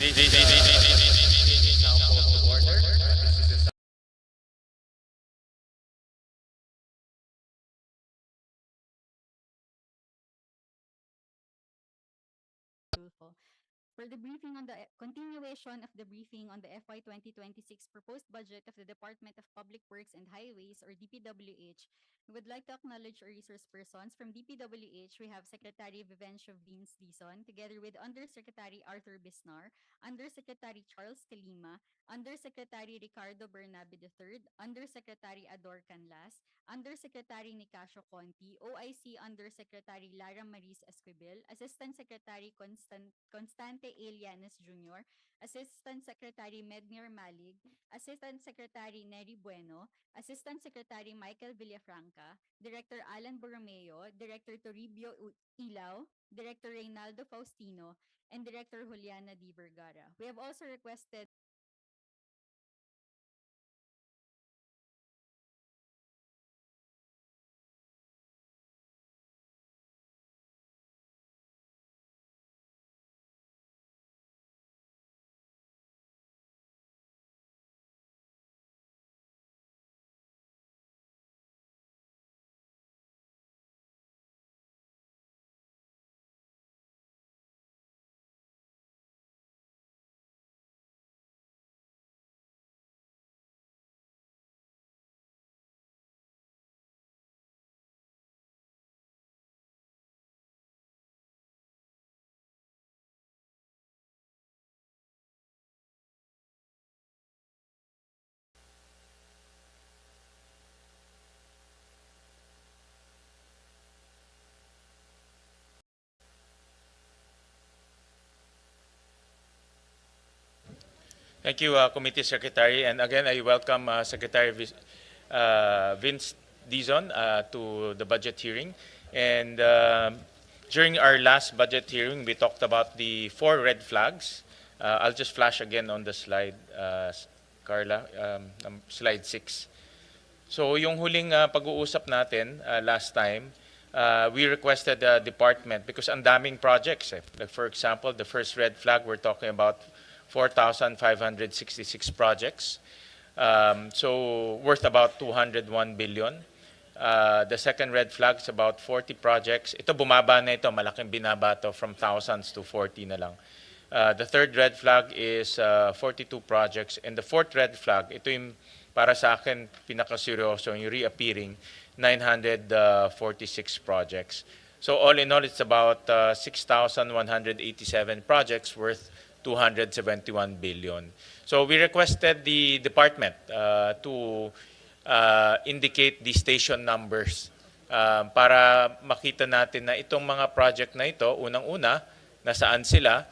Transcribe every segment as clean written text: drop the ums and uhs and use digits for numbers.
Now called to order. Tulfo for the briefing on the continuation of the briefing on the FY 2026 proposed budget of the Department of Public Works and Highways or DPWH. We would like to acknowledge our resource persons from DPWH. We have Secretary Vivencio Vince Dizon together with Undersecretary Arthur Bisnar, Undersecretary Charles Calima, Undersecretary Ricardo Bernabe III, Undersecretary Ador Canlas, Undersecretary Nicasio Conti, OIC Undersecretary Lara Maris Esquivel, Assistant Secretary Constante Elianes Jr., Assistant Secretary Mednir Malig, Assistant Secretary Neri Bueno, Assistant Secretary Michael Villafranca, Director Alan Borromeo, Director Toribio Ilaw, Director Reynaldo Faustino, and Director Juliana D. Vergara. We have also requested Thank you, Committee Secretary. And again, I welcome Secretary Vince Dizon to the budget hearing. And during our last budget hearing, we talked about the 4 red flags. I'll just flash again on the slide, Carla, slide 6. So yung huling pag-uusap natin last time, we requested the department because ang daming projects. Like for example, the first red flag, we're talking about 4,566 projects. So worth about 201 billion. The second red flag is about 40 projects. Ito bumaba na ito, malaking binaba to from thousands to 40 na lang. The third red flag is 42 projects. And the fourth red flag, ito yung para sa akin pinakaseryoso, yung reappearing 946 projects. So all in all, it's about 6,187 projects worth 271 billion. So we requested the department to indicate the station numbers para makita natin na itong mga project na ito, unang-una, nasaan sila,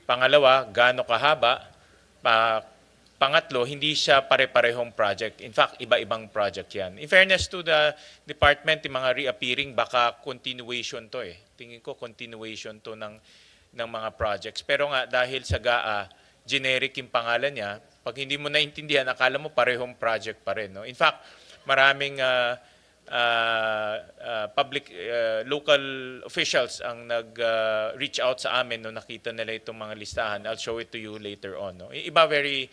pangalawa, gaano kahaba, pangatlo, hindi siya pare-parehong project. In fact, iba-ibang project yan. In fairness to the department, yung mga reappearing, baka continuation to eh. Tingin ko continuation to ng mga projects. Pero nga, dahil sa GAA, generic yung pangalan niya, pag hindi mo naintindihan, akala mo parehong project pa rin. No? In fact, maraming local officials ang nag-reach out sa amin nung nakita nila itong mga listahan. I'll show it to you later on. No? Iba very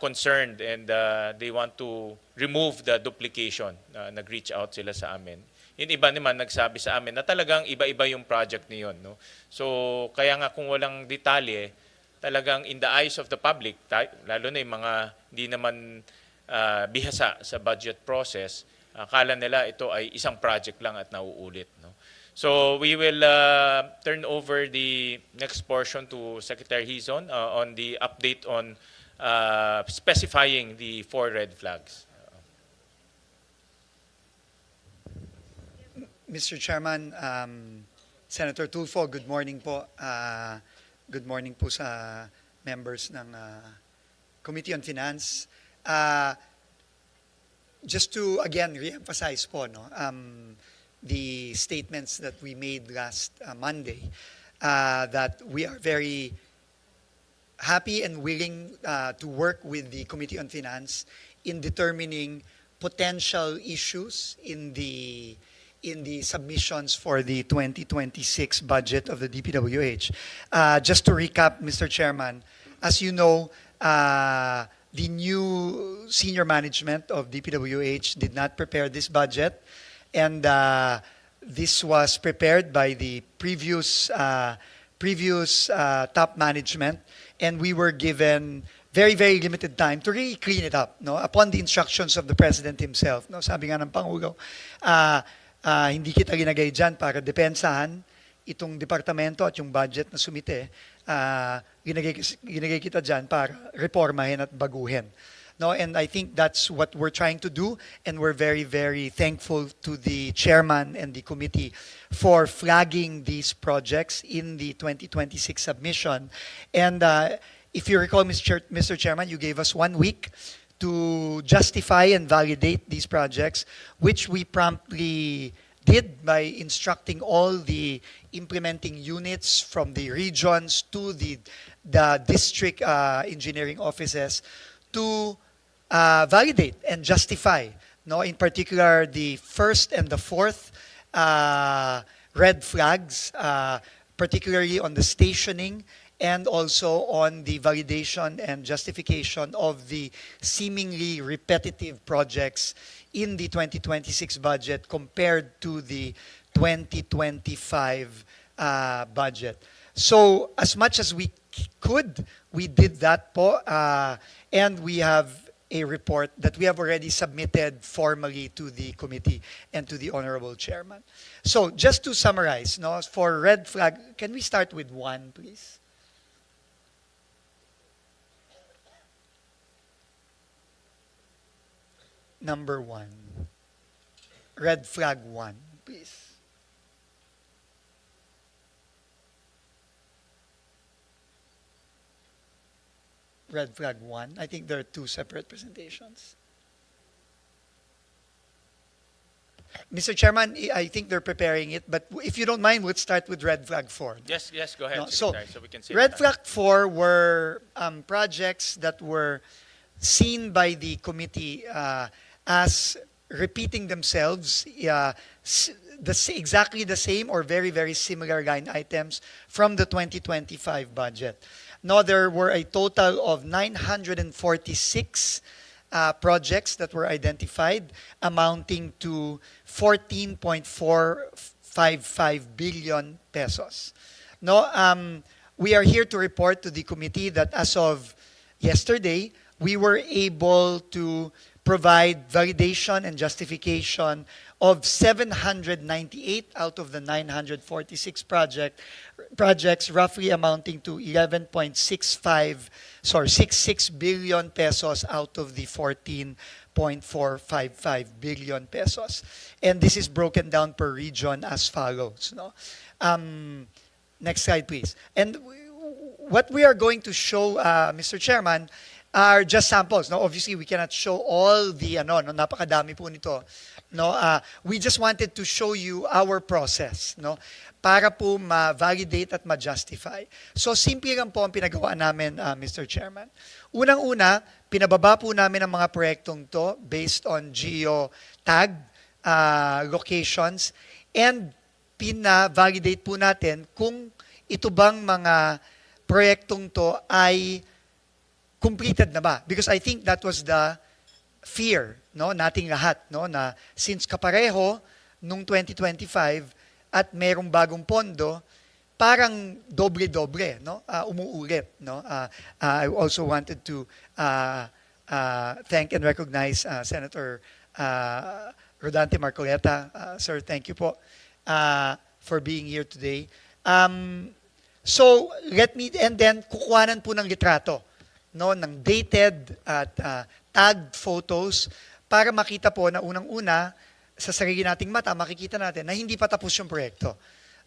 concerned and they want to remove the duplication. Nag-reach out sila sa amin. Yung iba naman nagsabi sa amin na talagang iba-iba yung project niyon. No? So kaya nga kung walang detalye, talagang in the eyes of the public, lalo na yung mga hindi naman bihasa sa budget process, akala nila ito ay isang project lang at nauulit. No? So we will turn over the next portion to Secretary Hizon on the update on specifying the 4 red flags. Mr. Chairman, Senator Tulfo, good morning po. Good morning po sa members ng Committee on Finance. Just to again re-emphasize po the statements that we made last Monday, that we are very happy and willing to work with the Committee on Finance in determining potential issues in the submissions for the 2026 budget of the DPWH. Just to recap, Mr. Chairman, As you know, the new senior management of DPWH did not prepare this budget, and this was prepared by the previous top management, and we were given very, very limited time to really clean it up, no? Upon the instructions of the President himself, no? Sabi nga ng Pangulo, hindi kita ginagay dyan para depensahan itong departamento at yung budget na sumite, ginagay kita dyan para reformahin at baguhin. No, and I think that's what we're trying to do, and we're very, very thankful to the chairman and the committee for flagging these projects in the 2026 submission. And if you recall, Mr. Chairman, you gave us 1 week to justify and validate these projects, which we promptly did by instructing all the implementing units from the regions to the district engineering offices to validate and justify. No, in particular, the first and the fourth red flags, particularly on the stationing and also on the validation and justification of the seemingly repetitive projects in the 2026 budget compared to the 2025 budget. So as much as we could, we did that po, and we have a report that we have already submitted formally to the committee and to the Honorable Chairman. So just to summarize, no, for red flag, can we start with 1, please? Number 1. Red flag 1, please. Red flag 1. I think there are 2 separate presentations. Mr. Chairman, I think they're preparing it, but if you don't mind, we'll start with red flag 4. Yes, go ahead, No, Secretary, so we can see. red flag 4 were projects that were seen by the committee as repeating themselves, exactly the same or very, very similar line items from the 2025 budget. No, there were a total of 946 projects that were identified, amounting to 14.455 billion pesos. No, we are here to report to the committee that as of yesterday, we were able to provide validation and justification of 798 out of the 946 projects, roughly amounting to 66 billion pesos out of the 14.455 billion pesos. And this is broken down per region as follows. No? Next slide, please. And what we are going to show, Mr. Chairman, are just samples. No, obviously we cannot show all the napakadami po nito. No, we just wanted to show you our process, no, para po ma-validate at ma-justify. So simple lang po ang pinagawa namin, Mr. Chairman. Unang-una, pinababa po namin ang mga proyektong to based on geo-tag locations, and pina-validate po natin kung ito bang mga proyektong to ay completed na ba? Because I think that was the fear, no, nating lahat, no, na since kapareho nung 2025 at merong bagong pondo, parang doble-doble, no, umuulit, no. I also wanted to thank and recognize Senator Rodante Marcoleta. Sir, thank you po for being here today. So and then kukuhanan po ng litrato, no, ng dated at tagged photos para makita po na unang-una sa sarili nating mata, makikita natin na hindi pa tapos yung proyekto,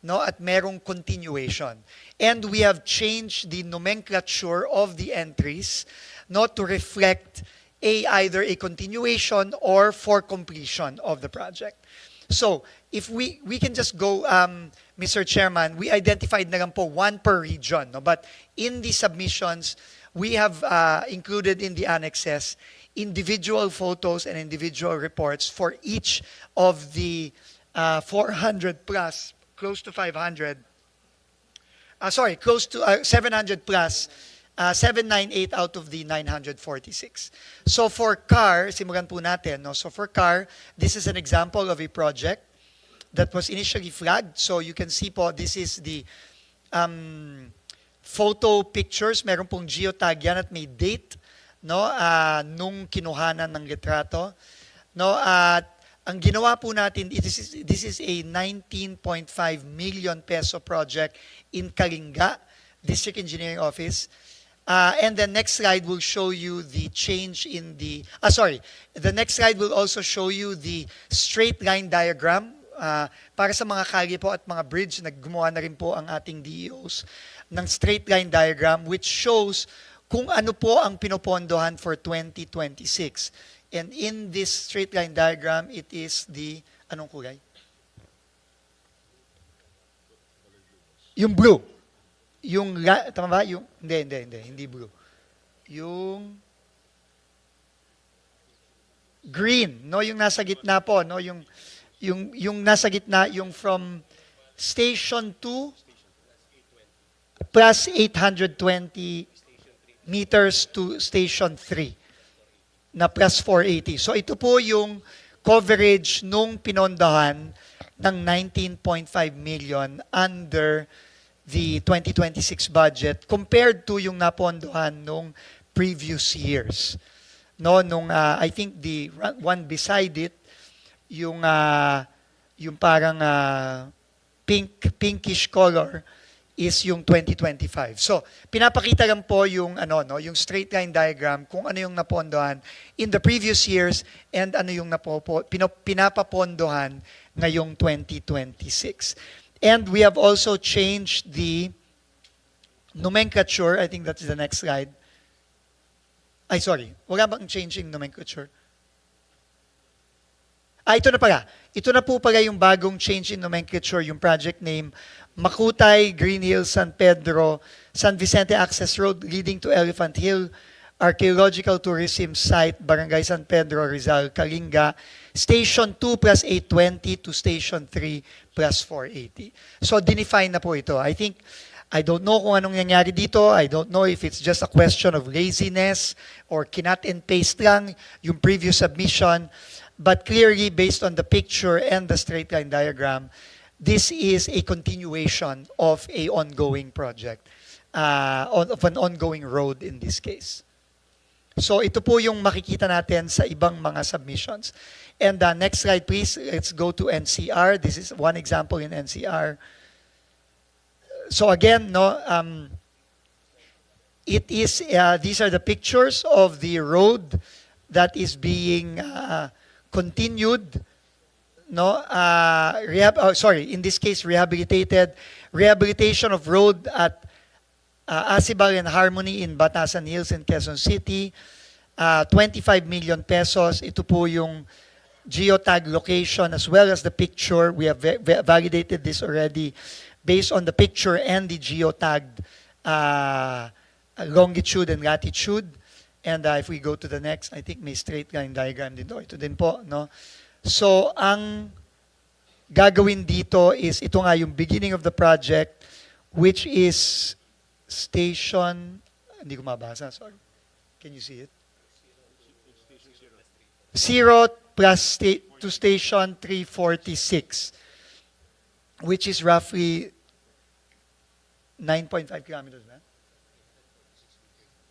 no, at merong continuation. And we have changed the nomenclature of the entries, no, to reflect either a continuation or for completion of the project. So, if we can just go, Mr. Chairman, we identified na lang po 1 per region, no, but in the submissions, we have included in the annexes individual photos and individual reports for each of the 400 plus, close to 700 plus 798 out of the 946. So for car, simulan po natin. No? So for car, this is an example of a project that was initially flagged. So you can see po, this is the photo pictures. Meron pong geotag yan at may date, no? Nung kinuhanan ng litrato. No? At ang ginawa po natin, this is a 19.5 million peso project in Kalinga, District Engineering Office. And the next slide will show you the change in the, the next slide will also show you the straight line diagram. Para sa mga kalye po at mga bridge, naggumawa na rin po ang ating DEOs ng straight line diagram which shows kung ano po ang pinopondohan for 2026. And in this straight line diagram, it is the, anong kulay? Yung blue. Yung, tama ba? Yung, hindi blue. Yung green, no? Yung nasa gitna po, no? Yung nasa gitna, yung from Station 2 plus 820 meters to Station 3 na plus 480. So ito po yung coverage nung pinondahan ng 19.5 million under the 2026 budget compared to yung napondohan nung previous years. No, nung I think the one beside it, yung parang pinkish color is yung 2025. So, pinapakita lang po yung yung straight line diagram kung ano yung napondohan in the previous years and ano yung pinapapondohan ngayong 2026. And we have also changed the nomenclature. I think that's the next slide. Ay, sorry. Wala bang changing nomenclature? Ito na pala. Ito na po pala yung bagong change in nomenclature, yung project name, Makutay, Green Hills, San Pedro, San Vicente Access Road leading to Elephant Hill, Archaeological Tourism Site, Barangay San Pedro, Rizal, Kalinga, Station 2 plus 820 to Station 3 plus 480. So, dinefine na po ito. I don't know kung anong nangyari dito. I don't know if it's just a question of laziness or kinat and paste lang yung previous submission. But clearly, based on the picture and the straight line diagram, this is a continuation of a ongoing project, of an ongoing road in this case. So ito po yung makikita natin sa ibang mga submissions. And next slide, please. Let's go to NCR. This is one example in NCR. So again, it is these are the pictures of the road that is being continued, in this case, rehabilitation of road at Asibal and Harmony in Batasan Hills in Quezon City, 25 million pesos. Ito po yung geotag location as well as the picture. We have validated this already based on the picture and the geotagged longitude and latitude. And if we go to the next, I think may straight line diagram din. Ito din po, no? So, ang gagawin dito is, ito nga yung beginning of the project, which is station, hindi ko mabasa, sorry. Can you see it? 0 plus to station 346, which is roughly 9.5 kilometers, na?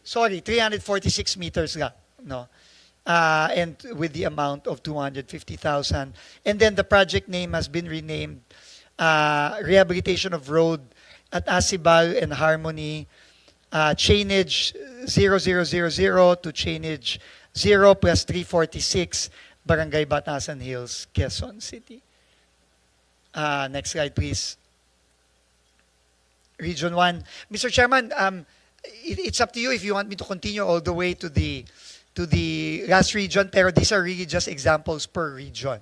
Sorry, 346 meters lang, no? And with the amount of 250,000. And then the project name has been renamed Rehabilitation of Road at Asibal and Harmony, chainage 0000 to chainage 0 plus 346, Barangay Batasan Hills, Quezon City. Next slide, please. Region 1. Mr. Chairman, it's up to you if you want me to continue all the way to the last region, pero these are really just examples per region.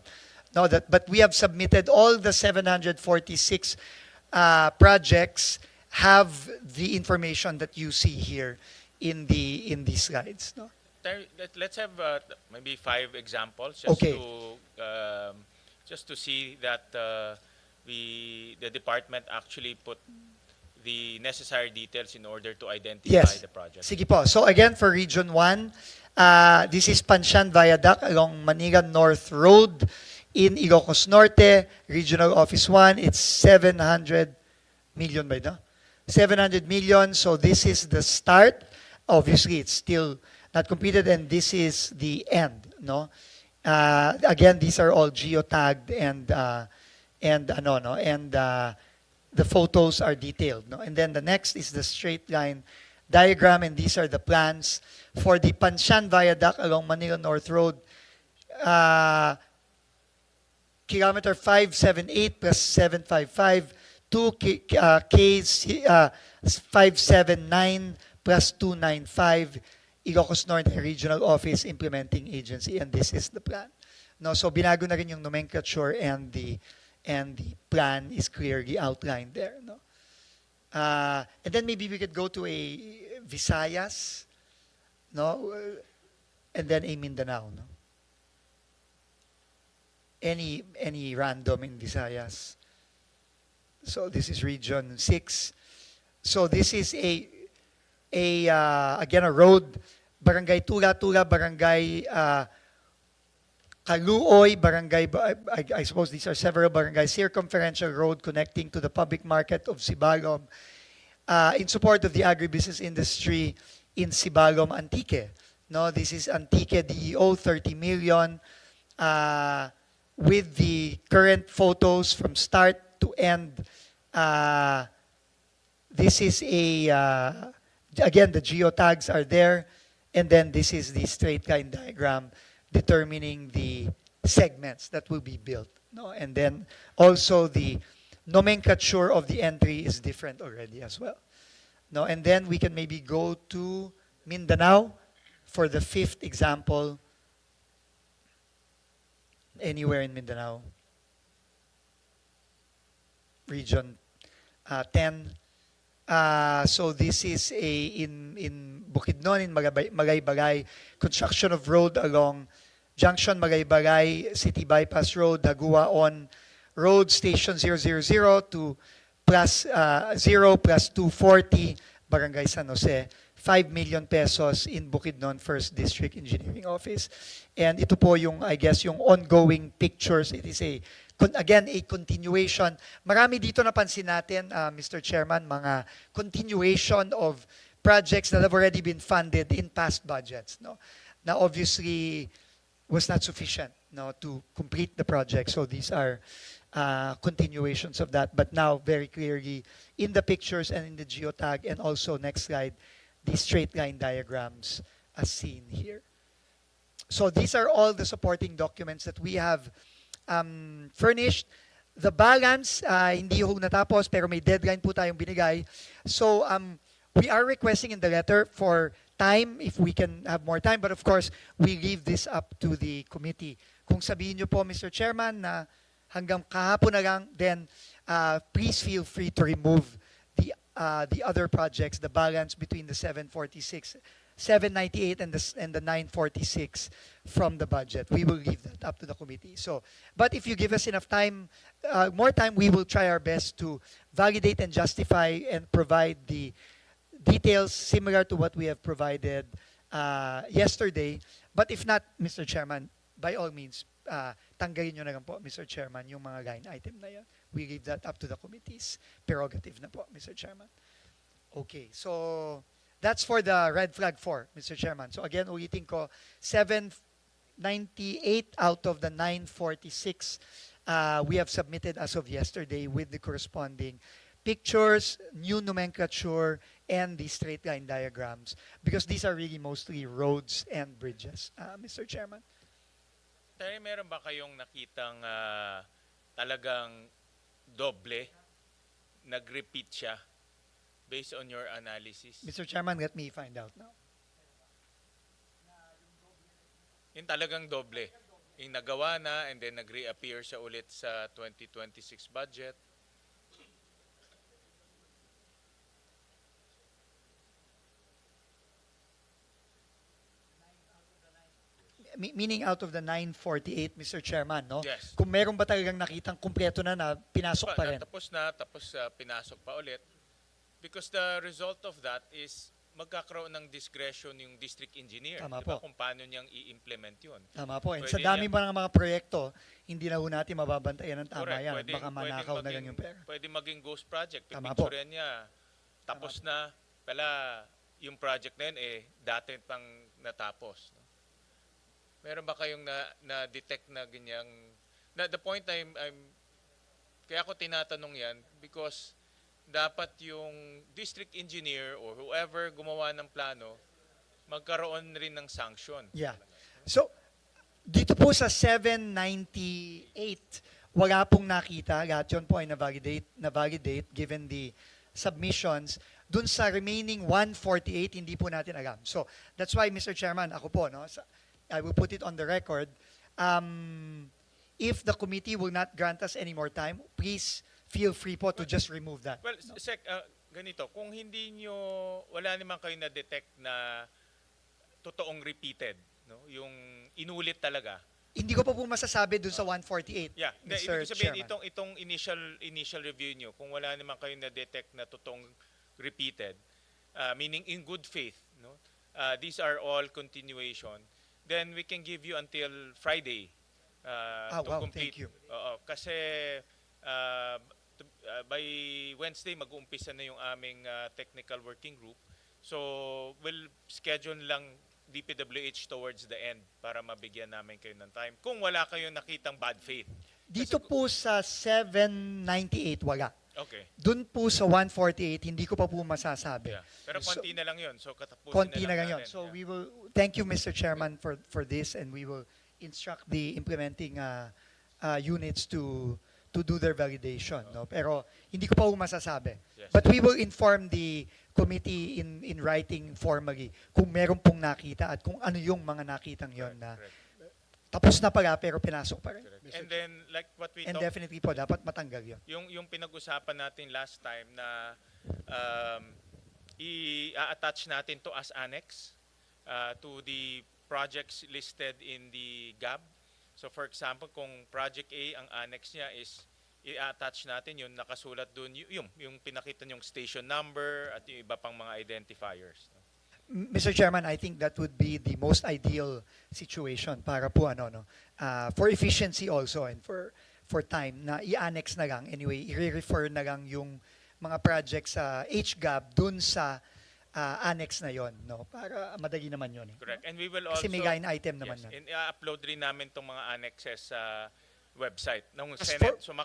No, but we have submitted all the 746 projects have the information that you see here in these slides. No? Let's have maybe 5 examples just to see that the department actually put the necessary details in order to identify Yes. the project. Sige po. So again, for Region 1, this is Panshan Viaduct along Manila North Road in Ilocos Norte, Regional Office 1. It's 700 million by now. 700 million. So this is the start. Obviously, it's still not completed, and this is the end. No. Again, these are all geotagged and ano no and the photos are detailed. No? And then the next is the straight line diagram, and these are the plans for the Panshan Viaduct along Manila North Road. Kilometer 578 plus 755, 2 Ks 579 plus 295, Ilocos Norte Regional Office Implementing Agency, and this is the plan. No, so binago na rin yung nomenclature, and the plan is clearly outlined there. No? And then maybe we could go to a Visayas, no, and then a Mindanao. No? Any random in Visayas. So this is Region 6. So this is again a road, Barangay Tula-Tula, Barangay Kaluoy, Barangay, I suppose these are several barangays, circumferential road connecting to the public market of Sibalom, in support of the agribusiness industry in Sibalom, Antique. No, this is Antique DEO, 30 million, with the current photos from start to end. This is again, the geotags are there, and then this is the straight line diagram determining the segments that will be built. No? And then also the nomenclature of the entry is different already as well. No? And then we can maybe go to Mindanao for the fifth example. Anywhere in Mindanao. Region 10. So this is in Bukidnon, in Magay-Bagay, construction of road along Junction Magay-Bagay, City Bypass Road, Daguaon Road, Station 000 to plus 0 plus 240, Barangay San Jose. 5 million pesos in Bukidnon First District Engineering Office. And ito po yung, I guess, yung ongoing pictures. It is again, a continuation. Marami dito napansin natin, Mr. Chairman, mga continuation of projects that have already been funded in past budgets. No? Now, obviously, was not sufficient, no, to complete the project. So these are continuations of that. But now, very clearly, in the pictures and in the geotag, and also, next slide, the straight line diagrams as seen here. So these are all the supporting documents that we have furnished. The balance, hindi ho natapos, pero may deadline po tayong binigay. So we are requesting in the letter for time, if we can have more time, but of course, we leave this up to the committee. Kung sabihin nyo po, Mr. Chairman, na hanggang kahapon na lang, then please feel free to remove the other projects, the balance between the 798 and the 946 from the budget. We will leave that up to the committee. So, but if you give us enough time, more time, we will try our best to validate and justify and provide the details similar to what we have provided yesterday. But if not, Mr. Chairman, by all means, tanggalin nyo na lang po, Mr. Chairman, yung mga line item na yan. We leave that up to the committee's prerogative na po, Mr. Chairman. Okay, so that's for the red flag 4, Mr. Chairman. So again, ulitin ko, 798 out of the 946 we have submitted as of yesterday with the corresponding pictures, new nomenclature, and the straight line diagrams, because these are really mostly roads and bridges, Mr. Chairman. Terry, meron ba kayong nakitang talagang doble, nag-repeat siya based on your analysis? Mr. Chairman, let me find out now. Yung talagang doble. Yung nagawa na and then nag-reappear siya ulit sa 2026 budget. Meaning out of the 948, Mr. Chairman, no? Yes. Kung meron ba talagang nakitang kumpleto na pinasok pa rin? Tapos pinasok pa ulit. Because the result of that is magkakaroon ng discretion yung district engineer. Tama Diba? po. Kung paano niyang i-implement yun. Tama po. And Pwede sa dami niya- pa ng mga proyekto, hindi na ho natin mababantayan ng tama Correct. yan. Pwedeng- Baka pwedeng manakaw na lang maging- yung pera. Pwede maging ghost project. Tama po. Pipicturean niya. Tapos na. Pala, yung project na yun, dati pang natapos. No? Meron ba kayong na-detect na ganyang... The point kaya ako tinatanong yan because dapat yung district engineer or whoever gumawa ng plano, magkaroon rin ng sanction. Yeah. So, dito po sa 798, wala pong nakita. Lahat yun po ay na-validate given the submissions. Dun sa remaining 148, hindi po natin alam. So, that's why, Mr. Chairman, ako po, no, I will put it on the record. If the committee will not grant us any more time, please feel free po to just remove that. Well, ganito, kung wala naman kayo na-detect na totoong repeated, no? Yung inulit talaga. Hindi ko pa po masasabi dun sa 148, Yeah, Mr. ibig sabihin Chairman. itong initial review nyo, kung wala naman kayo na-detect na totoong repeated, meaning in good faith, no? These are all continuation, then we can give you until Friday to wow, complete. thank you. Oo, kasi by Wednesday mag-uumpisa na yung aming technical working group. So we'll schedule lang DPWH towards the end para mabigyan namin kayo ng time. Kung wala kayong nakitang bad faith. Dito po sa 798, wala. Okay. Dun po sa 148, hindi ko pa po masasabi. Yeah. Pero konti na lang yun. So katapusin Konti na na lang lang yun. natin. So Yeah. we will, thank you Mr. Chairman for this, and we will instruct the implementing units to do their validation. No? Pero hindi ko pa po masasabi. Yes. But we will inform the committee in writing formally kung meron pong nakita at kung ano yung mga nakitang yon na Correct. tapos na pala pero pinasok pa rin. Correct. And then like what we And talked, definitely po, dapat matanggal yun. yung pinag-usapan natin last time na i-attach natin to as annex to the projects listed in the GAB. So for example, kung project A, ang annex niya is i-attach natin yun, nakasulat dun, yung pinakita yung station number at yung iba pang mga identifiers. Mr. Chairman, I think that would be the most ideal situation para po for efficiency also and for time na i-annex na lang. Anyway, i-refer na lang yung mga projects sa HGAB dun sa annex na yon, no? Para madali naman yun. Correct. And we will also... Kasi may line item naman yes, yan. and i-upload rin namin itong mga annexes sa website ng As Senate. So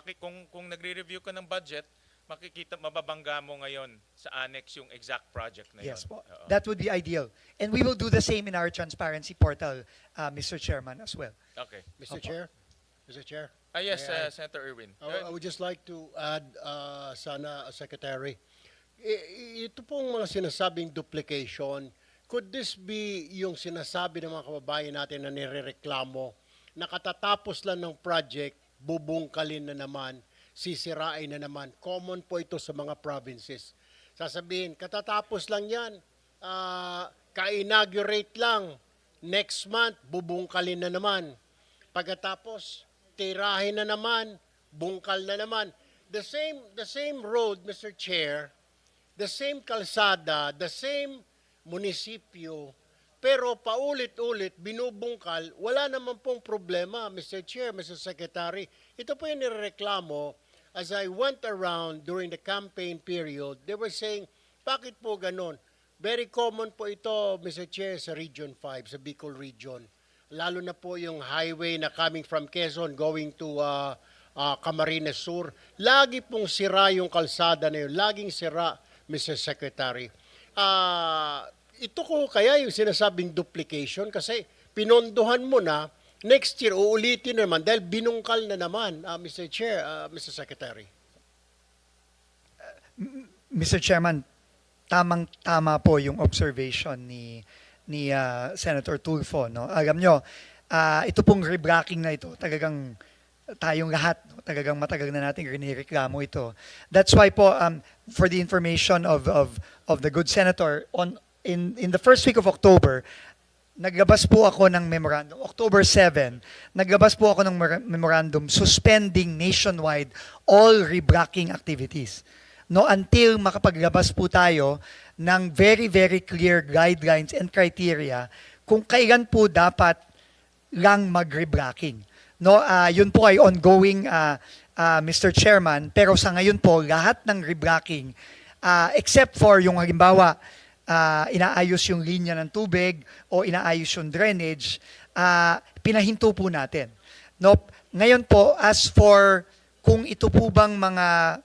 kung nagre-review ka ng budget, makikita, mababangga mo ngayon sa annex yung exact project na yun. Yes po. Oo. That would be ideal. And we will do the same in our transparency portal, Mr. Chairman, as well. Okay. Mr. Opo. Chair? Mr. Chair? Yes, May I- Senator Irwin. I would just like to add, sana, Secretary, ito pong mga sinasabing duplication, could this be yung sinasabi ng mga kababayan natin na nirereklamo na katatapos lang ng project, bubungkalin na naman, sisirain na naman. Common po ito sa mga provinces. Sasabihin, katatapos lang yan, ka-inaugurate lang, next month, bubungkalin na naman. Pagkatapos, tirahin na naman, bungkal na naman. The same road, Mr. Chair, the same kalsada, the same munisipyo, pero paulit-ulit binubungkal, wala naman pong problema, Mr. Chair, Mr. Secretary. Ito po yung nirereklamo. As I went around during the campaign period, they were saying, bakit po ganon? Very common po ito, Mr. Chair, sa Region 5, sa Bicol Region. Lalo na po yung highway na coming from Quezon going to Camarines Sur. Lagi pong sira yung kalsada na yun. Laging sira, Mr. Secretary. Ito ko kaya yung sinasabing duplication kasi pinondohan mo na, next year uulitin naman dahil binungkal na naman, Mr. Chair, Mr. Secretary. Mr. Chairman, tamang-tama po yung observation ni Senator Tulfo. No? Alam nyo, ito pong reblocking na ito, talagang tayong lahat, no? Talagang matagal na natin rinireklamo ito. That's why po, for the information of the good senator, in the first week of October, naglabas po ako ng memorandum, October 7, naglabas po ako ng memorandum suspending nationwide all reblocking activities. no, until makapaglabas po tayo ng very, very clear guidelines and criteria kung kailan po dapat lang mag-reblocking. No, yun po ay ongoing, Mr. Chairman, pero sa ngayon po, lahat ng reblocking, except for yung halimbawa, inaayos yung linya ng tubig o inaayos yung drainage, pinahinto po natin. No, ngayon po, as for kung ito po bang mga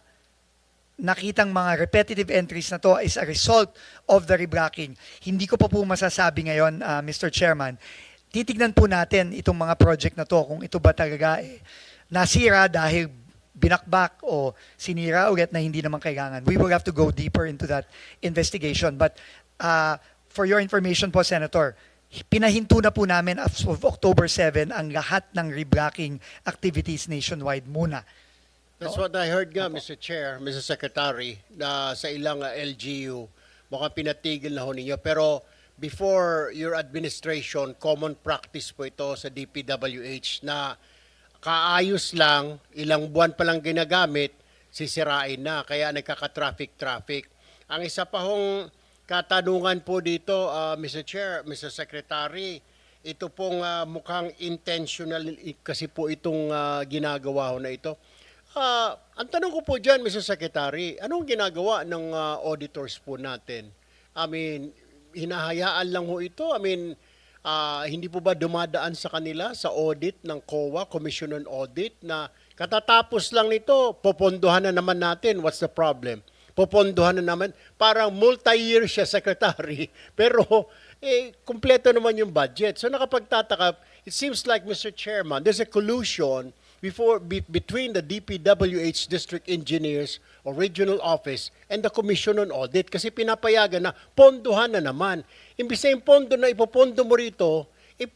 nakitang mga repetitive entries na to is a result of the reblocking, hindi ko pa po masasabi ngayon, Mr. Chairman. Titignan po natin itong mga project na to kung ito ba talaga nasira dahil binakbak o sinira ulit na hindi naman kailangan. We will have to go deeper into that investigation. But for your information po, Senator, pinahinto na po namin as of October 7 ang lahat ng reblocking activities nationwide muna. That's what I heard nga, Mr. Chair, Mr. Secretary, na sa ilang LGU, mukhang pinatigil na ho ninyo. Pero before your administration, common practice po ito sa DPWH na kaayos lang, ilang buwan pa lang ginagamit, sisirain na. Kaya nagkaka-traffic. Ang isa pa hong katanungan po dito, Mr. Chair, Mr. Secretary, ito pong mukhang intentional kasi po itong ginagawa ho na ito. Ang tanong ko po dyan, Mr. Secretary, anong ginagawa ng auditors po natin? I mean, hinahayaan lang ho ito? I mean, hindi po ba dumadaan sa kanila sa audit ng COA, Commission on Audit, na katatapos lang nito, popondohan na naman natin, what's the problem? Popondohan na naman, parang multi-year siya, Secretary, pero kumpleto naman yung budget. So nakapagtataka, it seems like, Mr. Chairman, there's a collusion between the DPWH district engineers or regional office and the Commission on Audit kasi pinapayagan na pondohan na naman. Imbis na yung pondo na ipopondo mo rito,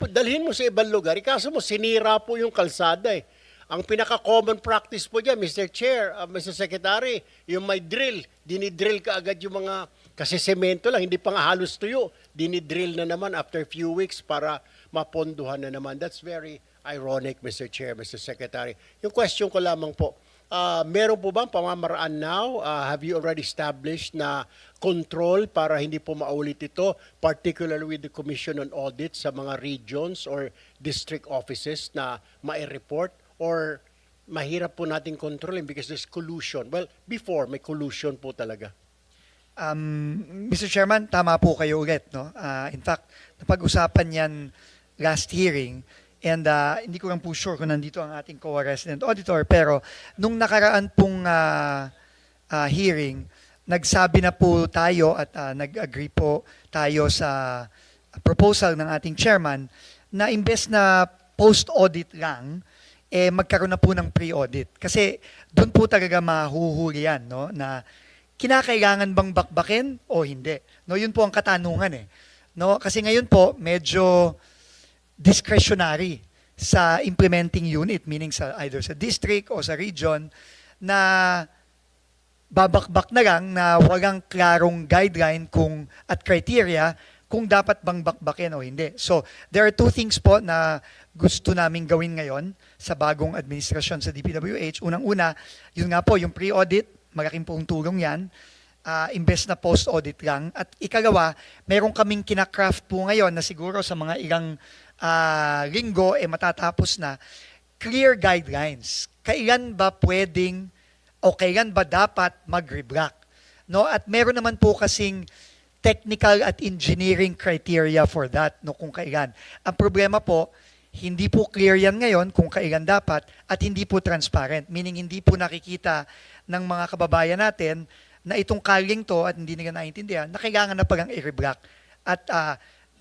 dalhin mo sa ibang lugar, ikaso mo sinira po yung kalsada eh. Ang pinaka-common practice po dyan, Mr. Chair, Mr. Secretary, yung may drill, dinidrill ka agad yung mga, kasi semento lang, hindi pa nga halos tuyo, dinidrill na naman after few weeks para mapondohan na naman. That's very ironic, Mr. Chair, Mr. Secretary. Yung question ko lamang po, meron po bang pamamaraan now? Have you already established na control para hindi po maulit ito, particularly with the Commission on Audit sa mga regions or district offices na mai-report? Or mahirap po natin kontrolin because there's collusion? Well, before, may collusion po talaga. Mr. Chairman, tama po kayo ulit. No? In fact, napag-usapan yan last hearing. And hindi ko lang po sure kung nandito ang ating COA resident auditor, pero nung nakaraan pong hearing, nagsabi na po tayo at nag-agree po tayo sa proposal ng ating chairman na imbes na post-audit lang, magkaroon na po ng pre-audit. Kasi doon po talaga mahuhuli yan, no? Na kinakailangan bang bakbakin o hindi. No, yun po ang katanungan eh. No, kasi ngayon po medyo discretionary sa implementing unit, meaning sa either sa district o sa region, na babakbak na lang na walang klarong guideline at criteria kung dapat bang bakbakin o hindi. So, there are two things po na gusto namin gawin ngayon sa bagong administrasyon sa DPWH. Unang-una, yun nga po, yung pre-audit, malaking pong tulong yan, imbes na post-audit lang. At ikalawa, meron kaming kinakraft po ngayon na siguro sa mga ilang linggo matatapos na, clear guidelines. Kailan ba pwedeng o kailan ba dapat mag-reblock? No? At meron naman po kasing technical at engineering criteria for that, no, kung kailan. Ang problema po, hindi po clear yan ngayon kung kailan dapat at hindi po transparent. Meaning hindi po nakikita ng mga kababayan natin na itong kaling to at hindi nila naiintindihan na kailangan na palang i-reblock. At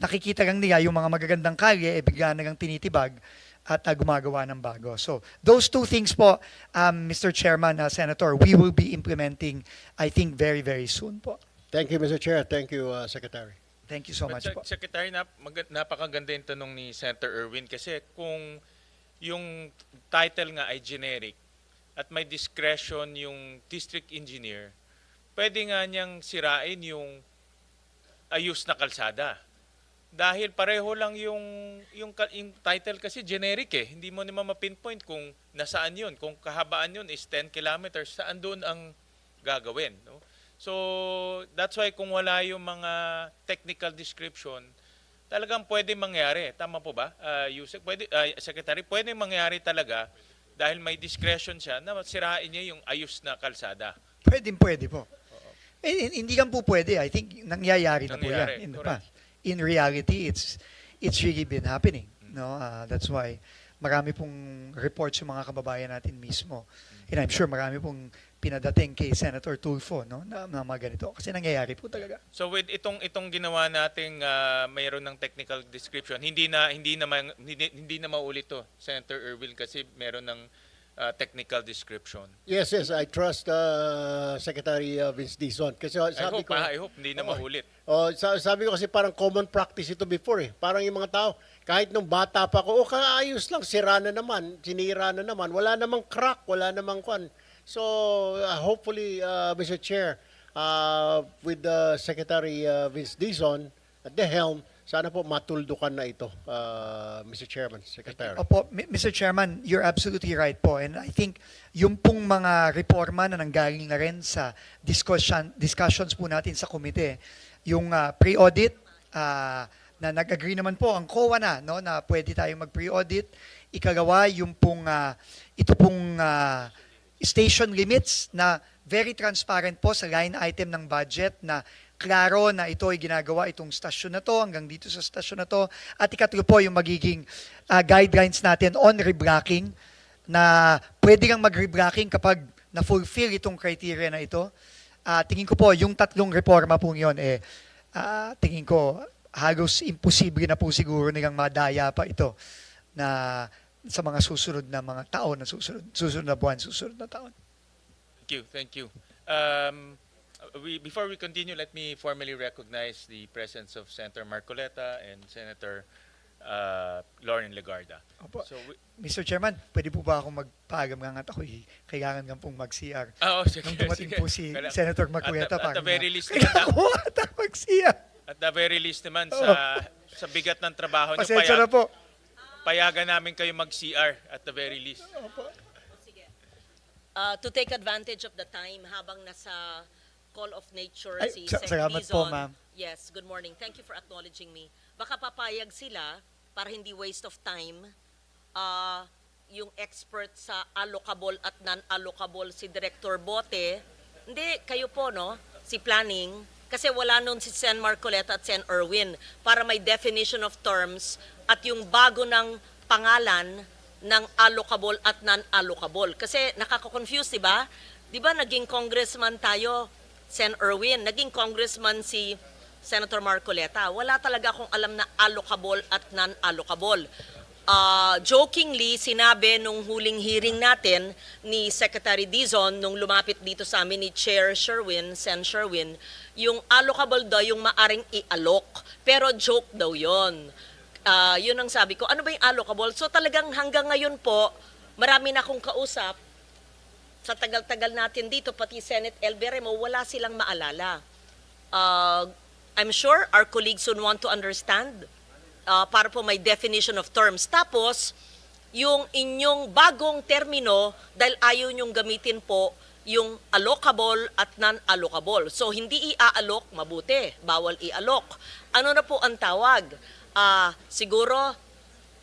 nakikita lang nila yung mga magagandang kalye, bigla na lang tinitibag at gumagawa ng bago. So those two things po, Mr. Chairman, Senator, we will be implementing, I think, very, very soon po. Thank you, Mr. Chair. Thank you, Secretary. Thank you so much po. Secretary, napakaganda yung tanong ni Senator Erwin kasi kung yung title nga ay generic at may discretion yung district engineer, pwede nga niyang sirain yung ayos na kalsada. Dahil pareho lang yung title kasi generic eh. Hindi mo naman ma-pinpoint kung nasaan yun. Kung kahabaan yun is 10 kilometers, saan doon ang gagawin. No? So, that's why kung wala yung mga technical description, talagang pwede mangyari. Tama po ba? Yusek, pwede, Secretary, pwede mangyari talaga dahil may discretion siya na sirain niya yung ayos na kalsada. Pwede po. Hindi lang po pwede. I think nangyayari na po Nangyayari, yan in the correct. past. In reality, it's really been happening. No, that's why marami pong reports yung mga kababayan natin mismo. And I'm sure marami pong pinadating kay Senator Tulfo, no, na mga ganito. Kasi nangyayari po talaga. So with itong ginawa nating mayroon ng technical description, hindi na maulit to, Senator Erwin, kasi meron ng technical description. Yes, I trust Secretary Vince Dizon. Kasi sabi ko, I hope hindi na maulit. sabi ko kasi parang common practice ito before eh. Parang yung mga tao, kahit nung bata pa ko, kaayos lang, sira na naman, sinira na naman, wala namang crack, wala namang kwan. So, hopefully, Mr. Chair, with Secretary Vince Dizon at the helm, sana po matuldukan na ito, Mr. Chairman, Secretary. Opo, Mr. Chairman, you're absolutely right po. And I think yung pong mga reforma na nanggaling na rin sa discussions po natin sa komite, yung pre-audit, na nag-agree naman po ang COA na pwede tayong mag-pre-audit. Ikagawa, yung pong, ito pong station limits na very transparent po sa line item ng budget na klaro na ito ay ginagawa itong stasyon na to hanggang dito sa stasyon na to. At ikatlo po yung magiging guidelines natin on reblocking na pwede kang mag-reblocking kapag na-fulfill itong criteria na ito. Tingin ko po yung tatlong reforma po yun, tingin ko halos imposible na po siguro nilang madaya pa ito na sa mga susunod na mga taon na susunod na buwan, susunod na taon. Thank you. Before we continue, let me formally recognize the presence of Senator Marcoleta and Senator Lauren Legarda. Opo. So, Mr. Chairman, pwede po ba akong magpagam nga at ako kailangan nga pong mag-CR. sige, Nung dumating sige. po si Kailangan- Senator Marcoleta, at the very least kailangan ko ata mag-CR. At the very least naman, sa bigat ng trabaho niyo, Pasensya na po. payagan namin kayo mag-CR at the very least. To take advantage of the time habang nasa Call of Nature Ay, si Sec. salamat po, Dizon. ma'am. Yes, good morning. Thank you for acknowledging me. Baka papayag sila para hindi waste of time yung expert sa allocable at non-allocable si Director Bote. Hindi, kayo po, no? Si Planning. Kasi wala nun si Sen. Marcoleta at Sen. Erwin para may definition of terms at yung bago ng pangalan ng allocable at non-allocable. Kasi nakaka-confuse, di ba? Di ba naging congressman tayo, Sen. Erwin, naging congressman si Senator Marcoleta. Wala talaga akong alam na allocable at non-allocable. Jokingly, sinabi nung huling hearing natin ni Secretary Dizon nung lumapit dito sa amin ni Chair Sherwin, Sen. Sherwin, yung allocable daw yung maaring i-allok. Pero joke daw yon. Yun ang sabi ko. Ano ba yung allocable? So talagang hanggang ngayon po, marami na akong kausap sa tagal-tagal natin dito, pati Senate El Beremo, wala silang maalala. I'm sure our colleagues would want to understand para po may definition of terms. Tapos, yung inyong bagong termino, dahil ayaw nyong gamitin po yung allocable at non-allocable. So, hindi i-allok, mabuti. Bawal i-allok. Ano na po ang tawag? Siguro,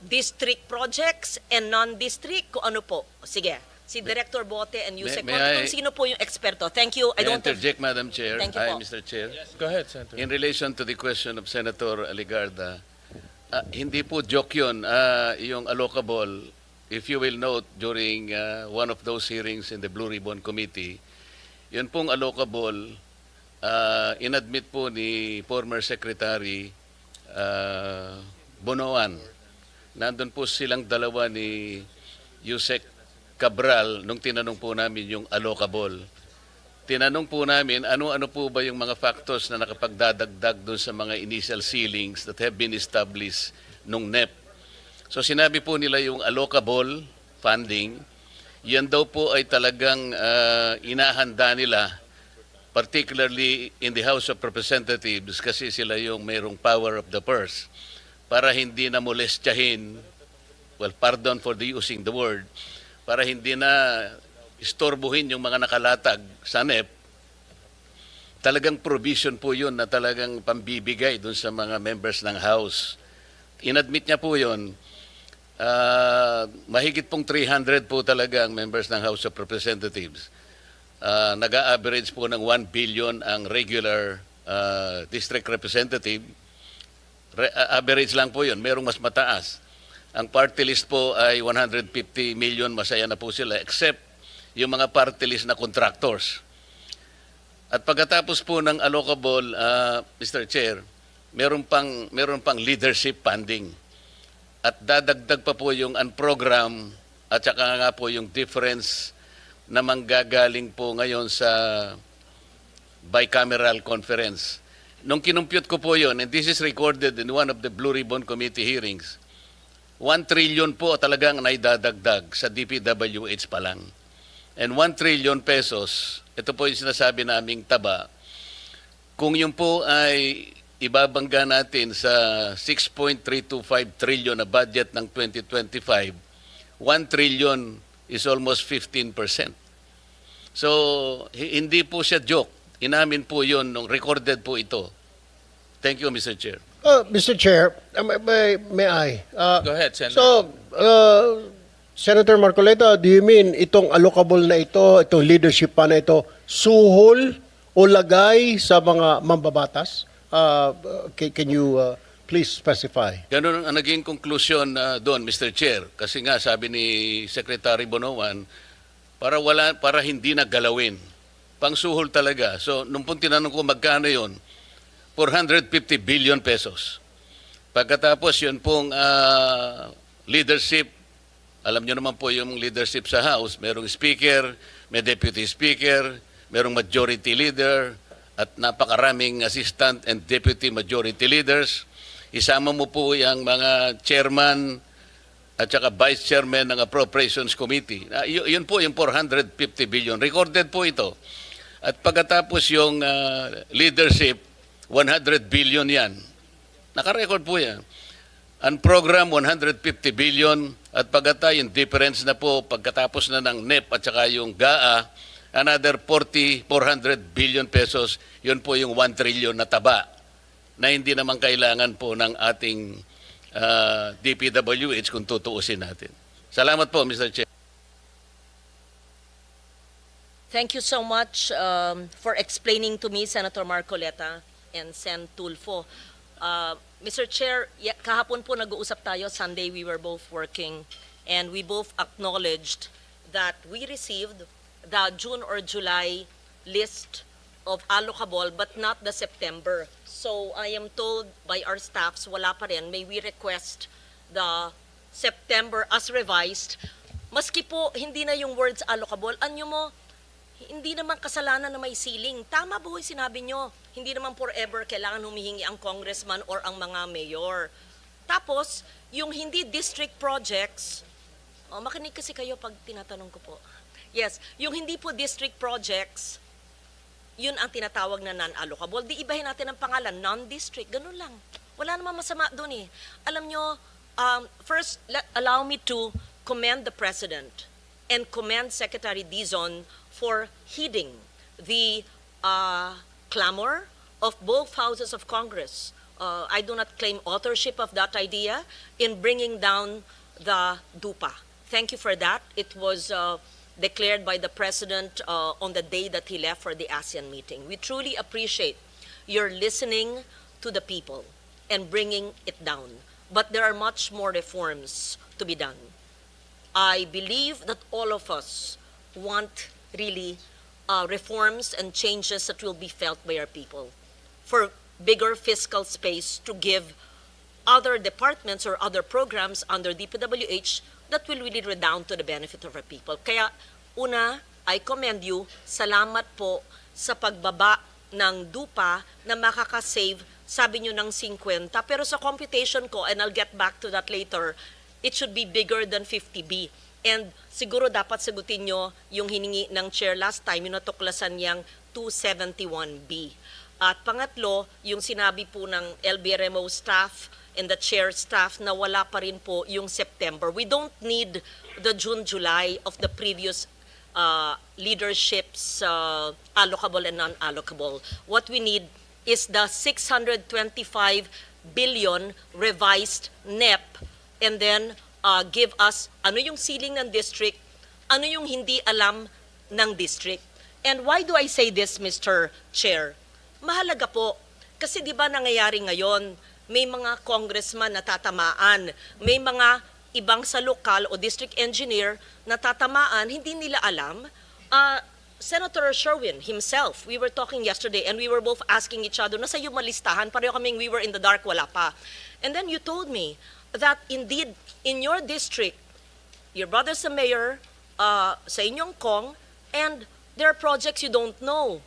district projects and non-district, kung ano po. Sige, si Director Bote and Yusek. Kung sino po yung eksperto. Thank you. I don't have... interject, Madam Chair. Thank you Hi, po. Mr. Chair. Go ahead, Senator. In relation to the question of Senator Aligarda, hindi po joke yun. Yung allocable, if you will note, during one of those hearings in the Blue Ribbon Committee, yun pong allocable, inadmit po ni former Secretary Bonoan. Nandun po silang dalawa ni Yusek Cabral nung tinanong po namin yung allocable. Tinanong po namin ano-ano po ba yung mga factors na nakapagdadagdag doon sa mga initial ceilings that have been established nung NEP. So sinabi po nila yung allocable funding, yan daw po ay talagang inahanda nila, particularly in the House of Representatives kasi sila yung mayroong power of the purse para hindi na molestyahin, well, pardon for the using the word, para hindi na istorbohin yung mga nakalatag sa NEP talagang provision po yun na talagang pambibigay dun sa mga members ng House. Inadmit niya po yun. Mahigit pong 300 po talaga ang members ng House of Representatives. Nag-a-average po ng 1 billion ang regular district representative. Average lang po yun, merong mas mataas. Ang party list po ay 150 million, masaya na po sila, except yung mga party list na contractors. At pagkatapos po ng allocable, Mr. Chair, meron pang leadership funding. At dadagdag pa po yung unprogram at saka nga po yung difference na manggagaling po ngayon sa bicameral conference. Nung kinumpute ko po yun, and this is recorded in one of the Blue Ribbon Committee hearings, 1 trillion po talagang naidadagdag sa DPWH pa lang. And 1 trillion pesos, ito po yung sinasabi naming taba, kung yun po ay ibabangga natin sa 6.325 trillion na budget ng 2025, 1 trillion is almost 15%. So, hindi po siya joke. Inamin po yun, nung recorded po ito. Thank you, Mr. Chair. Mr. Chair, may I? Go ahead, Senator. So, Senator Marcoleta, do you mean itong allocable na ito, itong leadership pa na ito, suhol o lagay sa mga mambabatas? Can you please specify? Ganun ang naging conclusion doon, Mr. Chair. Kasi nga, sabi ni Secretary Bonoan, para hindi na galawin. Pangsuhol talaga. So, nung pong tinanong ko magkano yon, 450 billion pesos. Pagkatapos yun pong leadership, alam nyo naman po yung leadership sa House, merong speaker, may deputy speaker, merong majority leader, at napakaraming assistant and deputy majority leaders. Isama mo po yung mga chairman at saka vice chairman ng Appropriations Committee. Yun po yung 450 billion. Recorded po ito. At pagkatapos yung leadership, 100 billion yan. Nakarecord po yan. Ang program, 150 billion. At pagkatapos yung difference na po, pagkatapos na ng NEP at saka yung GAA, another 400 billion pesos. Yun po yung 1 trillion na taba na hindi naman kailangan po ng ating DPWH kung tutuusin natin. Salamat po, Mr. Chair. Thank you so much for explaining to me, Senator Marcoleta and Sen. Tulfo. Mr. Chair, kahapon po nag-uusap tayo. Sunday we were both working and we both acknowledged that we received the June or July list of allocable but not the September. So I am told by our staffs, wala pa rin. May we request the September as revised. Maski po hindi na yung words allocable, anyo mo, hindi naman kasalanan na may ceiling. Tama po yung sinabi nyo. Hindi naman forever kailangan humihingi ang congressman or ang mga mayor. Tapos, yung hindi district projects, makinig kasi kayo pag tinatanong ko po. Yes, yung hindi po district projects, yun ang tinatawag na non-allocable. Di ibahin natin ang pangalan, non-district, ganun lang. Wala namang masama doon eh. Alam nyo, first, allow me to commend the President and commend Secretary Dizon for heeding the clamor of both houses of Congress. I do not claim authorship of that idea in bringing down the DUPA. Thank you for that. It was declared by the President on the day that he left for the ASEAN meeting. We truly appreciate your listening to the people and bringing it down. But there are much more reforms to be done. I believe that all of us want really reforms and changes that will be felt by our people for bigger fiscal space to give other departments or other programs under DPWH that will really redound to the benefit of our people. Kaya, una, I commend you. Salamat po sa pagbaba ng DUPA na makakasave, sabi nyo, ng 50. Pero sa computation ko, and I'll get back to that later, it should be bigger than 50B. And siguro dapat sagutin nyo yung hiningi ng chair last time, yung natuklasan niyang 271B. At pangatlo, yung sinabi po ng LBRMO staff and the chair staff na wala pa rin po yung September. We don't need the June, July of the previous leadership's allocable and non-allocable. What we need is the 625 billion revised NEP, and then give us ano yung ceiling ng district, ano yung hindi alam ng district. And why do I say this, Mr. Chair? Mahalaga po, kasi di ba nangyayari ngayon, may mga congressman na tatamaan, may mga ibang sa lokal o district engineer na tatamaan, hindi nila alam. Senator Sherwin himself, we were talking yesterday and we were both asking each other, nasa yung malistahan, pareho kaming we were in the dark, wala pa. And then you told me that indeed, in your district, your brother's a mayor, sa inyong Kong, and there are projects you don't know.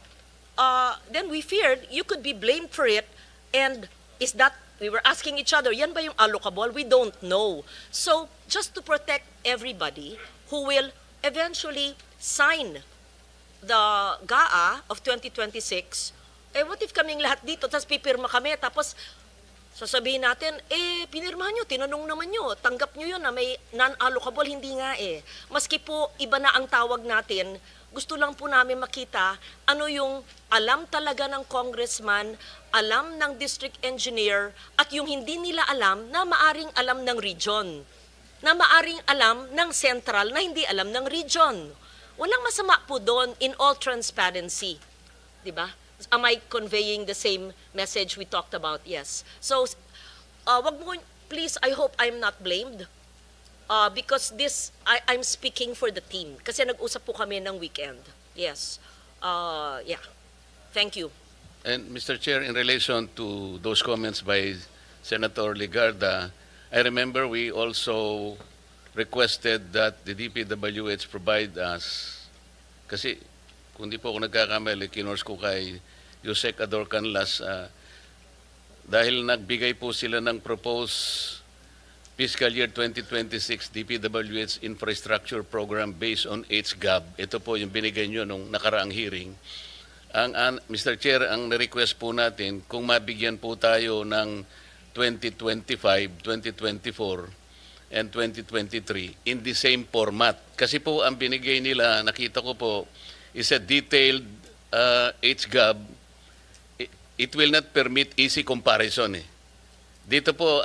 Then we feared you could be blamed for it, and is that, we were asking each other, yan ba yung allocable? We don't know. So, just to protect everybody who will eventually sign the GAA of 2026, what if kaming lahat dito, tapos pipirma kami, tapos sasabihin natin, pinirmahan nyo, tinanong naman nyo, tanggap nyo yun na may non-allocable, hindi nga eh. Maski po iba na ang tawag natin, gusto lang po namin makita ano yung alam talaga ng congressman, alam ng district engineer, at yung hindi nila alam na maaring alam ng region, na maaring alam ng central na hindi alam ng region. Walang masama po doon in all transparency. Diba? Am I conveying the same message we talked about? Yes. So, wag mo, please, I hope I'm not blamed. Because this, I'm speaking for the team. Kasi nag-usap po kami ng weekend. Yes. Yeah. Thank you. And Mr. Chair, in relation to those comments by Senator Ligarda, I remember we also requested that the DPWH provide us, kasi kung di po ako nagkakamali, kinors ko kay Yusek Ador Canlas, dahil nagbigay po sila ng proposed fiscal year 2026 DPWH infrastructure program based on HGAB. Ito po yung binigay nyo nung nakaraang hearing. Mr. Chair, ang request po natin, kung mabigyan po tayo ng 2025, 2024, and 2023 in the same format. Kasi po ang binigay nila, nakita ko po, is a detailed HGAB. It will not permit easy comparison eh. Dito po,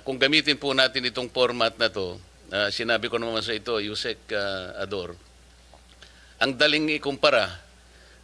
kung gamitin po natin itong format na to, sinabi ko naman sa ito, Yusek Ador, ang daling ikumpara.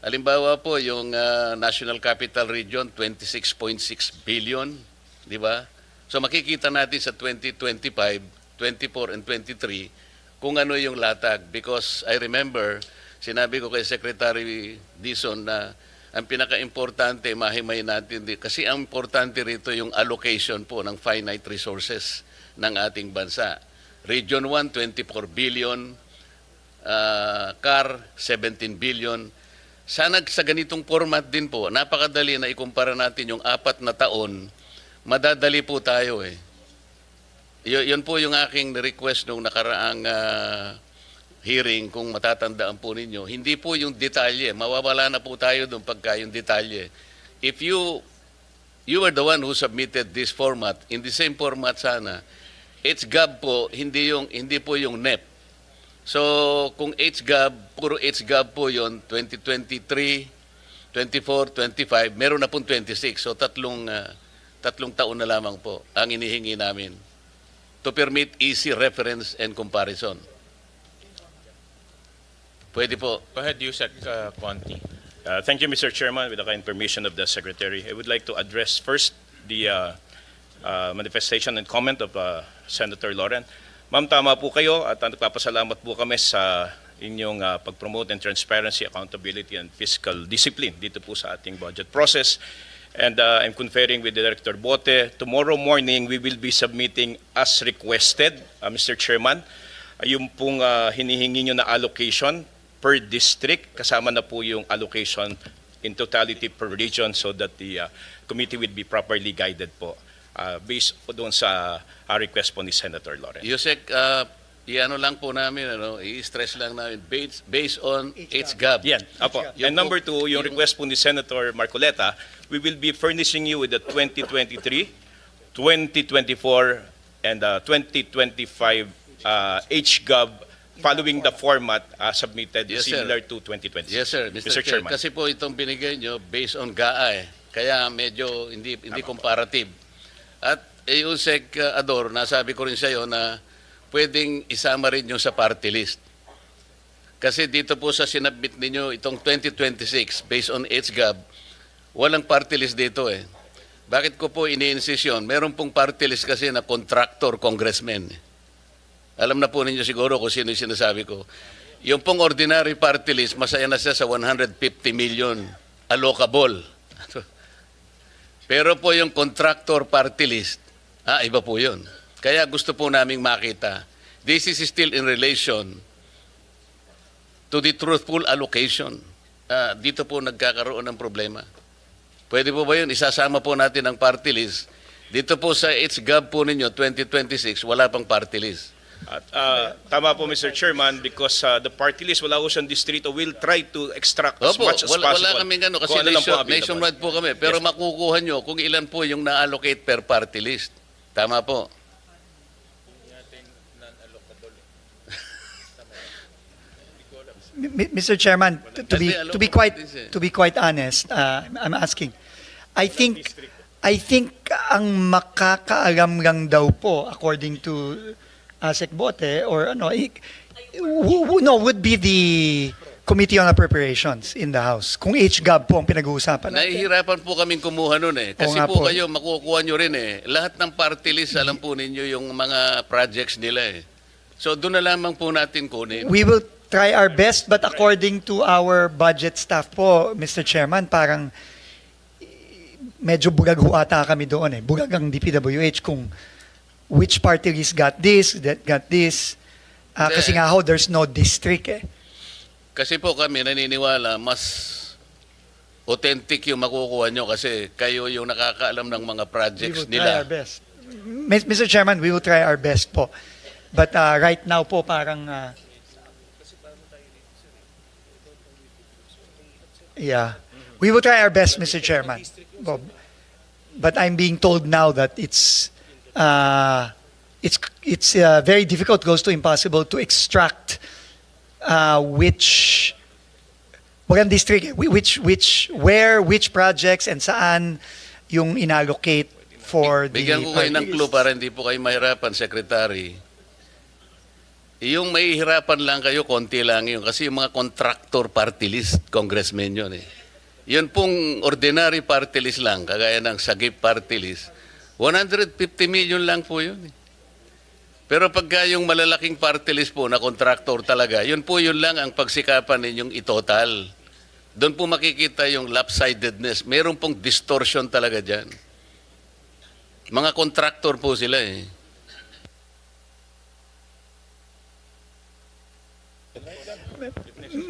Halimbawa po, yung National Capital Region, 26.6 billion, di ba? So makikita natin sa 2025, 24 and 23 kung ano yung latag. Because I remember, sinabi ko kay Secretary Dizon na ang pinaka-importante, mahimay natin, kasi ang importante rito yung allocation po ng finite resources ng ating bansa. Region 1, 24 billion, CAR, 17 billion. Sana sa ganitong format din po, napakadali na ikumpara natin yung 4 na taon, madadali po tayo eh. Yun po yung aking request nung nakaraang hearing, kung matatandaan po ninyo. Hindi po yung detalye. Mawawala na po tayo doon pagka yung detalye. If you are the one who submitted this format, in the same format sana, HGAB po, hindi po yung NEP. So, kung HGAB, puro HGAB po yon 2023, 24, 25, meron na pong 26. So, tatlong taon na lamang po ang inihingi namin to permit easy reference and comparison. Pwede po. Go ahead, Yusek Conti. Thank you, Mr. Chairman. With the kind permission of the Secretary, I would like to address first the manifestation and comment of Senator Lauren. Ma'am, tama po kayo at nagpapasalamat po kami sa inyong pag-promote and transparency, accountability, and fiscal discipline dito po sa ating budget process. And I'm conferring with Director Bote. Tomorrow morning, we will be submitting as requested, Mr. Chairman, yung pong hinihingi nyo na allocation per district, kasama na po yung allocation in totality per region so that the committee will be properly guided po based po doon sa request po ni Senator Lauren. Yusek, iano lang po namin, i-stress lang namin, based on HGAB. Yan, apo. And number two, yung request po ni Senator Marcoleta, we will be furnishing you with the 2023, 2024, and 2025 HGAB following the format submitted Yes, sir. similar to 2026. Yes, sir, Mr. Chair. Chairman. Kasi po itong binigay nyo based on GAA eh. Kaya medyo hindi comparative. At Yusek Ador, nasabi ko rin sa iyo na pwedeng isama rin yung sa party list. Kasi dito po sa sinabit ninyo itong 2026 based on HGAB, walang party list dito eh. Bakit ko po ini-insist yun? Meron pong party list kasi na contractor congressman. Alam na po ninyo siguro kung sino yung sinasabi ko. Yung pong ordinary party list, masaya na siya sa 150 million allocable. Pero po yung contractor party list, iba po yun. Kaya gusto po naming makita, this is still in relation to the truthful allocation. Dito po nagkakaroon ng problema. Pwede po ba yun? Isasama po natin ang party list. Dito po sa HGAB po ninyo, 2026, wala pang party list. At tama po Mr. Chairman, because the party list wala ko siyang distrito will try to extract as Opo, much as wala possible. kaming ano, kasi Kung ano lang po available. nationwide po kami. Pero Yes. makukuha nyo kung ilan po yung na-allocate per party list. Tama po. Mr. Chairman, to be quite honest, I'm asking. I think ang makakaalam lang daw po according to Sec Bote or ano would be the Committee on Appropriations in the House. Kung HGAB po ang pinag-uusapan natin. Nahihirapan po kaming kumuha nun eh. Kasi nga po po. kayo, makukuha nyo rin eh. Lahat ng party list, alam po ninyo yung mga projects nila eh. So doon na lamang po natin kunin. We will try our best, but according to our budget staff po, Mr. Chairman, parang medyo bulag ho ata kami doon eh. Bulag ang DPWH kung which party list got this, that got this. Kasi nga ho, there's no district eh. Kasi po kami naniniwala, mas authentic yung makukuha nyo kasi kayo yung nakakaalam ng mga We projects will try our nila. best. Mr. Chairman, we will try our best po. But right now po, parang... yeah. We will try our best, Mr. Chairman. But I'm being told now that it's very difficult, close to impossible to extract which district, which projects and saan yung inallocate for the Bigyan ko kayo ng parties. clue para hindi po kayo mahirapan, Secretary. Yung mahihirapan lang kayo, konti lang yun. Kasi yung mga contractor party list, congressmen yun eh. Yun pong ordinary party list lang, kagaya ng Sagip party list, 150 million lang po yun eh. Pero pagka yung malalaking party list po na contractor talaga, yun lang ang pagsikapan ninyong itotal. Doon po makikita yung lopsidedness. Meron pong distortion talaga dyan. Mga contractor po sila eh.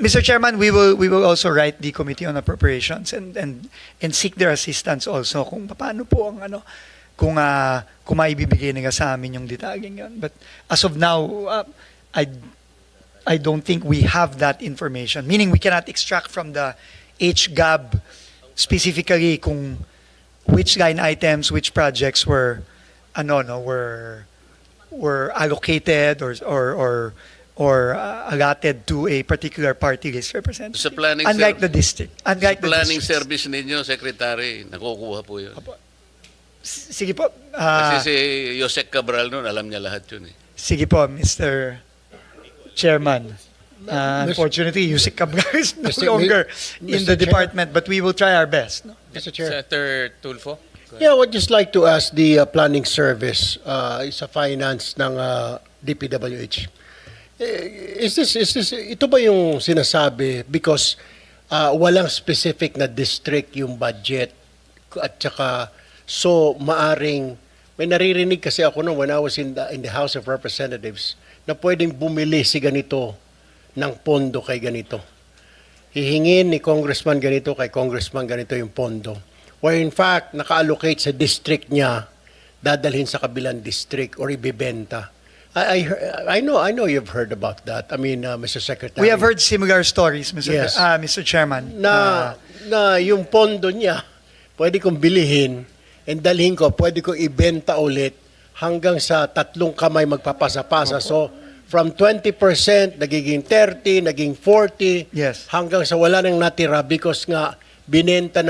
Mr. Chairman, we will also write the Committee on Appropriations and seek their assistance also kung paano po ang ano kung maibibigay nila sa amin yung detalyeng yun. But as of now, I don't think we have that information. Meaning we cannot extract from the HGAB specifically kung which line items, which projects were allocated or allotted to a particular party list representative. Sa planning Unlike the district. Unlike sa planning the districts. service ninyo, Secretary, nakukuha po yun. Sige po. Kasi si Yusek Cabral noon, alam niya lahat yun eh. Sige po, Mr. Chairman. Unfortunately, Yusik Cabral is no Mr. longer in the Chair. department, but we will try our best. No? Mr. Chair. Senator Tulfo? Yeah, I would just like to ask the planning service sa finance ng DPWH. Ito ba yung sinasabi because walang specific na district yung budget at saka so maaring may naririnig kasi ako nung when I was in the House of Representatives na pwedeng bumili si ganito ng pondo kay ganito. Hihingin ni congressman ganito kay congressman ganito yung pondo. Where in fact, naka-allocate sa district niya, dadalhin sa kabilang district or ibibenta. I know you've heard about that. I mean, Mr. Secretary. We have heard similar stories, Mr. Yes. Mr. Chairman. na yung pondo niya, pwede kong bilihin and dalhin ko, pwede ko ibenta ulit hanggang sa 3 kamay magpapasa-pasa. So, from 20%, nagiging 30, naging 40, Yes. hanggang sa wala nang natira because nga binenta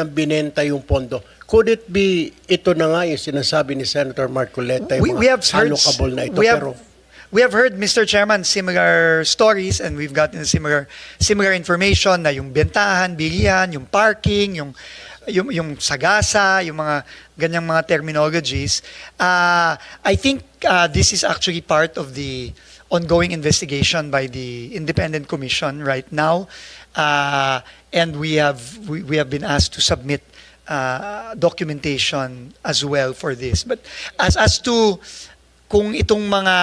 yung pondo. Could it be, ito na nga yung sinasabi ni Senator Marcoleta, yung We have mga heard allocable na ito. Pero we have heard, Mr. Chairman, similar stories, and we've gotten similar information na yung bentahan, bilihan, yung parking, yung sagasa, yung mga ganyang mga terminologies. I think this is actually part of the ongoing investigation by the Independent Commission right now, and we have been asked to submit documentation as well for this. But as to kung itong mga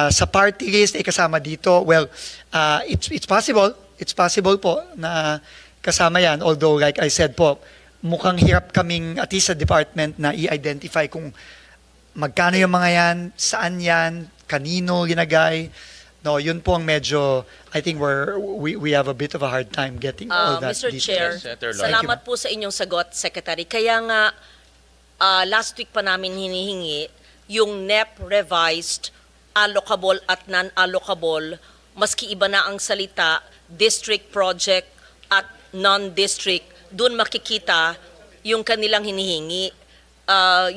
sa party list ay kasama dito, well, it's possible po na kasama yan. Although, like I said po, mukhang hirap kaming, at least sa department, na i-identify kung magkano yung mga yan, saan yan, kanino ginagay. No, yun po ang medyo, I think we have a bit of a hard time getting all that Mr. Chair, details. Senator Lloyd. salamat po sa inyong sagot, Secretary. Kaya nga, last week pa namin hinihingi yung NEP revised, allocable at non-allocable, maski iba na ang salita, district project at non-district, doon makikita yung kanilang hinihingi.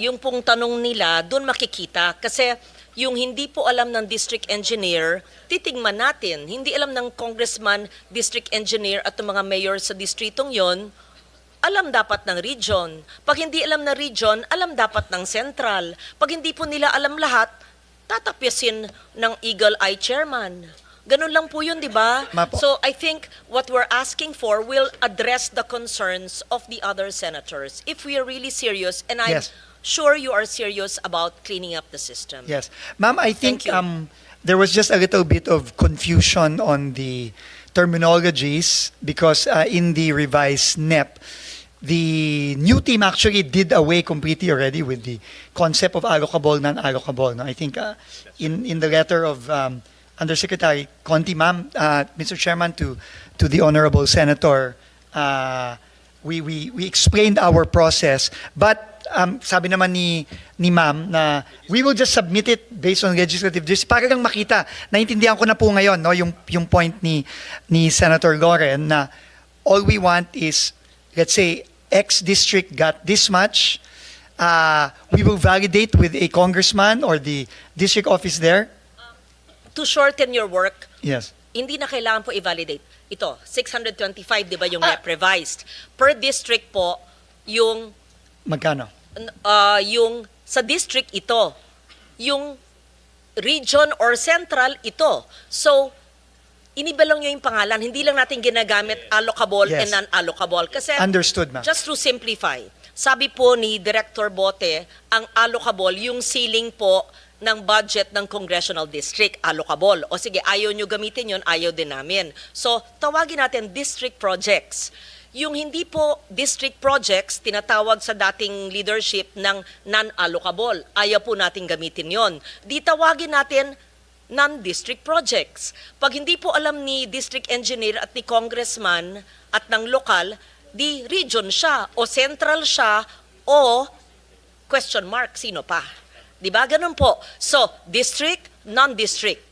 Yung pong tanong nila, doon makikita. Kasi yung hindi po alam ng district engineer, titingnan natin. Hindi alam ng congressman, district engineer at ng mga mayor sa distritong yon, alam dapat ng region. Pag hindi alam ng region, alam dapat ng central. Pag hindi po nila alam lahat, tatapyasin ng Eagle Eye Chairman. Ganun lang po yun, di ba? Mapo. So I think what we're asking for will address the concerns of the other senators. If we are really serious, and I'm Yes. sure you are serious about cleaning up the system. Yes. Ma'am, I think Thank you. there was just a little bit of confusion on the terminologies because in the revised NEP, the new team actually did away completely already with the concept of allocable, non-allocable. No? I think in the letter of Undersecretary Conti, ma'am, Mr. Chairman, to the Honorable Senator, we explained our process, but sabi naman ni ma'am na we will just submit it based on legislative justice para lang makita. Naintindihan ko na po ngayon no yung point ni Senator Loren na all we want is, let's say, X district got this much. We will validate with a congressman or the district office there. To shorten your work, Yes. hindi na kailangan po i-validate. Ito, 625, di ba yung NEP revised? Per district po, yung Magkano? yung sa district ito, yung region or central ito. So, iniba lang yung pangalan, hindi lang natin ginagamit allocable Yes. and non-allocable. Kasi, Understood, ma'am. just to simplify, sabi po ni Director Bote, ang allocable, yung ceiling po ng budget ng congressional district, allocable. O sige, ayaw nyo gamitin yun, ayaw din namin. So, tawagin natin district projects. Yung hindi po district projects, tinatawag sa dating leadership ng non-allocable. Ayaw po natin gamitin yon. Di tawagin natin non-district projects. Pag hindi po alam ni district engineer at ni congressman at ng lokal, di region siya o central siya o question mark, sino pa? Di ba? Ganun po. So, district, non-district.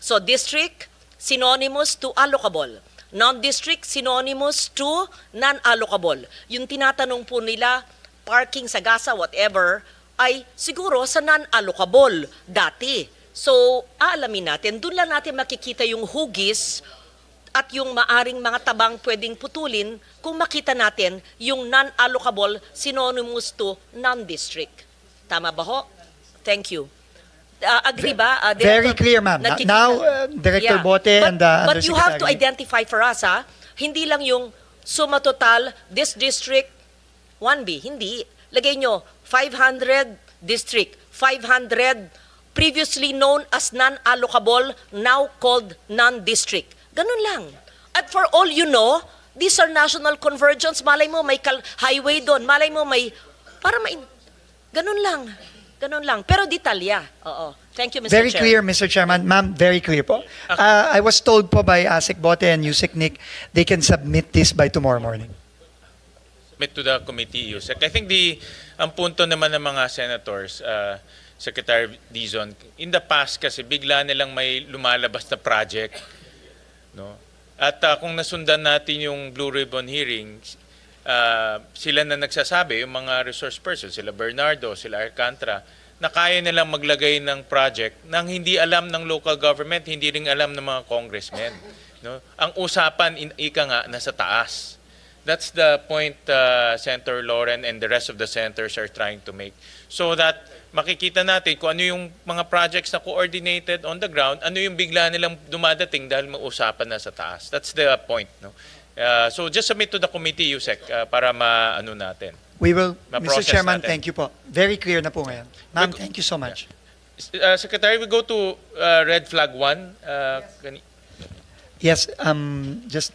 So, district, synonymous to allocable. Non-district, synonymous to non-allocable. Yung tinatanong po nila, parking, sagasa, whatever, ay siguro sa non-allocable dati. So, aalamin natin, doon lang natin makikita yung hugis at yung maaring mga tabang pwedeng putulin kung makita natin yung non-allocable synonymous to non-district. Tama ba ho? Thank you. Agree ba? Very Director, clear, ma'am. nakikita- Now, Director Bote and But you have to Undersecretary. identify for us, hindi lang yung suma total, this district, 1B, hindi. Lagay nyo, 500 district, 500 previously known as non-allocable, now called non-district. Ganun lang. At for all you know, these are national convergence. Malay mo may highway doon. Malay mo may, ganun lang. Ganun lang. Pero detalya. Oo. Thank you, Mr. Very Chair. clear, Mr. Chairman. Ma'am, very clear po. I was told po by ASEC Bote and Yusek Nick, they can submit this by tomorrow morning. Submit to the committee, Yusek. I think ang punto naman ng mga senators, Secretary Dizon, in the past kasi bigla nilang may lumalabas na project, no? At kung nasundan natin yung Blue Ribbon hearings, sila na nagsasabi, yung mga resource persons, sila Bernardo, sila Alcantara, na kaya nilang maglagay ng project nang hindi alam ng local government, hindi rin alam ng mga congressmen, no? Ang usapan, ika nga, nasa taas. That's the point Senator Loren and the rest of the senators are trying to make. So that makikita natin kung ano yung mga projects na coordinated on the ground, ano yung bigla nilang dumadating dahil mausapan na sa taas. That's the point, no? So just submit to the committee, Yusek, para maano natin. We will, Mr. Ma-process Chairman, natin. thank you po. Very clear na po ngayon. Ma'am, thank you so much. Secretary, we go to red flag 1. Yes, just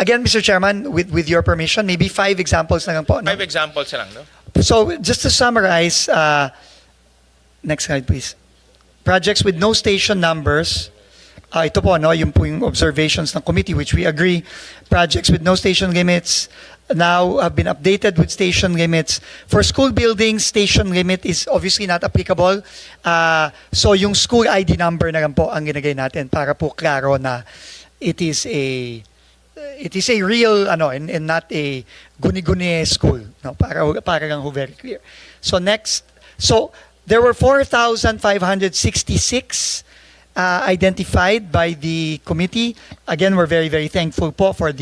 again, Mr. Chairman, with your permission, maybe 5 examples na lang po. No? 5 examples lang, no? So just to summarize, next slide please. Projects with no station numbers. Ito po, no, yung po yung observations ng committee, which we agree. Projects with no station limits now have been updated with station limits. For school buildings, station limit is obviously not applicable. So yung school ID number na lang po ang ginagay natin para po klaro na it is a real and not a guni-guni school, no, para lang ho very clear. So next, so there were 4,566 identified by the committee. Again, we're very, very thankful po for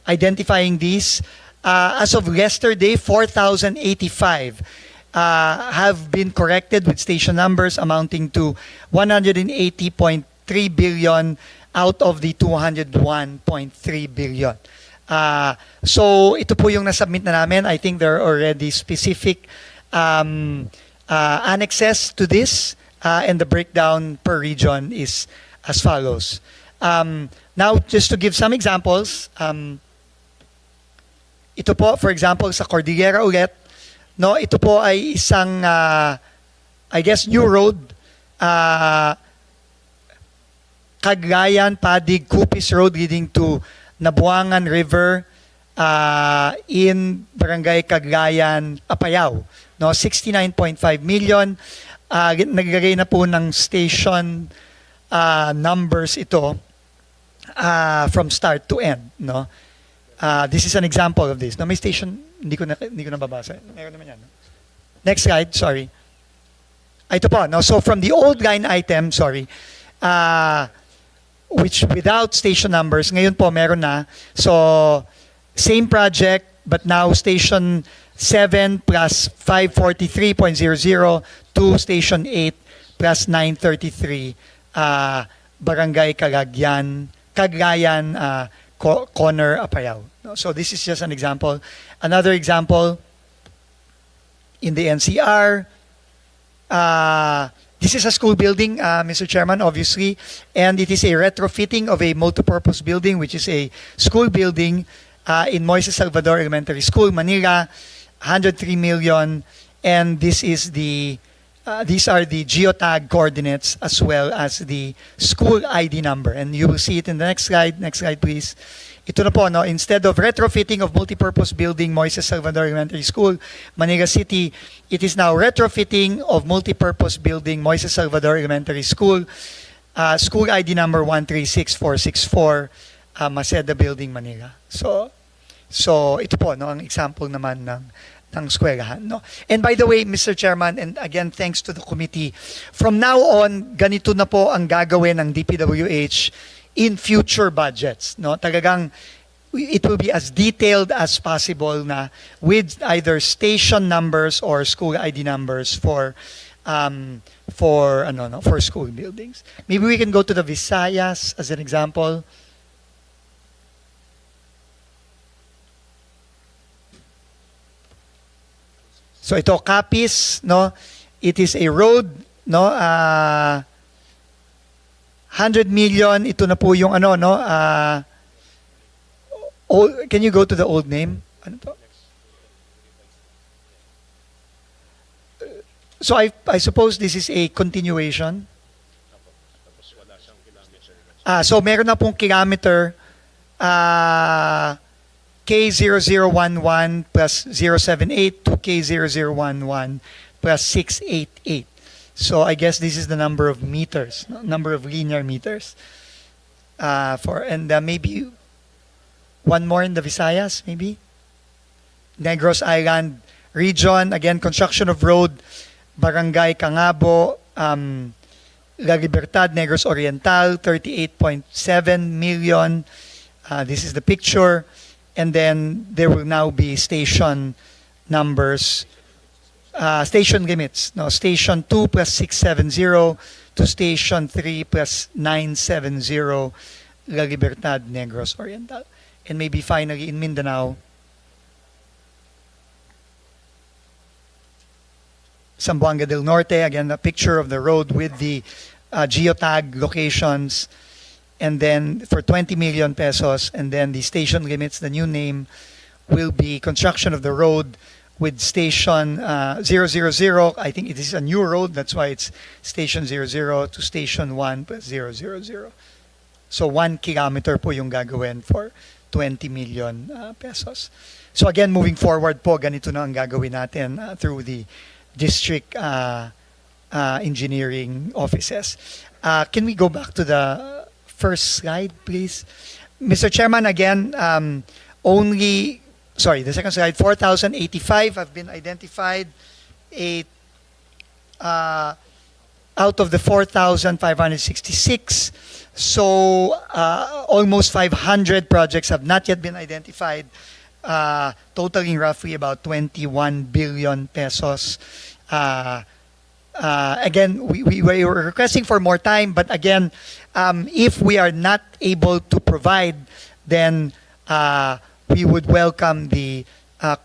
identifying these. As of yesterday, 4,085 have been corrected with station numbers amounting to 180.3 billion out of the 201.3 billion. So ito po yung nasubmit na namin. I think there are already specific annexes to this, and the breakdown per region is as follows. Now, just to give some examples, ito po, for example, sa Cordillera ulit, no, ito po ay isang, I guess, new road, Cagayan, Padig, Cupis Road leading to Nabuangan River in Barangay Cagayan, Apayao. No, 69.5 million. Naglagay na po ng station numbers ito from start to end. No? This is an example of this. No, may station, hindi ko nababasa. Meron naman yan. No? Next slide, sorry. Ito po, no? So from the old line item, sorry, which without station numbers, ngayon po meron na. So same project, but now station 7 plus 543.00 to station 8 plus 933 Barangay Cagayan, Corner, Apayao. So this is just an example. Another example in the NCR. This is a school building, Mr. Chairman, obviously, and it is a retrofitting of a multipurpose building, which is a school building in Moises Salvador Elementary School, Manila, 103 million, and this is these are the geotag coordinates as well as the school ID number, and you will see it in the next slide. Next slide, please. Ito na po, no? Instead of retrofitting of multipurpose building Moises Salvador Elementary School, Manila City, it is now retrofitting of multipurpose building Moises Salvador Elementary School, school ID number 136464, Maceda Building, Manila. So ito po, no, ang example naman ng eskwelahan, no? And by the way, Mr. Chairman, and again, thanks to the committee, from now on, ganito na po ang gagawin ng DPWH in future budgets, no? Talagang it will be as detailed as possible na with either station numbers or school ID numbers for school buildings. Maybe we can go to the Visayas as an example. So ito, Capiz, no? It is a road, no? 100 million, ito na po yung no? Can you go to the old name? Ano to? So I suppose this is a continuation. So meron na pong kilometer, K0011 plus 078 to K0011 plus 688. So I guess this is the number of meters, number of linear meters. Maybe one more in the Visayas, maybe? Negros Island region, again, construction of road, Barangay Cangabo, La Libertad, Negros Oriental, 38.7 million. This is the picture. And then there will now be station numbers, station limits. No, station 2 plus 670 to station 3 plus 970, La Libertad, Negros Oriental. And maybe finally in Mindanao, Zamboanga del Norte, again, a picture of the road with the geotag locations, and then for 20 million pesos, and then the station limits, the new name will be construction of the road with station 000. I think it is a new road, that's why it's station 00 to station 1 plus 000. So 1 kilometer po yung gagawin for 20 million pesos. So again, moving forward po, ganito na ang gagawin natin through the district engineering offices. Can we go back to the first slide, please? Mr. Chairman, again, the second slide, 4,085 have been identified. Out of the 4,566, so almost 500 projects have not yet been identified, totaling roughly about 21 billion pesos. Again, we were requesting for more time, but again, if we are not able to provide, then we would welcome the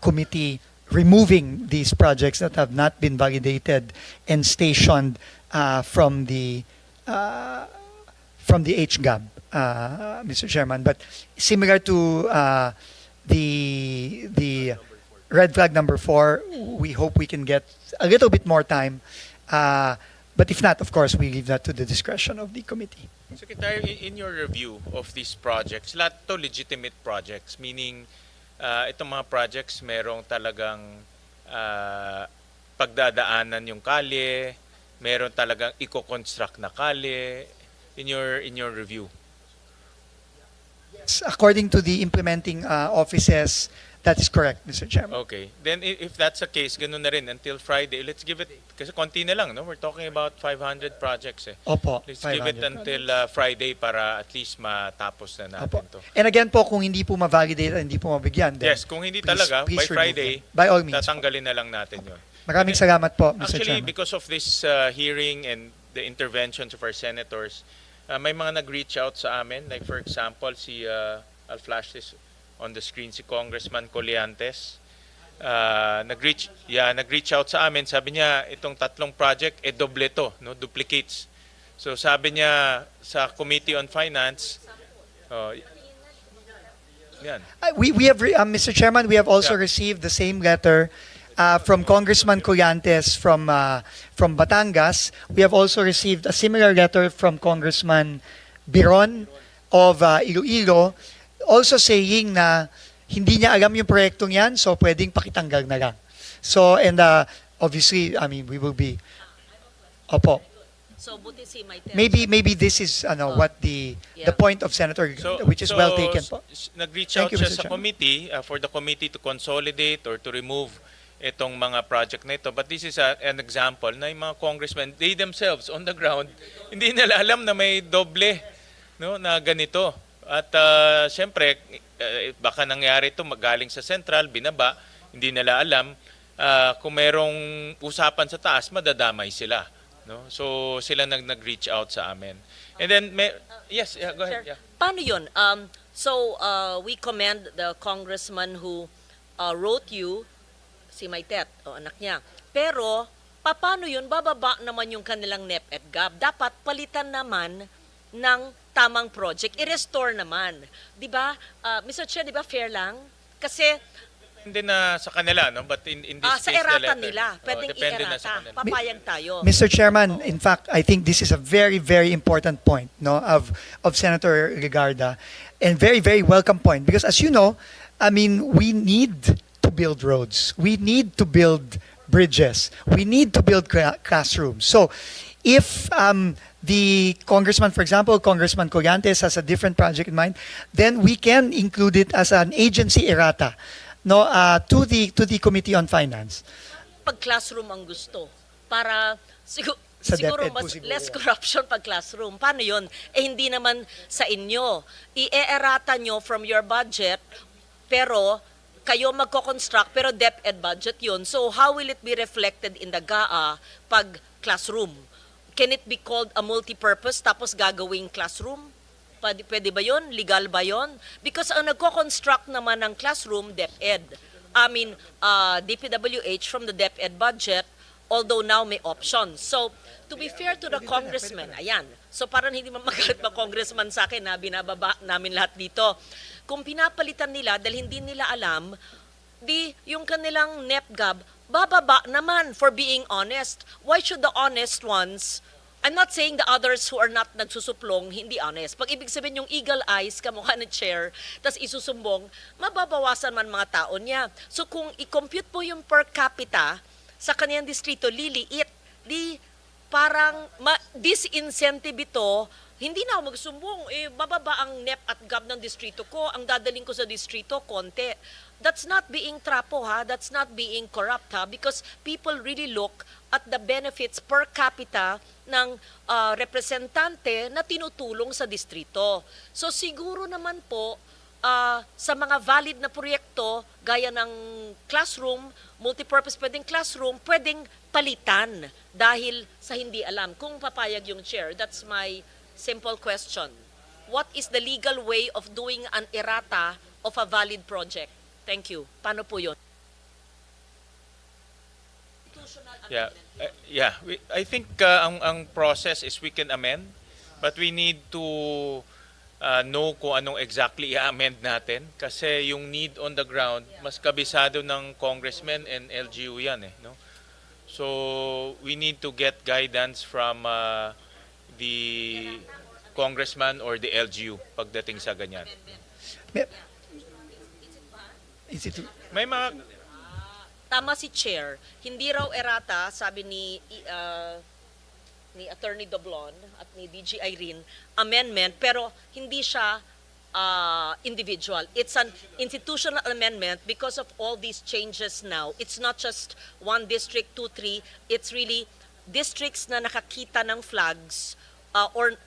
committee removing these projects that have not been validated and stationed from the HGAB, Mr. Chairman. But similar to the red flag number 4, we hope we can get a little bit more time. But if not, of course, we leave that to the discretion of the committee. Secretary, in your review of these projects, lahat to legitimate projects, meaning itong mga projects merong talagang pagdadaanan yung kalye, meron talagang i-construct na kalye in your review. According to the implementing offices, that is correct, Mr. Chairman. Okay. Then if that's the case, ganun na rin until Friday. Let's give it, kasi konti na lang, no? We're talking about 500 projects eh. Opo, Let's give it 500 until Friday para at least matapos na natin Opo. to. And again po, kung hindi po ma-validate at hindi po mabigyan, then Yes, kung hindi talaga, by remove Friday, them. By all means. tatanggalin na lang natin yun. Maraming salamat po, Mr. Actually, Chairman. because of this hearing and the interventions of our senators, may mga nag-reach out sa amin. Like for example, I'll flash this on the screen, si Congressman Colliantes. Nag-reach out sa amin. Sabi niya, itong tatlong project, doble to, no? Duplicates. So sabi niya sa Committee on Finance, yan. We have, Mr. Chairman, we have also received the same letter from Congressman Colliantes from Batangas. We have also received a similar letter from Congressman Biron of Iloilo, also saying na hindi niya alam yung proyektong yan, so pwedeng pakitanggal na lang. So, and obviously, I mean, we will be, opo. So, buti si Maite. Maybe this is what the point of Senator, which is well taken po. Nag-reach Thank out you, siya Mr. sa Chairman. committee for the committee to consolidate or to remove itong mga project na ito. But this is an example na yung mga congressmen, they themselves on the ground, hindi nila alam na may doble, no, na ganito. At siyempre, baka nangyari ito galing sa central, binaba, hindi nila alam. Kung merong usapan sa taas, madadamay sila. No? So sila nag-reach out sa amin. And then, yes, go ahead. Yeah. Paano yun? We commend the congressman who wrote you, si Maitet, anak niya. Pero, paano yun? Bababa naman yung kanilang NEP at GAB. Dapat palitan naman ng tamang project. I-restore naman. Di ba? Mr. Chair, di ba fair lang? Kasi, Hindi na sa kanila, no? But in this sa case, the erata letter. nila. Pwedeng Depende na sa i-erata. kanila. Papayag tayo. Mr. Chairman, in fact, I think this is a very, very important point, no, of Senator Legarda, and very, very welcome point, because as you know, I mean, we need to build roads. We need to build bridges. We need to build classrooms. So if the congressman, for example, Congressman Collantes has a different project in mind, then we can include it as an agency errata, no, to the Committee on Finance. Pag classroom ang gusto, para Sa siguro DepEd po mas siguro less yan. corruption pag classroom. Paano yun? Hindi naman sa inyo. I-erata nyo from your budget, pero kayo magko-construct, pero DepEd budget yun. So how will it be reflected in the GAA pag classroom? Can it be called a multi-purpose tapos gagawing classroom? Pwede ba yun? Legal ba yun? Because ang nagko-construct naman ng classroom, DepEd. DPWH from the DepEd budget, although now may options. So, to be fair to the congressman, ayan. So, parang hindi magalit pa congressman sa akin na binababa namin lahat dito. Kung pinapalitan nila dahil hindi nila alam, yung kanilang NEPGAB, bababa naman for being honest. Why should the honest ones, I'm not saying the others who are not nagsusuplong, hindi honest. Pag ibig sabihin yung eagle eyes, kamukha ni chair, tas isusumbong, mababawasan man mga tao niya. So kung i-compute po yung per capita sa kaniyang distrito, liliit, parang disincentive ito, hindi na ako magsumbong, bababa ang NEP at GAB ng distrito ko, ang dadaling ko sa distrito, konti. That's not being trapo ha, that's not being corrupt ha, because people really look at the benefits per capita ng representante na tinutulong sa distrito. So siguro naman po, sa mga valid na proyekto, gaya ng classroom, multipurpose pwedeng classroom, pwedeng palitan dahil sa hindi alam. Kung papayag yung chair, that's my simple question. What is the legal way of doing an errata of a valid project? Thank you. Paano po yun? I think ang process is we can amend, but we need to know kung anong exactly i-amend natin kasi yung need on the ground mas kabisado ng congressmen and LGU yan no? So we need to get guidance from the congressman or the LGU pagdating sa ganyan. May mga Tama si Chair, hindi raw errata, sabi ni Attorney Doblon at ni DG Irene, amendment, pero hindi siya individual. It's an institutional amendment because of all these changes now. It's not just one district, 2, 3. It's really districts na nakakita ng flags or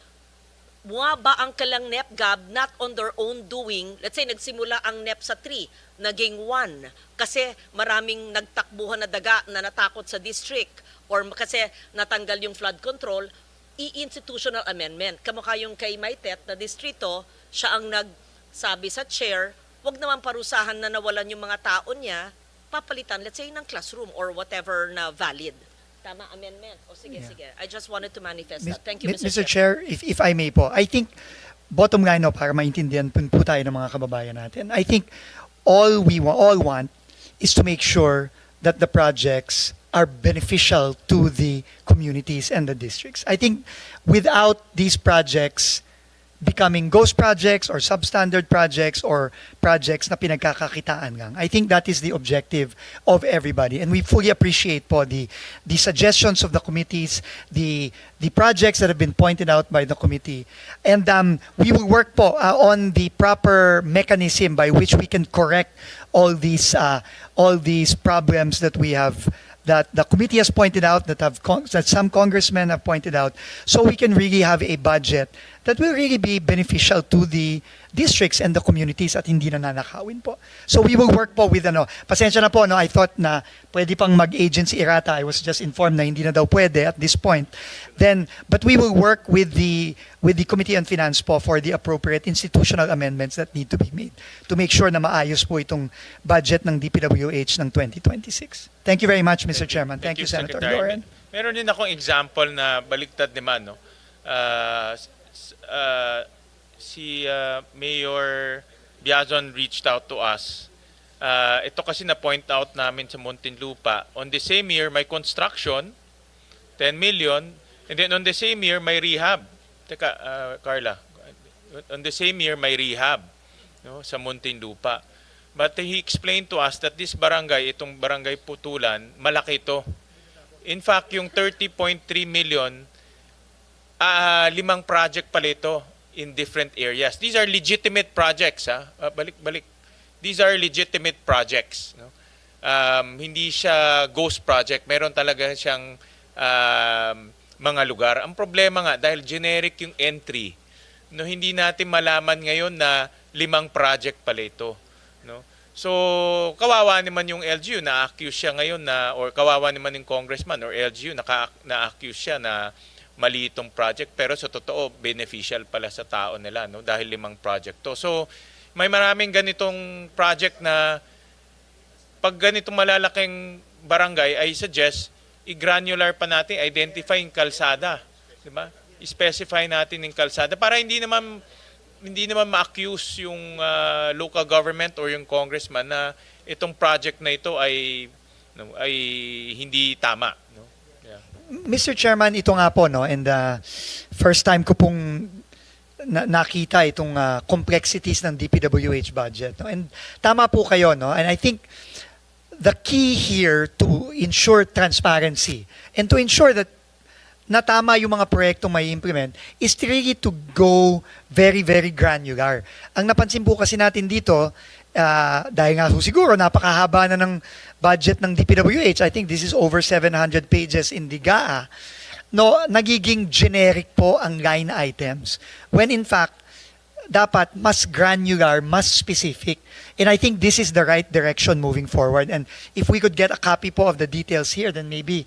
bumaba ang kalang NEPGAB not on their own doing. Let's say nagsimula ang NEP sa 3, naging 1 kasi maraming nagtakbuhan na daga na natakot sa district or kasi natanggal yung flood control, i-institutional amendment. Kamukha yung kay Maitet na distrito, siya ang nagsabi sa chair, wag naman parusahan na nawalan yung mga tao niya, papalitan, let's say, ng classroom or whatever na valid. Tama, amendment. O sige, sige. I just wanted to manifest that. Thank you, Mr. Chair, if I may po, I think, bottom line no, para maintindihan po tayo ng mga kababayan natin, I think all we all want is to make sure that the projects are beneficial to the communities and the districts. I think without these projects becoming ghost projects or substandard projects or projects na pinagkakakitaan lang. I think that is the objective of everybody. And we fully appreciate po the suggestions of the committees, the projects that have been pointed out by the committee. And we will work po on the proper mechanism by which we can correct all these problems that we have, that the committee has pointed out, that some congressmen have pointed out, so we can really have a budget that will really be beneficial to the districts and the communities at hindi na nanakawin po. So we will work po with pasensya na po, I thought na pwede pang mag-agency errata. I was just informed na hindi na daw pwede at this point. But we will work with the Committee on Finance po for the appropriate institutional amendments that need to be made to make sure na maayos po itong budget ng DPWH ng 2026. Thank you very much, Mr. Chairman. Thank you, Senator Secretary. Loren. Meron din akong example na baliktad naman, no? Si Mayor Biazon reached out to us. Ito kasi na-point out namin sa Muntinlupa. On the same year, may construction, 10 million, and then on the same year, may rehab. Teka, Carla. On the same year, may rehab, no, sa Muntinlupa. But he explained to us that this barangay, itong barangay Putulan, malaki ito. In fact, yung 30.3 million, 5 project pala ito in different areas. These are legitimate projects. Balik. These are legitimate projects. No? Hindi siya ghost project. Meron talaga siyang mga lugar. Ang problema nga, dahil generic yung entry, no, hindi natin malaman ngayon na 5 project pala ito. No? So, kawawa naman yung LGU, na-accuse siya ngayon na, or kawawa naman yung congressman or LGU, na-accuse siya na mali itong project, pero sa totoo, beneficial pala sa tao nila, no? Dahil 5 project to. So, may maraming ganitong project na pag ganitong malalaking barangay, I suggest, i-granular pa natin, identify yung kalsada. Diba? I-specify natin yung kalsada para hindi naman ma-accuse yung local government or yung congressman na itong project na ito ay hindi tama. No? Yeah. Mr. Chairman, ito nga po, no, and first time ko pong nakita itong complexities ng DPWH budget. No? And tama po kayo, no? And I think the key here to ensure transparency and to ensure that na tama yung mga proyektong may implement is really to go very, very granular. Ang napansin po kasi natin dito, dahil nga siguro napakahaba na ng budget ng DPWH, I think this is over 700 pages in the GAA, no, nagiging generic po ang line items. When in fact, dapat mas granular, mas specific. And I think this is the right direction moving forward. And if we could get a copy po of the details here, then maybe,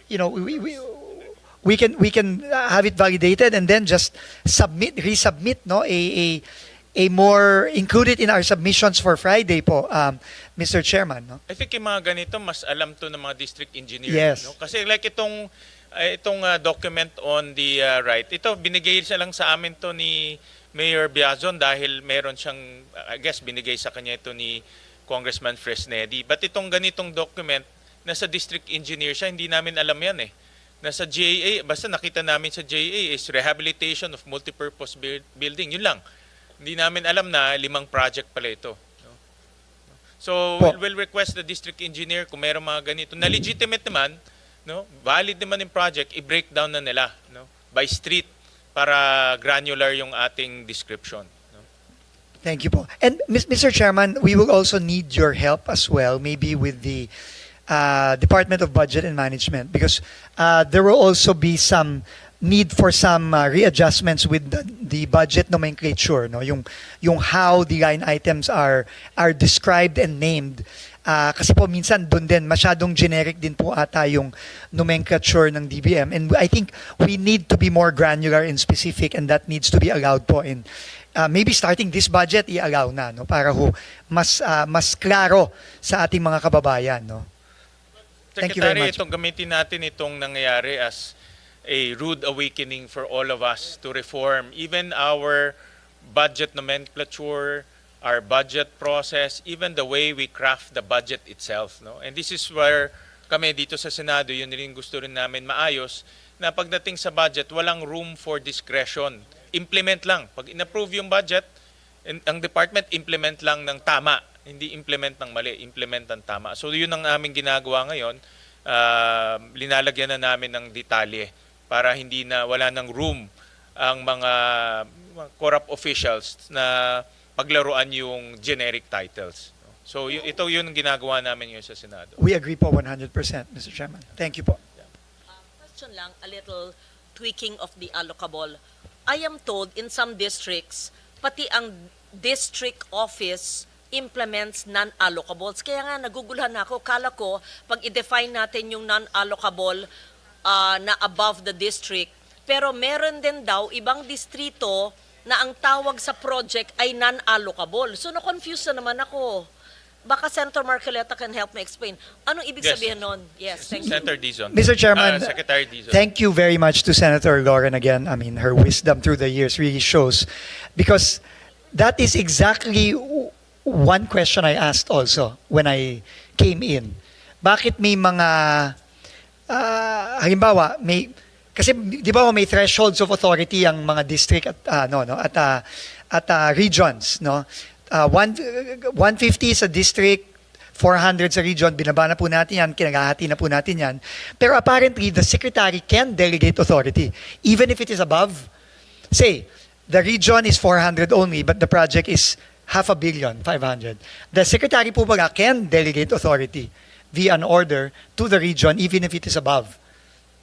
you know, we can have it validated and then just resubmit, no, a more included in our submissions for Friday po, Mr. Chairman, no. I think yung mga ganito mas alam to ng mga district engineers. Yes. No? Kasi like itong document on the right, ito binigay siya lang sa amin to ni Mayor Biazon dahil meron siyang, I guess binigay sa kanya ito ni Congressman Fresnedi. But itong ganitong document, nasa district engineer siya, hindi namin alam yan eh. Nasa GAA, basta nakita namin sa GAA is rehabilitation of multipurpose building. Yun lang. Hindi namin alam na 5 project pala ito. No? So, we'll request the district engineer kung meron mga ganito na legitimate naman, no, valid naman yung project, i-breakdown na nila, no, by street para granular yung ating description. No? Thank you po. And Mr. Chairman, we will also need your help as well, maybe with the Department of Budget and Management, because there will also be some need for some readjustments with the budget nomenclature, no, yung how the line items are described and named. Kasi po minsan doon din masyadong generic din po ata yung nomenclature ng DBM, and I think we need to be more granular and specific, and that needs to be allowed po in maybe starting this budget i-allow na, no, para ho mas klaro sa ating mga kababayan, no. Thank you very Secretary, much. itong gamitin natin itong nangyayari as a rude awakening for all of us to reform even our budget nomenclature, our budget process, even the way we craft the budget itself. No? And this is where kami dito sa Senado, yun rin gusto rin namin maayos, na pagdating sa budget, walang room for discretion. Implement lang. Pag in-approve yung budget, ang department implement lang ng tama. Hindi implement ng mali, implement ng tama. So yun ang aming ginagawa ngayon. Linalagyan na namin ng detalye para wala ng room ang mga corrupt officials na paglaruan yung generic titles. So ito yun ang ginagawa namin ngayon sa Senado. We agree po 100%, Mr. Chairman. Thank you po. Question lang, a little tweaking of the allocable. I am told in some districts, pati ang district office implements non-allocables. Kaya nga naguguluhan ako, kala ko pag i-define natin yung non-allocable na above the district, pero meron din daw ibang distrito na ang tawag sa project ay non-allocable. So na-confuse na naman ako. Baka Senator Marcoleta can help me explain. Anong ibig Yes. sabihin nun? Yes, thank you. Senator Dizon. Mr. Chairman, Secretary Dizon. thank you very much to Senator Lauren again. I mean, her wisdom through the years really shows, because that is exactly one question I asked also when I came in. Bakit may mga halimbawa, kasi di ba may thresholds of authority ang mga district at regions, no? 150 sa district, 400 sa region, binaba na po natin yan, kinagahati na po natin yan. Pero apparently, the secretary can delegate authority, even if it is above. Say, the region is 400 only, but the project is 500 million, 500. The secretary po baga can delegate authority via an order to the region, even if it is above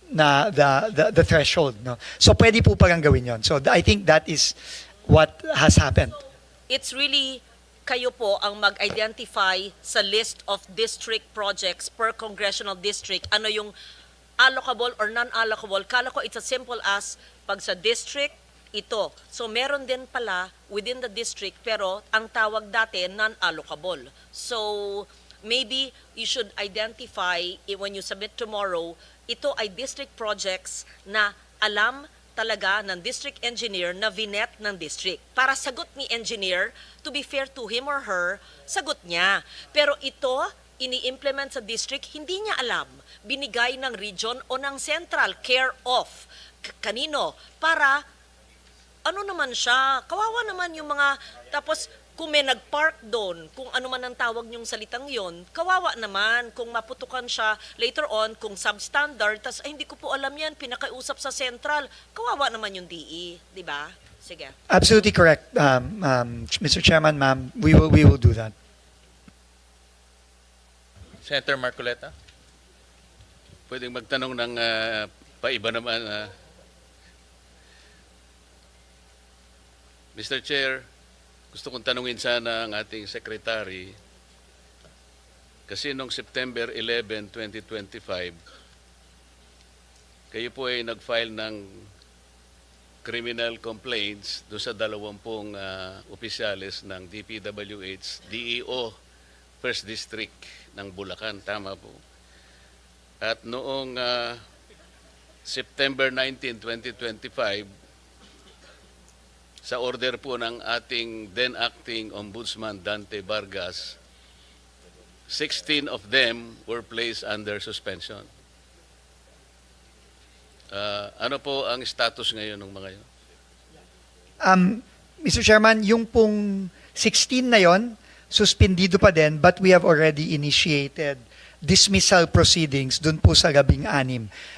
na the threshold. No? So pwede po pagang gawin yon. So I think that is what has happened. It's really kayo po ang mag-identify sa list of district projects per congressional district. Ano yung allocable or non-allocable? Kala ko it's as simple as pag sa district, ito. So meron din pala within the district pero ang tawag dati non-allocable. So maybe you should identify when you submit tomorrow, ito ay district projects na alam talaga ng district engineer na vinet ng district. Para sagot ni engineer, to be fair to him or her, sagot niya. Pero ito, ini-implement sa district, hindi niya alam. Binigay ng region o ng central, care of. Kanino? Para, ano naman siya, kawawa naman yung mga, tapos kung may nag-park doon, kung ano man ang tawag niyong salitang yon, kawawa naman kung maputukan siya later on, kung substandard, tas ay hindi ko po alam yan, pinakausap sa central, kawawa naman yung DE, di ba? Sige. Absolutely correct, Mr. Chairman, ma'am. We will do that. Senator Marcoleta? Pwedeng magtanong ng paiba naman. Mr. Chair, gusto kong tanungin sana ang ating secretary kasi noong September 11, 2025, kayo po ay nag-file ng criminal complaints doon sa 20 opisyales ng DPWH, DEO, First District ng Bulacan. Tama po. At noong September 19, 2025, sa order po ng ating then acting Ombudsman Dante Vargas, 16 of them were placed under suspension. Ano po ang status ngayon ng mga yun? Mr. Chairman, yung pong 16 na yon, suspendido pa din, but we have already initiated dismissal proceedings dun po sa 16.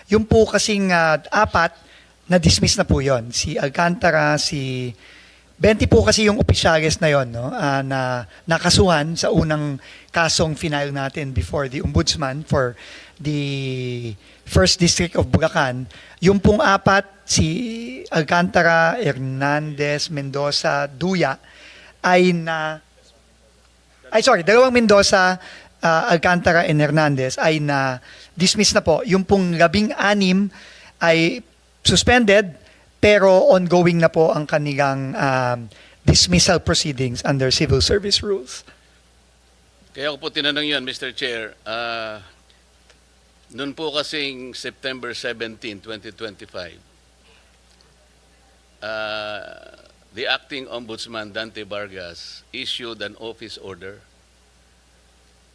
Yung po kasing 4, na-dismiss na po yon. Si Alcantara, si 20 po kasi yung opisyales na yon, no? Na nakasuhan sa unang kasong final natin before the Ombudsman for the First District of Bulacan. Yung pong 4, si Alcantara, Hernandez, Mendoza, Duya, ay 2 Mendoza, Alcantara and Hernandez ay na-dismiss na po. Yung pong 16 ay suspended, pero ongoing na po ang kanilang dismissal proceedings under civil service rules. Kaya ko po tinanong yun, Mr. Chair. Noon po kasing September 17, 2025, the acting Ombudsman Dante Vargas issued an office order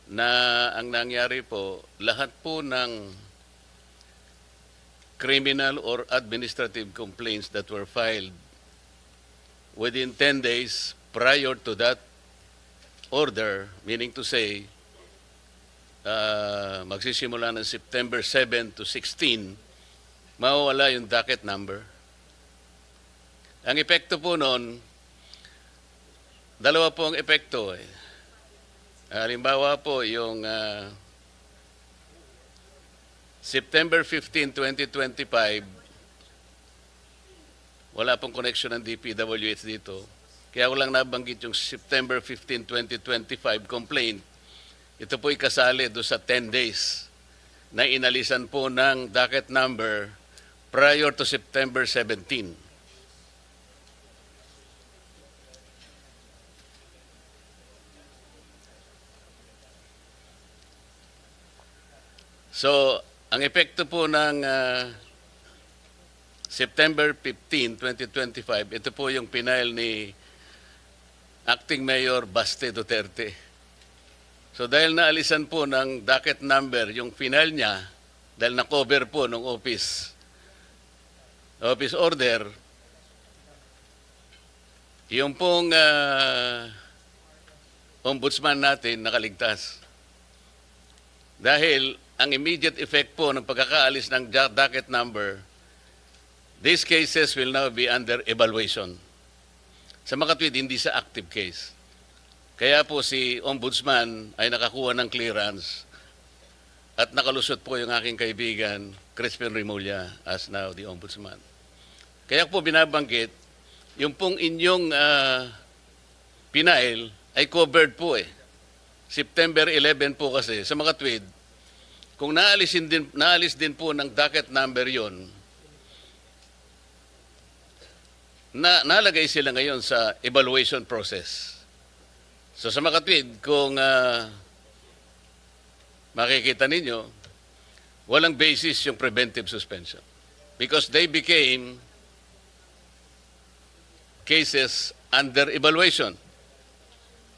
na ang nangyari po, lahat po ng criminal or administrative complaints that were filed within 10 days prior to that order, meaning to say, magsisimula ng September 7 to 16, mawawala yung docket number. Ang epekto po noon, dalawa po ang epekto. Halimbawa po yung September 15, 2025, wala pong connection ng DPWH dito. Kaya ko lang nabanggit yung September 15, 2025 complaint. Ito po ikasali doon sa 10 days na inalisan po ng docket number prior to September 17. So, ang epekto po ng September 15, 2025, ito po yung pinail ni Acting Mayor Baste Duterte. So dahil naalisan po ng docket number yung final niya, dahil na-cover po ng office order, yung pong ombudsman natin nakaligtas. Dahil ang immediate effect po ng pagkakaalis ng docket number, these cases will now be under evaluation. Sa Makatwid, hindi sa active case. Kaya po si Ombudsman ay nakakuha ng clearance at nakalusot po yung aking kaibigan, Crispin Remulla, as now the Ombudsman. Kaya po binabanggit, yung pong inyong pinail ay covered po eh. September 11 po kasi sa Makatwid, kung naalis din po ng docket number yon, nalagay sila ngayon sa evaluation process. So sa Makatwid, kung makikita ninyo, walang basis yung preventive suspension. Because they became cases under evaluation.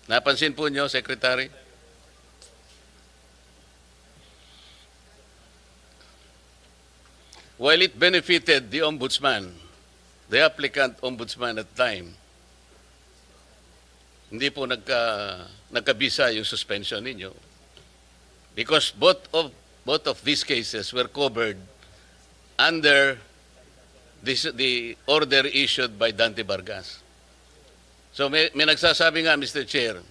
Napansin po nyo, Secretary? While it benefited the Ombudsman, the applicant Ombudsman at the time, hindi po nagkabisa yung suspension ninyo. Because both of these cases were covered under the order issued by Dante Vargas. So may nagsasabi nga, Mr. Chair,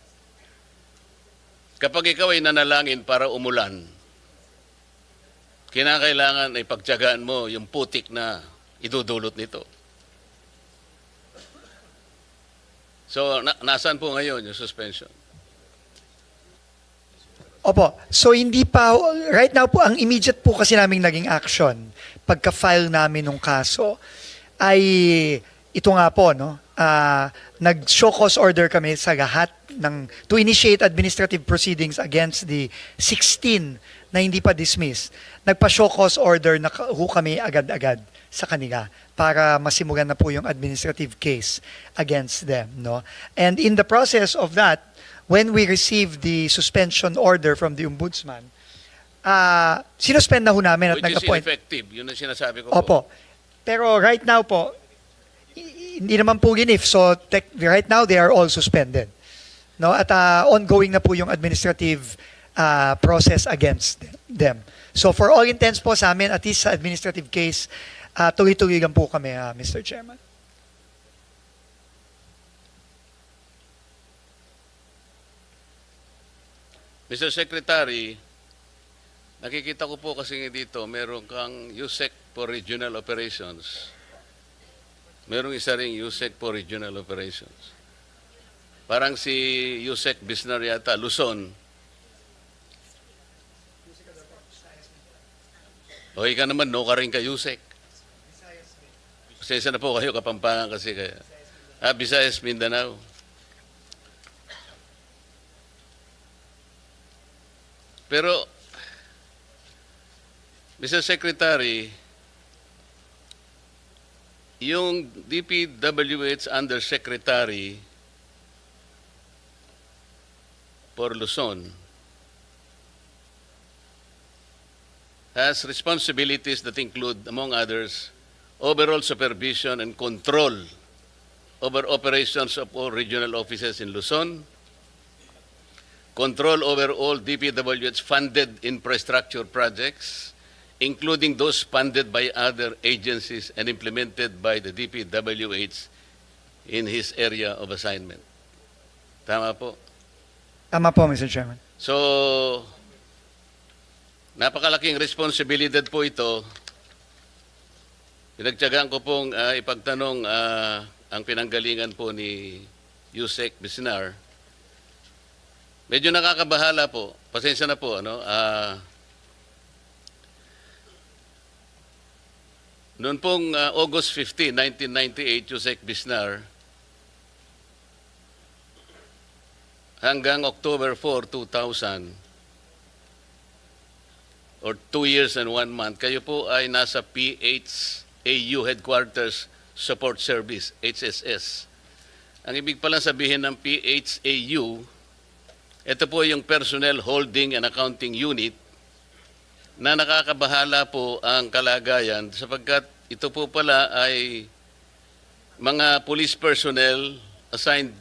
kapag ikaw ay nanalangin para umulan, kinakailangan ay pagtiyagaan mo yung putik na idudulot nito. So nasaan po ngayon yung suspension? Opo. So hindi pa, right now po, ang immediate po kasi naming naging action pagka-file namin ng kaso ay ito nga po, no? Nag-show cause order kami sa lahat to initiate administrative proceedings against the 16 na hindi pa dismiss. Nagpa-show cause order na kami agad-agad sa kanila para masimulan na po yung administrative case against them, no? And in the process of that, when we received the suspension order from the Ombudsman, sinuspend na ho namin at Which is nag-appoint. ineffective. Yun ang sinasabi ko Opo. Pero right now po, hindi naman po ginif. So right now they are all suspended. No? At ongoing na po yung administrative process against them. So for all intents po sa amin, at least sa administrative case, tuloy-tuloy lang po kami, Mr. Chairman. Mr. Secretary, nakikita ko po kasi dito, meron kang USEC for Regional Operations. Merong isa ring USEC for Regional Operations. Parang si USEC Bisnar yata, Luzon. O ika naman, no ka rin ka USEC. Pasensya na po kayo, Kapampangan kasi kaya. Visayas, Mindanao. Pero, Mr. Secretary, yung DPWH Undersecretary for Luzon has responsibilities that include, among others, overall supervision and control over operations of all regional offices in Luzon, control over all DPWH funded infrastructure projects, including those funded by other agencies and implemented by the DPWH in his area of assignment. Tama po? Tama po, Mr. Chairman. So, napakalaking responsibilidad po ito. Pinagtiyagaan ko pong ipagtanong ang pinanggalingan po ni Yusek Bisnar. Medyo nakakabahala po. Pasensya na po, ano? Noon pong August 15, 1998, Yusek Bisnar, hanggang October 4, 2000, or 2 years and 1 month, kayo po ay nasa PHAU Headquarters Support Service, HSS. Ang ibig pala sabihin ng PHAU, ito po yung Personnel Holding and Accounting Unit na nakakabahala po ang kalagayan sapagkat ito po pala ay mga police personnel assigned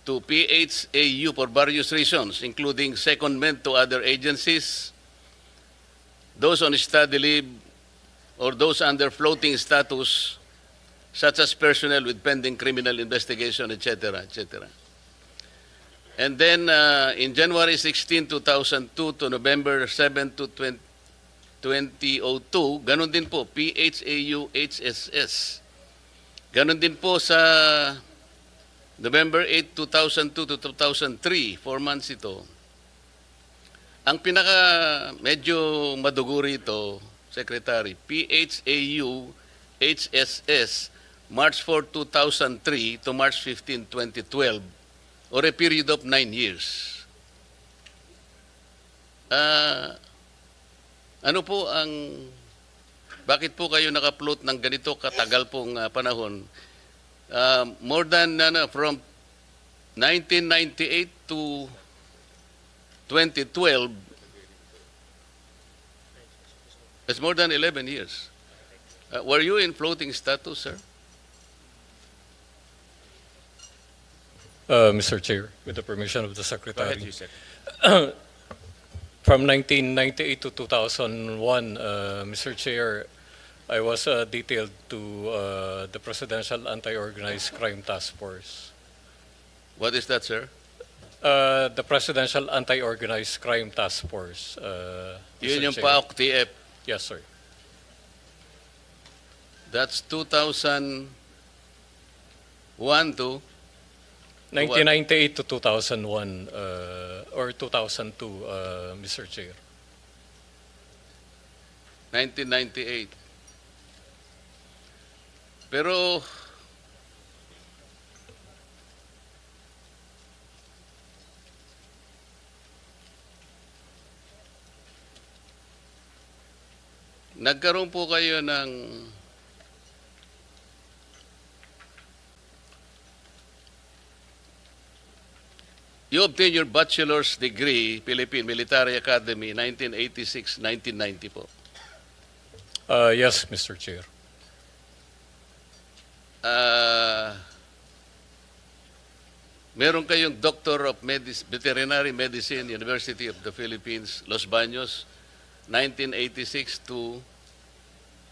to PHAU for various reasons, including secondment to other agencies, those on study leave, or those under floating status, such as personnel with pending criminal investigation, etc., etc. And then in January 16, 2002 to November 7 to 2002, ganun din po, PHAU, HSS. Ganun din po sa November 8, 2002 to 2003, 4 months ito. Ang pinaka medyo maduguri ito, Secretary, PHAU, HSS, March 4, 2003 to March 15, 2012, or a period of 9 years. Ano po ang, bakit po kayo naka-float ng ganito katagal pong panahon? More than, from 1998 to 2012, it's more than 11 years. Were you in floating status, sir? Mr. Chair, with the permission of the Go ahead, Secretary. Yusek. From 1998 to 2001, Mr. Chair, I was detailed to the Presidential Anti-Organized Crime Task Force. What is that, sir? The Presidential Anti-Organized Crime Task Force. Yun Mr. yung Chair. PAOK-TF. Yes, sir. That's 2001 to 1998 to 2001 or 2002, Mr. Chair. 1998. Pero nagkaroon po kayo ng you obtained your bachelor's degree, Philippine Military Academy, 1986-1990 po. Yes, Mr. Chair. Meron kayong Doctor of Veterinary Medicine, University of the Philippines, Los Baños, 1986 to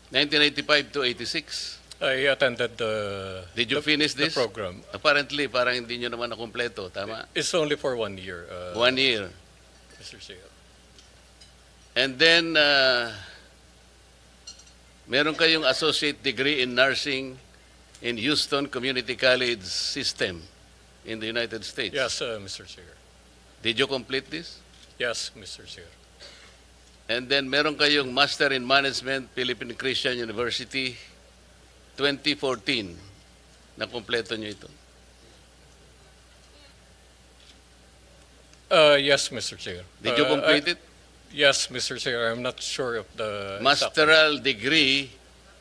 1985 to 86. I attended the Did you finish the this? program. Apparently, parang hindi nyo naman nakumpleto. Tama? It's only for 1 year, 1 year. Mr. Chair. And then, meron kayong associate degree in nursing in Houston Community College System in the United States. Yes, Mr. Chair. Did you complete this? Yes, Mr. Chair. And then, meron kayong Master in Management, Philippine Christian University, 2014. Nakumpleto nyo ito. Yes, Mr. Chair. Did you complete it? Yes, Mr. Chair. I'm not sure of the exact- Masteral degree,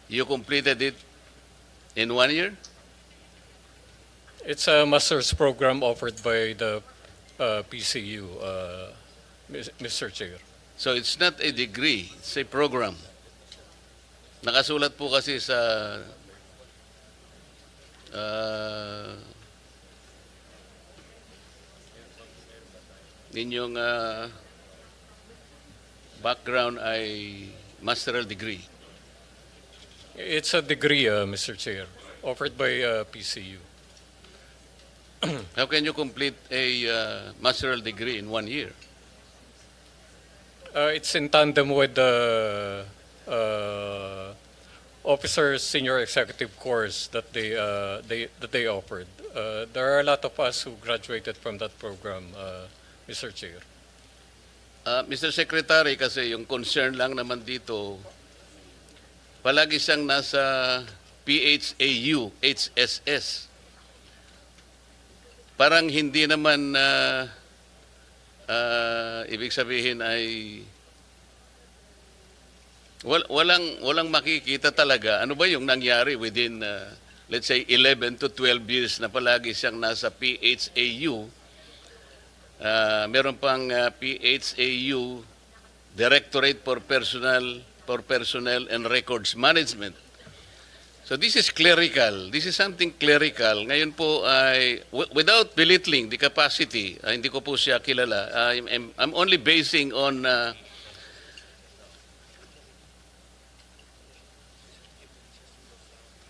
you completed it in 1 year? It's a master's program offered by the PCU, Mr. Chair. So it's not a degree, it's a program. Nakasulat po kasi sa ninyong background ay masteral degree. It's a degree, Mr. Chair, offered by PCU. How can you complete a masteral degree in 1 year? It's in tandem with the officer senior executive course that they offered. There are a lot of us who graduated from that program, Mr. Chair. Mr. Secretary, kasi yung concern lang naman dito, palagi siyang nasa PHAU, HSS. Parang hindi naman ibig sabihin ay walang makikita talaga. Ano ba yung nangyari within, let's say, 11 to 12 years na palagi siyang nasa PHAU? Meron pang PHAU, Directorate for Personnel and Records Management. So this is clerical. This is something clerical. Ngayon po ay without belittling the capacity, hindi ko po siya kilala. I'm only basing on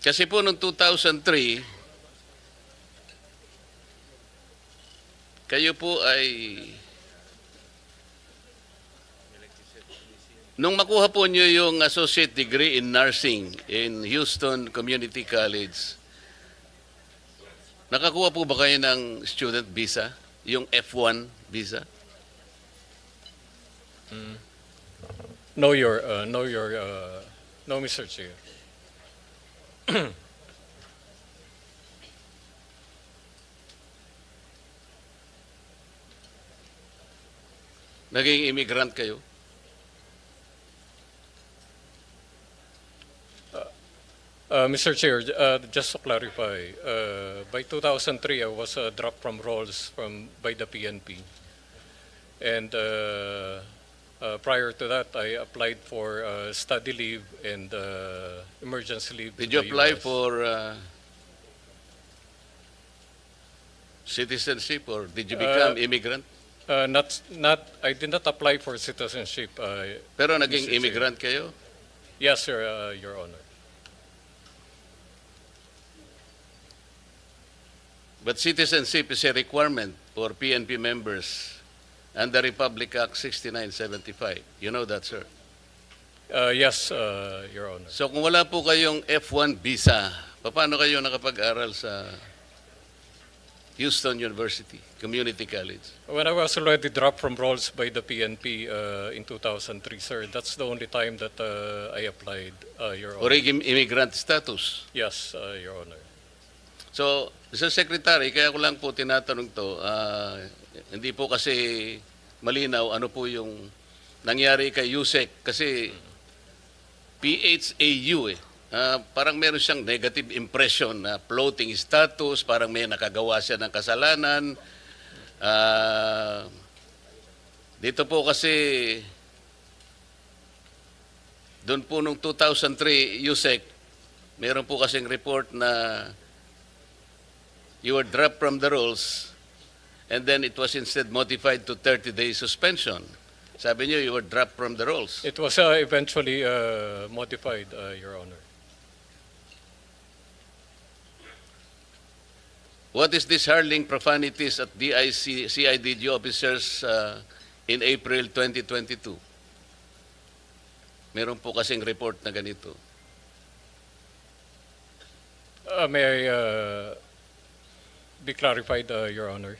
kasi po noong 2003 kayo po ay nung makuha po niyo yung associate degree in nursing in Houston Community College, nakakuha po ba kayo ng student visa? Yung F1 visa? No, Mr. Chair. Naging immigrant kayo? Mr. Chair, just to clarify, by 2003, I was dropped from roles by the PNP. And prior to that, I applied for study leave and emergency leave. Did to you the apply US. for citizenship or did you become immigrant? I did not apply for citizenship. Pero Mr. naging Chair. immigrant kayo? Yes, sir, Your Honor. But citizenship is a requirement for PNP members under Republic Act 6975. You know that, sir. Yes, Your Honor. So kung wala po kayong F1 visa, paano kayo nakapag-aral sa Houston University Community College? When I was already dropped from roles by the PNP in 2003, sir, that's the only time that I applied, Your Or Honor. immigrant status? Yes, Your Honor. So, Mr. Secretary, kaya ko lang po tinatanong to, hindi po kasi malinaw ano po yung nangyari kay Yusek kasi PHAU parang meron siyang negative impression na floating status, parang may nakagawa siya ng kasalanan. Dito po kasi doon po nung 2003, Yusek, meron po kasing report na you were dropped from the rolls and then it was instead modified to 30-day suspension. Sabi niyo, you were dropped from the rolls. It was eventually modified, Your Honor. What is this hurling profanities at CIDG officers in April 2022? Meron po kasing report na ganito. May I be clarified, Your Honor?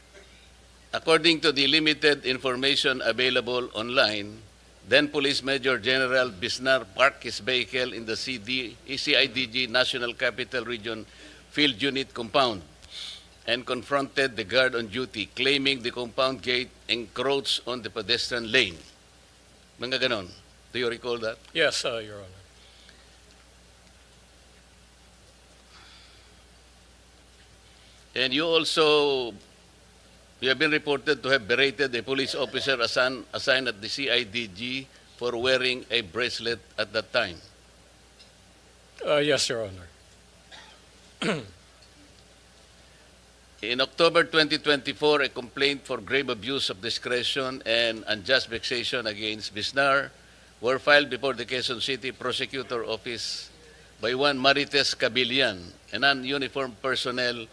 According to the limited information available online, then Police Major General Bisnar parked his vehicle in the CIDG National Capital Region Field Unit compound and confronted the guard on duty, claiming the compound gate encroached on the pedestrian lane. Mga ganon. Do you recall that? Yes, Your Honor. And you have been reported to have berated a police officer assigned at the CIDG for wearing a bracelet at that time. Yes, Your Honor. In October 2024, a complaint for grave abuse of discretion and unjust vexation against Bisnar were filed before the Quezon City Prosecutor Office by one Marites Cabilian, a non-uniformed personnel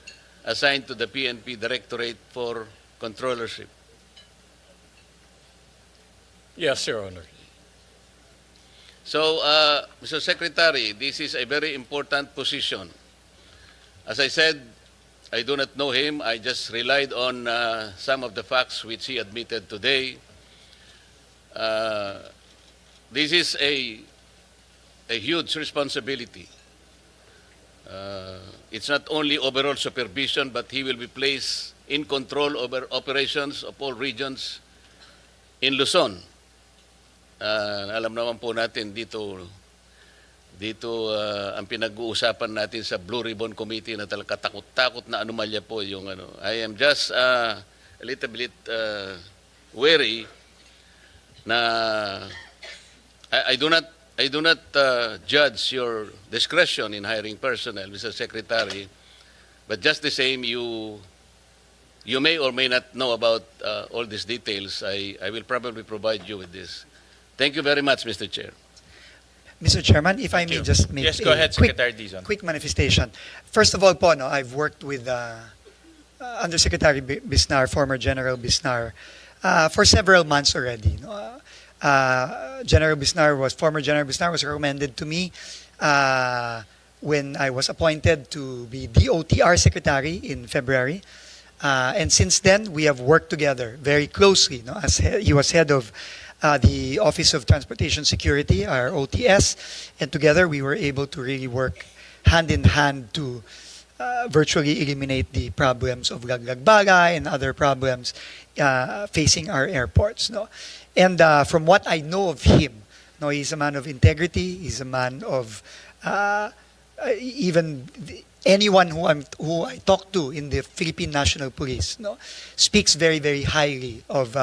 assigned to the PNP Directorate for Controllership. Yes, Your Honor. So, Mr. Secretary, this is a very important position. As I said, I do not know him. I just relied on some of the facts which he admitted today. This is a huge responsibility. It's not only overall supervision, but he will be placed in control over operations of all regions in Luzon. Alam naman po natin dito ang pinag-uusapan natin sa Blue Ribbon Committee na talaga takot-takot na anomalya po yung ano. I am just a little bit wary na I do not I do not judge your discretion in hiring personnel, Mr. Secretary, but just the same, you may or may not know about all these details. I will probably provide you with this. Thank you very much, Mr. Chair. Mr. Chairman, if I may you. just make Yes, go a ahead, quick, Secretary Dizon. quick manifestation. First of all po, no, I've worked with Undersecretary Bisnar, former General Bisnar, for several months already. No? Former General Bisnar was recommended to me when I was appointed to be DOTR Secretary in February. And since then, we have worked together very closely. No? As he was head of the Office of Transportation Security, our OTS, and together we were able to really work hand in hand to virtually eliminate the problems of laglag-bagay and other problems facing our airports. No? And from what I know of him, no, he's a man of integrity. He's a man of anyone who I talk to in the Philippine National Police, no, speaks very, very highly of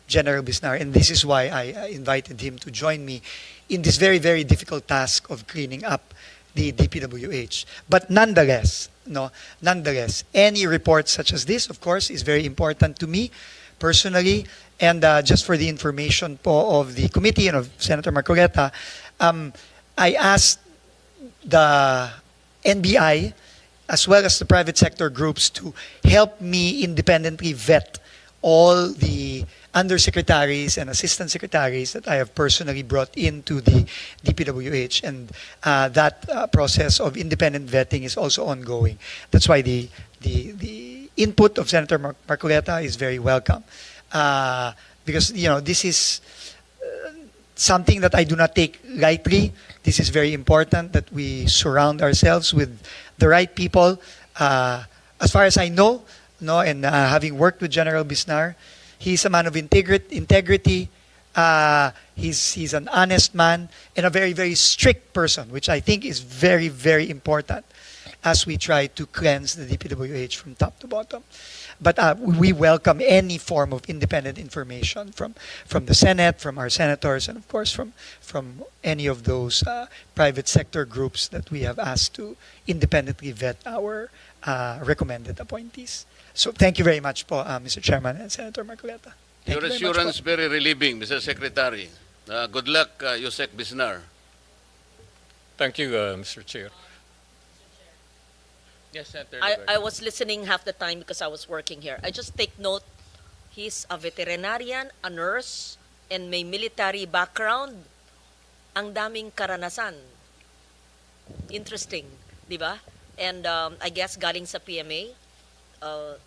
General Bisnar, and this is why I invited him to join me in this very, very difficult task of cleaning up the DPWH. But nonetheless, any report such as this, of course, is very important to me personally, and just for the information po of the committee and of Senator Marcoleta, I asked the NBI as well as the private sector groups to help me independently vet all the undersecretaries and assistant secretaries that I have personally brought into the DPWH, and that process of independent vetting is also ongoing. That's why the input of Senator Marcoleta is very welcome, because this is something that I do not take lightly. This is very important that we surround ourselves with the right people. As far as I know, and having worked with General Bisnar, he's a man of integrity. He's an honest man and a very, very strict person, which I think is very, very important as we try to cleanse the DPWH from top to bottom. But we welcome any form of independent information from the Senate, from our senators, and of course from any of those private sector groups that we have asked to independently vet our recommended appointees. So thank you very much po, Mr. Chairman and Senator Marcoleta. Thank Your you very much assurance po. very relieving, Mr. Secretary. Good luck, Yusek Bisnar. Thank you, Mr. Chair. Yes, Senator. I was listening half the time because I was working here. I just take note, he's a veterinarian, a nurse, and may military background. Ang daming karanasan. Interesting, di ba? And I guess galing sa PMA,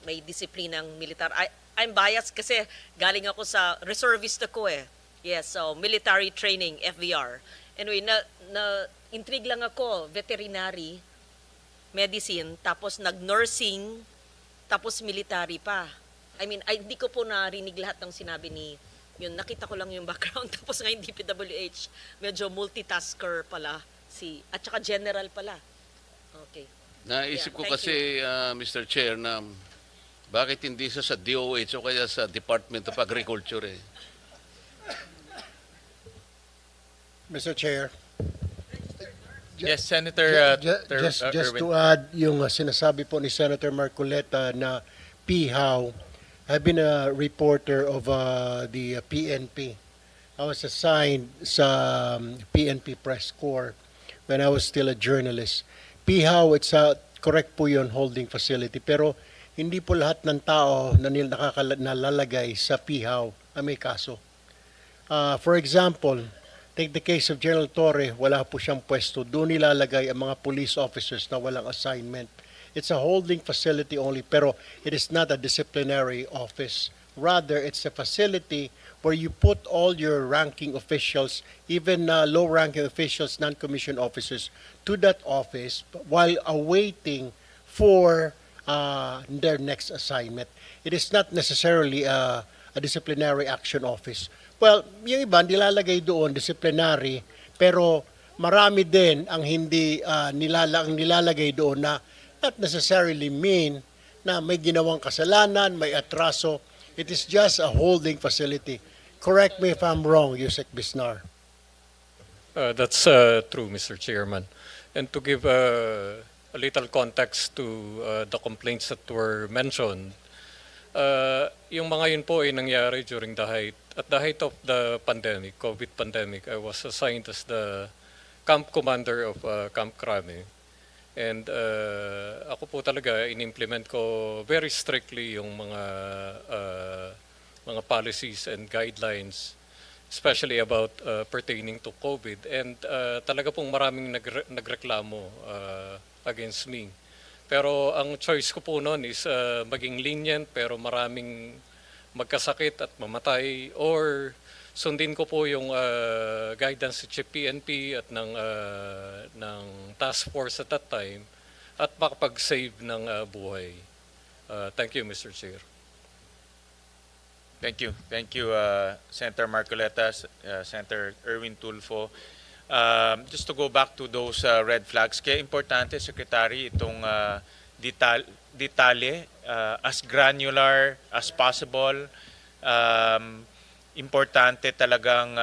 may disiplinang militar. I'm biased kasi galing ako sa reservist ako eh. Yes, so military training, FVR. Anyway, intrigue lang ako, veterinary, medicine, tapos nag-nursing, tapos military pa. I mean, hindi ko po narinig lahat ng sinabi ni, yun, nakita ko lang yung background, tapos ngayon DPWH, medyo multitasker pala, at saka general pala. Okay. Naisip ko thank kasi, Mr. Chair, na bakit hindi sa DOH o kaya sa Department of Agriculture eh? Mr. Chair. Yes, Senator Just Erwin. to add yung sinasabi po ni Senator Marcoleta na PHAW, I've been a reporter of the PNP. I was assigned sa PNP Press Corps when I was still a journalist. PHAW, it's correct po yun, holding facility. Pero hindi po lahat ng tao na nalalagay sa PHAW ay may kaso. For example, take the case of General Torre, wala po siyang pwesto. Doon nilalagay ang mga police officers na walang assignment. It's a holding facility only, pero it is not a disciplinary office. Rather, it's a facility where you put all your ranking officials, even low-ranking officials, non-commissioned officers, to that office while awaiting for their next assignment. It is not necessarily a disciplinary action office. Well, yung iba nilalagay doon disciplinary, pero marami din ang hindi nilalagay doon na not necessarily mean na may ginawang kasalanan, may atraso. It is just a holding facility. Correct me if I'm wrong, Yusek Bisnar. That's true, Mr. Chairman. And to give a little context to the complaints that were mentioned, yung mga yun po ay nangyari during at the height of the pandemic, COVID pandemic. I was assigned as the camp commander of Camp Crame. And ako po talaga in-implement ko very strictly yung mga policies and guidelines, especially about pertaining to COVID. And talaga pong maraming nagreklamo against me. Pero ang choice ko po noon is maging lenient pero maraming magkasakit at mamatay, or sundin ko po yung guidance sa Chief PNP at ng task force at that time at makapag-save ng buhay. Thank you, Mr. Chair. Thank you. Thank you, Senator Marcoleta, Senator Erwin Tulfo. Just to go back to those red flags, kaya importante, Secretary, itong detalye, as granular as possible. Importante talagang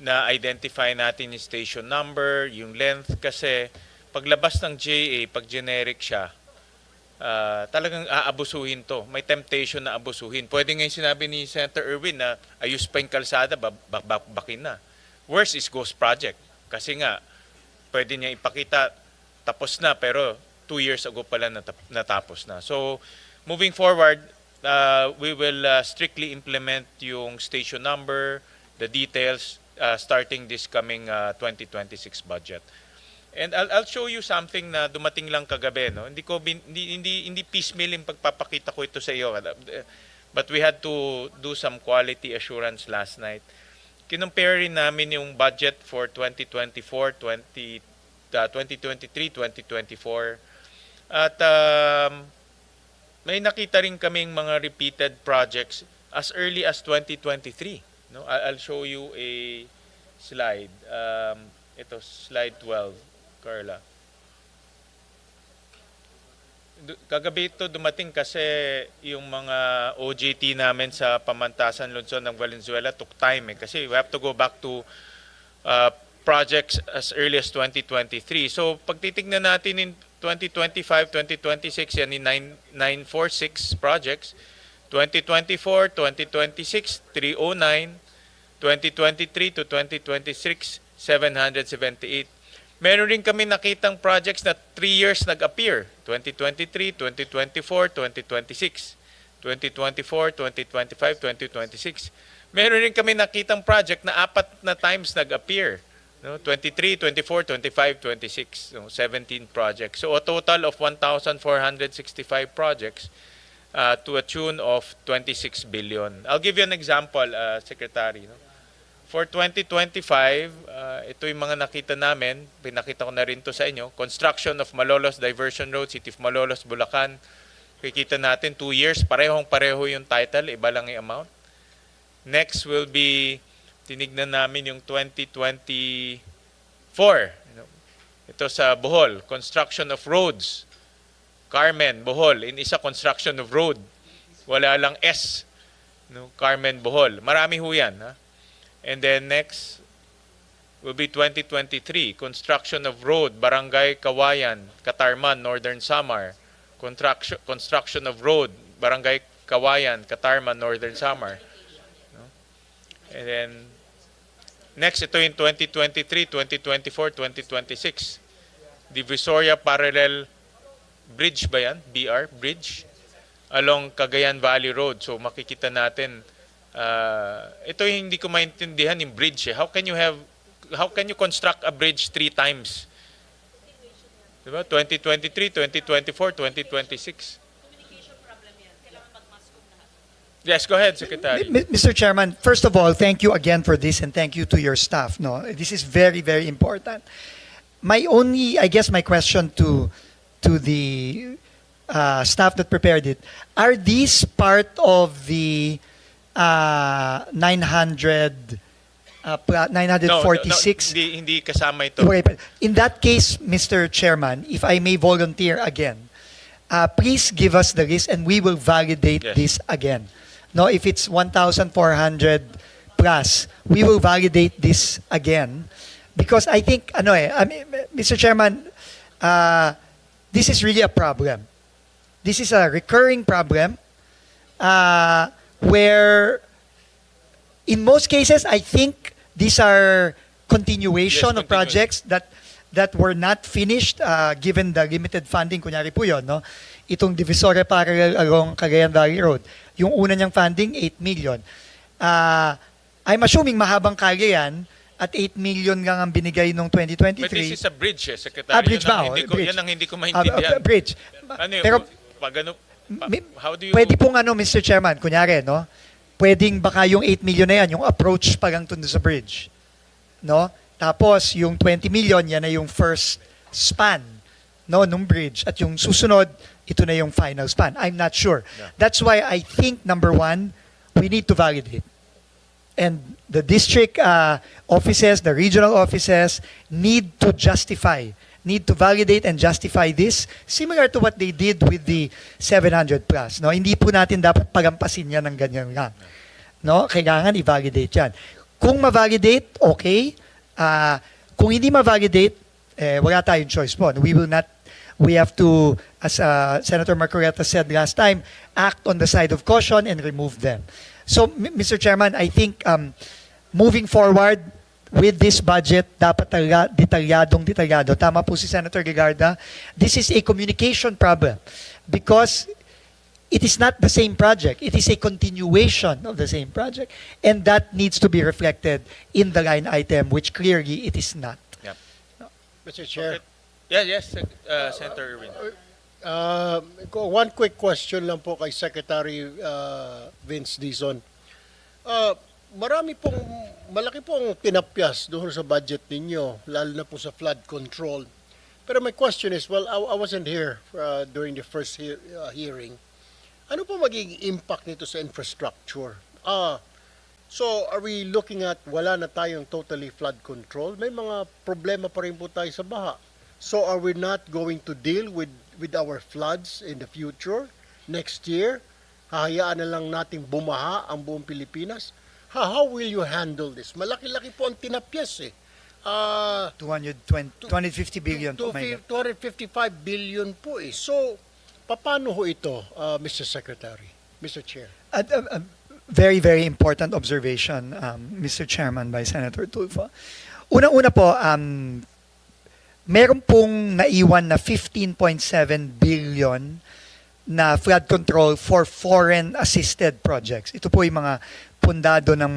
na-identify natin yung station number, yung length, kasi paglabas ng JA, pag generic siya, talagang aabusuhin to. May temptation na abusuhin. Pwede nga yung sinabi ni Senator Erwin na ayos pa yung kalsada, bakin na. Worse is ghost project. Kasi nga, pwede niya ipakita, tapos na, pero 2 years ago pala natapos na. So, moving forward, we will strictly implement yung station number, the details, starting this coming 2026 budget. And I'll show you something na dumating lang kagabi, no? Hindi piecemeal yung pagpapakita ko ito sa iyo. But we had to do some quality assurance last night. Kinumpare rin namin yung budget for 2024, 2023, 2024. At may nakita rin kaming mga repeated projects as early as 2023. No? I'll show you a slide. Ito, slide 12. Carla. Kagabi ito dumating kasi yung mga OJT namin sa Pamantasan Luzon ng Valenzuela took time kasi we have to go back to projects as early as 2023. So pag titignan natin in 2025, 2026, yan yung 946 projects. 2024, 2026, 309. 2023 to 2026, 778. Meron rin kami nakitang projects na 3 years nag-appear. 2023, 2024, 2026. 2024, 2025, 2026. Meron rin kami nakitang project na 4 na times nag-appear. No? 23, 24, 25, 26. No? 17 projects. So a total of 1,465 projects to a tune of 26 billion. I'll give you an example, Secretary. No? For 2025, ito yung mga nakita namin, pinakita ko na rin to sa inyo, construction of Malolos Diversion Road, City of Malolos, Bulacan. Kikita natin 2 years, pareho yung title, iba lang yung amount. Next will be, tinignan namin yung 2024. Ito sa Bohol, construction of roads. Carmen, Bohol, in isa construction of road. Wala lang S. No? Carmen, Bohol. Marami ho yan, ha? And then next will be 2023, construction of road, Barangay Kawayan, Katarman, Northern Samar. Construction of road, Barangay Kawayan, Katarman, Northern Samar. No? And then next, ito yung 2023, 2024, 2026. Divisoria Parallel Bridge ba yan? BR, Bridge? Along Cagayan Valley Road. So makikita natin, ito yung hindi ko maintindihan yung bridge. How can you construct a bridge 3 times? Diba? 2023, 2024, 2026. Communication problem yan. Kailangan mag-mascom lahat. Yes, go ahead, Secretary. Mr. Chairman, first of all, thank you again for this and thank you to your staff. No, this is very, very important. My question to the staff that prepared it, are these part of the 946? No, hindi kasama ito. Okay, but in that case, Mr. Chairman, if I may volunteer again, please give us the list and we will validate Yes. this again. No, if it's 1,400 plus, we will validate this again because I think, Mr. Chairman, this is really a problem. This is a recurring problem where in most cases, I think these are continuation Yes, of projects that were not finished given the limited funding. Kunyari po yun, no? Itong Divisoria Parallel along Cagayan Valley Road. Yung una niyang funding, 8 million. I'm assuming mahabang kalye yan at 8 million lang ang binigay nung 2023. But this is a bridge, Secretary. Bridge ba? Yan ang hindi ko maintindihan. Bridge. Ano yun? Pero how do you... pwede pong Mr. Chairman, kunyari, no? Pwedeng baka yung 8 million na yan, yung approach pa lang tundo sa bridge. No? Tapos, yung 20 million, yan na yung first span, no, nung bridge. At yung susunod, ito na yung final span. I'm not sure. Yeah. That's why I think, number one, we need to validate. And the district offices, the regional offices, need to validate and justify this, similar to what they did with the 700 plus. No? Hindi po natin dapat pagampasin yan ng ganyan lang. No? Kailangan i-validate yan. Kung ma-validate, okay. Kung hindi ma-validate, wala tayong choice po. We have to, as Senator Marcoleta said last time, act on the side of caution and remove them. So, Mr. Chairman, I think moving forward with this budget, dapat talaga detalyado. Tama po si Senator Legarda. This is a communication problem because it is not the same project. It is a continuation of the same project. And that needs to be reflected in the line item, which clearly it is not. Yeah. Mr. Chair. Yes, Senator Irwin. One quick question lang po kay Secretary Vince Dizon. Malaki pong tinapyas doon sa budget ninyo, lalo na po sa flood control. Pero my question is, well, I wasn't here during the first hearing. Ano po magiging impact nito sa infrastructure? So are we looking at wala na tayong totally flood control? May mga problema pa rin po tayo sa baha. So are we not going to deal with our floods in the future? Next year? Hahayaan na lang nating bumaha ang buong Pilipinas? How will you handle this? Malaki-laki po ang tinapyas eh. 250 billion po. 255 billion po eh. So, paano ho ito, Mr. Secretary, Mr. Chair? A very, very important observation, Mr. Chairman, by Senator Tulfo. Unang-una po, meron pong naiwan na 15.7 billion na flood control for foreign assisted projects. Ito po yung mga pundado ng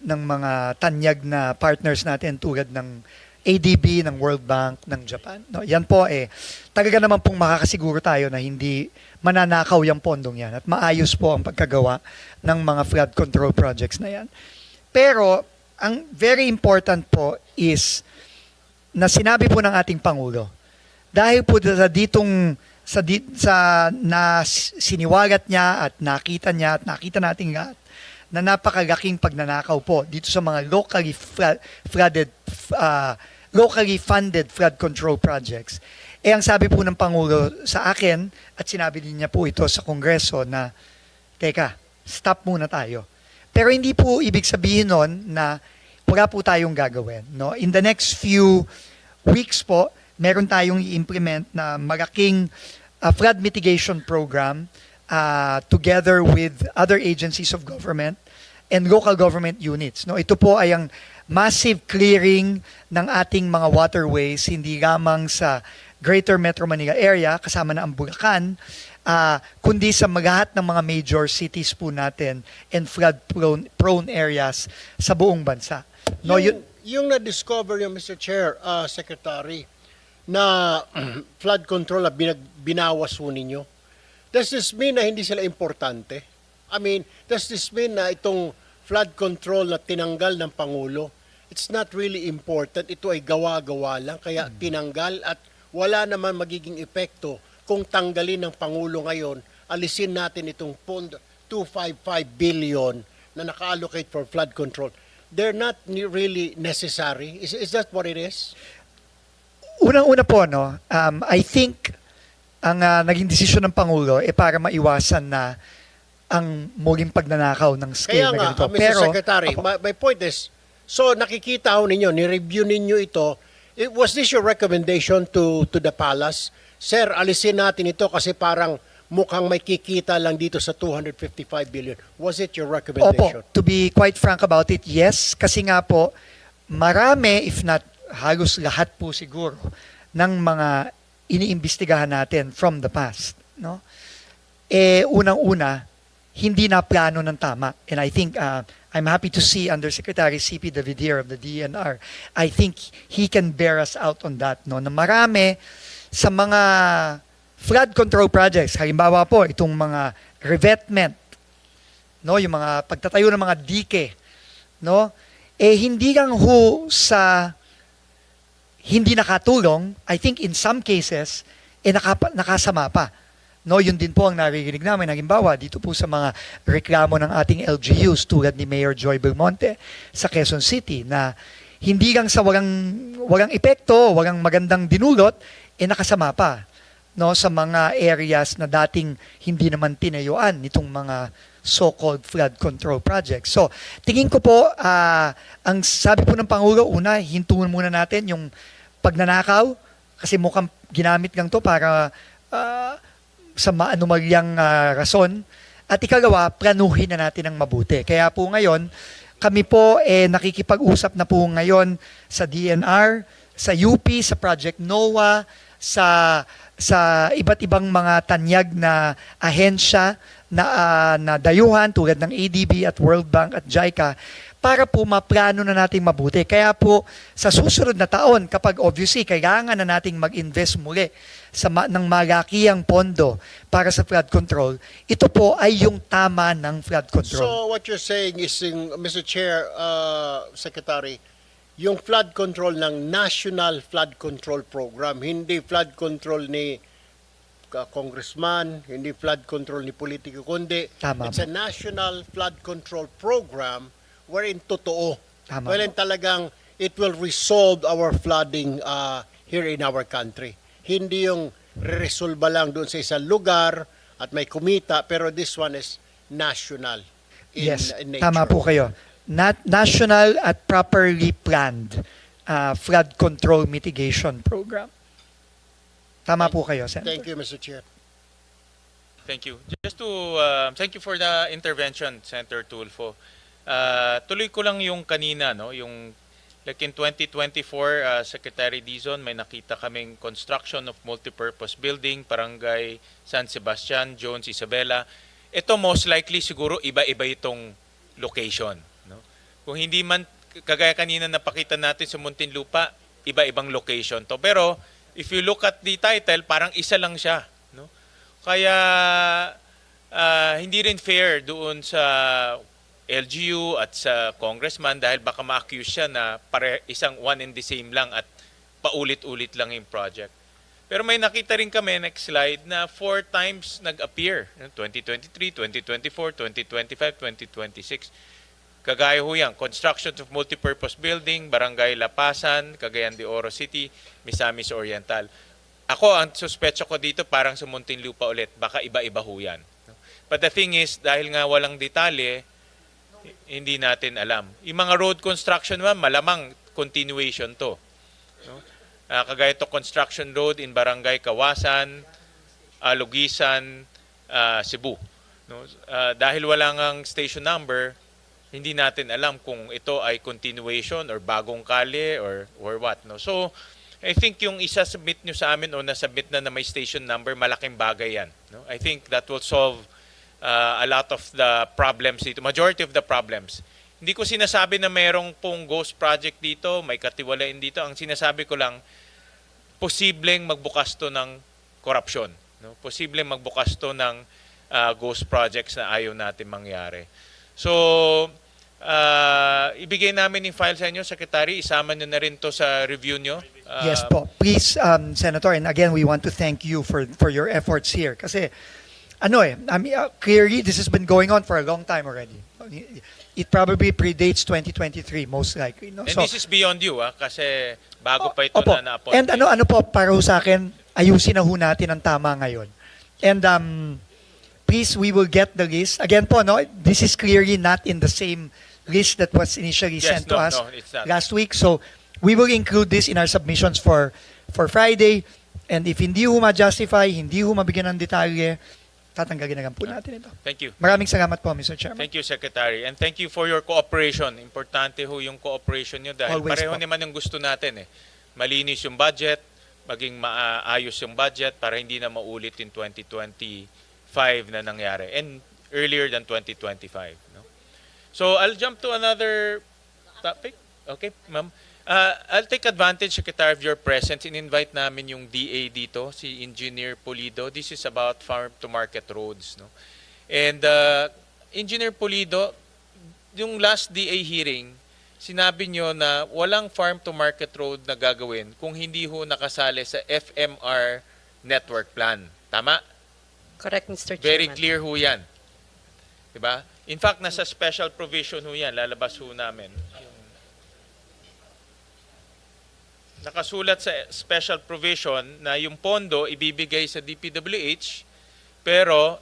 mga tanyag na partners natin tulad ng ADB, ng World Bank, ng Japan. No, yan po talaga naman pong makakasiguro tayo na hindi mananakaw yung pondong yan at maayos po ang pagkagawa ng mga flood control projects na yan. Pero ang very important po is na sinabi po ng ating Pangulo, dahil po na siniwagat niya at nakita nating lahat na napakalaking pagnanakaw po dito sa mga locally funded flood control projects. Ang sabi po ng Pangulo sa akin at sinabi din niya po ito sa Kongreso na, teka, stop muna tayo. Pero hindi po ibig sabihin nun na wala po tayong gagawin. No? In the next few weeks po, meron tayong i-implement na malaking flood mitigation program together with other agencies of government and local government units. No, ito po ay ang massive clearing ng ating mga waterways, hindi lamang sa Greater Metro Manila area, kasama na ang Bulacan, kundi sa lahat ng mga major cities po natin and flood-prone areas sa buong bansa. No, yung na-discover yung Mr. Chair, Secretary, na flood control na binawas po ninyo, does this mean na hindi sila importante? I mean, does this mean na itong flood control na tinanggal ng Pangulo, it's not really important, ito ay gawa-gawa lang, kaya tinanggal at wala naman magiging epekto kung tanggalin ng Pangulo ngayon, alisin natin itong 255 billion na naka-allocate for flood control. They're not really necessary. Is that what it is? Unang-una po, no, I think ang naging desisyon ng Pangulo para maiwasan na ang muling pagnanakaw ng scale Kaya na nga, ganito. Mr. Secretary, Opo. my point is, so nakikita ho ninyo, ni-review ninyo ito. Was this your recommendation to the palace? Sir, alisin natin ito kasi parang mukhang may kikita lang dito sa 255 billion. Was it your recommendation? Opo, to be quite frank about it, yes. Kasi nga po, marami, if not halos lahat po siguro, ng mga iniimbestigahan natin from the past, no? Unang-una, hindi na plano ng tama. And I think, I'm happy to see Undersecretary C.P. Davidier of the DNR. I think he can bear us out on that, no? Na marami sa mga flood control projects, halimbawa po, itong mga revetment, no? Yung mga pagtatayo ng mga dike, no? Hindi lang ho sa hindi nakatulong, I think in some cases, nakasama pa. No, yun din po ang naririnig namin. Halimbawa, dito po sa mga reklamo ng ating LGUs tulad ni Mayor Joy Belmonte sa Quezon City na hindi lang sa walang epekto, walang magandang dinulot, nakasama pa, no, sa mga areas na dating hindi naman tinayuan nitong mga so-called flood control projects. So, tingin ko po, ang sabi po ng Pangulo, una, hintuan muna natin yung pagnanakaw kasi mukhang ginamit lang to para sa maanumalyang rason. At ikalawa, planuhin na natin ng mabuti. Kaya po ngayon, kami po nakikipag-usap na po ngayon sa DNR, sa UP, sa Project NOAA, sa iba't ibang mga tanyag na ahensya na dayuhan tulad ng ADB at World Bank at JICA para po maplano na nating mabuti. Kaya po sa susunod na taon, kapag obviously kailangan na nating mag-invest muli ng malakiang pondo para sa flood control, ito po ay yung tama ng flood control. So what you're saying is, Mr. Chair, Secretary, yung flood control ng National Flood Control Program, hindi flood control ni congressman, hindi flood control ni politiko, kundi Tama it's po. a National Flood Control Program wherein totoo. Tama Wherein po. talagang it will resolve our flooding here in our country. Hindi yung resolba lang doon sa isang lugar at may kumita, pero this one is national in, Yes, in nature. tama po kayo. National at properly planned flood control mitigation program. Tama po kayo, Senator. Thank you, Mr. Chair. Thank you. Just to thank you for the intervention, Senator Tulfo. Tuloy ko lang yung kanina, no, yung like in 2024, Secretary Dizon, may nakita kaming construction of multipurpose building, Barangay San Sebastian, Jones, Isabela. Ito most likely siguro iba-iba itong location, no? Kung hindi man kagaya kanina napakita natin sa Muntinlupa, iba-ibang location to. Pero if you look at the title, parang isa lang siya, no? Kaya hindi rin fair doon sa LGU at sa congressman dahil baka ma-accuse siya na isang one and the same lang at paulit-ulit lang yung project. Pero may nakita rin kami, next slide, na 4 times nag-appear. 2023, 2024, 2025, 2026. Kagaya ho yan, construction of multipurpose building, Barangay Lapasan, Cagayan de Oro City, Misamis Oriental. Ako, ang suspecho ko dito parang sa Muntinlupa ulit, baka iba-iba ho yan. But the thing is, dahil nga walang detalye, hindi natin alam. Yung mga road construction naman, malamang continuation to. No? Kagaya to construction road in Barangay Kawasan, Lugisan, Cebu. No? Dahil wala ngang station number, hindi natin alam kung ito ay continuation or bagong kalye or what. No? So, I think yung isa-submit nyo sa amin o nasubmit na may station number, malaking bagay yan. No? I think that will solve a lot of the problems dito, majority of the problems. Hindi ko sinasabi na mayroong pong ghost project dito, may katiwalain dito. Ang sinasabi ko lang, posibleng magbukas to ng korupsyon. No? Posibleng magbukas to ng ghost projects na ayaw natin mangyari. So, ibigay namin yung file sa inyo, Secretary. Isama nyo na rin to sa review nyo. Yes po. Please, Senator, and again, we want to thank you for your efforts here. Kasi, clearly, this has been going on for a long time already. It probably predates 2023, most likely. No? And this is beyond you, kasi bago pa ito Opo. na na-appoint. And ano po, para ho sa akin, ayusin na ho natin ang tama ngayon. And please, we will get the list. Again po, no, this is clearly not in the same list that was initially Yes, sent to us it's not. last week. So we will include this in our submissions for Friday. And if hindi ho ma-justify, hindi ho mabigyan ng detalye, tatanggalin na lang po natin ito. Thank you. Maraming salamat po, Mr. Chairman. Thank you, Secretary. And thank you for your cooperation. Importante ho yung cooperation nyo dahil Always pareho po. naman yung gusto natin eh. Malinis yung budget, maging maayos yung budget para hindi na maulit yung 2025 na nangyari and earlier than 2025. No? So I'll jump to another topic. Okay, ma'am. I'll take advantage, Secretary, of your presence and invite namin yung DA dito, si Engineer Pulido. This is about farm-to-market roads. No? And Engineer Pulido, yung last DA hearing, sinabi nyo na walang farm-to-market road na gagawin kung hindi ho nakasali sa FMR network plan. Tama? Correct, Mr. Chairman. Very clear ho yan. Diba? In fact, nasa special provision ho yan. Lalabas ho namin. Nakasulat sa special provision na yung pondo ibibigay sa DPWH pero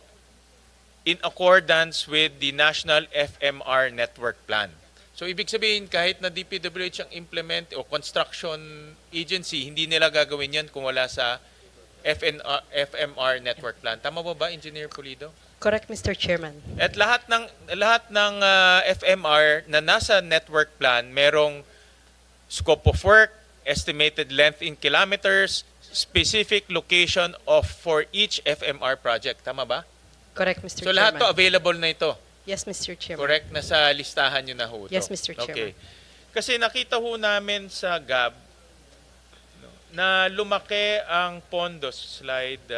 in accordance with the National FMR Network Plan. So ibig sabihin kahit na DPWH ang implement o construction agency, hindi nila gagawin yan kung wala sa FMR Network Plan. Tama ba Engineer Pulido? Correct, Mr. Chairman. At lahat ng FMR na nasa network plan merong scope of work, estimated length in kilometers, specific location for each FMR project. Tama ba? Correct, Mr. So Chairman. lahat to available na ito. Yes, Mr. Chairman. Correct? Nasa listahan nyo na ho ito. Yes, Mr. Chairman. Okay. Kasi nakita ho namin sa GAB na lumaki ang pondo. Slide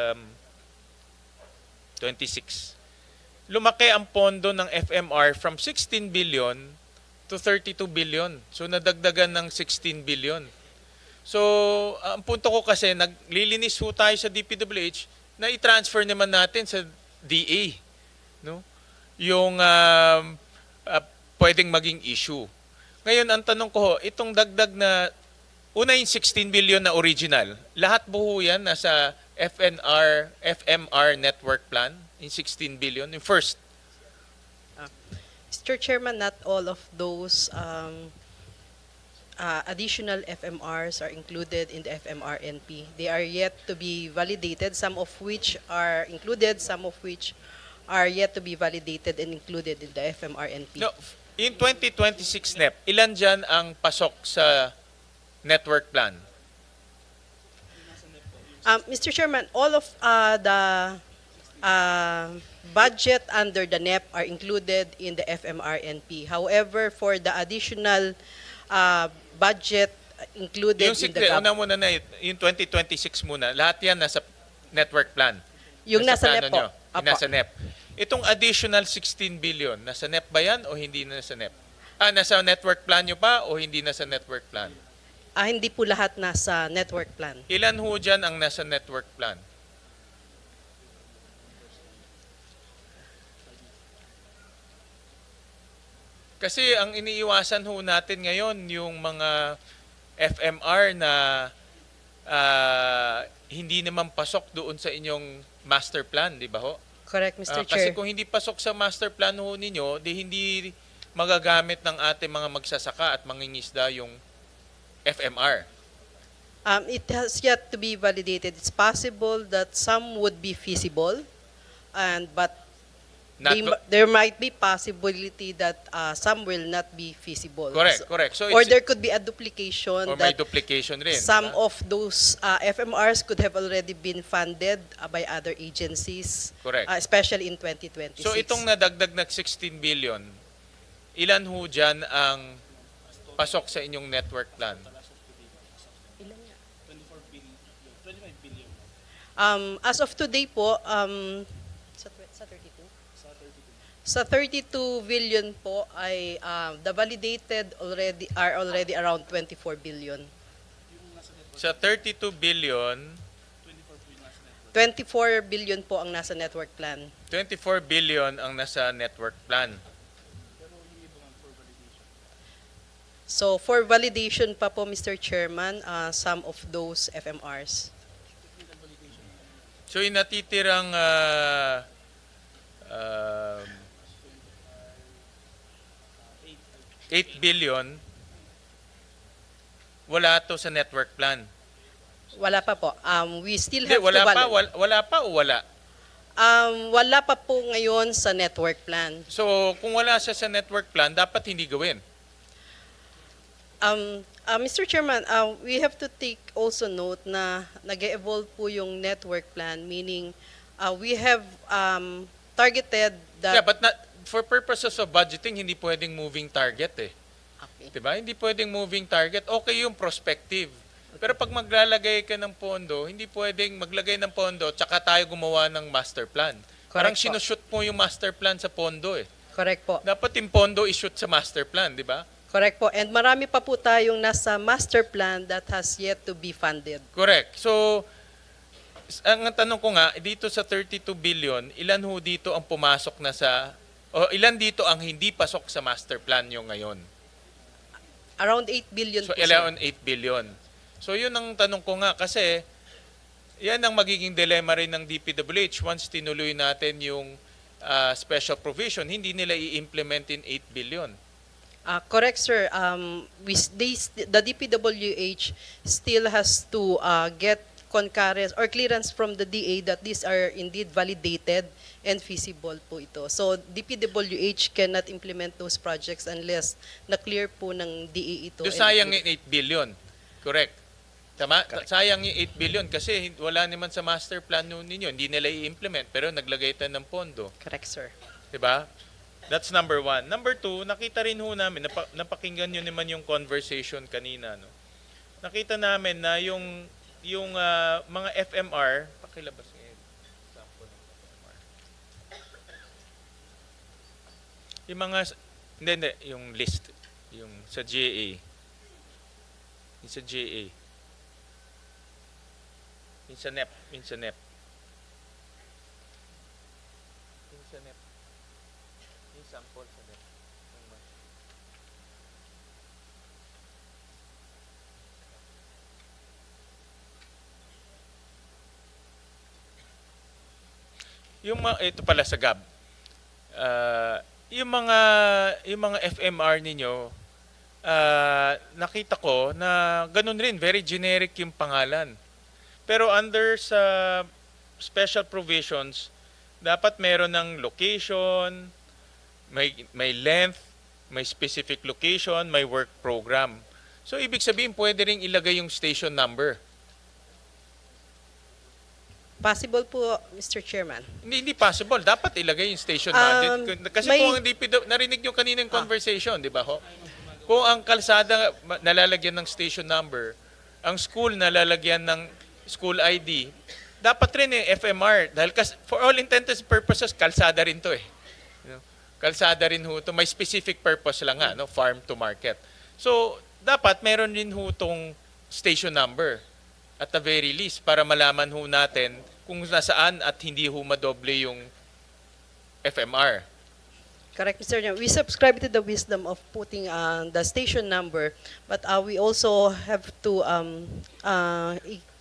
26. Lumaki ang pondo ng FMR from 16 billion to 32 billion. So nadagdagan ng 16 billion. So, ang punto ko kasi, naglilinis ho tayo sa DPWH na i-transfer naman natin sa DA. No? Yung pwedeng maging issue. Ngayon, ang tanong ko ho, itong dagdag na, una yung 16 billion na original, lahat buho yan nasa FMR network plan, in 16 billion, yung first. Mr. Chairman, not all of those additional FMRs are included in the FMR-NP. They are yet to be validated, some of which are included, some of which are yet to be validated and included in the FMR-NP. No, in 2026 NEP, ilan dyan ang pasok sa network plan? Mr. Chairman, all of the budget under the NEP are included in the FMR-NP. However, for the additional budget included Yung in the una muna na, yung 2026 muna, lahat yan nasa network plan. Yung nasa plano NEP po. nyo, yung nasa NEP. Itong additional 16 billion, nasa NEP ba yan o hindi nasa NEP? Nasa network plan nyo pa o hindi nasa network plan? Hindi po lahat nasa network plan. Ilan ho dyan ang nasa network plan? Kasi ang iniiwasan ho natin ngayon yung mga FMR na hindi naman pasok doon sa inyong master plan, di ba ho? Correct, Mr. Kasi Chair. kung hindi pasok sa master plan ho ninyo, di hindi magagamit ng ating mga magsasaka at mangingisda yung FMR. It has yet to be validated. It's possible that some would be feasible, but Not there might be possibility that some will not be feasible. correct, correct. So Or it's, there could be a duplication or may that duplication rin. some di ba? of those FMRs could have already been funded by other agencies, Correct. especially in 2026. So itong nadagdag na 16 billion, ilan ho dyan ang pasok sa inyong network plan? As of today po, sa 32? Sa 32 billion po ay the validated are already around 24 billion. Sa 32 billion, 24 billion po ang nasa network plan. 24 billion ang nasa network plan. So for validation pa po, Mr. Chairman, some of those FMRs. So yung natitirang um, 8 billion, wala to sa network plan. Wala pa po. We still Hindi, have wala to pa, wala pa o wala? Wala pa po ngayon sa network plan. So, kung wala siya sa network plan, dapat hindi gawin. Mr. Chairman, we have to take also note na nag-evolve po yung network plan, meaning we have targeted that... Yeah, but for purposes of budgeting, hindi pwedeng moving target eh. Okay. Diba? Hindi pwedeng moving target. Okay yung prospective. Pero pag maglalagay ka ng pondo, hindi pwedeng maglagay ng pondo tsaka tayo gumawa ng master plan. Parang Correct po. sinushoot mo yung master plan sa pondo eh. Correct po. Dapat yung pondo ishoot sa master plan, di ba? Correct po. And marami pa po tayong nasa master plan that has yet to be funded. Correct. So, ang tanong ko nga, dito sa 32 billion, ilan ho dito ang pumasok na sa, o ilan dito ang hindi pasok sa master plan nyo ngayon? Around 8 billion So, po, sir. 11, 8 billion. So, yun ang tanong ko nga kasi yan ang magiging dilemma rin ng DPWH once tinuloy natin yung special provision, hindi nila i-implement in 8 billion. Correct, sir. The DPWH still has to get concurrence or clearance from the DA that these are indeed validated and feasible po ito. So, DPWH cannot implement those projects unless na-clear po ng DA ito. So, sayang yung 8 billion. Correct. Tama? Sayang yung 8 billion kasi wala naman sa master plan ninyo. Hindi nila i-implement pero naglagay tayo ng pondo. Correct, sir. Diba? That's number one. Number two, nakita rin ho namin, napakinggan nyo naman yung conversation kanina. No? Nakita namin na yung mga FMR, pakilabas ngayon. Sample ng FMR. Yung mga, hindi, yung list. Yung sa GA. Yung sa GA. Yung sa NEP. Yung sa NEP. Yung sa NEP. Yung sample sa NEP. Ito pala sa GAB. Yung mga FMR ninyo, nakita ko na ganun rin, very generic yung pangalan. Pero under sa special provisions, dapat meron ng location, may length, may specific location, may work program. So ibig sabihin pwede ring ilagay yung station number. Possible po, Mr. Chairman. Hindi possible. Dapat ilagay yung station number. Kasi kung ang narinig nyo kanina yung conversation, di ba ho? Kung ang kalsada nalalagyan ng station number, ang school nalalagyan ng school ID, dapat rin yung FMR. Dahil for all intents and purposes, kalsada rin to eh. Kalsada rin ho to. May specific purpose lang nga, no? Farm to market. So, dapat meron rin ho tong station number at the very least para malaman ho natin kung nasaan at hindi ho madoble yung FMR. Correct, Mr. Chairman. We subscribe to the wisdom of putting the station number, but we also have to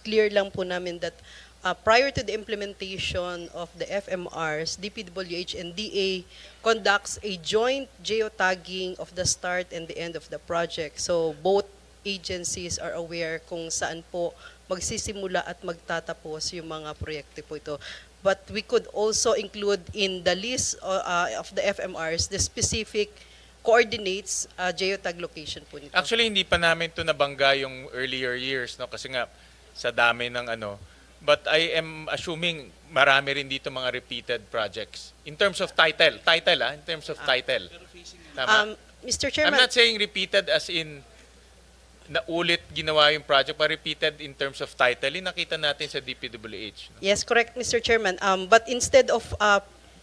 clear lang po namin that prior to the implementation of the FMRs, DPWH and DA conducts a joint geotagging of the start and the end of the project. So both agencies are aware kung saan po magsisimula at magtatapos yung mga proyekto po ito. But we could also include in the list of the FMRs the specific coordinates, geotag location po nito. Actually, hindi pa namin ito nabangga yung earlier years, no? Kasi nga, sa dami ng ano. But I am assuming marami rin dito mga repeated projects. In terms of title. In terms of title. Tama? Mr. I'm Chairman, not saying repeated as in na ulit ginawa yung project, but repeated in terms of title. Yung nakita natin sa DPWH. No? yes, correct, Mr. Chairman. But instead of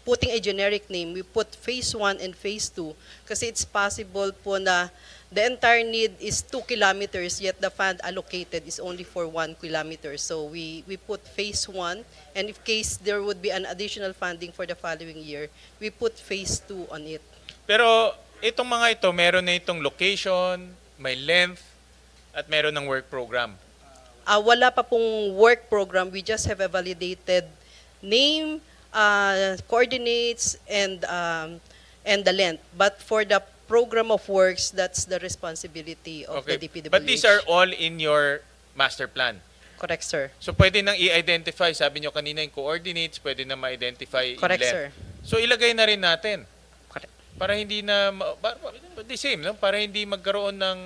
putting a generic name, we put phase 1 and phase 2 kasi it's possible po na the entire need is 2 kilometers yet the fund allocated is only for 1 kilometer. So we put phase 1 and if case there would be an additional funding for the following year, we put phase 2 on it. Pero itong mga ito, meron na itong location, may length, at meron ng work program. Wala pa pong work program. We just have a validated name, coordinates and the length. But for the program of works, that's the responsibility of the DPWH. But these are all in your master plan. Correct, sir. So pwede nang i-identify, sabi nyo kanina yung coordinates, pwede na ma-identify yung Correct, length. sir. So ilagay na rin natin. Correct. Para hindi na, the same, no? Para hindi magkaroon ng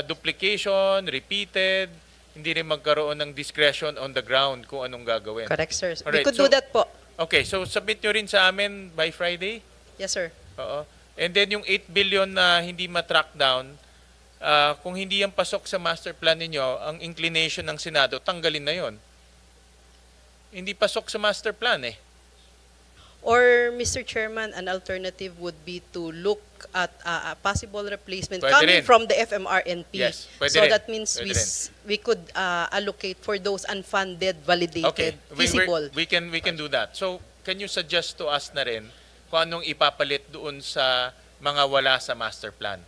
duplication, repeated, hindi rin magkaroon ng discretion on the ground kung anong gagawin. Correct, sir. We Alright, could do so- that po. Okay, so submit nyo rin sa amin by Friday? Yes, sir. Oo. And then yung 8 billion na hindi ma-track down, kung hindi yan pasok sa master plan ninyo, ang inclination ng Senado, tanggalin na yon. Hindi pasok sa master plan eh. Or, Mr. Chairman, an alternative would be to look at a possible replacement Pwede coming rin. from the FMRNP. Yes, pwede so rin. that means Pwede we could allocate for those unfunded, validated, Okay, feasible. we can do that. So, can you suggest to us na rin kung anong ipapalit doon sa mga wala sa master plan?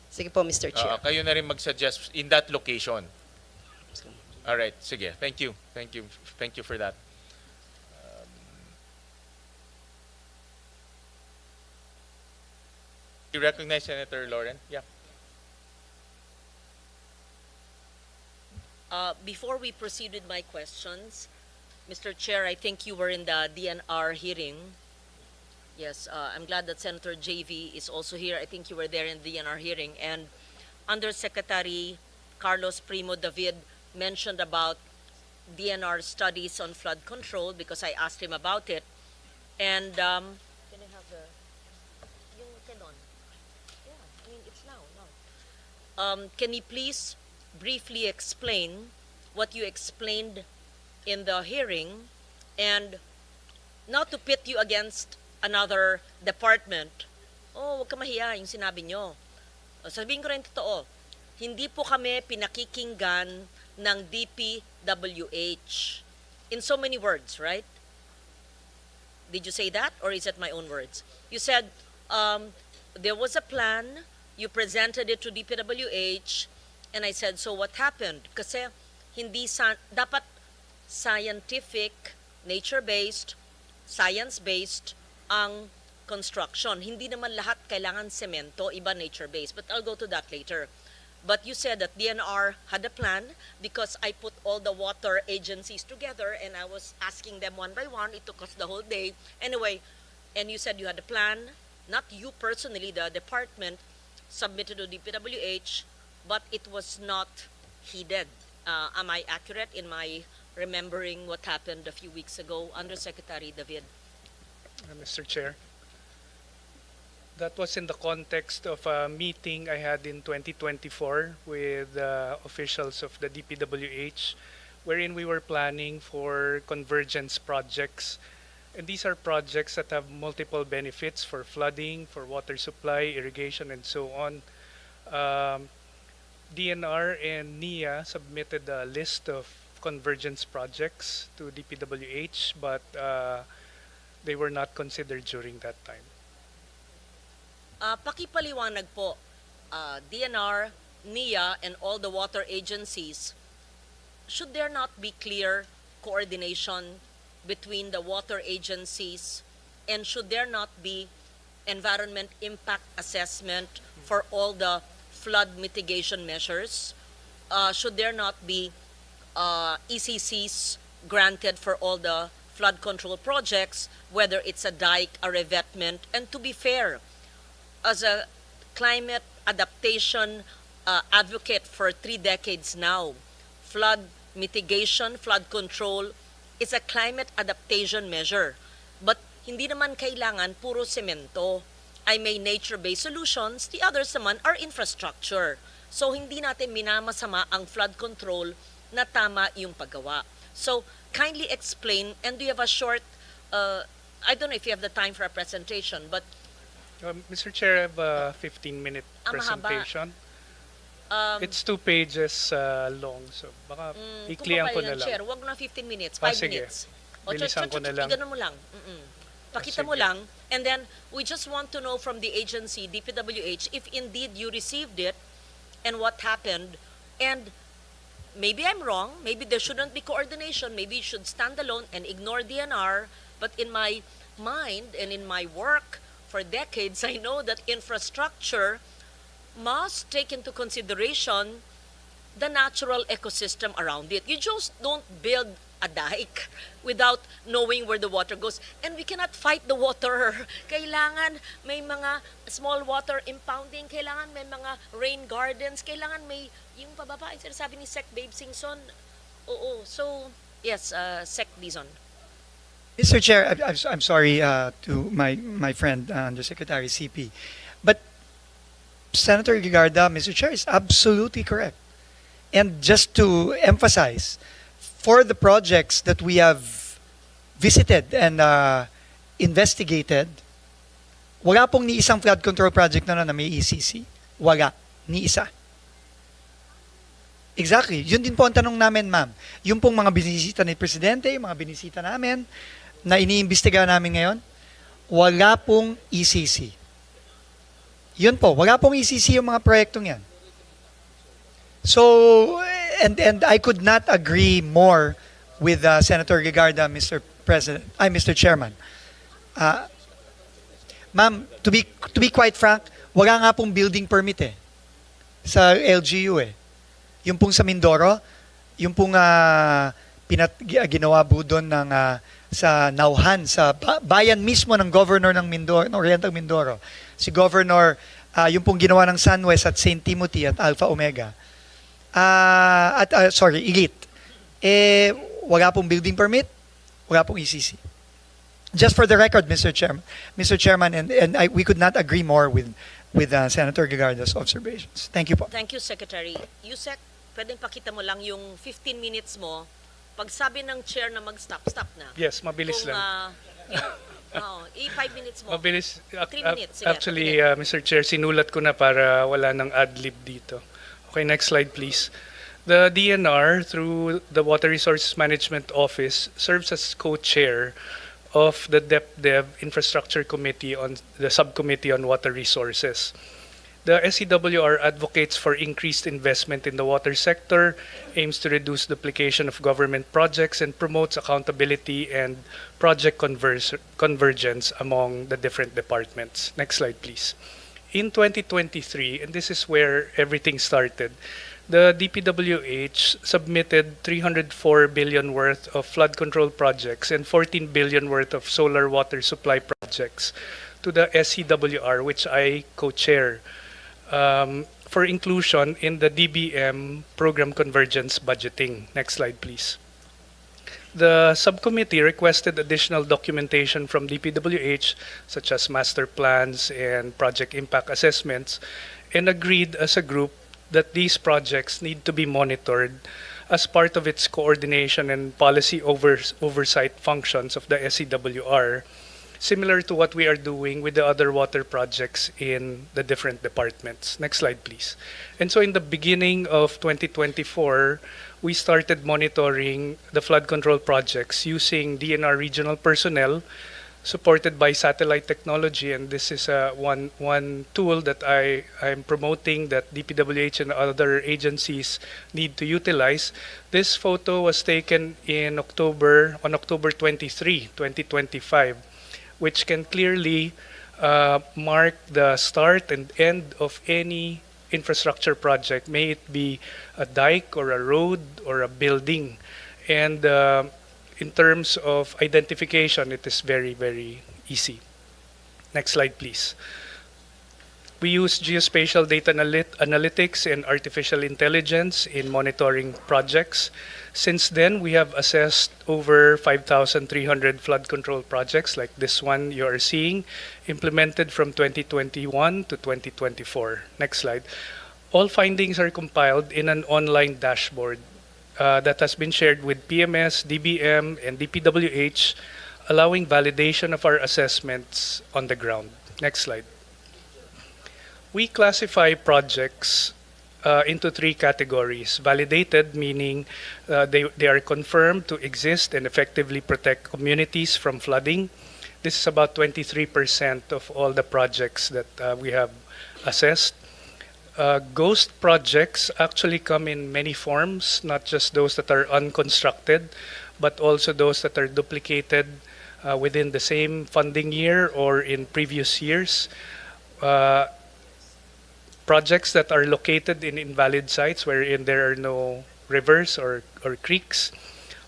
Sige po, Mr. Chair. Kayo na rin mag-suggest in that location. All right, sige. Thank you. Thank you. Thank you for that. You recognize Senator Lauren? Yeah. Before we proceed with my questions, Mr. Chair, I think you were in the DNR hearing. Yes, I'm glad that Senator JV is also here. I think you were there in the DNR hearing. And Undersecretary Carlos Primo David mentioned about DNR studies on flood control because I asked him about it. And can I have the yung canon? Yeah, I mean it's now. Can you please briefly explain what you explained in the hearing, and not to pit you against another department? Oh, wag ka mahiya yung sinabi nyo. Sabihin ko rin totoo, hindi po kami pinakikinggan ng DPWH. In so many words, right? Did you say that, or is it my own words? You said there was a plan, you presented it to DPWH, and I said, so what happened? Kasi hindi dapat scientific, nature-based, science-based ang construction. Hindi naman lahat kailangan semento, iba nature-based. But I'll go to that later. But you said that DNR had a plan because I put all the water agencies together and I was asking them one by one. It took us the whole day. Anyway, and you said you had a plan, not you personally, the department submitted to DPWH, but it was not heeded. Am I accurate in my remembering what happened a few weeks ago? Undersecretary David. Mr. Chair, that was in the context of a meeting I had in 2024 with officials of the DPWH, wherein we were planning for convergence projects. And these are projects that have multiple benefits for flooding, for water supply, irrigation, and so on. DNR and NIA submitted a list of convergence projects to DPWH, but they were not considered during that time. Pakipaliwanag po, DNR, NIA, and all the water agencies, should there not be clear coordination between the water agencies, and should there not be environment impact assessment for all the flood mitigation measures? Should there not be ECCs granted for all the flood control projects, whether it's a dike, a revetment? And to be fair, as a climate adaptation advocate for 3 decades now, flood mitigation, flood control is a climate adaptation measure. But hindi naman kailangan puro semento. I may nature-based solutions, the others naman are infrastructure. So hindi natin minamasama ang flood control na tama yung paggawa. So kindly explain, and do you have a short, I don't know if you have the time for a presentation, but Mr. Chair, I have a 15-minute mahaba. presentation. It's 2 pages long, so baka iklihan ko na lang. Chair, wag na 15 minutes, 5 sige. minutes. Bilisan ko na lang. Ganun mo lang. Pakita mo sige. lang, and then we just want to know from the agency, DPWH, if indeed you received it, and what happened, and maybe I'm wrong, maybe there shouldn't be coordination, maybe it should stand alone and ignore DNR, but in my mind and in my work for decades, I know that infrastructure must take into consideration the natural ecosystem around it. You just don't build a dike without knowing where the water goes. And we cannot fight the water. Kailangan may mga small water impounding, kailangan may mga rain gardens, kailangan may, yung pababa, yung sinasabi ni Sec Babe Singson. Oo, so, yes, Sec Dizon. Mr. Chair, I'm sorry to my friend, Undersecretary CP, but Senator Gigarda, Mr. Chair, is absolutely correct. And just to emphasize, for the projects that we have visited and investigated, wala pong ni isang flood control project na may ECC. Wala. Ni isa. Exactly. Yun din po ang tanong namin, ma'am. Yung pong mga binisita ni Presidente, yung mga binisita namin, na iniimbestiga namin ngayon, wala pong ECC. Yun po, wala pong ECC yung mga proyektong yan. So, and I could not agree more with Senator Gigarda, Mr. Chairman. Ma'am, to be quite frank, wala nga pong building permit sa LGU Yung pong sa Mindoro, yung pong ginawa po doon ng sa Nauhan, sa bayan mismo ng governor ng Mindoro, ng Oriental Mindoro. Si Governor, yung pong ginawa ng Sunwest at St. Timothy at Alpha Omega. Elite. Wala pong building permit, wala pong ECC. Just for the record, Mr. Chairman, and we could not agree more with Senator Gigarda's observations. Thank you po. Thank you, Secretary. Yusek, pwedeng pakita mo lang yung 15 minutes mo. Pag sabi ng chair na mag-stop, stop na. Yes, mabilis Kung, lang. 5 minutes mo. Mabilis. 3 minutes. Sige, Actually, Mr. Chair, sinulat ko na para wala ng ad-lib dito. Okay, next slide, please. The DNR, through the Water Resources Management Office, serves as co-chair of the DepDev Infrastructure Committee on the Subcommittee on Water Resources. The SCWR advocates for increased investment in the water sector, aims to reduce duplication of government projects, and promotes accountability and project convergence among the different departments. Next slide, please. In 2023, and this is where everything started, the DPWH submitted 304 billion worth of flood control projects and 14 billion worth of solar water supply projects to the SCWR, which I co-chair, for inclusion in the DBM program convergence budgeting. Next slide, please. The subcommittee requested additional documentation from DPWH, such as master plans and project impact assessments, and agreed as a group that these projects need to be monitored as part of its coordination and policy oversight functions of the SCWR, similar to what we are doing with the other water projects in the different departments. Next slide, please. And so in the beginning of 2024, we started monitoring the flood control projects using DNR regional personnel supported by satellite technology. And this is one tool that I'm promoting that DPWH and other agencies need to utilize. This photo was taken on October 23, 2025. Which can clearly mark the start and end of any infrastructure project, may it be a dike or a road or a building. And in terms of identification, it is very, very easy. Next slide, please. We use geospatial data analytics and artificial intelligence in monitoring projects. Since then, we have assessed over 5,300 flood control projects like this one you are seeing, implemented from 2021 to 2024. Next slide. All findings are compiled in an online dashboard that has been shared with PMS, DBM, and DPWH, allowing validation of our assessments on the ground. Next slide. We classify projects into 3 categories. Validated, meaning they are confirmed to exist and effectively protect communities from flooding. This is about 23% of all the projects that we have assessed. ghost projects actually come in many forms, not just those that are unconstructed, but also those that are duplicated within the same funding year or in previous years. Projects that are located in invalid sites wherein there are no rivers or creeks,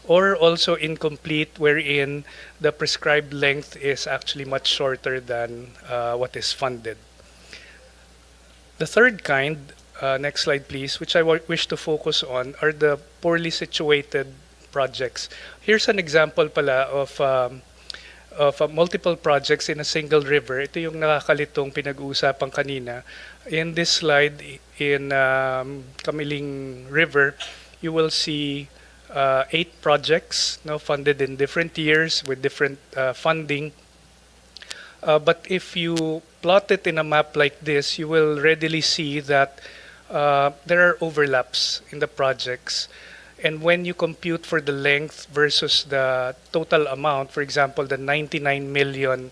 or also incomplete wherein the prescribed length is actually much shorter than what is funded. The third kind, next slide please, which I wish to focus on are the poorly situated projects. Here's an example pala of multiple projects in a single river. Ito yung nakakalitong pinag-uusapan kanina. In this slide, in Kamiling River, you will see 8 projects funded in different years with different funding. But if you plot it in a map like this, you will readily see that there are overlaps in the projects. And when you compute for the length versus the total amount, for example, the 99 million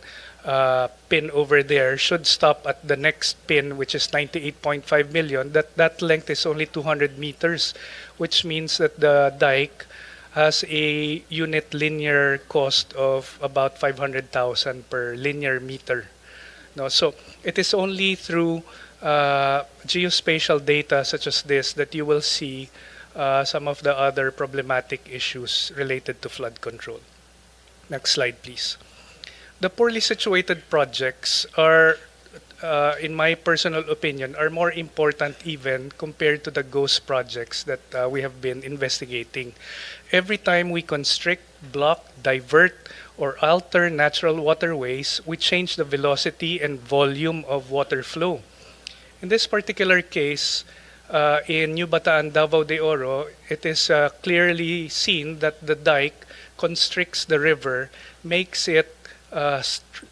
pin over there should stop at the next pin, which is 98.5 million. That length is only 200 meters, which means that the dike has a unit linear cost of about 500,000 per linear meter. No, so it is only through geospatial data such as this that you will see some of the other problematic issues related to flood control. Next slide, please. The poorly situated projects are, in my personal opinion, are more important even compared to the ghost projects that we have been investigating. Every time we constrict, block, divert, or alter natural waterways, we change the velocity and volume of water flow. In this particular case, in New Bataan, Davao de Oro, it is clearly seen that the dike constricts the river, makes it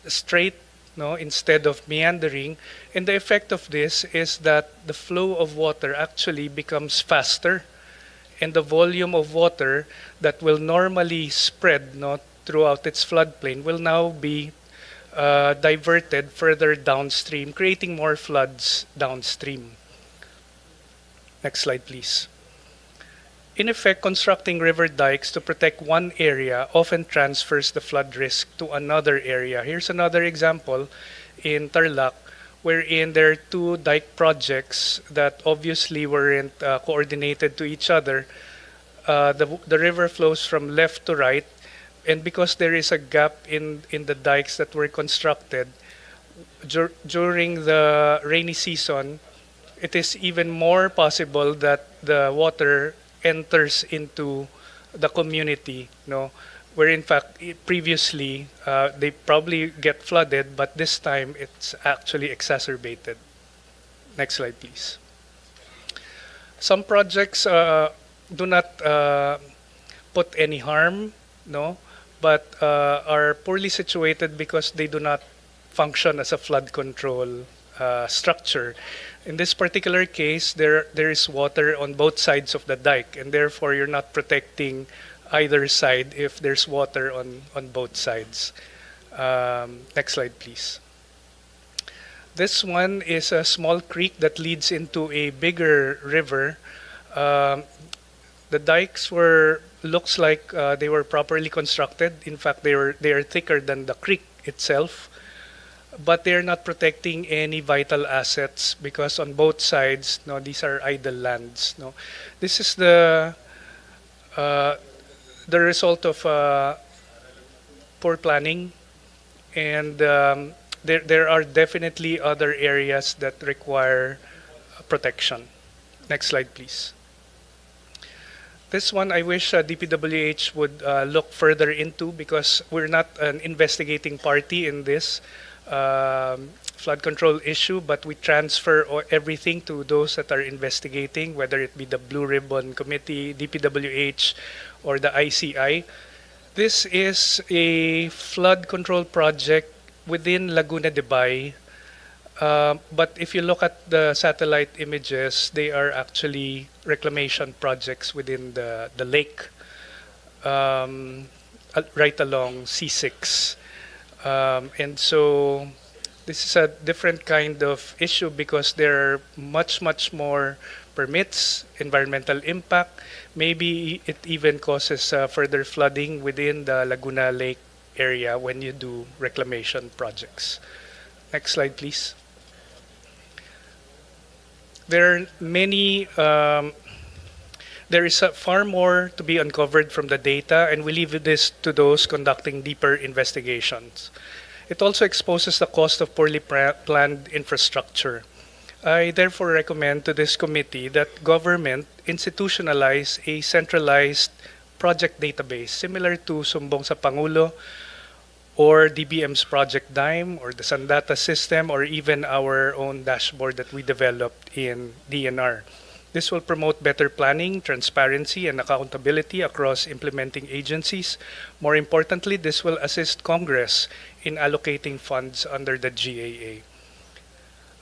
straight instead of meandering. And the effect of this is that the flow of water actually becomes faster, and the volume of water that will normally spread throughout its floodplain will now be diverted further downstream, creating more floods downstream. Next slide, please. In effect, constructing river dikes to protect one area often transfers the flood risk to another area. Here's another example in Tarlac, wherein there are 2 dike projects that obviously weren't coordinated to each other. The river flows from left to right, and because there is a gap in the dikes that were constructed, during the rainy season, it is even more possible that the water enters into the community, where in fact previously they probably get flooded, but this time it's actually exacerbated. Next slide, please. Some projects do not put any harm, but are poorly situated because they do not function as a flood control structure. In this particular case, there is water on both sides of the dike, and therefore you're not protecting either side if there's water on both sides. Next slide, please. This one is a small creek that leads into a bigger river. The dikes looks like they were properly constructed. In fact, they are thicker than the creek itself, but they're not protecting any vital assets because on both sides, these are idle lands. This is the result of poor planning, and there are definitely other areas that require protection. Next slide, please. This one I wish DPWH would look further into because we're not an investigating party in this flood control issue, but we transfer everything to those that are investigating, whether it be the Blue Ribbon Committee, DPWH, or the ICI. This is a flood control project within Laguna de Bay, but if you look at the satellite images, they are actually reclamation projects within the lake, right along C6. And so This is a different kind of issue because there are much more permits, environmental impact. Maybe it even causes further flooding within the Laguna Lake area when you do reclamation projects. Next slide, please. There are many, there is far more to be uncovered from the data, and we leave this to those conducting deeper investigations. It also exposes the cost of poorly planned infrastructure. I therefore recommend to this committee that government institutionalize a centralized project database similar to Sumbong sa Pangulo or DBM's Project Dime or the Sandata system or even our own dashboard that we developed in DNR. This will promote better planning, transparency, and accountability across implementing agencies. More importantly, this will assist Congress in allocating funds under the GAA.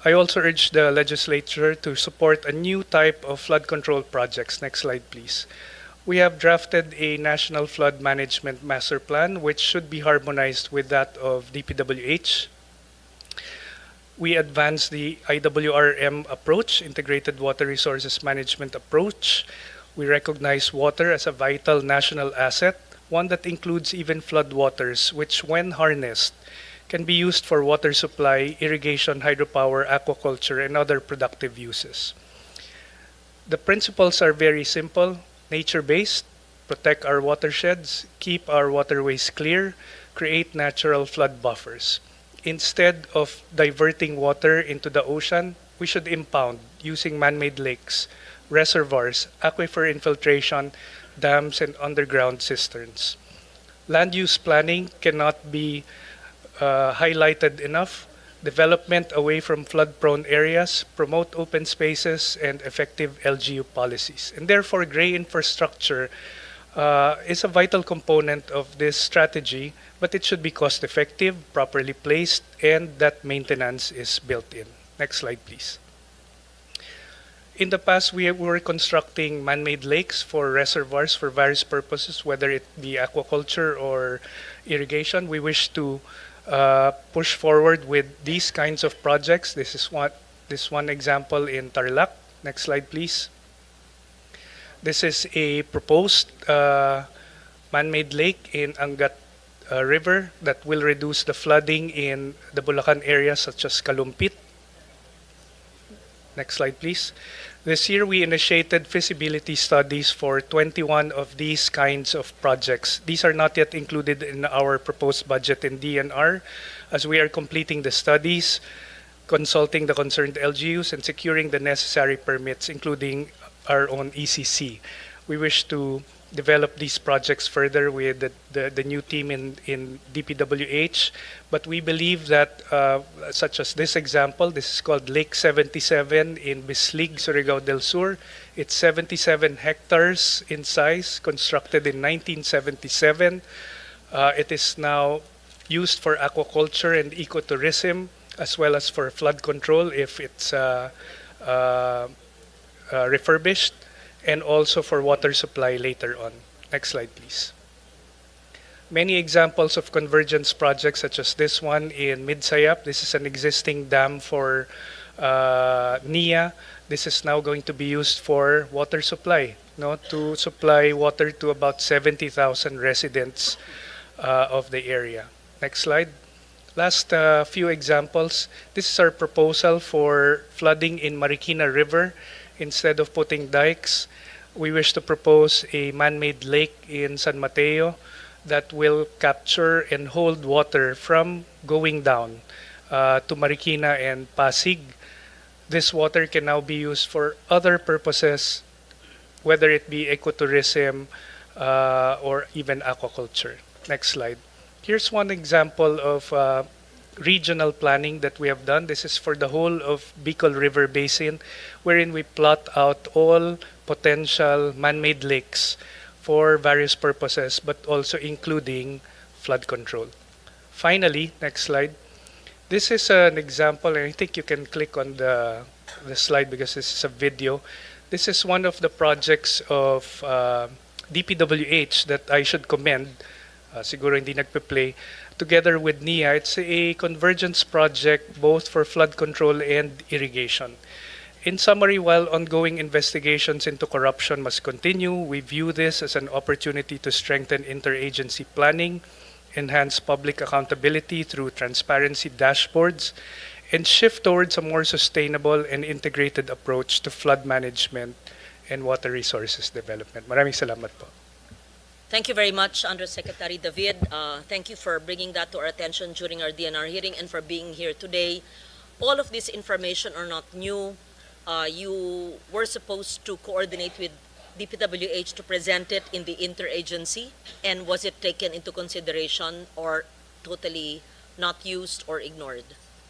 I also urge the legislature to support a new type of flood control projects. Next slide, please. We have drafted a National Flood Management Master Plan, which should be harmonized with that of DPWH. We advance the IWRM approach, Integrated Water Resources Management approach. We recognize water as a vital national asset, one that includes even floodwaters, which when harnessed, can be used for water supply, irrigation, hydropower, aquaculture, and other productive uses. The principles are very simple, nature-based, protect our watersheds, keep our waterways clear, create natural flood buffers. Instead of diverting water into the ocean, we should impound using man-made lakes, reservoirs, aquifer infiltration, dams, and underground cisterns. Land use planning cannot be highlighted enough. Development away from flood-prone areas, promote open spaces, and effective LGU policies. And therefore, gray infrastructure is a vital component of this strategy, but it should be cost-effective, properly placed, and that maintenance is built in. Next slide, please. In the past, we were constructing man-made lakes for reservoirs for various purposes, whether it be aquaculture or irrigation. We wish to push forward with these kinds of projects. This is one example in Tarlac. Next slide, please. This is a proposed man-made lake in Angat River that will reduce the flooding in the Bulacan area such as Kalumpit. Next slide, please. This year, we initiated feasibility studies for 21 of these kinds of projects. These are not yet included in our proposed budget in DNR, as we are completing the studies, consulting the concerned LGUs, and securing the necessary permits, including our own ECC. We wish to develop these projects further with the new team in DPWH, but we believe that, such as this example, this is called Lake 77 in Bislig, Surigao del Sur. It's 77 hectares in size, constructed in 1977. It is now used for aquaculture and ecotourism, as well as for flood control if it's refurbished, and also for water supply later on. Next slide, please. Many examples of convergence projects such as this one in Midsayap. This is an existing dam for NIA. This is now going to be used for water supply, to supply water to about 70,000 residents of the area. Next slide. Last few examples. This is our proposal for flooding in Marikina River. Instead of putting dikes, we wish to propose a man-made lake in San Mateo that will capture and hold water from going down to Marikina and Pasig. This water can now be used for other purposes, whether it be ecotourism or even aquaculture. Next slide. Here's one example of regional planning that we have done. This is for the whole of Bicol River Basin, wherein we plot out all potential man-made lakes for various purposes, but also including flood control. Finally, next slide. This is an example, and I think you can click on the slide because this is a video. This is one of the projects of DPWH that I should commend. Siguro hindi nagpe-play. together with NIA. It's a convergence project both for flood control and irrigation. In summary, while ongoing investigations into corruption must continue, we view this as an opportunity to strengthen interagency planning, enhance public accountability through transparency dashboards, and shift towards a more sustainable and integrated approach to flood management and water resources development. Maraming salamat po. Thank you very much, Undersecretary David. Thank you for bringing that to our attention during our DNR hearing and for being here today. All of this information are not new. You were supposed to coordinate with DPWH to present it in the interagency, and was it taken into consideration or totally not used or ignored?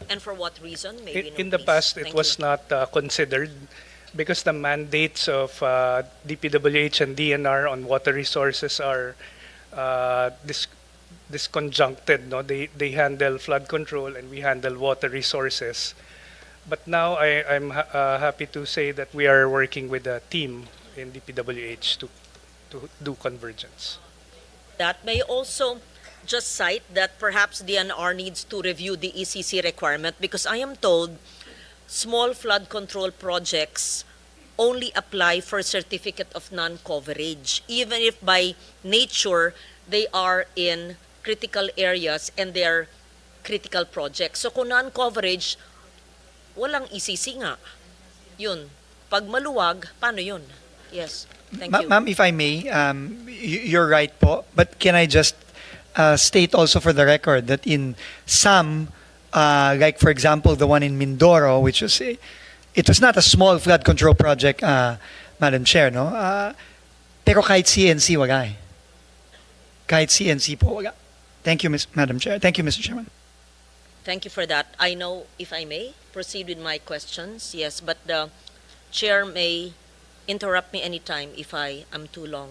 And for what reason? Maybe In the past, it was not considered because the mandates of DPWH and DNR on water resources are disconjuncted. No? They handle flood control and we handle water resources. But now I'm happy to say that we are working with a team in DPWH to do convergence. That may also just cite that perhaps DNR needs to review the ECC requirement, because I am told small flood control projects only apply for certificate of non-coverage, even if by nature they are in critical areas and they are critical projects. So kung non-coverage, walang ECC nga. Yun. Pag maluwag, paano yun? Yes. Thank you. Ma'am, if I may, you're right po, but can I just state also for the record that in some, like for example, the one in Mindoro, which was it was not a small flood control project, Madam Chair, no? Pero kahit CNC wala eh. Kahit CNC po wala. Thank you, Madam Chair. Thank you, Mr. Chairman. Thank you for that. I know, if I may, proceed with my questions. Yes, but the Chair may interrupt me anytime if I am too long.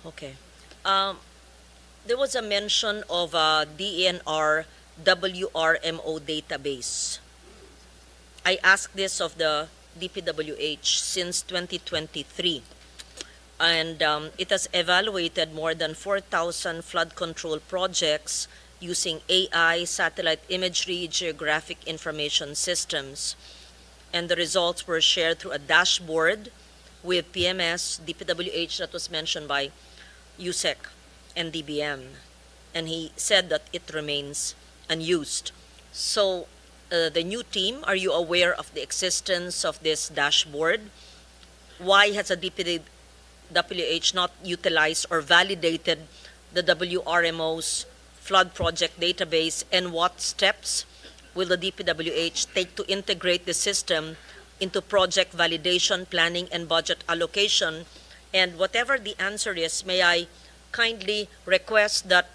Okay. There was a mention of a DENR WRMO database. I asked this of the DPWH since 2023. And it has evaluated more than 4,000 flood control projects using AI, satellite imagery, geographic information systems. And the results were shared through a dashboard with PMS, DPWH, that was mentioned by USEC and DBM. And he said that it remains unused. So the new team, are you aware of the existence of this dashboard? Why has a DPWH not utilized or validated the WRMO's flood project database, and what steps will the DPWH take to integrate the system into project validation, planning, and budget allocation? And whatever the answer is, may I kindly request that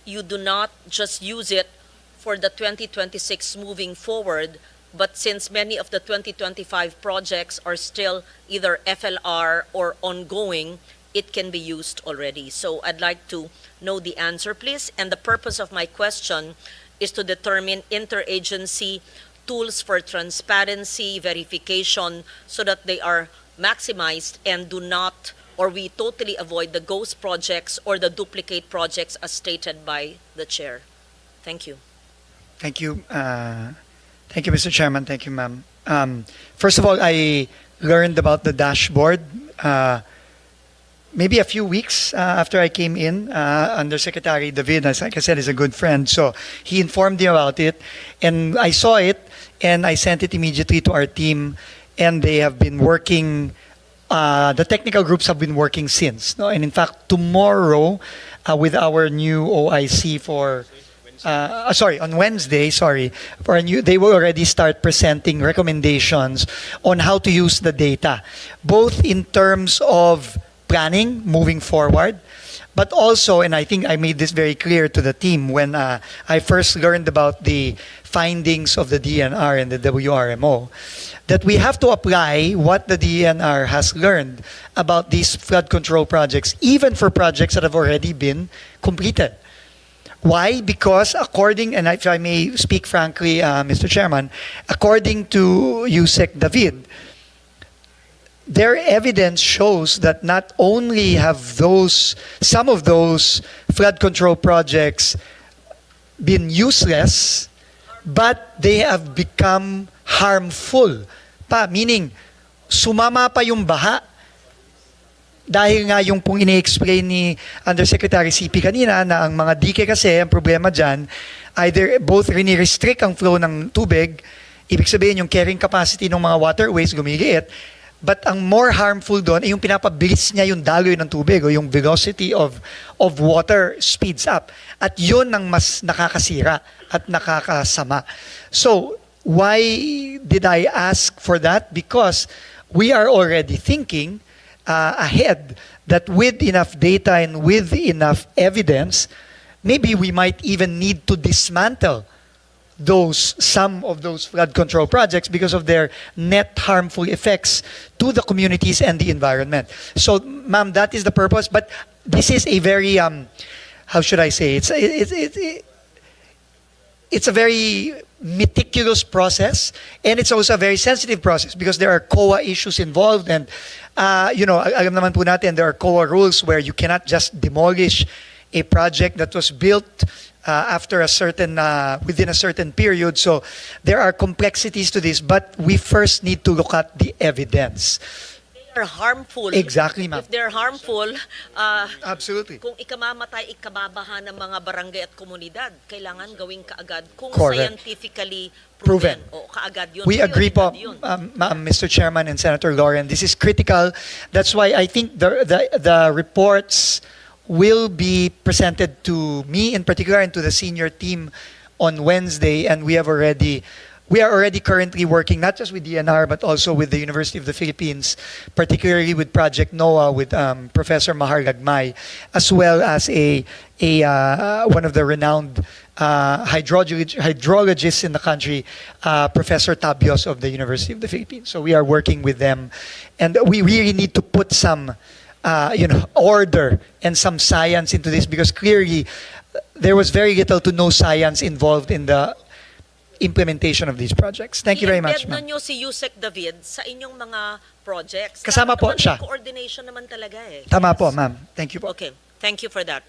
you do not just use it for the 2026 moving forward, but since many of the 2025 projects are still either FLR or ongoing, it can be used already. So I'd like to know the answer, please. And the purpose of my question is to determine interagency tools for transparency, verification, so that they are maximized and do not, or we totally avoid the ghost projects or the duplicate projects as stated by the chair. Thank you. Thank you. Thank you, Mr. Chairman. Thank you, ma'am. First of all, I learned about the dashboard maybe a few weeks after I came in. Undersecretary David, as like I said, is a good friend. So he informed me about it. And I saw it, and I sent it immediately to our team. And they have been working, the technical groups have been working since. No? And in fact, tomorrow, with our new OIC for... on Wednesday, they will already start presenting recommendations on how to use the data, both in terms of planning moving forward, but also, and I think I made this very clear to the team when I first learned about the findings of the DNR and the WRMO, that we have to apply what the DNR has learned about these flood control projects, even for projects that have already been completed. Why? Because according, and if I may speak frankly, Mr. Chairman, according to USEC David, their evidence shows that not only have some of those flood control projects been useless, but they have become harmful pa, meaning sumama pa yung baha dahil nga yung pong ini-explain ni Undersecretary CP kanina na ang mga dike kasi, ang problema dyan, either both rini-restrict ang flow ng tubig, ibig sabihin yung carrying capacity ng mga waterways gumiliit, but ang more harmful doon ay yung pinapabilis niya yung daloy ng tubig o yung velocity of water speeds up. At yun ang mas nakakasira at nakakasama. So, why did I ask for that? Because we are already thinking ahead that with enough data and with enough evidence, maybe we might even need to dismantle some of those flood control projects because of their net harmful effects to the communities and the environment. So, ma'am, that is the purpose. But this is a very, how should I say, it's a very meticulous process, and it's also a very sensitive process because there are COA issues involved, and alam naman po natin, there are COA rules where you cannot just demolish a project that was built after a certain within a certain period. So there are complexities to this, but we first need to look at the evidence. They are harmful. Exactly, ma'am. If they're harmful, Absolutely. kung ikamamatay, ikababahan ng mga barangay at komunidad, kailangan gawing kaagad kung Correct. scientifically Proven. proven. O kaagad yun. We agree po, Prioridad yun. Mr. Chairman and Senator Lauren. This is critical. That's why I think the reports will be presented to me in particular and to the senior team on Wednesday, and we are already currently working not just with DNR but also with the University of the Philippines, particularly with Project NOAA with Professor Mahar Lagmay, as well as one of the renowned hydrologists in the country, Professor Tabios of the University of the Philippines. So we are working with them, and we really need to put some order and some science into this, because clearly there was very little to no science involved in the implementation of these projects. Thank you very much, I-embed na ma'am. nyo si Yusek David sa inyong mga projects. Kasama Dapat po naman siya. may coordination naman talaga eh. Tama po, ma'am. Thank you po. Okay, thank you for that.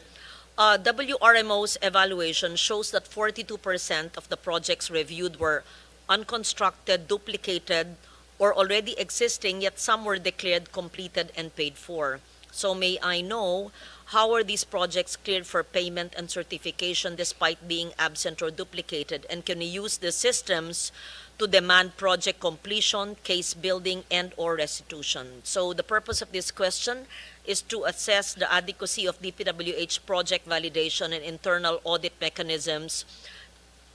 WRMO's evaluation shows that 42% of the projects reviewed were unconstructed, duplicated, or already existing, yet some were declared completed and paid for. So may I know, how are these projects cleared for payment and certification despite being absent or duplicated? And can we use the systems to demand project completion, case building, and or restitution? So the purpose of this question is to assess the adequacy of DPWH project validation and internal audit mechanisms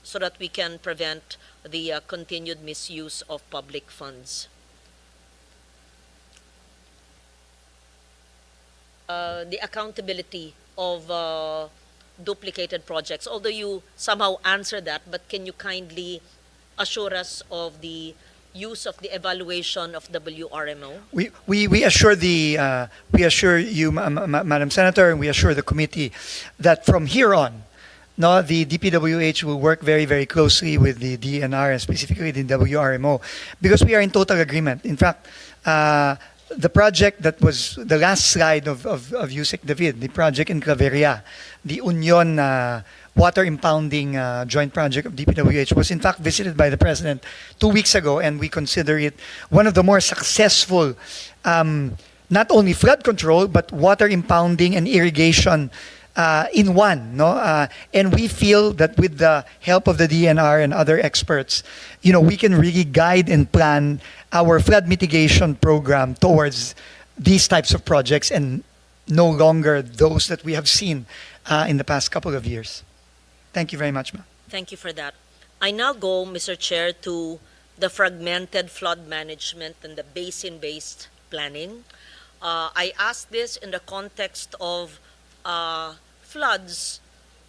so that we can prevent the continued misuse of public funds. The accountability of duplicated projects, although you somehow answer that, but can you kindly assure us of the use of the evaluation of WRMO? We assure you, Madam Senator, and we assure the committee that from here on, the DPWH will work very, very closely with the DNR and specifically the WRMO, because we are in total agreement. In fact, the project that was the last slide of Yusek David, the project in Claveria, the Union water impounding joint project of DPWH, was in fact visited by the President 2 weeks ago, and we consider it one of the more successful, not only flood control, but water impounding and irrigation in one. And we feel that with the help of the DNR and other experts, we can really guide and plan our flood mitigation program towards these types of projects and no longer those that we have seen in the past couple of years. Thank you very much, ma'am. Thank you for that. I now go, Mr. Chair, to the fragmented flood management and the basin-based planning. I ask this in the context of floods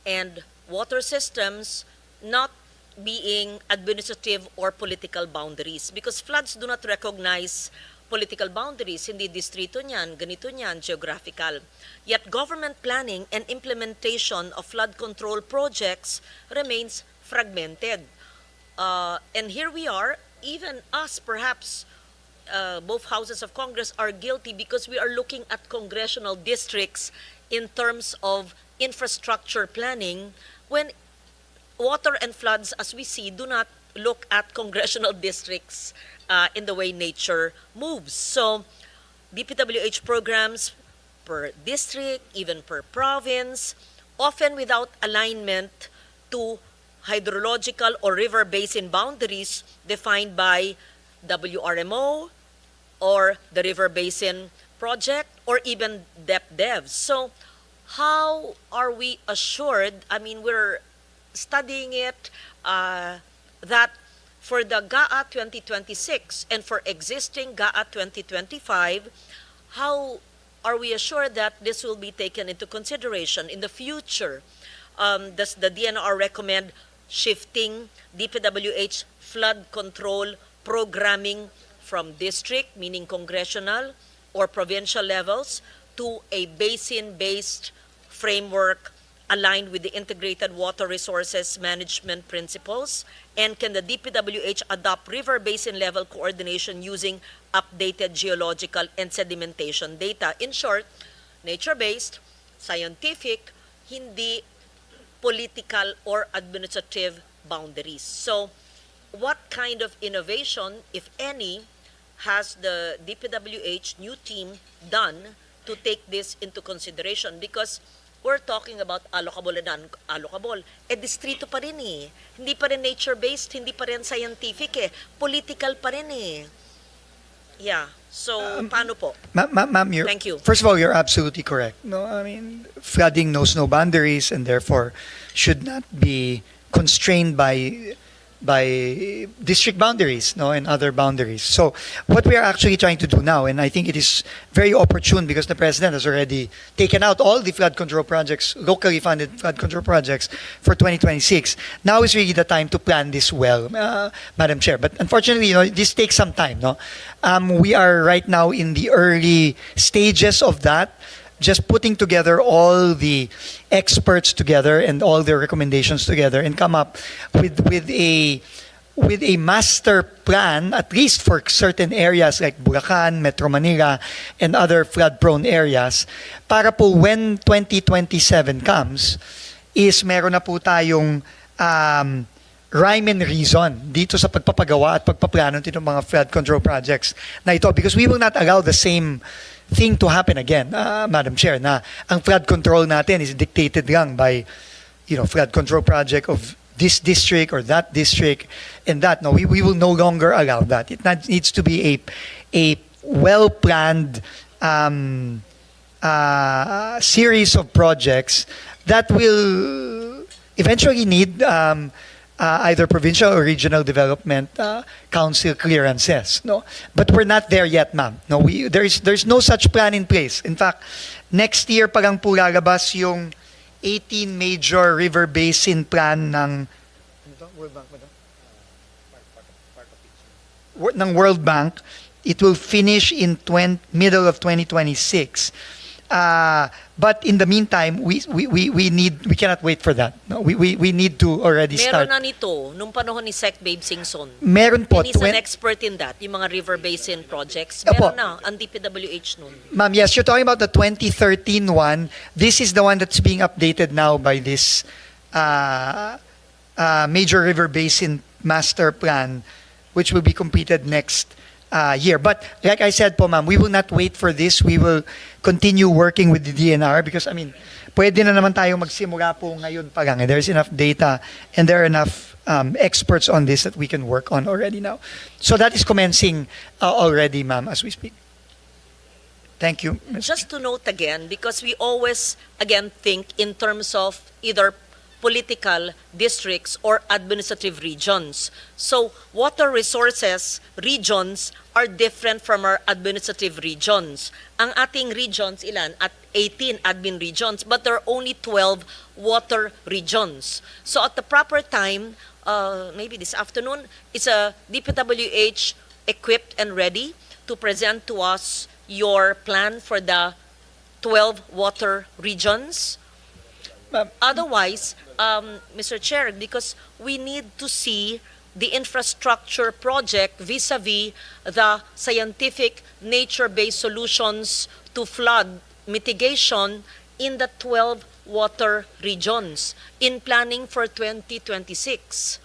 and water systems not being administrative or political boundaries, because floods do not recognize political boundaries, hindi distrito niyan, ganito niyan, geographical. Yet government planning and implementation of flood control projects remains fragmented. And here we are, even us perhaps both houses of Congress are guilty because we are looking at congressional districts in terms of infrastructure planning when water and floods, as we see, do not look at congressional districts in the way nature moves. So DPWH programs per district, even per province, often without alignment to hydrological or river basin boundaries defined by WRMO or the River Basin Project or even DepDev. So how are we assured, I mean, we're studying it, that for the GAA 2026 and for existing GAA 2025, how are we assured that this will be taken into consideration in the future? Does the DNR recommend shifting DPWH flood control programming from district, meaning congressional or provincial levels, to a basin-based framework aligned with the integrated water resources management principles? And can the DPWH adopt river basin level coordination using updated geological and sedimentation data? In short, nature-based, scientific, hindi political or administrative boundaries. So what kind of innovation, if any, has the DPWH new team done to take this into consideration? Because we're talking about allocable and non-allocable. Distrito pa rin eh. Hindi pa rin nature-based, hindi pa rin scientific eh. Political pa rin eh. Yeah. So, paano po? Ma'am, Thank you. First of all, you're absolutely correct. No, I mean, flooding knows no boundaries and therefore should not be constrained by district boundaries, no, and other boundaries. So what we are actually trying to do now, and I think it is very opportune because the President has already taken out all the flood control projects, locally funded flood control projects for 2026. Now is really the time to plan this well, Madam Chair. But unfortunately, this takes some time, no? We are right now in the early stages of that, just putting together all the experts together and all their recommendations together and come up with a master plan, at least for certain areas like Bulacan, Metro Manila, and other flood-prone areas, para po when 2027 comes, is meron na po tayong rhyme and reason dito sa pagpapagawa at pagpaplano ng mga flood control projects na ito, because we will not allow the same thing to happen again, Madam Chair, na ang flood control natin is dictated lang by, flood control project of this district or that district and that. No, we will no longer allow that. It needs to be a well-planned series of projects that will eventually need either provincial or regional development council clearances, no? But we're not there yet, ma'am. No, there's no such plan in place. In fact, next year pa lang po lalabas yung 18 major river basin plan ng World Bank. It will finish in middle of 2026. But in the meantime, we cannot wait for that. No, we need to already start. Meron na nito nung panahon ni Sec Babe Singson. Meron po. And he's an expert in that, yung mga river basin projects. Opo. Meron na ang DPWH nun. Ma'am, yes, you're talking about the 2013 one. This is the one that's being updated now by this major river basin master plan, which will be completed next year. But like I said po, ma'am, we will not wait for this. We will continue working with the DNR because, pwede na naman tayo magsimula po ngayon pa lang. There's enough data and there are enough experts on this that we can work on already now. So that is commencing already, ma'am, as we speak. Thank you. Just to note again, because we always, again, think in terms of either political districts or administrative regions. So water resources regions are different from our administrative regions. Ang ating regions ilan? At 18 admin regions, but there are only 12 water regions. So at the proper time, maybe this afternoon, is a DPWH equipped and ready to present to us your plan for the 12 water regions? Otherwise, Mr. Chair, because we need to see the infrastructure project vis-a-vis the scientific nature-based solutions to flood mitigation in the 12 water regions in planning for 2026.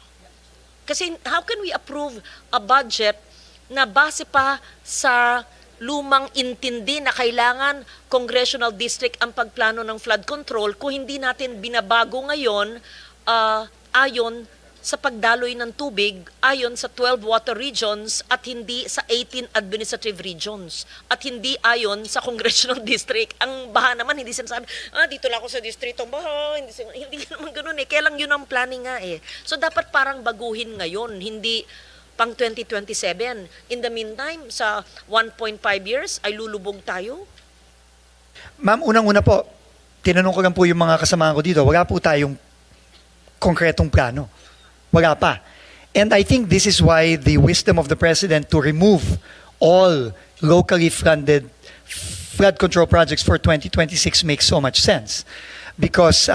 Kasi how can we approve a budget na base pa sa lumang intindi na kailangan congressional district ang pagplano ng flood control kung hindi natin binabago ngayon ayon sa pagdaloy ng tubig ayon sa 12 water regions at hindi sa 18 administrative regions at hindi ayon sa congressional district. Ang baha naman, hindi sinasabi, dito lang ako sa distritong baha, hindi naman ganun eh. Kaya lang yun ang planning nga eh. So dapat parang baguhin ngayon, hindi pang 2027. In the meantime, sa 1.5 years ay lulubog tayo. Ma'am, unang-una po, tinanong ko lang po yung mga kasamahan ko dito, wala po tayong konkretong plano. Wala pa. And I think this is why the wisdom of the President to remove all locally funded flood control projects for 2026 makes so much sense. Because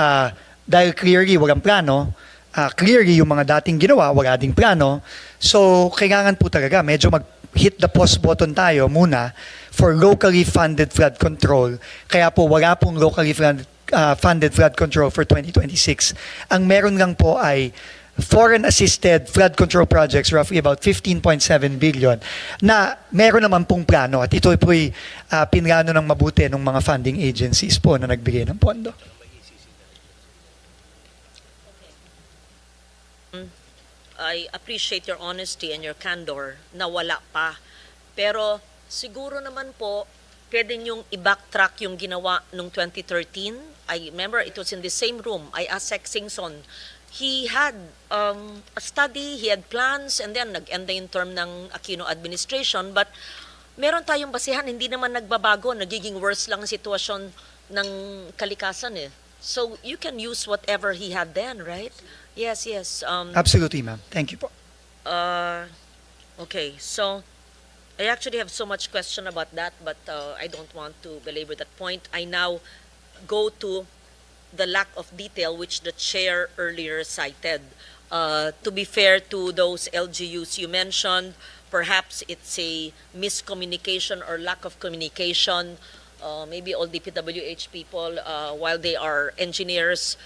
dahil clearly walang plano, clearly yung mga dating ginawa, wala ding plano, so kailangan po talaga medyo mag-hit the pause button tayo muna for locally funded flood control. Kaya po wala pong locally funded flood control for 2026. Ang meron lang po ay foreign-assisted flood control projects, roughly about 15.7 billion, na meron naman pong plano at ito po'y pinlano ng mabuti ng mga funding agencies po na nagbigay ng pondo. I appreciate your honesty and your candor na wala pa. Pero siguro naman po, pwede niyong i-backtrack yung ginawa noong 2013. I remember it was in the same room. I asked Sec Singson, he had a study, he had plans, and then nag-end na yung term ng Aquino administration. But meron tayong basihan, hindi naman nagbabago, nagiging worse lang ang sitwasyon ng kalikasan eh. So you can use whatever he had then, right? Yes, yes. Absolutely, ma'am. Thank you po. Okay, so I actually have so much question about that, but I don't want to belabor that point. I now go to the lack of detail which the chair earlier cited. To be fair to those LGUs you mentioned, perhaps it's a miscommunication or lack of communication. Maybe all DPWH people, while they are engineers,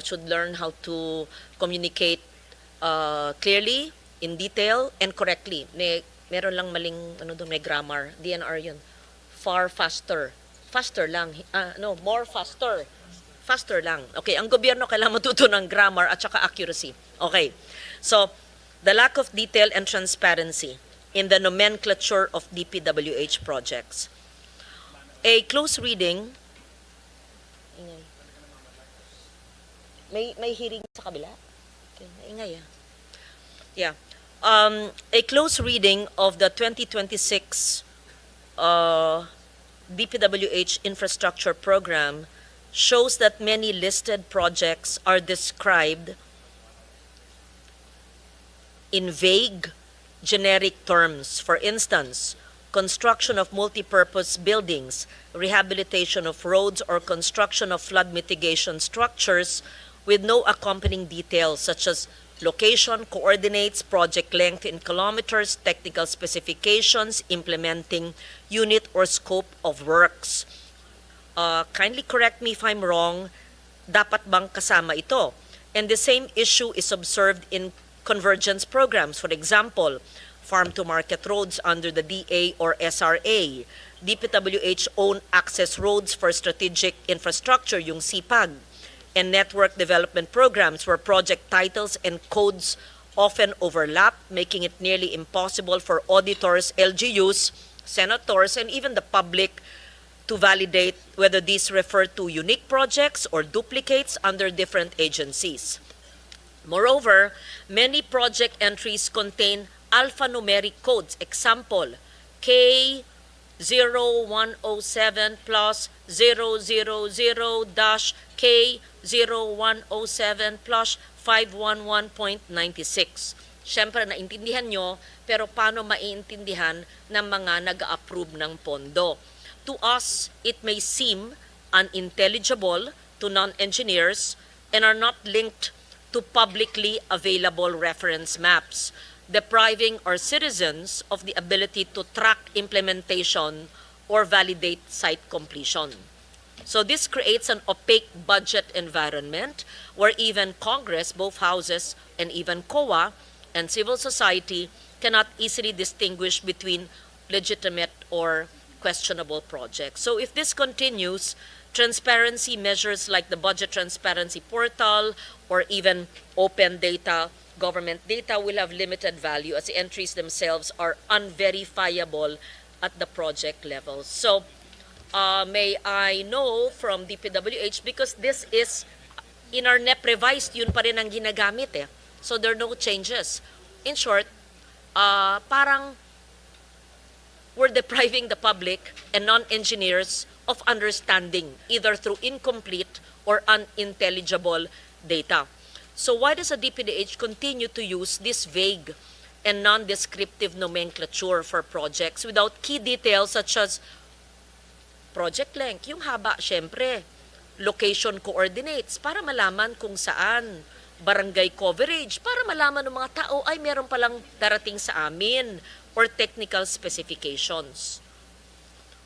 should learn how to communicate clearly, in detail, and correctly. Meron lang maling, may grammar. DNR yun. Far faster. Faster lang. More faster. Faster lang. Okay, ang gobyerno kailangan matuto ng grammar at saka accuracy. Okay. So, the lack of detail and transparency in the nomenclature of DPWH projects. A close reading, may hearing sa kabila? Okay, maingay ah. Yeah. A close reading of the 2026 DPWH infrastructure program shows that many listed projects are described in vague, generic terms. For instance, construction of multipurpose buildings, rehabilitation of roads, or construction of flood mitigation structures with no accompanying details such as location, coordinates, project length in kilometers, technical specifications, implementing unit or scope of works. Kindly correct me if I'm wrong, dapat bang kasama ito? And the same issue is observed in convergence programs. For example, farm-to-market roads under the DA or SRA, DPWH-owned access roads for strategic infrastructure, yung CPAG, and network development programs where project titles and codes often overlap, making it nearly impossible for auditors, LGUs, senators, and even the public to validate whether these refer to unique projects or duplicates under different agencies. Moreover, many project entries contain alphanumeric codes. Example, K0107 plus 000-K0107 plus 511.96. Siyempre, naintindihan nyo, pero paano maiintindihan ng mga nag-approve ng pondo? To us, it may seem unintelligible to non-engineers and are not linked to publicly available reference maps, depriving our citizens of the ability to track implementation or validate site completion. So this creates an opaque budget environment where even Congress, both houses, and even COA and civil society cannot easily distinguish between legitimate or questionable projects. So if this continues, transparency measures like the Budget Transparency Portal or even open data, government data will have limited value as the entries themselves are unverifiable at the project level. So may I know from DPWH, because this is in our NEP revised, yun pa rin ang ginagamit eh. So there are no changes. In short, parang we're depriving the public and non-engineers of understanding either through incomplete or unintelligible data. So why does the DPWH continue to use this vague and non-descriptive nomenclature for projects without key details such as project length, yung haba syempre, location coordinates para malaman kung saan, barangay coverage para malaman ng mga tao ay meron palang darating sa amin, or technical specifications.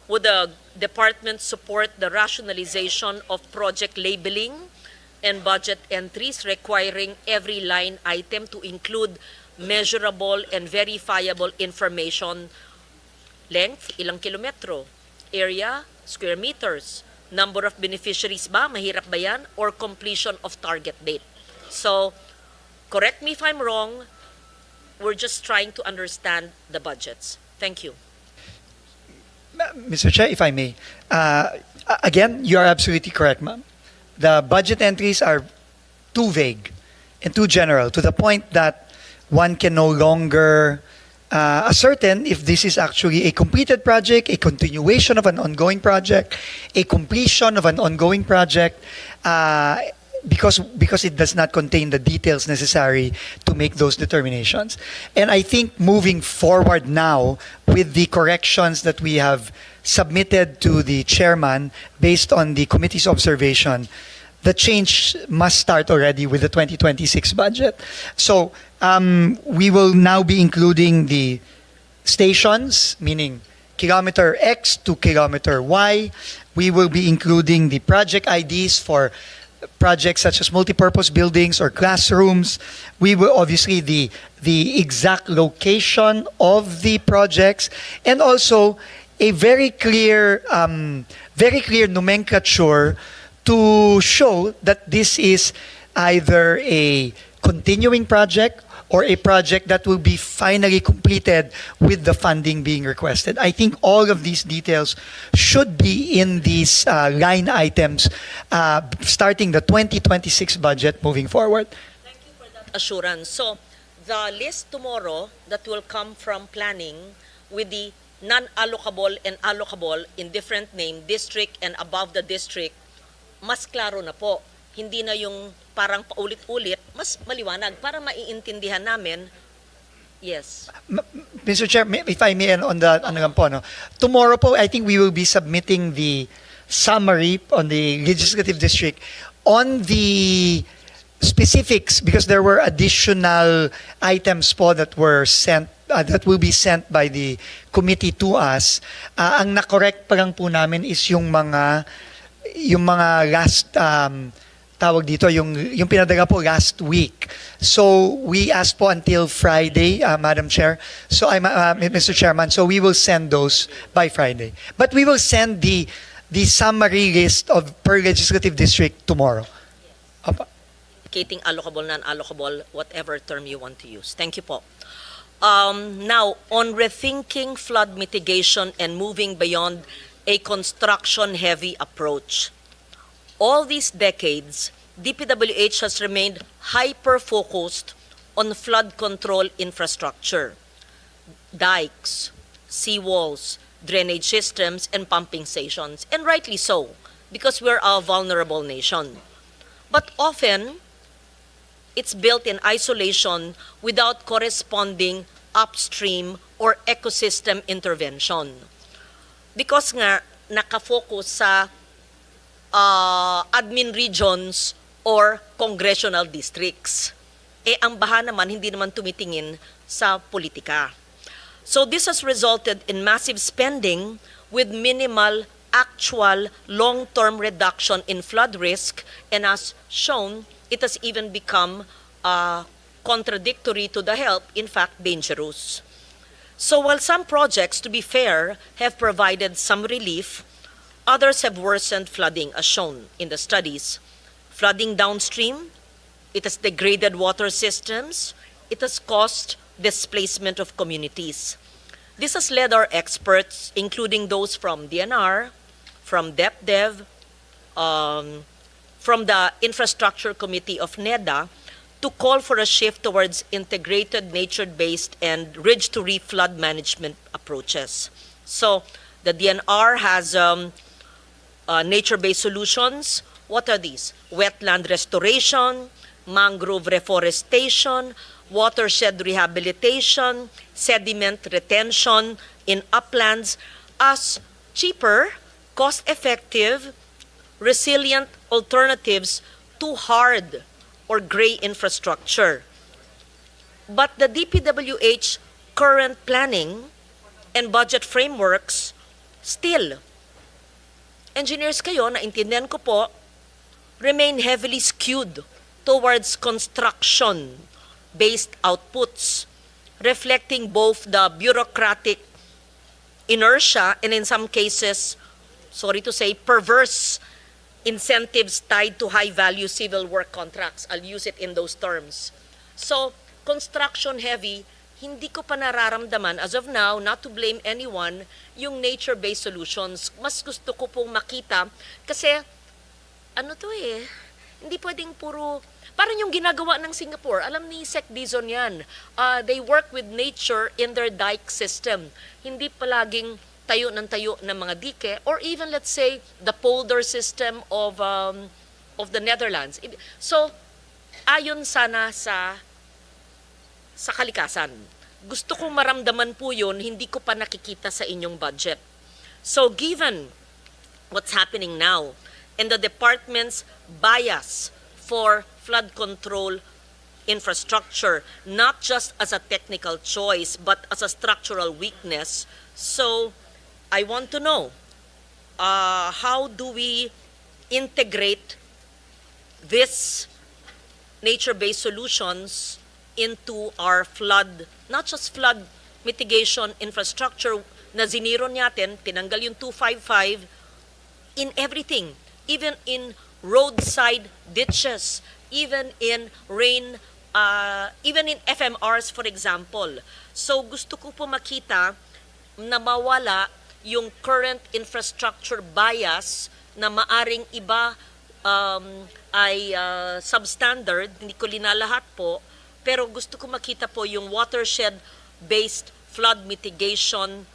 Would the department support the rationalization of project labeling and budget entries requiring every line item to include measurable and verifiable information, length, ilang kilometro, area, square meters, number of beneficiaries ba, mahirap ba yan, or completion of target date? So, correct me if I'm wrong, we're just trying to understand the budgets. Thank you. Mr. Chair, if I may, again, you are absolutely correct, ma'am. The budget entries are too vague and too general to the point that one can no longer ascertain if this is actually a completed project, a continuation of an ongoing project, a completion of an ongoing project, because it does not contain the details necessary to make those determinations. And I think moving forward now with the corrections that we have submitted to the chairman based on the committee's observation, the change must start already with the 2026 budget. So we will now be including the stations, meaning kilometer X to kilometer Y. We will be including the project IDs for projects such as multipurpose buildings or classrooms. We will obviously the exact location of the projects, and also a very clear nomenclature to show that this is either a continuing project or a project that will be finally completed with the funding being requested. I think all of these details should be in these line items starting the 2026 budget moving forward. Thank you for that assurance. So, the list tomorrow that will come from planning with the non-allocable and allocable in different name, district and above the district, mas klaro na po. Hindi na yung parang paulit-ulit, mas maliwanag para maiintindihan namin. Yes. Mr. Chair, if I may, on the ano lang po, no? Tomorrow po, I think we will be submitting the summary on the legislative district on the specifics, because there were additional items po that were sent that will be sent by the committee to us. Ang na-correct pa lang po namin is yung mga last tawag dito, yung pinadala po last week. So we asked po until Friday, Madam Chair. So Mr. Chairman, so we will send those by Friday. But we will send the summary list of per legislative district tomorrow. Opo. Indicating allocable, non-allocable, whatever term you want to use. Thank you po. Now, on rethinking flood mitigation and moving beyond a construction-heavy approach. All these decades, DPWH has remained hyper-focused on flood control infrastructure, dikes, seawalls, drainage systems, and pumping stations, and rightly so, because we're a vulnerable nation. But often, it's built in isolation without corresponding upstream or ecosystem intervention. Because nga, nakafocus sa admin regions or congressional districts. Ang baha naman, hindi naman tumitingin sa politika. So this has resulted in massive spending with minimal actual long-term reduction in flood risk, and as shown, it has even become contradictory to the help, in fact, dangerous. So while some projects, to be fair, have provided some relief, others have worsened flooding, as shown in the studies. Flooding downstream, it has degraded water systems, it has caused displacement of communities. This has led our experts, including those from DNR, from DepDev, from the Infrastructure Committee of NEDA, to call for a shift towards integrated nature-based and ridge-to-reef flood management approaches. So the DNR has nature-based solutions. What are these? Wetland restoration, mangrove reforestation, watershed rehabilitation, sediment retention in uplands as cheaper, cost-effective, resilient alternatives to hard or gray infrastructure. But the DPWH current planning and budget frameworks still, engineers kayo, naintindihan ko po, remain heavily skewed towards construction-based outputs, reflecting both the bureaucratic inertia and in some cases, sorry to say, perverse incentives tied to high-value civil work contracts. I'll use it in those terms. So, construction-heavy, hindi ko pa nararamdaman, as of now, not to blame anyone, yung nature-based solutions. Mas gusto ko pong makita, kasi, ano to hindi pwedeng puro, parang yung ginagawa ng Singapore, alam ni Sec Dizon yan, they work with nature in their dike system. Hindi palaging tayo ng mga dike, or even let's say the polder system of the Netherlands. So ayon sana sa kalikasan. Gusto kong maramdaman po yun, hindi ko pa nakikita sa inyong budget. So given what's happening now and the department's bias for flood control infrastructure, not just as a technical choice, but as a structural weakness. So I want to know, how do we integrate this nature-based solutions into our flood, not just flood mitigation infrastructure na ziniro natin, tinanggal yung 255, in everything, even in roadside ditches, even in rain, even in FMRs, for example. So gusto ko po makita na mawala yung current infrastructure bias na maaring iba ay substandard, hindi ko linalahat po, pero gusto ko makita po yung watershed-based flood mitigation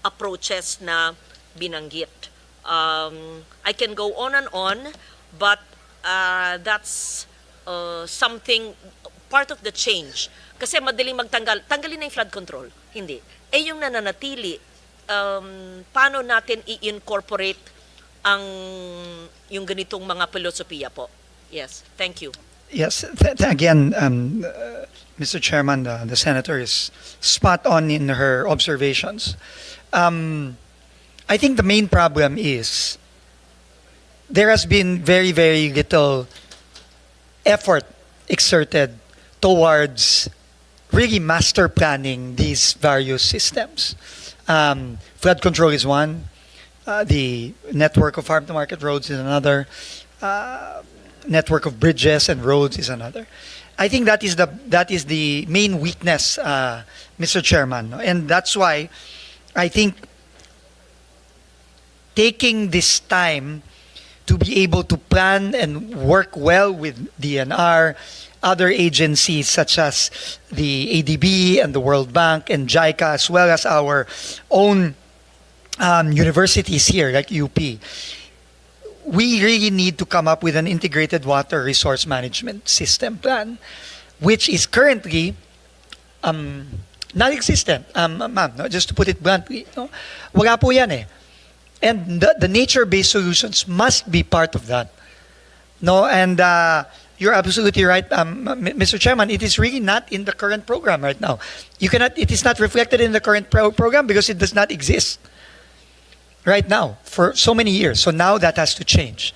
approaches na binanggit. I can go on and on, but that's something, part of the change. Kasi madaling tanggalin na yung flood control. Hindi. Yung nananatili, paano natin i-incorporate yung ganitong mga filosofiya po? Yes, thank you. Yes, again, Mr. Chairman, the Senator is spot on in her observations. I think the main problem is there has been very, very little effort exerted towards really master planning these various systems. Flood control is one. The network of farm-to-market roads is another. Network of bridges and roads is another. I think that is the main weakness, Mr. Chairman, no? And that's why I think taking this time to be able to plan and work well with DNR, other agencies such as the ADB and the World Bank and JICA, as well as our own universities here like UP, we really need to come up with an integrated water resource management system plan, which is currently non-existent, ma'am, no? Just to put it bluntly. No? Wala po yan eh. And the nature-based solutions must be part of that. No, and You're absolutely right, Mr. Chairman. It is really not in the current program right now. You cannot. It is not reflected in the current program because it does not exist right now for so many years. So now that has to change.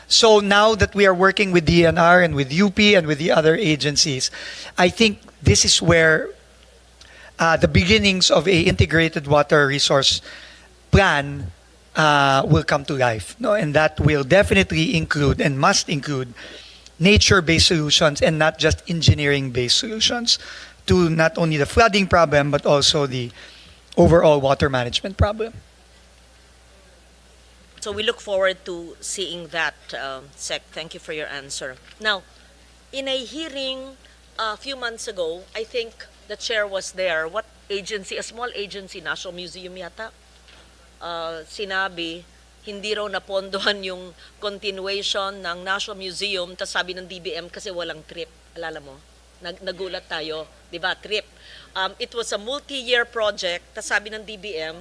So now that we are working with DNR and with UP and with the other agencies, I think this is where the beginnings of a integrated water resource plan will come to life. No? And that will definitely include and must include nature-based solutions and not just engineering-based solutions to not only the flooding problem but also the overall water management problem. So we look forward to seeing that, Sec. Thank you for your answer. Now, in a hearing a few months ago, I think the chair was there. What agency? A small agency, National Museum yata, sinabi, hindi raw napondohan yung continuation ng National Museum, tas sabi ng DBM kasi walang trip. Alala mo? Nagulat tayo, di ba? Trip. It was a multi-year project, tas sabi ng DBM,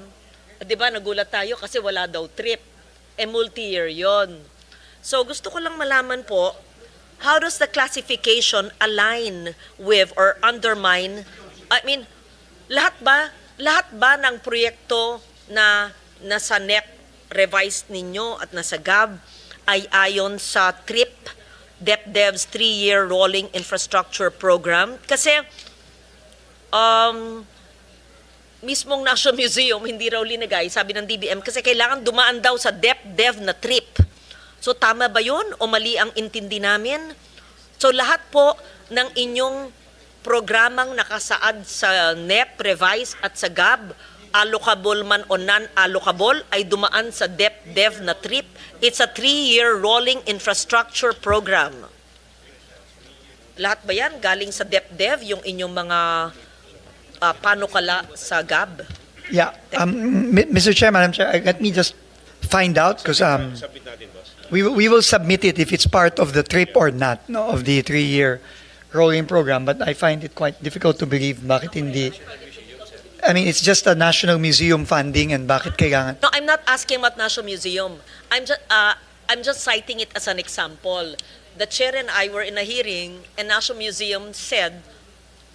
di ba, nagulat tayo kasi wala daw trip. Multi-year yon. So gusto ko lang malaman po, how does the classification align with or undermine, I mean, lahat ba ng proyekto na nasa NEP revised ninyo at nasa GAB ay ayon sa TRIP, DepDev's 3-year rolling infrastructure program? Kasi mismong National Museum hindi raw linagay, sabi ng DBM, kasi kailangan dumaan daw sa DepDev na trip. So tama ba yun o mali ang intindi namin? So lahat po ng inyong programang nakasaad sa NEP, Revise at sa GAB, allocable man o non-allocable, ay dumaan sa DepDev na trip. It's a 3-year rolling infrastructure program. Lahat ba yan galing sa DepDev, yung inyong mga panukala sa GAB? Yeah, Mr. Chair, Madam Chair, let me just find out because we will submit it if it's part of the trip or not, no, of the 3-year rolling program. But I find it quite difficult to believe bakit hindi. I mean, it's just a National Museum funding and bakit kailangan. No, I'm not asking about National Museum. I'm just citing it as an example. The chair and I were in a hearing and National Museum said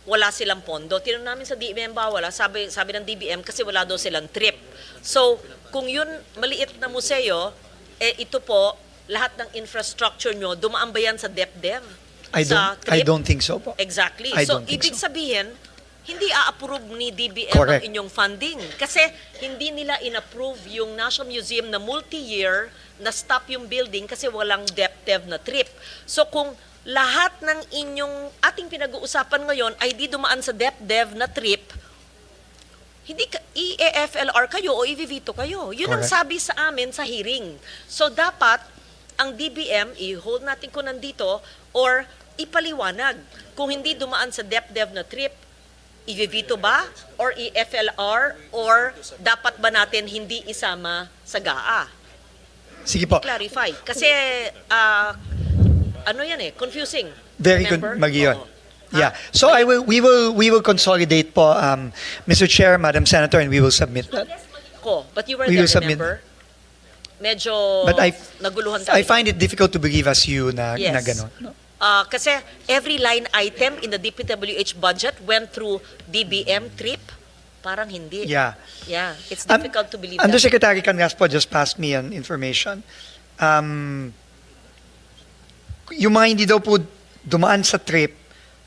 wala silang pondo. Tinanong namin sa DBM ba wala? Sabi ng DBM kasi wala daw silang trip. So, kung yun maliit na museo, ito po, lahat ng infrastructure nyo, dumaan ba yan sa DepDev? I don't think so po. Exactly. So, ibig sabihin, hindi a-approve ni DBM Correct. ang inyong funding. Kasi hindi nila in-approve yung National Museum na multi-year na stop yung building kasi walang DepDev na trip. So, kung lahat ng inyong ating pinag-uusapan ngayon ay di dumaan sa DepDev na trip, hindi i-FLR kayo o i-veto kayo. Yun ang sabi sa amin sa hearing. So dapat ang DBM, i-hold natin ko nandito or ipaliwanag. Kung hindi dumaan sa DepDev na trip, i-veto ba or i-FLR or dapat ba natin hindi isama sa GAA? Sige po. Clarify. Kasi ano yan confusing. Very good, Magion. Yeah. So we will consolidate po, Mr. Chair, Madam Senator, and we will submit that. But you were We there, will submit. remember? Medyo But naguluhan tayo. I find it difficult to believe as you na Yes. ganon. No? Kasi every line item in the DPWH budget went through DBM trip. Parang hindi. Yeah. Yeah, it's difficult to believe that. Undersecretary Cangaspo just passed me an information. Yung mga hindi daw po dumaan sa trip,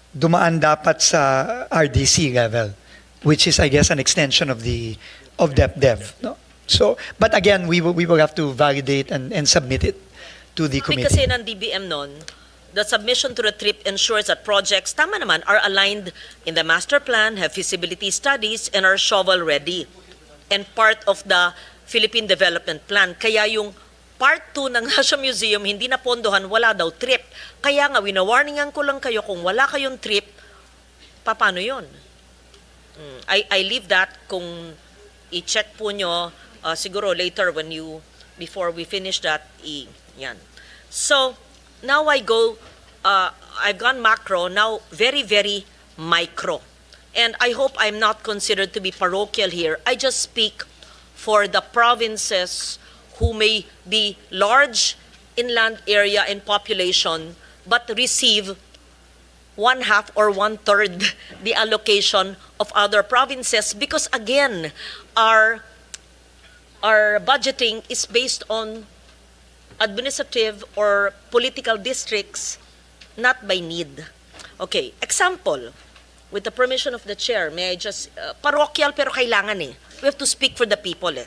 dumaan dapat sa RDC level, which is, I guess, an extension of DepDev. No? So, but again, we will have to validate and submit it to the Sabi committee. kasi ng DBM nun, the submission to the trip ensures that projects, tama naman, are aligned in the master plan, have feasibility studies, and are shovel-ready. And part of the Philippine Development Plan. Kaya yung Part 2 ng National Museum, hindi na pondohan, wala daw trip. Kaya nga, winawarningan ko lang kayo, kung wala kayong trip, paano yun? I leave that, kung i-check po nyo, siguro later before we finish that, yan. So, now I've gone macro, now very, very micro. And I hope I'm not considered to be parochial here. I just speak for the provinces who may be large inland area and population but receive one half or one third the allocation of other provinces, because again, our budgeting is based on administrative or political districts, not by need. Okay, example, with the permission of the chair, may I just, parochial pero kailangan eh. We have to speak for the people eh.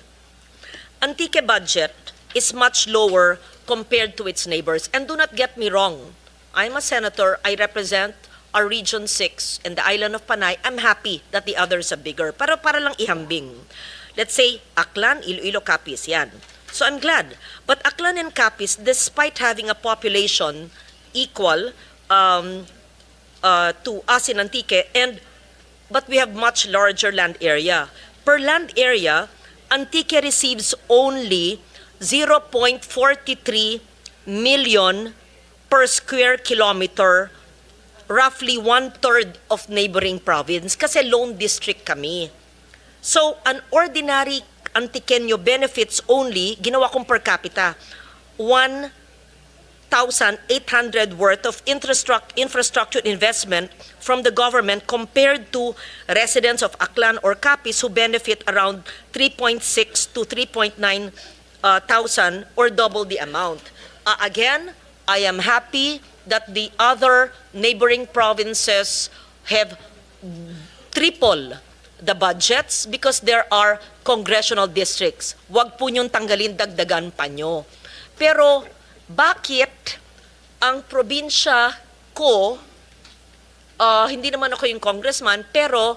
Antique budget is much lower compared to its neighbors. And do not get me wrong, I'm a senator, I represent our Region 6 and the island of Panay. I'm happy that the others are bigger. Pero para lang ihambing. Let's say, Aklan, Iloilo, Capiz, yan. So I'm glad. But Aklan and Capiz, despite having a population equal to us in Antique, but we have much larger land area. Per land area, Antique receives only 0.43 million per square kilometer, roughly one-third of neighboring province, kasi lone district kami. So, an ordinary Antiqueño benefits only, ginawa kong per capita, 1,800 worth of infrastructure investment from the government compared to residents of Aklan or Capiz who benefit around 3.6 to 3.9 thousand or double the amount. Again, I am happy that the other neighboring provinces have triple the budgets because there are congressional districts. Wag po niyong tanggalin, dagdagan pa nyo. Pero bakit ang probinsya ko, hindi naman ako yung congressman, pero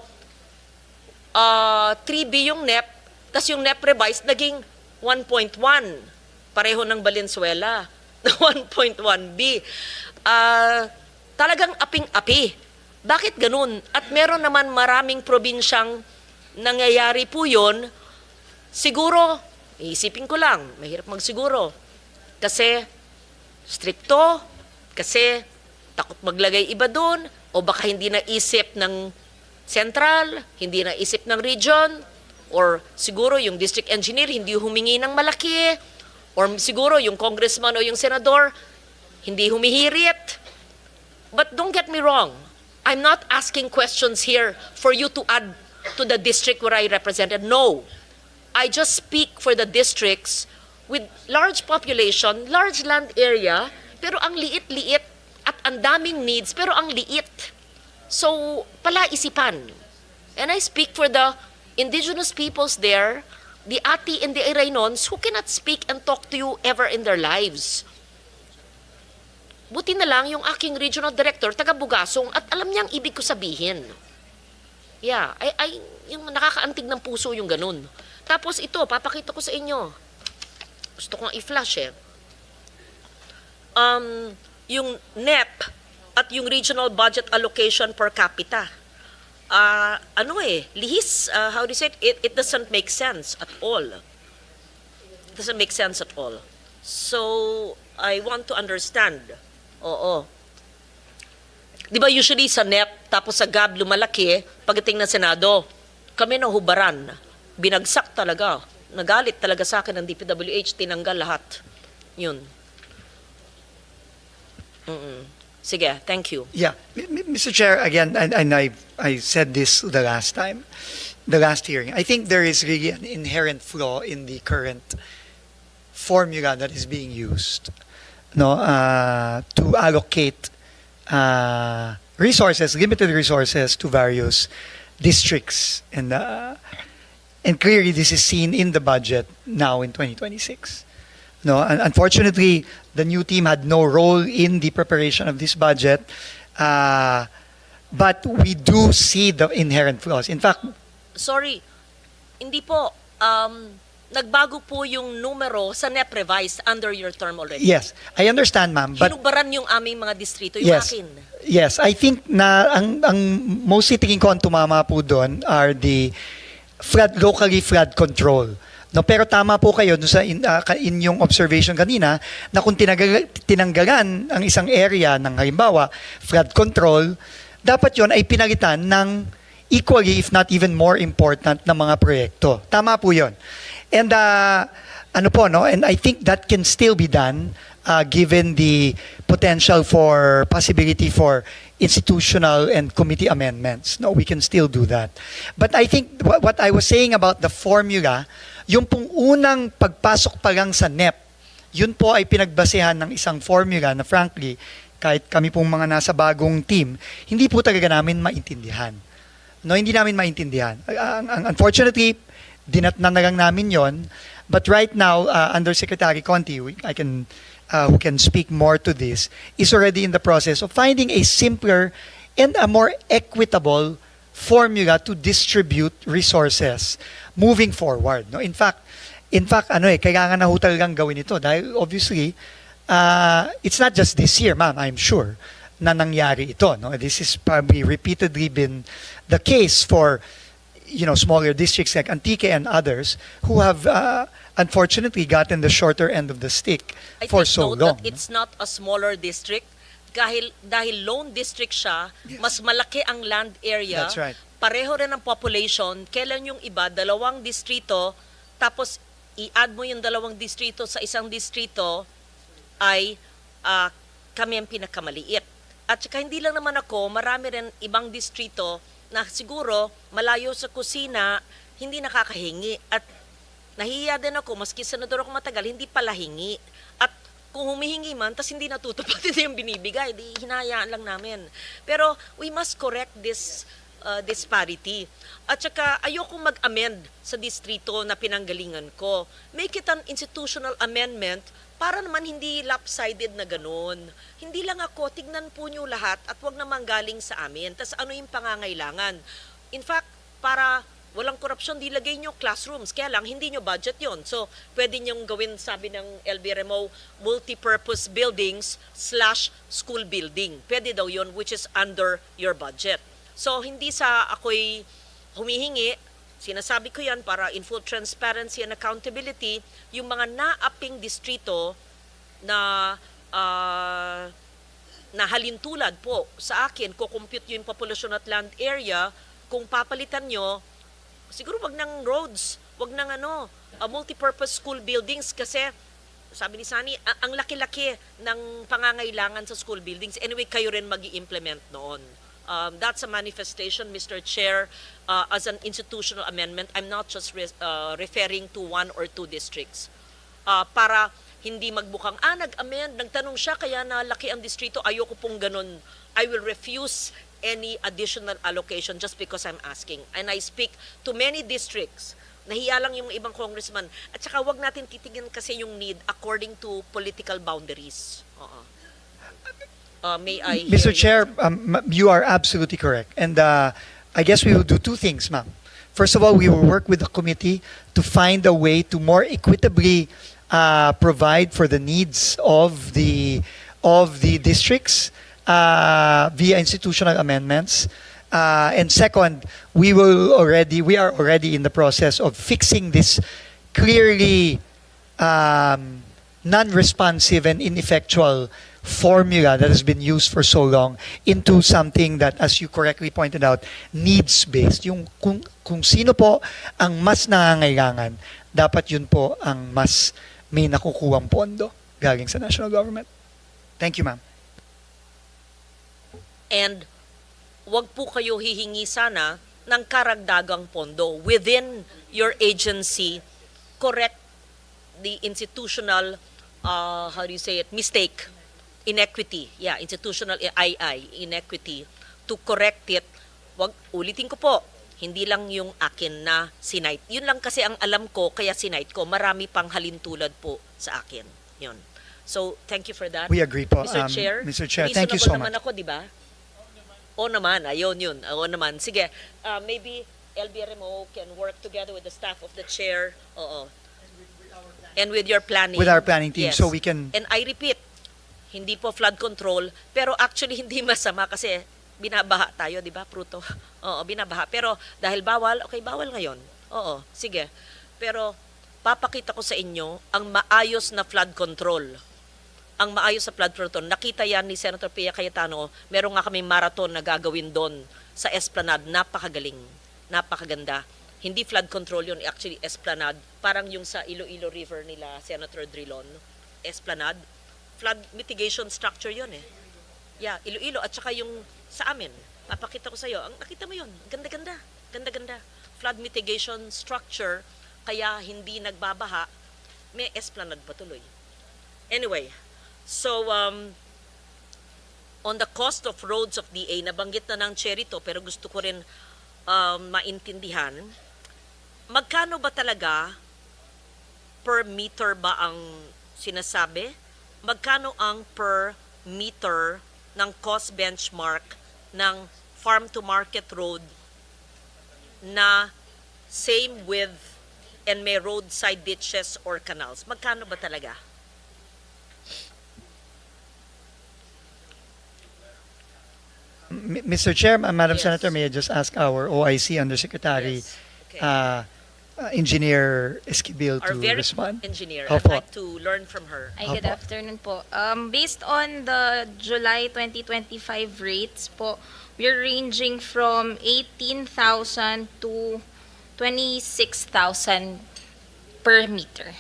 3B yung NEP, tas yung NEP revised naging 1.1. Pareho ng Valenzuela na 1.1B. Talagang aping-api. Bakit ganun? At meron naman maraming probinsyang nangyayari po yun. Siguro, iisipin ko lang, mahirap magsiguro. Kasi stricto, kasi takot maglagay iba doon, o baka hindi naisip ng central, hindi naisip ng region, or siguro yung district engineer hindi humingi ng malaki, or siguro yung congressman o yung senador hindi humihirit. But don't get me wrong, I'm not asking questions here for you to add to the district where I represented. No. I just speak for the districts with large population, large land area, pero ang liit-liit at ang daming needs, pero ang liit. So, palaisipan. And I speak for the indigenous peoples there, the Ati and the Iraynons who cannot speak and talk to you ever in their lives. Buti na lang yung aking regional director, taga Bugasong, at alam niyang ibig ko sabihin. Yeah, yung nakakaantig ng puso yung ganun. Tapos ito, papakita ko sa inyo. Gusto kong i-flash eh. Yung NEP at yung regional budget allocation per capita. Lihis, how do you say it? It doesn't make sense at all. It doesn't make sense at all. So, I want to understand. Oo. Di ba usually sa NEP, tapos sa GAB lumalaki, pagdating ng Senado, kami nahubaran. Binagsak talaga. Nagalit talaga sa akin ng DPWH, tinanggal lahat. Yun. Sige, thank you. Yeah, Mr. Chair, again, and I said this the last time, the last hearing. I think there is really an inherent flaw in the current formula that is being used, to allocate resources, limited resources to various districts, and clearly this is seen in the budget now in 2026. No, unfortunately, the new team had no role in the preparation of this budget, but we do see the inherent flaws. In fact, Sorry, hindi po. Nagbago po yung numero sa NEP revised under your term already. yes, I understand, ma'am, but Hinubaran yung aming mga distrito, yung yes, akin. yes, I think na ang mostly tingin ko ang tumama po doon are the locally flood control. No, pero tama po kayo dun sa inyong observation kanina na kung tinanggalan ang isang area ng halimbawa flood control, dapat yon ay pinalitan ng equally if not even more important na mga proyekto. Tama po yon. And and I think that can still be done given the potential for possibility for institutional and committee amendments. No, we can still do that. But I think what I was saying about the formula, yung pong unang pagpasok pa lang sa NEP, yun po ay pinagbasehan ng isang formula na frankly, kahit kami pong mga nasa bagong team, hindi po talaga namin maintindihan. No, hindi namin maintindihan. Unfortunately, dinatnan na lang namin yon. But right now, Undersecretary Conti, I can who can speak more to this, is already in the process of finding a simpler and a more equitable formula to distribute resources moving forward. No, in fact, kailangan na ho talagang gawin ito dahil obviously, it's not just this year, ma'am, I'm sure, na nangyari ito. No? This is probably repeatedly been the case for smaller districts like Antique and others who have unfortunately gotten the shorter end of the stick for so note long. that it's not a smaller district dahil lone district siya, mas malaki ang land area. That's right. Pareho rin ang population. Kailan yung iba, 2 distrito, tapos i-add mo yung 2 distrito sa isang distrito ay kami ang pinakamaliit. At saka hindi lang naman ako, marami rin ibang distrito na siguro malayo sa kusina, hindi nakakahingi. At nahihiya din ako, maski senador ako matagal, hindi pala hingi. At kung humihingi man, tas hindi natutupad din yung binibigay, di hinayaan lang namin. Pero we must correct this disparity. At saka ayokong mag-amend sa distrito na pinanggalingan ko. Make it an institutional amendment para naman hindi lopsided na ganun. Hindi lang ako, tignan po nyo lahat at wag naman galing sa amin. Tas ano yung pangangailangan? In fact, para walang korupsyon, di lagay nyo classrooms. Kaya lang, hindi nyo budget yon. So, pwede nyo gawin, sabi ng LBRMO, multi-purpose buildings / school building. Pwede daw yon, which is under your budget. So, hindi sa ako'y humihingi, sinasabi ko yan para in full transparency and accountability, yung mga naaping distrito na na halintulad po sa akin, kukompute yung populasyon at land area, kung papalitan nyo, siguro wag ng roads, wag ng multi-purpose school buildings kasi sabi ni Sani, ang laki-laki ng pangangailangan sa school buildings. Anyway, kayo rin mag-i-implement noon. That's a manifestation, Mr. Chair, as an institutional amendment. I'm not just referring to 1 or 2 districts. Para hindi magbukang, nag-amend, nagtanong siya, kaya nalaki ang distrito, ayoko pong ganun. I will refuse any additional allocation just because I'm asking. And I speak to many districts. Nahiya lang yung ibang congressman. At saka wag natin titingin kasi yung need according to political boundaries. May I Mr. hear Chair, you are absolutely correct. And I guess we will do 2 things, ma'am. First of all, we will work with the committee to find a way to more equitably provide for the needs of the districts via institutional amendments. And second, we are already in the process of fixing this clearly non-responsive and ineffectual formula that has been used for so long into something that, as you correctly pointed out, needs-based. Yung kung sino po ang mas nangangailangan, dapat yun po ang mas may nakukuhang pondo galing sa national government. Thank you, ma'am. And wag po kayo hihingi sana ng karagdagang pondo within your agency. Correct the institutional, mistake, inequity. Yeah, institutional inequity. To correct it, ulitin ko po, hindi lang yung akin na sinight. Yun lang kasi ang alam ko, kaya sinight ko. Marami pang halintulad po sa akin. Yun. So, thank you for that. We agree po, Mr. Chair. Mr. Chair, thank you so Reasonable naman much. ako, di ba? O naman, ayun yun. Oo naman. Sige, maybe LBRMO can work together with the staff of the chair. Oo. And with your planning. With our planning team, Yes. so we can... And I repeat, hindi po flood control, pero actually hindi masama kasi binabaha tayo, di ba, Pruto? Oo, binabaha. Pero dahil bawal, okay, bawal ngayon. Oo, sige. Pero papakita ko sa inyo ang maayos na flood control. Ang maayos sa flood control. Nakita yan ni Senator Pia Cayetano, meron nga kaming marathon na gagawin doon sa Esplanade. Napakagaling. Napakaganda. Hindi flood control yun, actually Esplanade. Parang yung sa Iloilo River nila, Senator Drilon. Esplanade. flood mitigation structure yun eh. Yeah, Iloilo at saka yung sa amin. Papakita ko sa iyo. Ang nakita mo yun. Ganda-ganda. Ganda-ganda. Flood mitigation structure kaya hindi nagbabaha. May esplanade pa tuloy. Anyway, so on the cost of roads of DA, nabanggit na ng Cherry to pero gusto ko rin maintindihan. Magkano ba talaga per meter ba ang sinasabi? Magkano ang per meter ng cost benchmark ng farm to market road na same width and may roadside ditches or canals? Magkano ba talaga? Mr. Chair, Madam Yes. Senator, may I just ask our OIC Undersecretary, Yes. Okay. Engineer Esquivel Our to very respond? engineer. Opo. I'd like to learn from her. Ay, good Opo. afternoon po. Based on the July 2025 rates po, we're ranging from 18,000 to 26,000 per meter.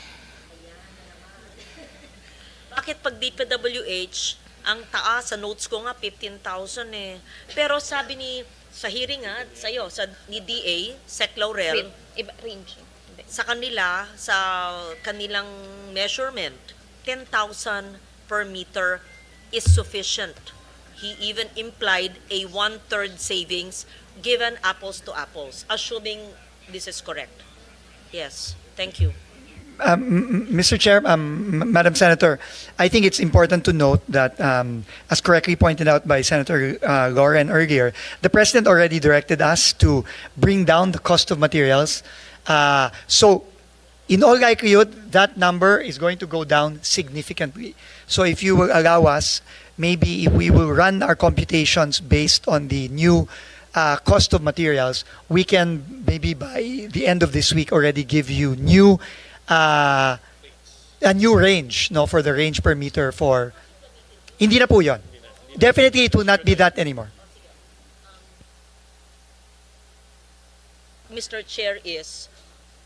Bakit pag DPWH, ang taas sa notes ko nga 15,000 eh. Pero sabi ni sa hearing nga sa'yo, ni DA, Sec Laurel, Iba, ranging. sa kanila, sa kanilang measurement, 10,000 per meter is sufficient. He even implied a 1/3 savings given apples to apples, assuming this is correct. Yes, thank you. Mr. Chair, Madam Senator, I think it's important to note that, as correctly pointed out by Senator Lauren earlier, the President already directed us to bring down the cost of materials. So, in all likelihood, that number is going to go down significantly. So, if you will allow us, maybe if we will run our computations based on the new cost of materials, we can maybe by the end of this week already give you a new range, no, for the range per meter for hindi na po yon. Definitely it will not be that anymore. Mr. Chair is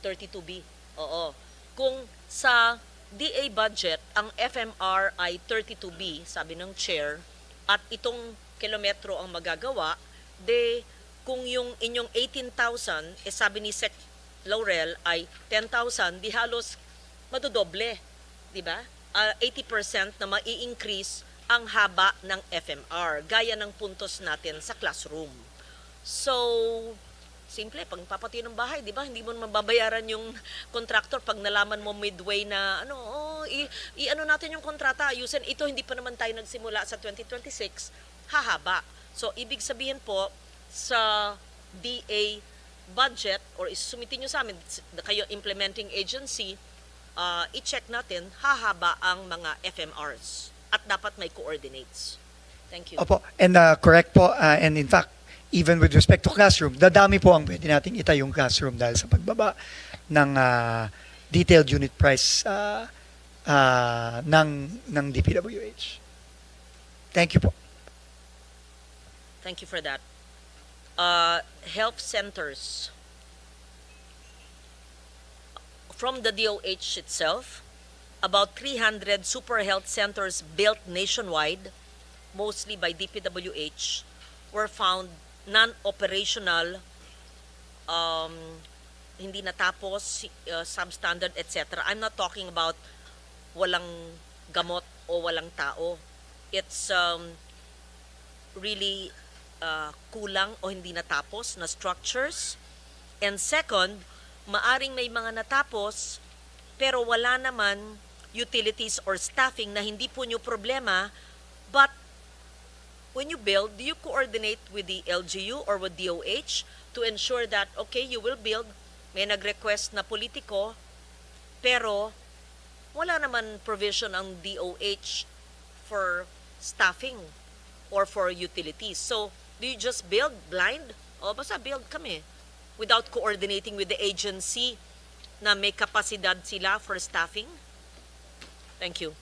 32B. Oo. Kung sa DA budget, ang FMR ay 32B, sabi ng Chair, at itong kilometro ang magagawa, de kung yung inyong 18,000, sabi ni Sec Laurel ay 10,000, di halos madodoble, di ba? 80% na mai-increase ang haba ng FMR, gaya ng puntos natin sa classroom. So, simple, pag papati ng bahay, di ba? Hindi mo mababayaran yung contractor pag nalaman mo midway na, i-ano natin yung kontrata, ayusin. Ito, hindi pa naman tayo nagsimula sa 2026, hahaba. So, ibig sabihin po, sa DA budget or isumitin nyo sa amin, kayo implementing agency, i-check natin, hahaba ang mga FMRs at dapat may coordinates. Thank you. Opo, and correct po, and in fact, even with respect to classroom, dadami po ang pwede nating itayong classroom dahil sa pagbaba ng detailed unit price ng DPWH. Thank you po. Thank you for that. Health centers. From the DOH itself, about 300 super health centers built nationwide, mostly by DPWH, were found non-operational, hindi natapos, substandard, etc. I'm not talking about walang gamot o walang tao. It's really kulang o hindi natapos na structures. And second, maaring may mga natapos pero wala naman utilities or staffing na hindi po nyo problema, but when you build, do you coordinate with the LGU or with DOH to ensure that, okay, you will build, may nag-request na politiko, pero wala naman provision ang DOH for staffing or for utilities. So, do you just build blind? O basta build kami without coordinating with the agency na may kapasidad sila for staffing? Thank you.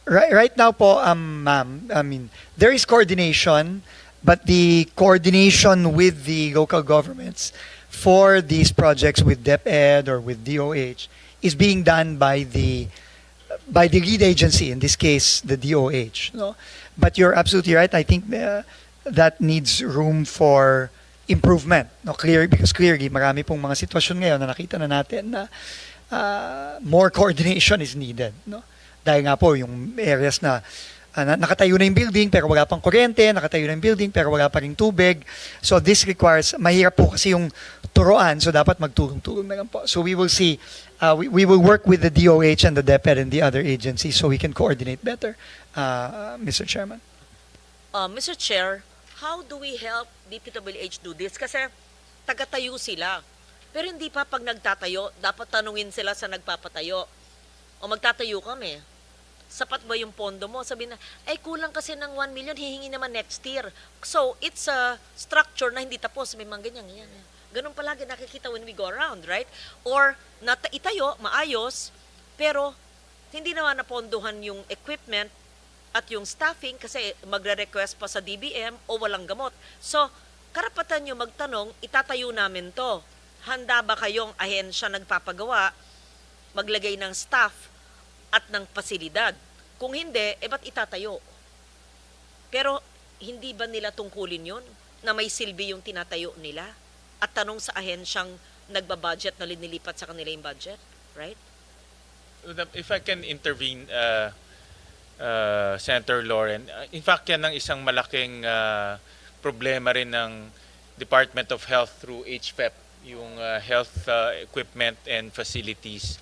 Right now po, ma'am, I mean, there is coordination, but the coordination with the local governments for these projects with DepEd or with DOH is being done by the lead agency, in this case, the DOH. No? But you're absolutely right. I think that needs room for improvement. No? Because clearly, marami pong mga sitwasyon ngayon na nakita na natin na more coordination is needed. No? Dahil nga po, yung areas na nakatayo na yung building pero wala pang kuryente, nakatayo na yung building pero wala pa ring tubig. So this requires, mahirap po kasi yung turuan, so dapat magtulong-tulong na lang po. So we will see, we will work with the DOH and the DepEd and the other agencies so we can coordinate better, Mr. Chairman. Mr. Chair, how do we help DPWH do this? Kasi tagatayo sila. Pero hindi pa pag nagtatayo, dapat tanungin sila sa nagpapatayo. O magtatayo kami. Sapat ba yung pondo mo? Sabi na, ay kulang kasi ng 1 million, hihingi naman next year. So, it's a structure na hindi tapos. May mga ganyan. Ganun palagi nakikita when we go around, right? Or, itayo, maayos, pero hindi naman napondohan yung equipment at yung staffing kasi magre-request pa sa DBM o walang gamot. So, karapatan nyo magtanong, itatayo namin to. Handa ba kayong ahensya nagpapagawa, maglagay ng staff at ng pasilidad? Kung hindi, ba't itatayo? Pero hindi ba nila tungkulin yun na may silbi yung tinatayo nila? At tanong sa ahensyang nagbabudget na linilipat sa kanila yung budget? Right? If I can intervene, Senator Lauren, in fact yan ang isang malaking problema rin ng Department of Health through HFEP, yung health equipment and facilities.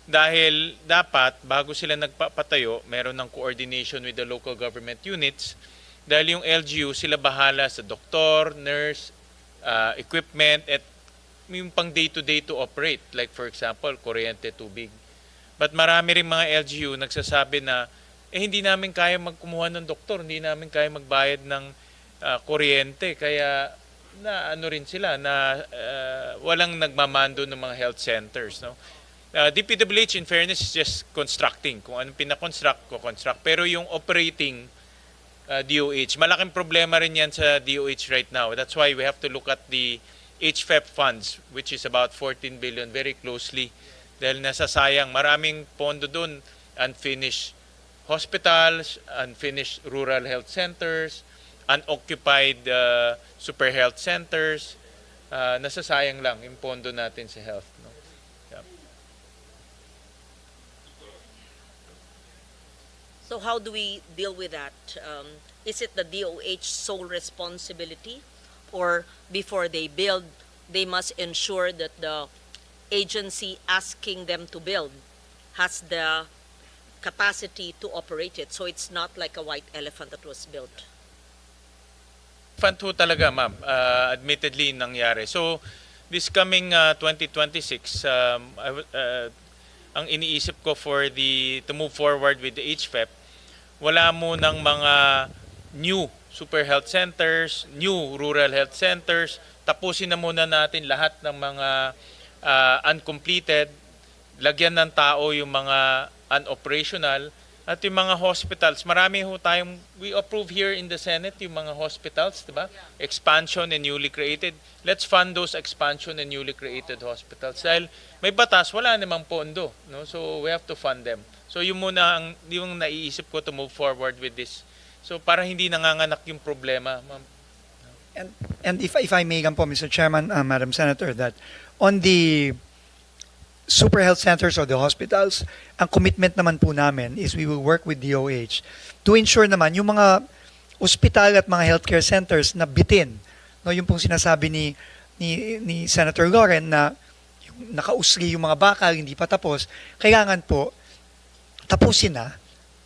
Dahil dapat, bago sila nagpapatayo, meron ng coordination with the local government units. Dahil yung LGU, sila bahala sa doktor, nurse, equipment, at yung pang day-to-day to operate. Like for example, kuryente, tubig. But marami rin mga LGU nagsasabi na, hindi namin kaya magkumuha ng doktor, hindi namin kaya magbayad ng kuryente. Kaya na ano rin sila, na walang nagmamando ng mga health centers. No? DPWH, in fairness, is just constructing. Kung anong pinakonstruct, kukonstruct. Pero yung operating DOH, malaking problema rin yan sa DOH right now. That's why we have to look at the HFEP funds, which is about 14 billion, very closely. Dahil nasasayang, maraming pondo dun, unfinished hospitals, unfinished rural health centers, unoccupied super health centers. Nasasayang lang yung pondo natin sa health. No? So how do we deal with that? Is it the DOH sole responsibility? Or before they build, they must ensure that the agency asking them to build has the capacity to operate it, so it's not like a white elephant that was built? Fund ho talaga, ma'am. Admittedly, nangyari. So, this coming 2026, ang iniisip ko to move forward with the HFEP, wala mo ng mga new super health centers, new rural health centers. Tapusin na muna natin lahat ng mga uncompleted. Lagyan ng tao yung mga unoperational. At yung mga hospitals, marami ho tayong, we approve here in the Senate yung mga hospitals, di ba? Expansion and newly created. Let's fund those expansion and newly created hospitals. Dahil may batas, wala namang pondo. No? So we have to fund them. So yung muna yung naiisip ko to move forward with this. So para hindi nanganganak yung problema, ma'am. And if I may po, Mr. Chairman, Madam Senator, that on the super health centers or the hospitals, ang commitment naman po namin is we will work with DOH to ensure naman yung mga ospital at mga healthcare centers na bitin. No, yung pong sinasabi ni Senator Lauren na yung nakausli yung mga bakal, hindi pa tapos, kailangan po tapusin na,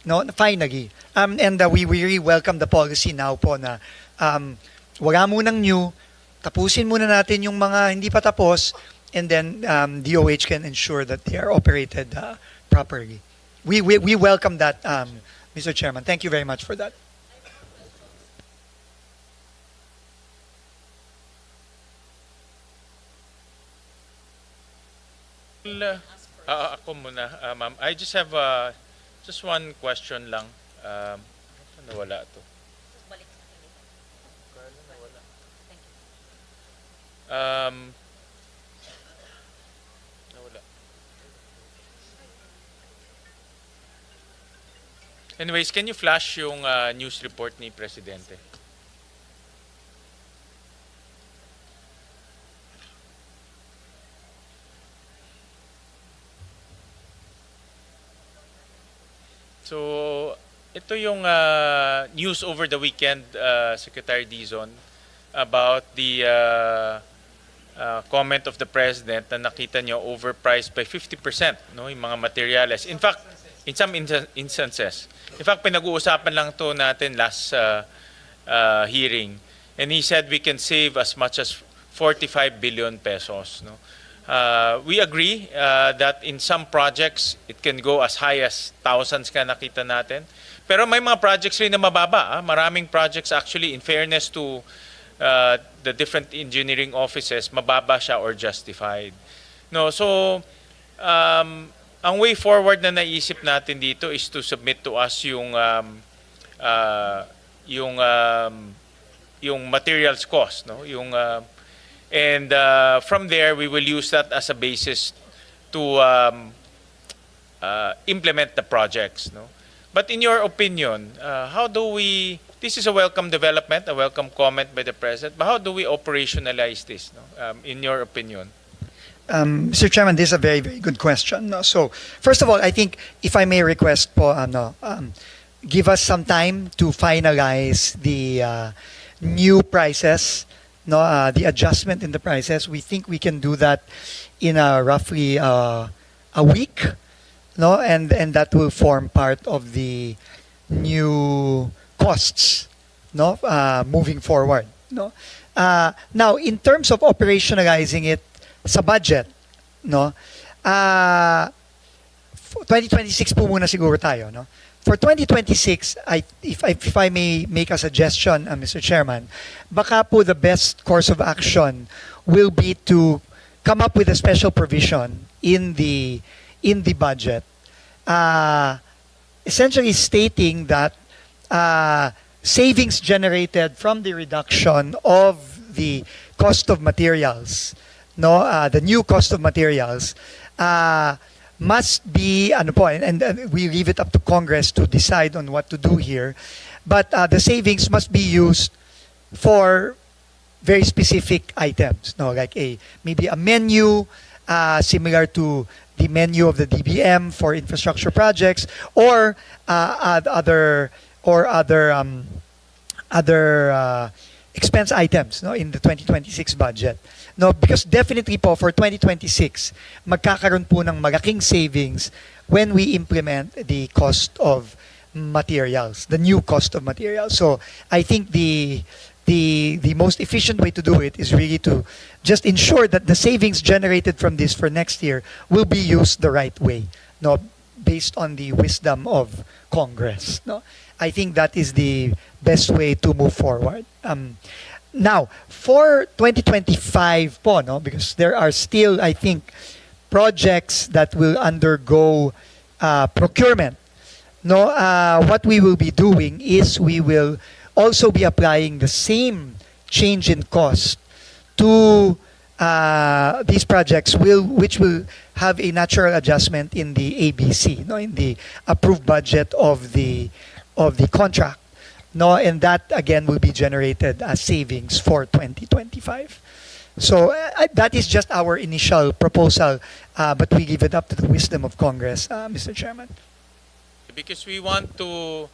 no, finally. And we really welcome the policy now po na wala munang new, tapusin muna natin yung mga hindi pa tapos, and then DOH can ensure that they are operated properly. We welcome that, Mr. Chairman. Thank you very much for that. Ako muna, ma'am. I just have just one question lang. Nawala to. Nawala. Anyways, can you flash yung news report ni Presidente? So, ito yung news over the weekend, Secretary Dizon, about the comment of the President na nakita nyo overpriced by 50%, no, yung mga materials. In fact, in some instances, in fact, pinag-uusapan lang to natin last hearing, and he said we can save as much as 45 billion pesos. No? We agree that in some projects, it can go as high as thousands ka nakita natin. Pero may mga projects rin na mababa. Maraming projects actually, in fairness to the different engineering offices, mababa siya or justified. No, so, ang way forward na naisip natin dito is to submit to us yung materials cost, no? And from there, we will use that as a basis to implement the projects. No? But in your opinion, how do we, this is a welcome development, a welcome comment by the President, but how do we operationalize this, no? In your opinion? Mr. Chairman, this is a very, very good question. No? So, first of all, I think, if I may request po, give us some time to finalize the new prices, no, the adjustment in the prices. We think we can do that in roughly a week, no, and that will form part of the new costs, no, moving forward, no. Now, in terms of operationalizing it sa budget, no, 2026 po muna siguro tayo, no. For 2026, if I may make a suggestion, Mr. Chairman, baka po the best course of action will be to come up with a special provision in the budget, essentially stating that savings generated from the reduction of the cost of materials, no, the new cost of materials, must be, and we leave it up to Congress to decide on what to do here, but the savings must be used for very specific items, no, like maybe a menu similar to the menu of the DBM for infrastructure projects, or other expense items, no, in the 2026 budget. No, because definitely po for 2026, magkakaroon po ng malaking savings when we implement the cost of materials, the new cost of materials. So I think the most efficient way to do it is really to just ensure that the savings generated from this for next year will be used the right way, no, based on the wisdom of Congress. No, I think that is the best way to move forward. Now, for 2025 po, no, because there are still, I think, projects that will undergo procurement. No, what we will be doing is we will also be applying the same change in cost to these projects, which will have a natural adjustment in the ABC, no, in the approved budget of the contract. No, and that again will be generated as savings for 2025. So that is just our initial proposal, but we leave it up to the wisdom of Congress, Mr. Chairman. Because we want to,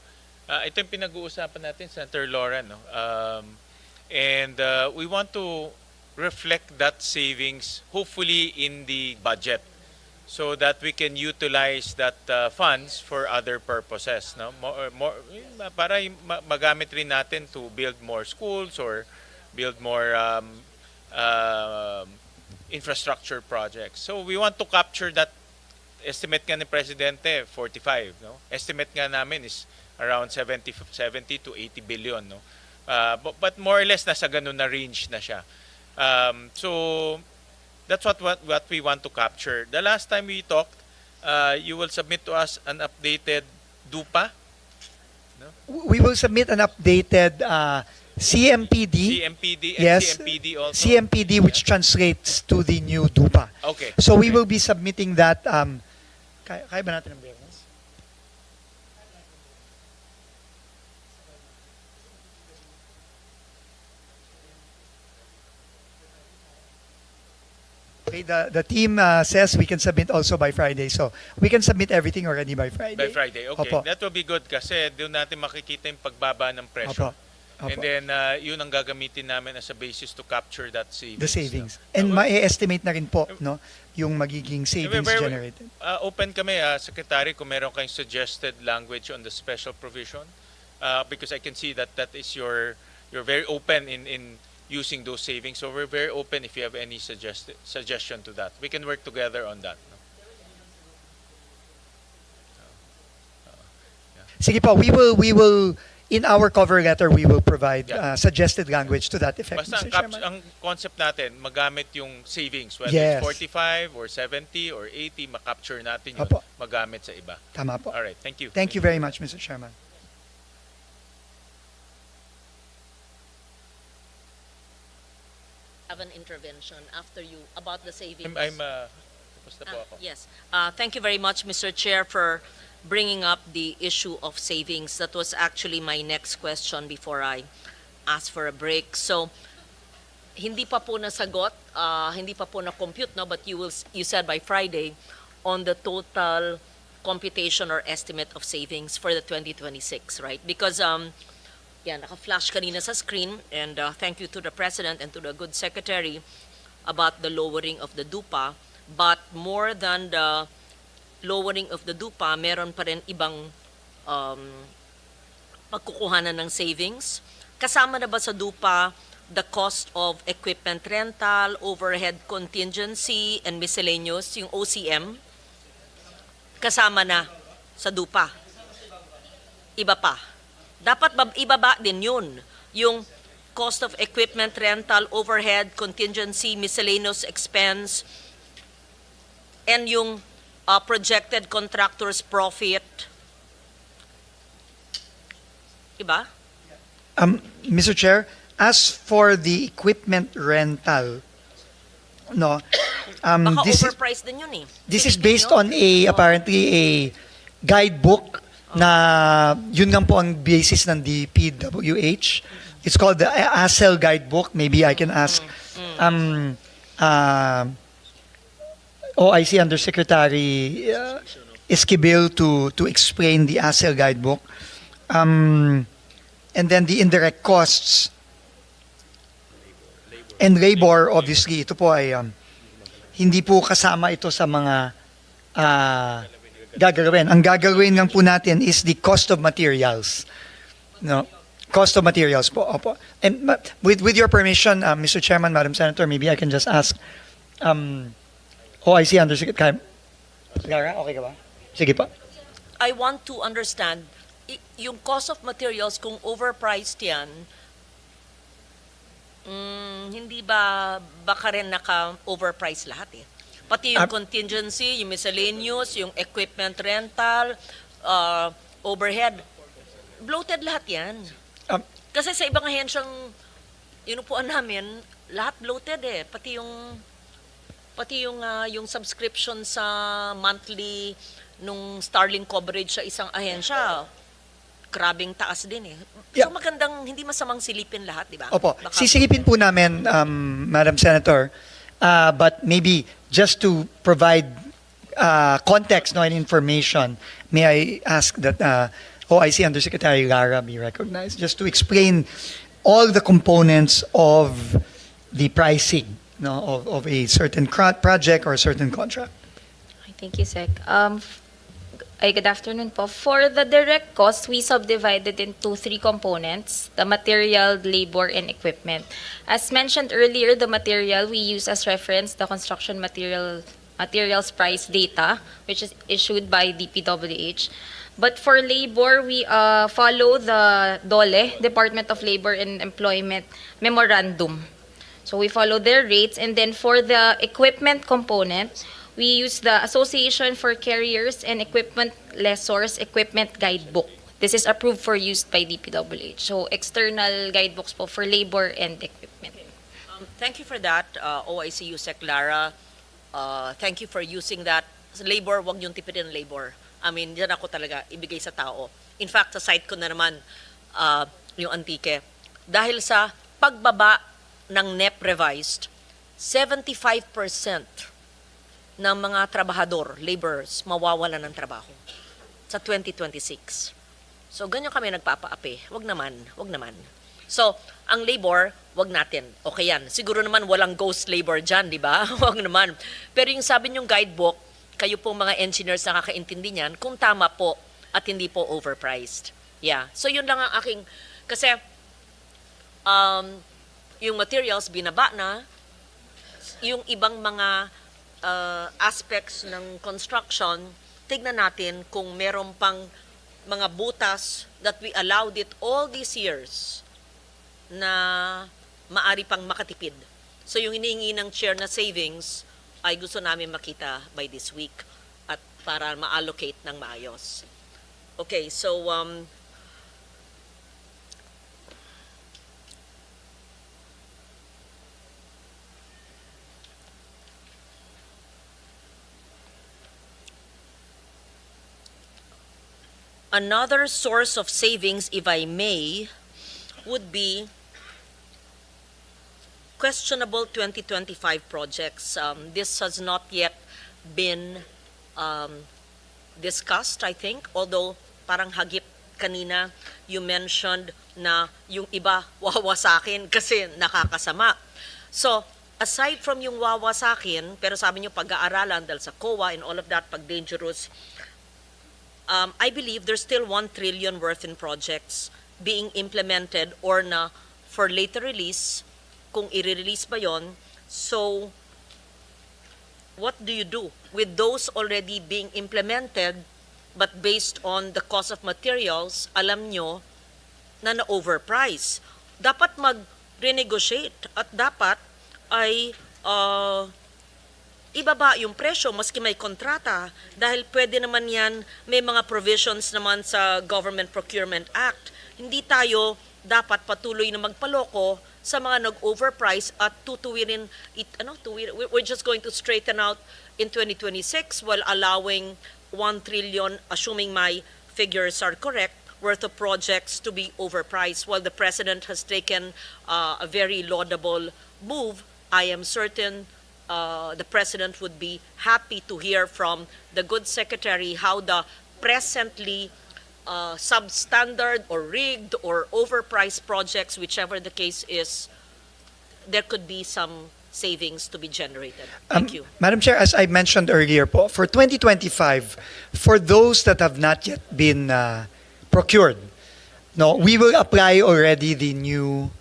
ito yung pinag-uusapan natin, Senator Lauren, no? And we want to reflect that savings hopefully in the budget, so that we can utilize that funds for other purposes, no? More para magamit rin natin to build more schools or build more infrastructure projects. So we want to capture that. Estimate nga ni Presidente 45, no? Estimate nga namin is around 70 to 80 billion, no? But more or less nasa ganun na range na siya. So that's what we want to capture. The last time we talked, you will submit to us an updated DUPA. No? We will submit an updated CMPD. CMPD and yes, CMPD also. CMPD, which translates to the new DUPA. Okay. So we will be submitting that. Kaya ba natin ang Biyernes? Okay, the team says we can submit also by Friday. So we can submit everything already by Friday. By Friday, okay. Opo. That will be good kasi doon natin makikita yung pagbaba ng presyo. Opo. Opo. And then, yun ang gagamitin namin as a basis to capture that savings. The savings. And ma-estimate na rin po, no, yung magiging savings generated. Open kami, Secretary, kung meron kayong suggested language on the special provision. Because I can see that you're very open in using those savings. So we're very open if you have any suggestion to that. We can work together on that. No? Sige po, we will in our cover letter we will provide Yeah. suggested language to that effect, Basta Mr. Chairman. ang concept natin, magamit yung savings, whether Yes. it's 45 or 70 or 80, makapture natin yun, Opo. magamit sa iba. Tama po. Alright, thank you. Thank you very much, Mr. Chairman. Have an intervention after you about the savings. Tapos na po ako. Yes. Thank you very much, Mr. Chair, for bringing up the issue of savings. That was actually my next question before I asked for a break. So, hindi pa po nasagot, hindi pa po na-compute, no? But you said by Friday on the total computation or estimate of savings for the 2026, right? Because yan, naka-flash kanina sa screen, and thank you to the President and to the good Secretary about the lowering of the DUPA. But more than the lowering of the DUPA, meron pa rin ibang pagkukuhanan ng savings. Kasama na ba sa DUPA the cost of equipment rental, overhead contingency, and miscellaneous, yung OCM? Kasama na sa DUPA. Iba pa. Dapat ibaba din yun. Yung cost of equipment rental, overhead, contingency, miscellaneous expense, and yung projected contractor's profit. Iba? Mr. Chair, as for the equipment rental, no, Baka this is overpriced din yun eh. this is Silipin based nyo? on apparently a guidebook na yun lang po ang basis ng DPWH. It's called the ASEL guidebook. Maybe I can ask OIC Undersecretary Esquivel to explain the ASEL guidebook. And then the indirect costs and labor, obviously, ito po ay hindi po kasama ito sa mga gagawin. Ang gagawin lang po natin is the cost of materials. No? Cost of materials po. Opo. And with your permission, Mr. Chairman, Madam Senator, maybe I can just ask OIC Undersecretary. Lara, okay ka ba? Sige pa. I want to understand, yung cost of materials, kung overpriced yan, hindi ba baka rin naka-overprice lahat eh? Pati yung contingency, yung miscellaneous, yung equipment rental, overhead, bloated lahat yan. Kasi sa ibang ahensyang inupuan namin, lahat bloated eh. Pati yung subscription sa monthly nung Starlink coverage sa isang ahensya, grabing taas din eh. Yeah. So magandang, hindi masamang silipin lahat, di ba? Opo. Baka- Sisilipin po namin, Madam Senator, but maybe just to provide context and information, may I ask that OIC Undersecretary Lara be recognized just to explain all the components of the pricing, no, of a certain project or a certain contract. Thank you, Sec. Good afternoon po. For the direct cost, we subdivided into three components: the material, labor, and equipment. As mentioned earlier, the material, we use as reference the construction materials price data, which is issued by DPWH. But for labor, we follow the DOLE, Department of Labor and Employment Memorandum. So we follow their rates. And then for the equipment component, we use the Association for Carriers and Equipment Lessors Equipment Guidebook. This is approved for use by DPWH. So external guidebooks po for labor and equipment. Thank you for that, OIC USEC Lara. Thank you for using that. Labor, wag niyong tipirin ng labor. I mean, yan ako talaga ibigay sa tao. In fact, sa site ko na naman, yung Antique, dahil sa pagbaba ng NEP revised, 75% ng mga trabahador, laborers, mawawalan ng trabaho sa 2026. So, ganyan kami nagpapaapi. Wag naman, wag naman. So, ang labor, wag natin. Okay yan. Siguro naman walang ghost labor dyan, di ba? Wag naman. Pero yung sabi niyong guidebook, kayo po mga engineers nakakaintindi niyan, kung tama po at hindi po overpriced. Yeah. So, yun lang ang aking, kasi yung materials binaba na, yung ibang mga aspects ng construction, tignan natin kung meron pang mga butas that we allowed it all these years na maari pang makatipid. So yung hinihingi ng chair na savings ay gusto namin makita by this week at para ma-allocate ng maayos. Okay, so another source of savings, if I may, would be questionable 2025 projects. This has not yet been discussed, I think, although parang hagip kanina, you mentioned na yung iba wawasakin kasi nakakasama. So, aside from yung wawasakin, pero sabi nyo pag-aaralan dahil sa COA and all of that, pag dangerous, I believe there's still 1 trillion worth in projects being implemented or na for later release, kung i-release ba yon. So, what do you do with those already being implemented but based on the cost of materials, alam nyo na na-overprice? Dapat mag-renegotiate at dapat ay ibaba yung presyo maski may kontrata dahil pwede naman yan, may mga provisions naman sa Government Procurement Act. Hindi tayo dapat patuloy na magpaloko sa mga nag-overprice at tutuwirin, we're just going to straighten out in 2026 while allowing 1 trillion, assuming my figures are correct, worth of projects to be overpriced while the President has taken a very laudable move. I am certain the President would be happy to hear from the good Secretary how the presently substandard or rigged or overpriced projects, whichever the case is, there could be some savings to be generated. Thank you. Madam Chair, as I mentioned earlier po, for 2025, for those that have not yet been procured, no, we will apply already the new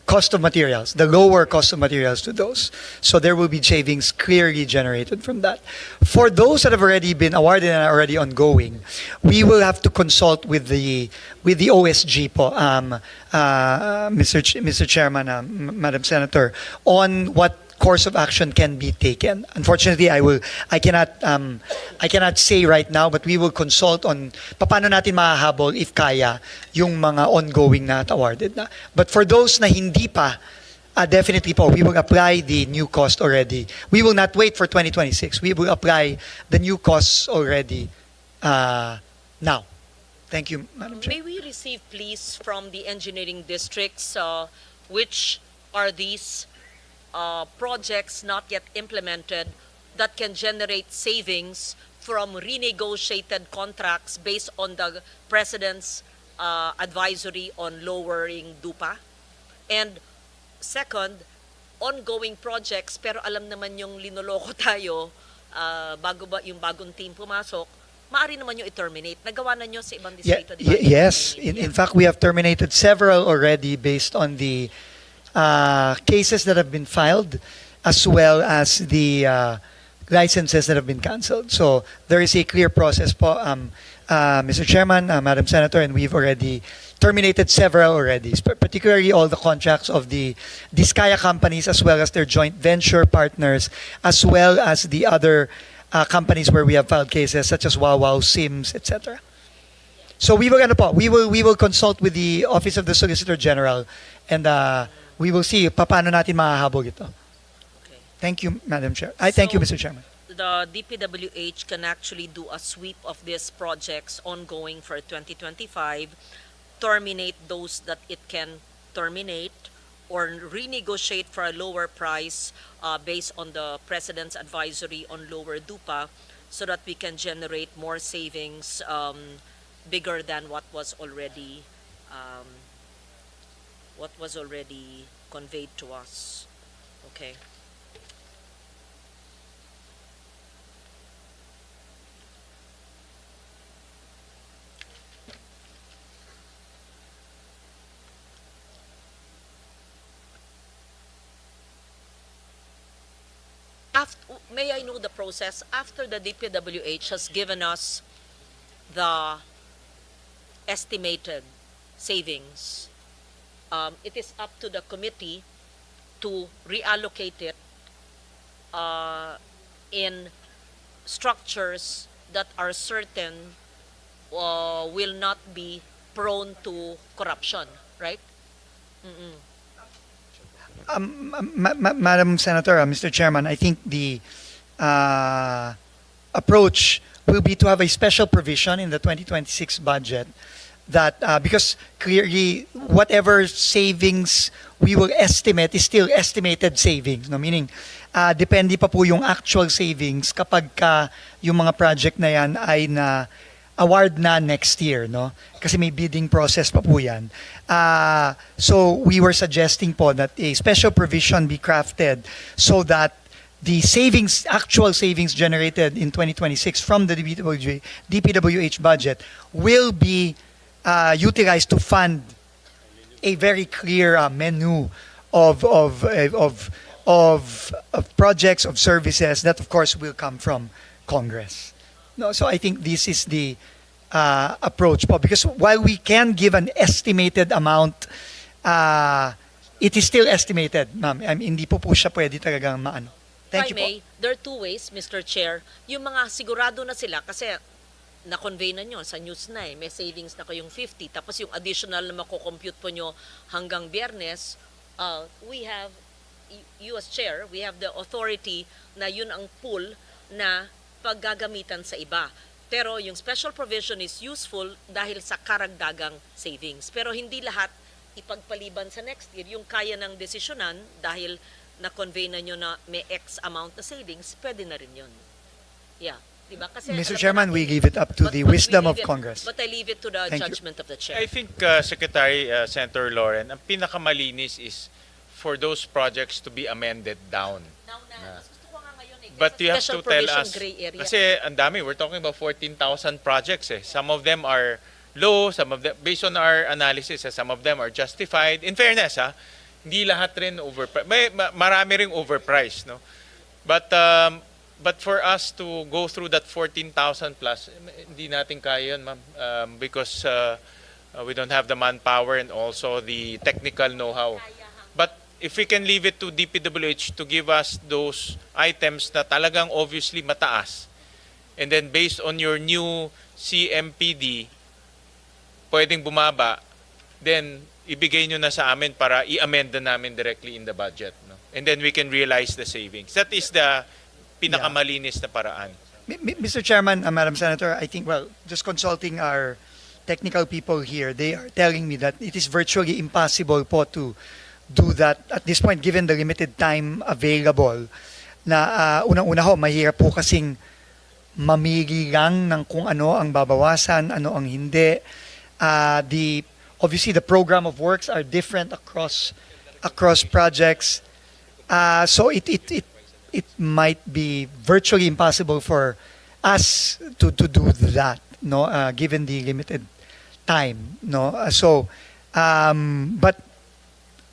cost of materials, the lower cost of materials to those. So there will be savings clearly generated from that. For those that have already been awarded and are already ongoing, we will have to consult with the OSG po, Mr. Chairman, Madam Senator, on what course of action can be taken. Unfortunately, I cannot say right now, but we will consult on paano natin mahahabol if kaya yung mga ongoing na at awarded na. But for those na hindi pa, definitely po, we will apply the new cost already. We will not wait for 2026. We will apply the new costs already now. Thank you, Madam Chair. May we receive, please, from the engineering districts, which are these projects not yet implemented that can generate savings from renegotiated contracts based on the President's advisory on lowering DUPA? And second, ongoing projects, pero alam naman yung linoloko tayo, bago ba yung bagong team pumasok, maaari naman yung i-terminate. Nagawa na nyo sa ibang distrito, di ba? Yes. In fact, we have terminated several already based on the cases that have been filed, as well as the licenses that have been canceled. So there is a clear process po, Mr. Chairman, Madam Senator, and we've already terminated several already, particularly all the contracts of the Diskaya companies, as well as their joint venture partners, as well as the other companies where we have filed cases, such as Wawaw, Sims, etc. So we will consult with the Office of the Solicitor General, and we will see paano natin mahahabol ito. Okay. Thank you, Madam Chair. Thank you, Mr. Chairman. The DPWH can actually do a sweep of these projects ongoing for 2025, terminate those that it can terminate, or renegotiate for a lower price based on the President's advisory on lower DUPA so that we can generate more savings bigger than um, what was already conveyed to us. Okay. May I know the process after the DPWH has given us the estimated savings? It is up to the committee to reallocate it in structures that are certain will not be prone to corruption, right? Madam Senator, Mr. Chairman, I think the approach will be to have a special provision in the 2026 budget that because clearly whatever savings we will estimate is still estimated savings, no? Meaning depende pa po yung actual savings kapag ka yung mga project na yan ay na award na next year, no? Kasi may bidding process pa po yan. So we were suggesting po that a special provision be crafted so that the savings, actual savings generated in 2026 from the DPWH budget will be utilized to fund a very clear menu of projects, of services that of course will come from Congress. No, so I think this is the approach po, because while we can give an estimated amount, it is still estimated, ma'am. Hindi po siya pwede talagang maano. Thank you po. There are two ways, Mr. Chair. Yung mga sigurado na sila, kasi na-convey na nyo sa news na may savings na kayong 50, tapos yung additional na makocompute po nyo hanggang Biyernes, we have, you as Chair, we have the authority na yun ang pool na paggagamitan sa iba. Pero yung special provision is useful dahil sa karagdagang savings. Pero hindi lahat ipagpaliban sa next year. Yung kaya ng desisyonan dahil na-convey na nyo na may X amount na savings, pwede na rin yun. Yeah. Diba? Kasi Mr. Chairman, we leave it up to the wisdom of Congress. But I leave it to the Thank you. judgment of the Chair. I think, Secretary Senator Lauren, ang pinakamalinis is for those projects to be amended down. Now na, mas gusto ko nga ngayon eh. But Kasi you have special to tell provision, us, gray area. kasi ang dami, we're talking about 14,000 projects eh. Some of them are low, some of them, based on our analysis, some of them are justified. In fairness, hindi lahat rin overpriced. Marami ring overpriced, no? But for us to go through that 14,000 plus, hindi natin kaya yun, ma'am, because we don't have the manpower and also the technical know-how. But if we can leave it to DPWH to give us those items na talagang obviously mataas, and then based on your new CMPD, pwedeng bumaba, then ibigay nyo na sa amin para i-amend na namin directly in the budget. No? And then we can realize the savings. That is the pinakamalinis na paraan. Mr. Chairman, Madam Senator, I think, well, just consulting our technical people here, they are telling me that it is virtually impossible po to do that at this point given the limited time available. Na unang-una ho, mahirap po kasing mamili lang ng kung ano ang babawasan, ano ang hindi. Obviously, the program of works are different across projects. So it might be virtually impossible for us to do that, no, given the limited time, no. But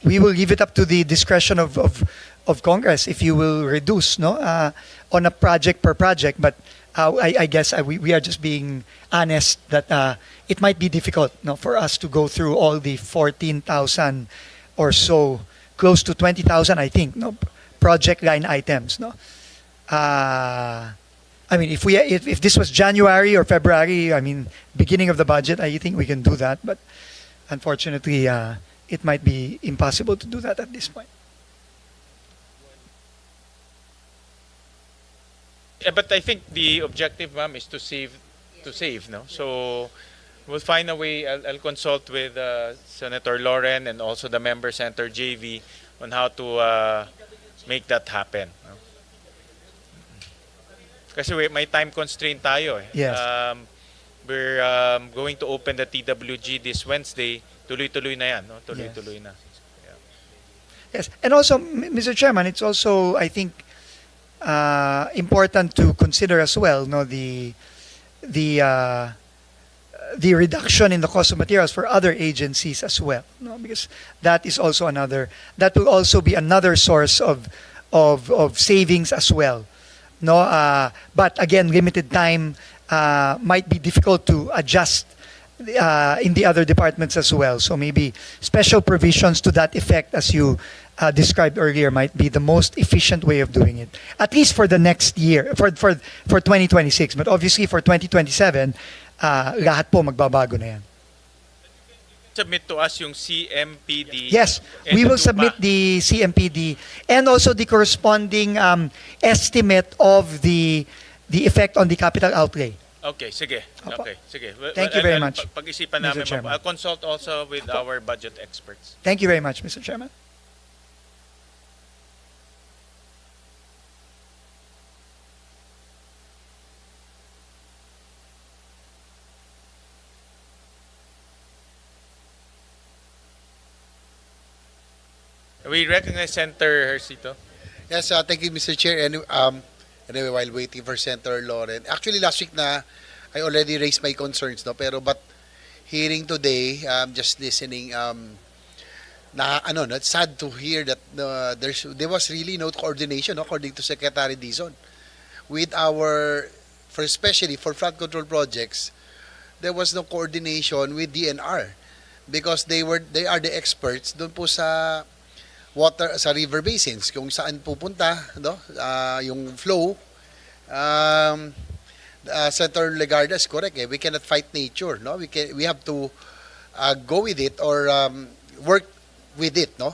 we will leave it up to the discretion of Congress if you will reduce, no, on a project per project. But I guess we are just being honest that it might be difficult, no, for us to go through all the 14,000 or so, close to 20,000, I think, no, project line items, no. I mean, if this was January or February, I mean, beginning of the budget, I think we can do that. But unfortunately, it might be impossible to do that at this point. Yeah, but I think the objective, ma'am, is to save, no? So We'll find a way. I'll consult with Senator Loren and also the member Senator JV on how to make that happen. No? Kasi may time constraint tayo eh. Yes. We're going to open the TWG this Wednesday. Tuloy-tuloy na yan. No? Tuloy-tuloy na. Yes, and also, Mr. Chairman, it's also, I think, important to consider as well, no, the reduction in the cost of materials for other agencies as well, no, because that is also that will also be another source of savings as well, no. But again, limited time might be difficult to adjust in the other departments as well. So maybe special provisions to that effect, as you described earlier, might be the most efficient way of doing it. At least for the next year, for 2026. But obviously for 2027, lahat po magbabago na yan. Submit to us yung CMPD. Yes, and we will the submit the CMPD and also the corresponding estimate of the effect on the capital outlay. Okay, sige. Opo. Okay, sige. Thank you very much, Pag-isipan Mr. namin. Chairman. I'll consult also with our budget experts. Thank you very much, Mr. Chairman. We recognize Senator Hercito. Yes, thank you, Mr. Chair. Anyway, while waiting for Senator Loren, actually last week na I already raised my concerns, no. But hearing today, just listening, it's sad to hear that there was really no coordination, no, according to Secretary Dizon, with especially for flood control projects. There was no coordination with DNR because they are the experts doon po sa water sa river basins kung saan pupunta, no, yung flow. Senator Legarda is correct, we cannot fight nature, no, we have to go with it or work with it, no.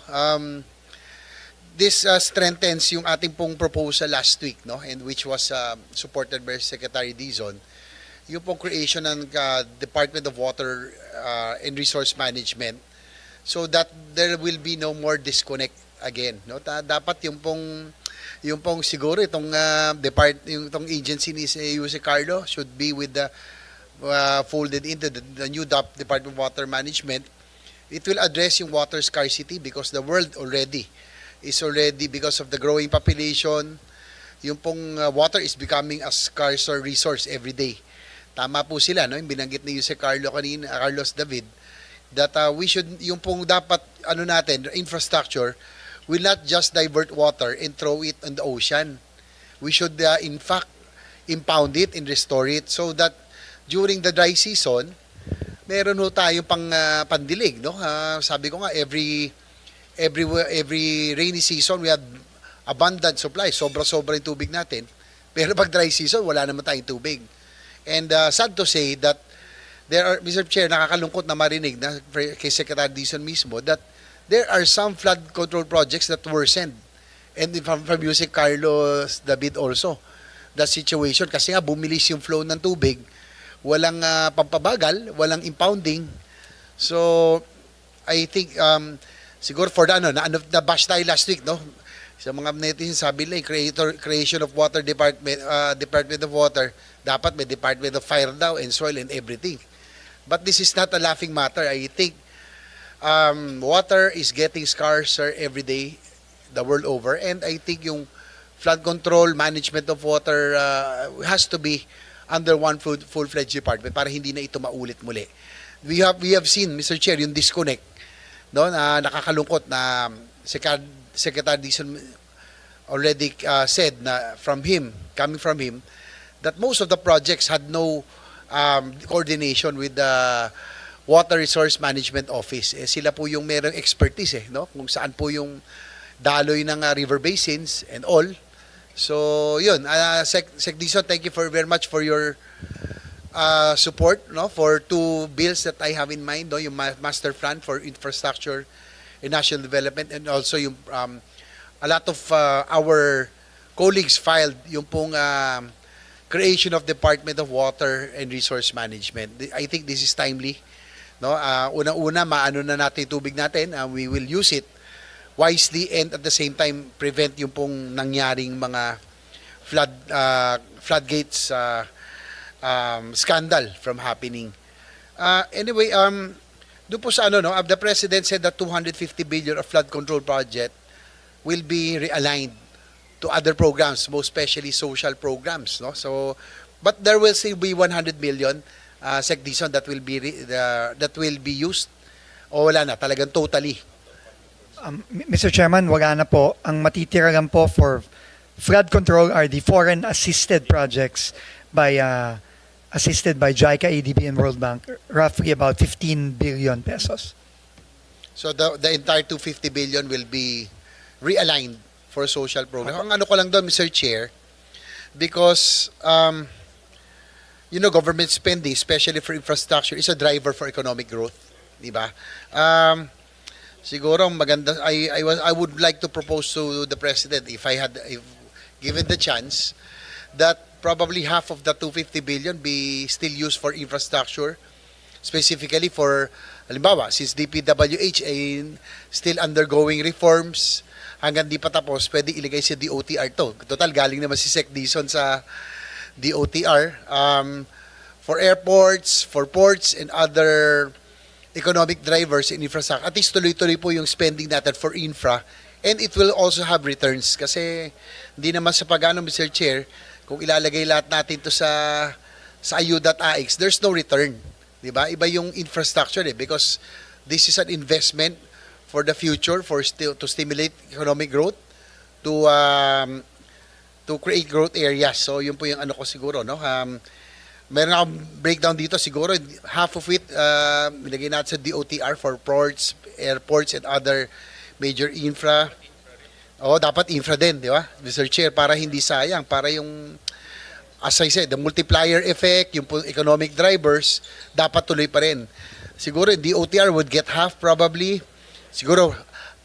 This strengthens yung ating pong proposal last week, no, and which was supported by Secretary Dizon, yung pong creation ng Department of Water and Resource Management, so that there will be no more disconnect again, no. Dapat yung pong siguro itong itong agency ni Jose Carlo should be with the folded into the new Department of Water Management. It will address yung water scarcity because the world is already because of the growing population, yung pong water is becoming a scarcer resource every day. Tama po sila, no, yung binanggit ni Jose Carlos David, that we should, yung pong dapat, infrastructure will not just divert water and throw it in the ocean. We should, in fact, impound it and restore it so that during the dry season, meron ho tayong pandilig, no? Sabi ko nga, every rainy season, we have abundant supply. Sobra-sobra yung tubig natin. Pero pag dry season, wala naman tayong tubig. And sad to say that there are, Mr. Chair, nakakalungkot na marinig na kay Secretary Dizon mismo that there are some flood control projects that worsened. And from Jose Carlos David also, the situation, kasi nga bumilis yung flow ng tubig, walang pampabagal, walang impounding. So, I think, siguro for the bash tayo last week, no? Sa mga netizens, sabi nila, creation of water department of water, dapat may Department of Fire daw and soil and everything. But this is not a laughing matter. I think water is getting scarcer every day the world over, and I think yung flood control, management of water has to be under one full-fledged department para hindi na ito maulit muli. We have seen, Mr. Chair, yung disconnect, no, na nakakalungkot na Secretary Dizon already said na coming from him, that most of the projects had no coordination with the Water Resource Management Office. Sila po yung merong expertise, no? Kung saan po yung daloy ng river basins and all. So, yun. Sec Dizon, thank you very much for your support, no, for two bills that I have in mind, no, yung master plan for infrastructure and national development, and also yung a lot of our colleagues filed yung pong creation of Department of Water and Resource Management. I think this is timely. No, unang-una maano na natin yung tubig natin, we will use it wisely and at the same time prevent yung pong nangyaring mga floodgates scandal from happening. Anyway, doon po sa the President said that 250 billion of flood control project will be realigned to other programs, most especially social programs, no? So, but there will still be 100 million Sec Dizon that will be used o wala na talagang totally. Mr. Chairman, wala na po. Ang matitira lang po for flood control are the foreign assisted projects assisted by JICA, ADB, and World Bank, roughly about 15 billion pesos. So the entire 250 billion will be realigned for social program. Ang ano ko lang doon, Mr. Chair, because government spending, especially for infrastructure, is a driver for economic growth, di ba? Siguro maganda. I would like to propose to the President, if given the chance, that probably half of the 250 billion be still used for infrastructure, specifically for, halimbawa, since DPWH ay still undergoing reforms, hanggang di pa tapos, pwede ilagay si DOTR to. Total, galing naman si Sec Dizon sa DOTR. For airports, for ports, and other economic drivers in infrastructure. At least tuloy-tuloy po yung spending natin for infra. And it will also have returns. Kasi hindi naman sa pag-ano, Mr. Chair, kung ilalagay lahat natin to sa IU.AX, there's no return. Diba? Iba yung infrastructure because this is an investment for the future, to stimulate economic growth, to create growth areas. So yun po yung ano ko siguro, no? Meron akong breakdown dito, siguro half of it nilagay natin sa DOTR for ports, airports, and other major infra. Dapat infra din, di ba? Mr. Chair, para hindi sayang, para yung, as I said, the multiplier effect, yung economic drivers, dapat tuloy pa rin. Siguro DOTR would get half probably. Siguro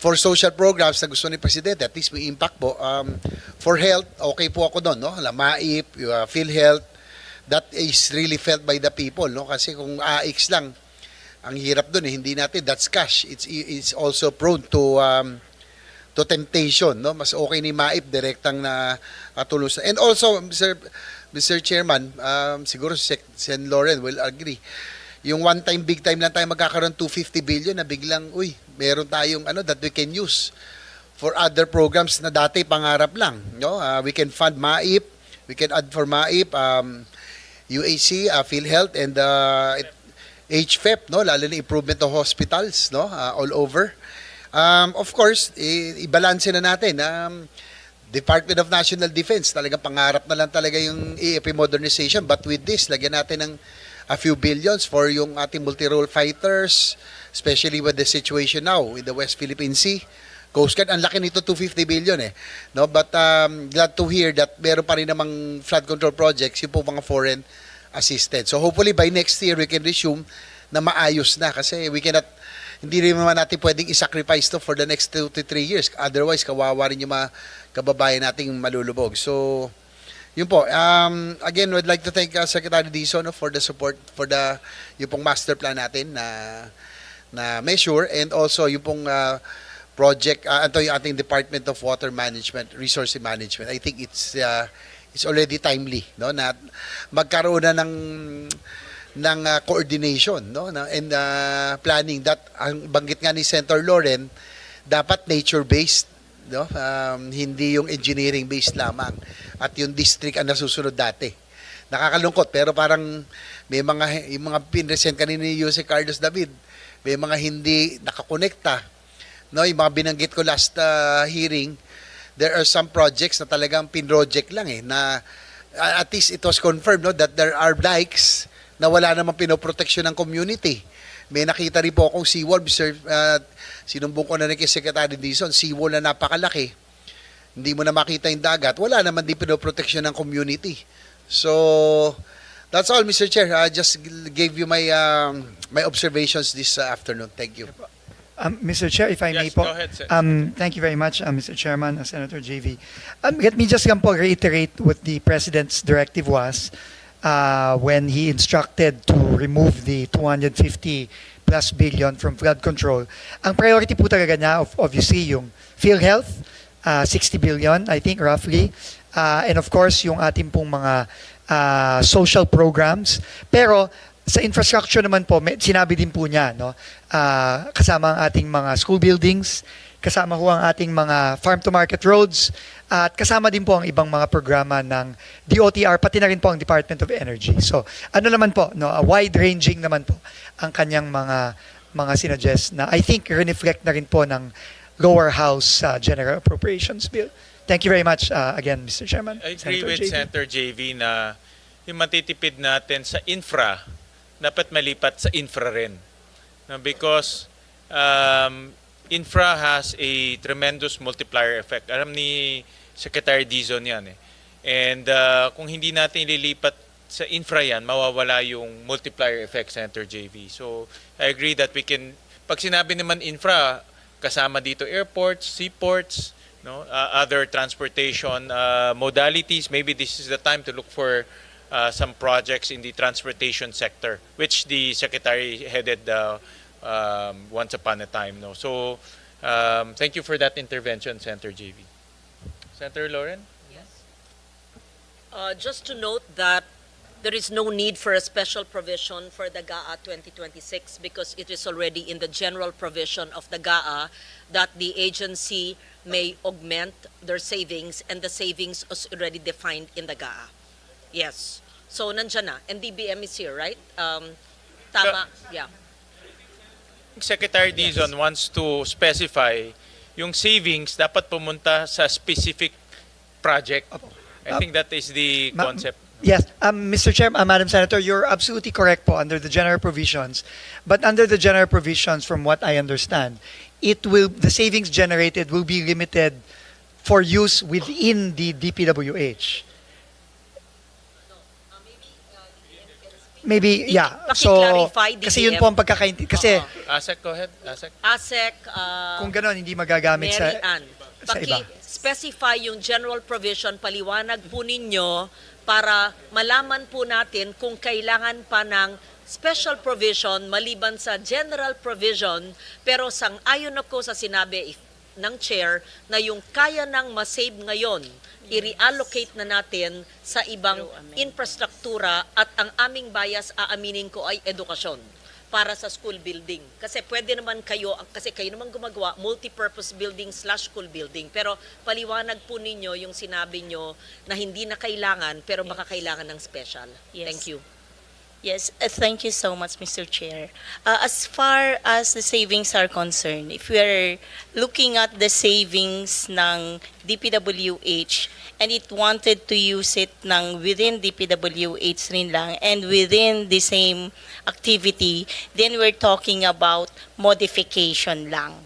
for social programs na gusto ni Presidente, at least may impact po. For health, okay po ako doon, no? MAIP, PhilHealth, that is really felt by the people, no? Kasi kung AX lang, ang hirap doon, hindi natin, that's cash. It's also prone to temptation, no? Mas okay ni MAIP direktang na tulong sa. And also, Mr. Chairman, siguro si Sen. Loren will agree. Yung one time, big time lang tayo magkakaroon 250 billion na biglang, meron tayong that we can use for other programs na dati pangarap lang, no? We can fund MAIP, we can add for MAIP, UAC, PhilHealth, and HFEP, no? Lalo na improvement of hospitals, no? All over. Of course, i-balance na natin. Department of National Defense, talagang pangarap na lang talaga yung EAP modernization. But with this, lagyan natin ng a few billions for yung ating multi-role fighters, especially with the situation now in the West Philippine Sea. Coast Guard, ang laki nito, 250 billion eh. No? But glad to hear that meron pa rin namang flood control projects, yung po mga foreign assisted. So hopefully by next year, we can resume na maayos na kasi hindi rin naman natin pwedeng i-sacrifice to for the next 2 to 3 years. Otherwise, kawawa rin yung mga kababayan nating malulubog. So, yun po. Again, we'd like to thank Secretary Dizon for the support for yung pong master plan natin na measure, and also yung pong project, yung ating Department of Water Management, Resource Management. I think it's already timely, no, na magkaroon na ng coordination, no, and planning that ang banggit nga ni Senator Loren, dapat nature-based, no, hindi yung engineering-based lamang, at yung district ang nasusunod dati. Nakakalungkot pero parang yung mga pinresent kanina ni Jose Carlos David, may mga hindi nakakonekta, no, yung mga binanggit ko last hearing. There are some projects na talagang pinroject lang na at least it was confirmed, no, that there are dikes na wala namang pinoproteksyon ng community. May nakita rin po akong seawall, sinumbong ko na rin kay Secretary Dizon, seawall na napakalaki. Hindi mo na makita yung dagat. Wala naman din pinoproteksyon ng community. So, that's all, Mr. Chair. I just gave you my observations this afternoon. Thank you. Mr. Chair, if I may Yes, po. go ahead, Thank you very much, Mr. Chairman, Senator JV. Let me just po reiterate what the President's directive was when he instructed to remove the 250 plus billion from flood control. Ang priority po talaga niya, obviously, yung PhilHealth, 60 billion, I think, roughly. And of course, yung ating pong mga social programs. Pero sa infrastructure naman po, sinabi din po niya, no? Kasama ang ating mga school buildings, kasama ho ang ating mga farm-to-market roads, at kasama din po ang ibang mga programa ng DOTR, pati na rin po ang Department of Energy. So, ano naman po, no? Wide-ranging naman po ang kanyang mga sinuggest na I think reflect na rin po ng lower house General Appropriations Bill. Thank you very much again, Mr. Chairman. I agree Senator with JV. Senator JV na yung matitipid natin sa infra, dapat malipat sa infra rin. No, because infra has a tremendous multiplier effect. Alam ni Secretary Dizon yan eh. And kung hindi natin ililipat sa infra yan, mawawala yung multiplier effect, Senator JV. So I agree that we can, pag sinabi naman infra, kasama dito airports, seaports, no, other transportation modalities. Maybe this is the time to look for some projects in the transportation sector, which the Secretary headed once upon a time. No? So, thank you for that intervention, Senator JV. Senator Lauren? Just to note that there is no need for a special provision for the GAA 2026 because it is already in the general provision of the GAA that the agency may augment their savings, and the savings is already defined in the GAA. Yes. So, nandyan na. And DBM is here, right? Tama. Yeah. Secretary Dizon wants to specify yung savings dapat pumunta sa specific project. I think that is the concept. Yes, Mr. Chair, Madam Senator, you're absolutely correct po under the general provisions. But under the general provisions, from what I understand, the savings generated will be limited for use within the DPWH. Maybe, yeah. So, Paki-clarify, kasi yun po ang pagkakaintindi. Kasi ASEC, go ahead. ASEC. ASEC, kung gano'n, hindi magagamit Mary sa Ann, iba. specify yung general provision, paliwanag po ninyo para malaman po natin kung kailangan pa ng special provision maliban sa general provision, pero sang-ayon ako sa sinabi ng chair na yung kaya nang masave ngayon, i-reallocate na natin sa ibang infrastruktura, at ang aming bias, aaminin ko, ay edukasyon para sa school building. Kasi pwede naman kayo, kasi kayo naman gumagawa, multi-purpose building / school building. Pero paliwanag po ninyo yung sinabi nyo na hindi na kailangan, pero baka kailangan ng special. Yes. Thank you. Yes, thank you so much, Mr. Chair. As far as the savings are concerned, if we are looking at the savings ng DPWH and it wanted to use it ng within DPWH rin lang and within the same activity, then we're talking about modification lang.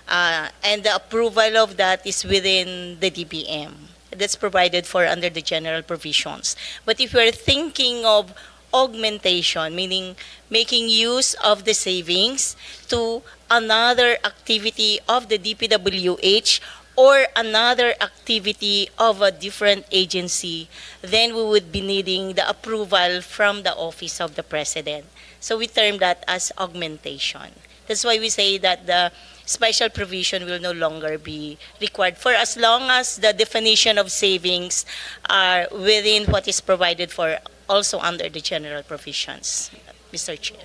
And the approval of that is within the DBM. That's provided for under the general provisions. But if we're thinking of augmentation, meaning making use of the savings to another activity of the DPWH or another activity of a different agency, then we would be needing the approval from the Office of the President. So we term that as augmentation. That's why we say that the special provision will no longer be required for as long as the definition of savings are within what is provided for also under the general provisions, Mr. Chair.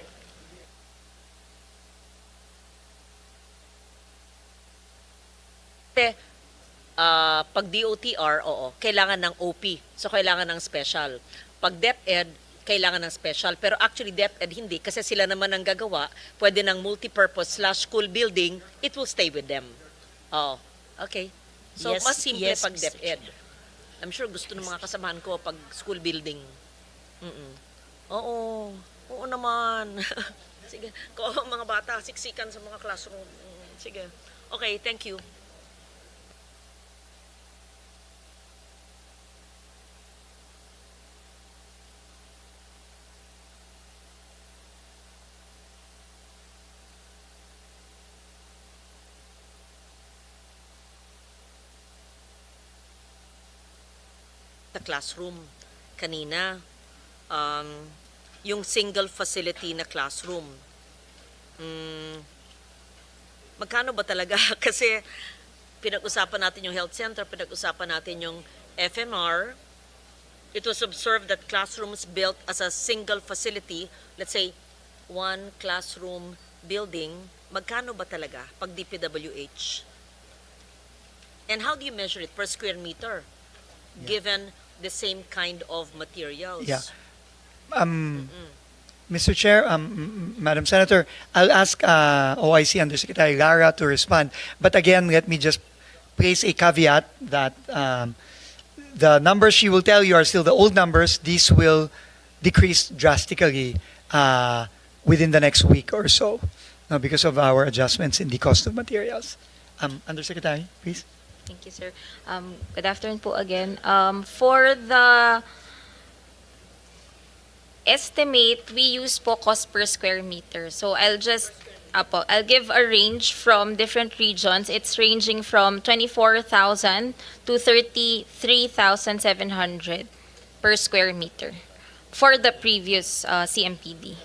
Pag DOTR, oo, kailangan ng OP. So, kailangan ng special. Pag DepEd, kailangan ng special. Pero actually, DepEd hindi. Kasi sila naman ang gagawa. Pwede ng multipurpose / school building. It will stay with them. Oo. Okay. So, Yes, mas simple yes, pag Mr. DepEd. I'm sure gusto ng mga kasamahan ko pag school building. Oo. Oo naman. Sige. Kung mga bata, siksikan sa mga classroom. Sige. Okay, thank you. the classroom kanina. Yung single facility na classroom. Magkano ba talaga? Kasi pinag-usapan natin yung health center, pinag-usapan natin yung FMR. It was observed that classrooms built as a single facility, let's say one classroom building, magkano ba talaga pag DPWH? And how do you measure it per square meter, given the same kind of materials? Yeah. Mr. Chair, Madam Senator, I'll ask OIC Undersecretary Lara to respond. But again, let me just place a caveat that the numbers she will tell you are still the old numbers. These will decrease drastically within the next week or so because of our adjustments in the cost of materials. Undersecretary, please. Thank you, sir. Good afternoon po again. For the estimate, we use po cost per square meter. So I'll give a range from different regions. It's ranging from 24,000 to 33,700 per square meter for the previous CMPD.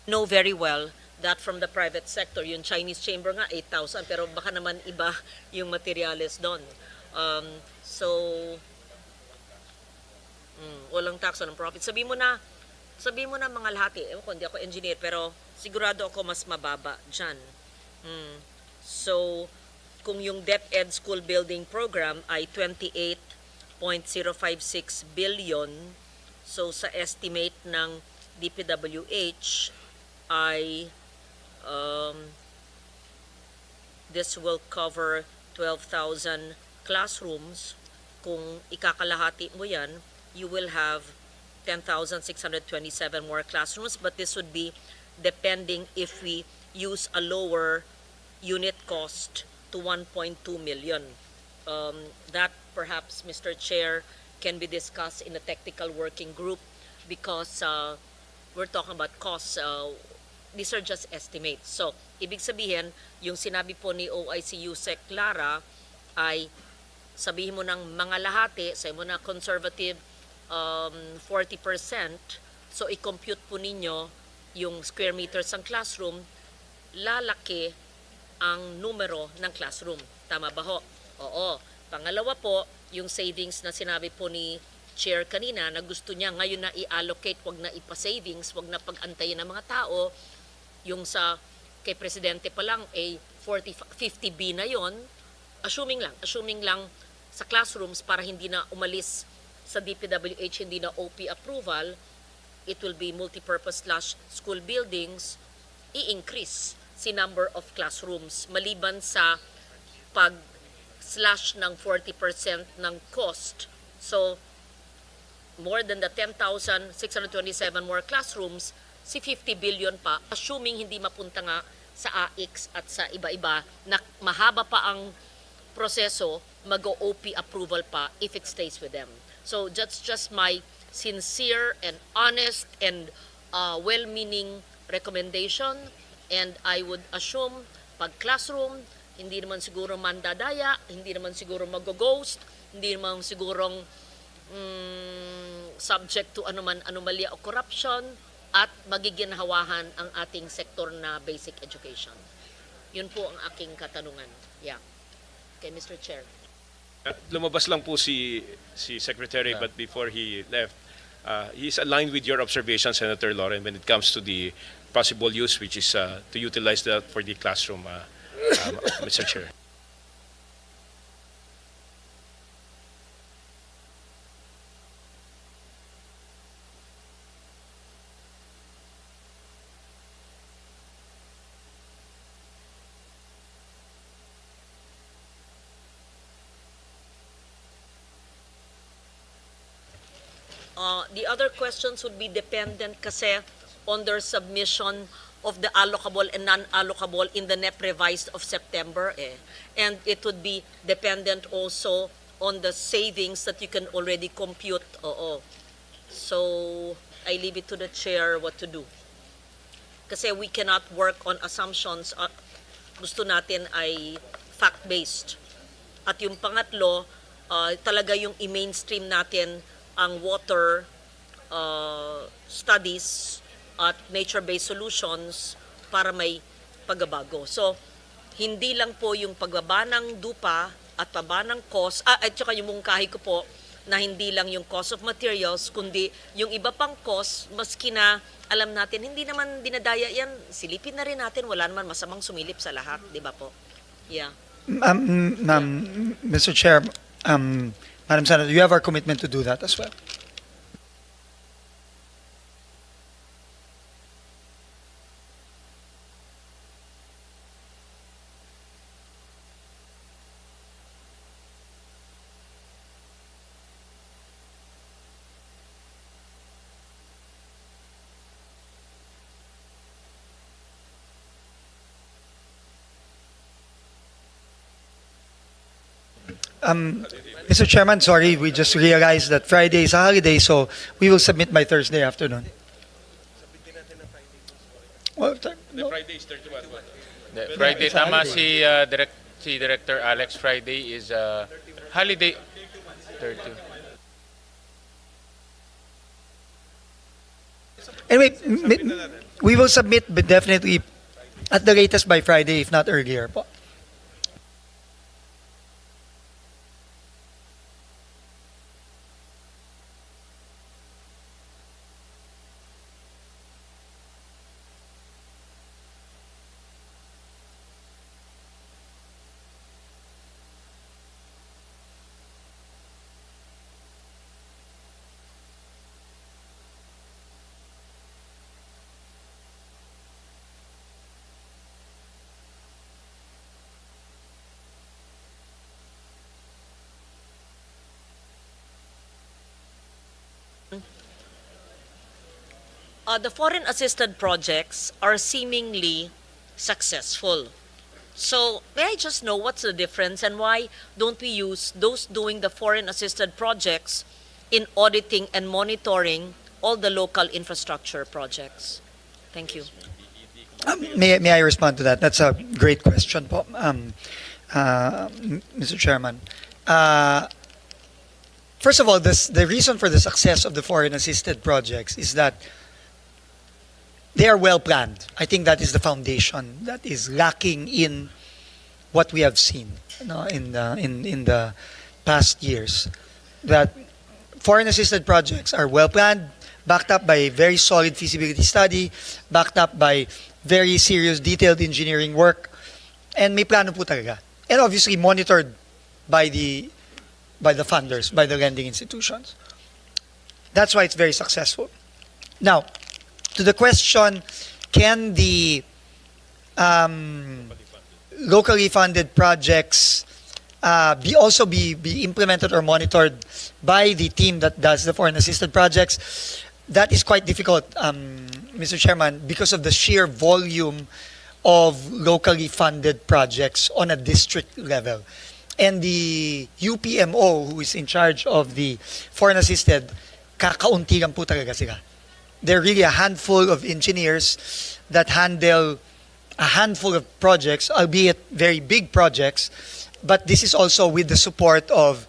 Know very well that from the private sector, yung Chinese chamber nga 8,000, pero baka naman iba yung materials doon. Walang tax on profit. Sabi mo na mga lahati. Ewan ko, hindi ako engineer, pero sigurado ako mas mababa dyan. So, kung yung DepEd School Building Program ay 28.056 billion, so sa estimate ng DPWH ay this will cover 12,000 classrooms. Kung ikakalahati mo yan, you will have 10,627 more classrooms, but this would be depending if we use a lower unit cost to 1.2 million. That perhaps, Mr. Chair, can be discussed in a technical working group because we're talking about costs. These are just estimates. So, ibig sabihin, yung sinabi po ni OIC Yusek Lara ay sabihin mo ng mga lahati, sabihin mo na conservative 40%, so i-compute po ninyo yung square meters ng classroom, lalaki ang numero ng classroom. Tama ba ho? Oo. Pangalawa po, yung savings na sinabi po ni Chair kanina na gusto niya ngayon na i-allocate, wag na ipa-savings, wag na pag-antayin ng mga tao, yung sa kay Presidente pa lang ay 50B na yon, assuming lang sa classrooms para hindi na umalis sa DPWH, hindi na OP approval, it will be multipurpose/school buildings, i-increase si number of classrooms maliban sa pag-slash ng 40% ng cost. So, more than the 10,627 more classrooms, si 50 billion pa, assuming hindi mapunta nga sa AIX at sa iba-iba, na mahaba pa ang proseso, mag-OP approval pa if it stays with them. So that's just my sincere and honest and well-meaning recommendation, and I would assume pag classroom, hindi naman siguro mandadaya, hindi naman siguro mag-ghost, hindi naman sigurong subject to anomalya o corruption, at magiginhawahan ang ating sektor na basic education. Yun po ang aking katanungan. Yeah. Okay, Mr. Chair. Lumabas lang po si Secretary, but before he left, he's aligned with your observation, Senator Lauren, when it comes to the possible use, which is to utilize that for the classroom, Mr. Chair. The other questions would be dependent kasi on their submission of the allocable and non-allocable in the NEP revised of September. And it would be dependent also on the savings that you can already compute. So, I leave it to the chair what to do. Kasi we cannot work on assumptions. Gusto natin ay fact-based. At yung pangatlo, talaga yung i-mainstream natin ang water studies at nature-based solutions para may pagbabago. So, hindi lang po yung pagbaba ng dupa at pababa ng cost, at saka yung mungkahi ko po, na hindi lang yung cost of materials, kundi yung iba pang cost, maski na alam natin, hindi naman dinadaya yan, silipin na rin natin, wala naman masamang sumilip sa lahat, di ba po? Yeah. Mr. Chair, Madam Senator, you have our commitment to do that as well. Mr. Chairman, sorry, we just realized that Friday is a holiday, so we will submit by Thursday afternoon. Well, no. Friday is 31. Friday, tama si, si Director Alex. Friday is holiday. 30. Anyway, we will submit, but definitely at the latest by Friday, if not earlier po. The foreign assisted projects are seemingly successful. So, may I just know what's the difference and why don't we use those doing the foreign assisted projects in auditing and monitoring all the local infrastructure projects? Thank you. May I respond to that? That's a great question po, Mr. Chairman. First of all, the reason for the success of the foreign assisted projects is that they are well planned. I think that is the foundation that is lacking in what we have seen, in the past years. That foreign assisted projects are well planned, backed up by a very solid feasibility study, backed up by very serious detailed engineering work, and may plano po talaga. And obviously monitored by the funders, by the lending institutions. That's why it's very successful. Now, to the question, can the locally funded projects be implemented or monitored by the team that does the foreign assisted projects? That is quite difficult, Mr. Chairman, because of the sheer volume of locally funded projects on a district level. And the UPMO, who is in charge of the foreign assisted, kakaunti lang po talaga sila. There are really a handful of engineers that handle a handful of projects, albeit very big projects, but this is also with the support of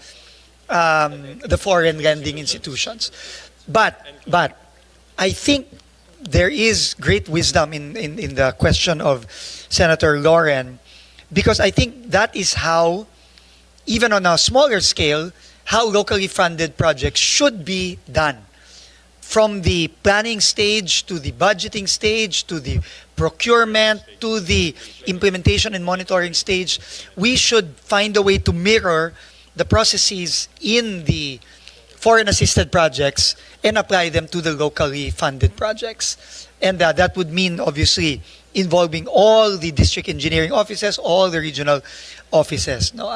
the foreign lending institutions. But I think there is great wisdom in the question of Senator Loren, because I think that is how, even on a smaller scale, how locally funded projects should be done. From the planning stage to the budgeting stage to the procurement to the implementation and monitoring stage, we should find a way to mirror the processes in the foreign assisted projects and apply them to the locally funded projects. And that would mean obviously involving all the district engineering offices, all the regional offices. No?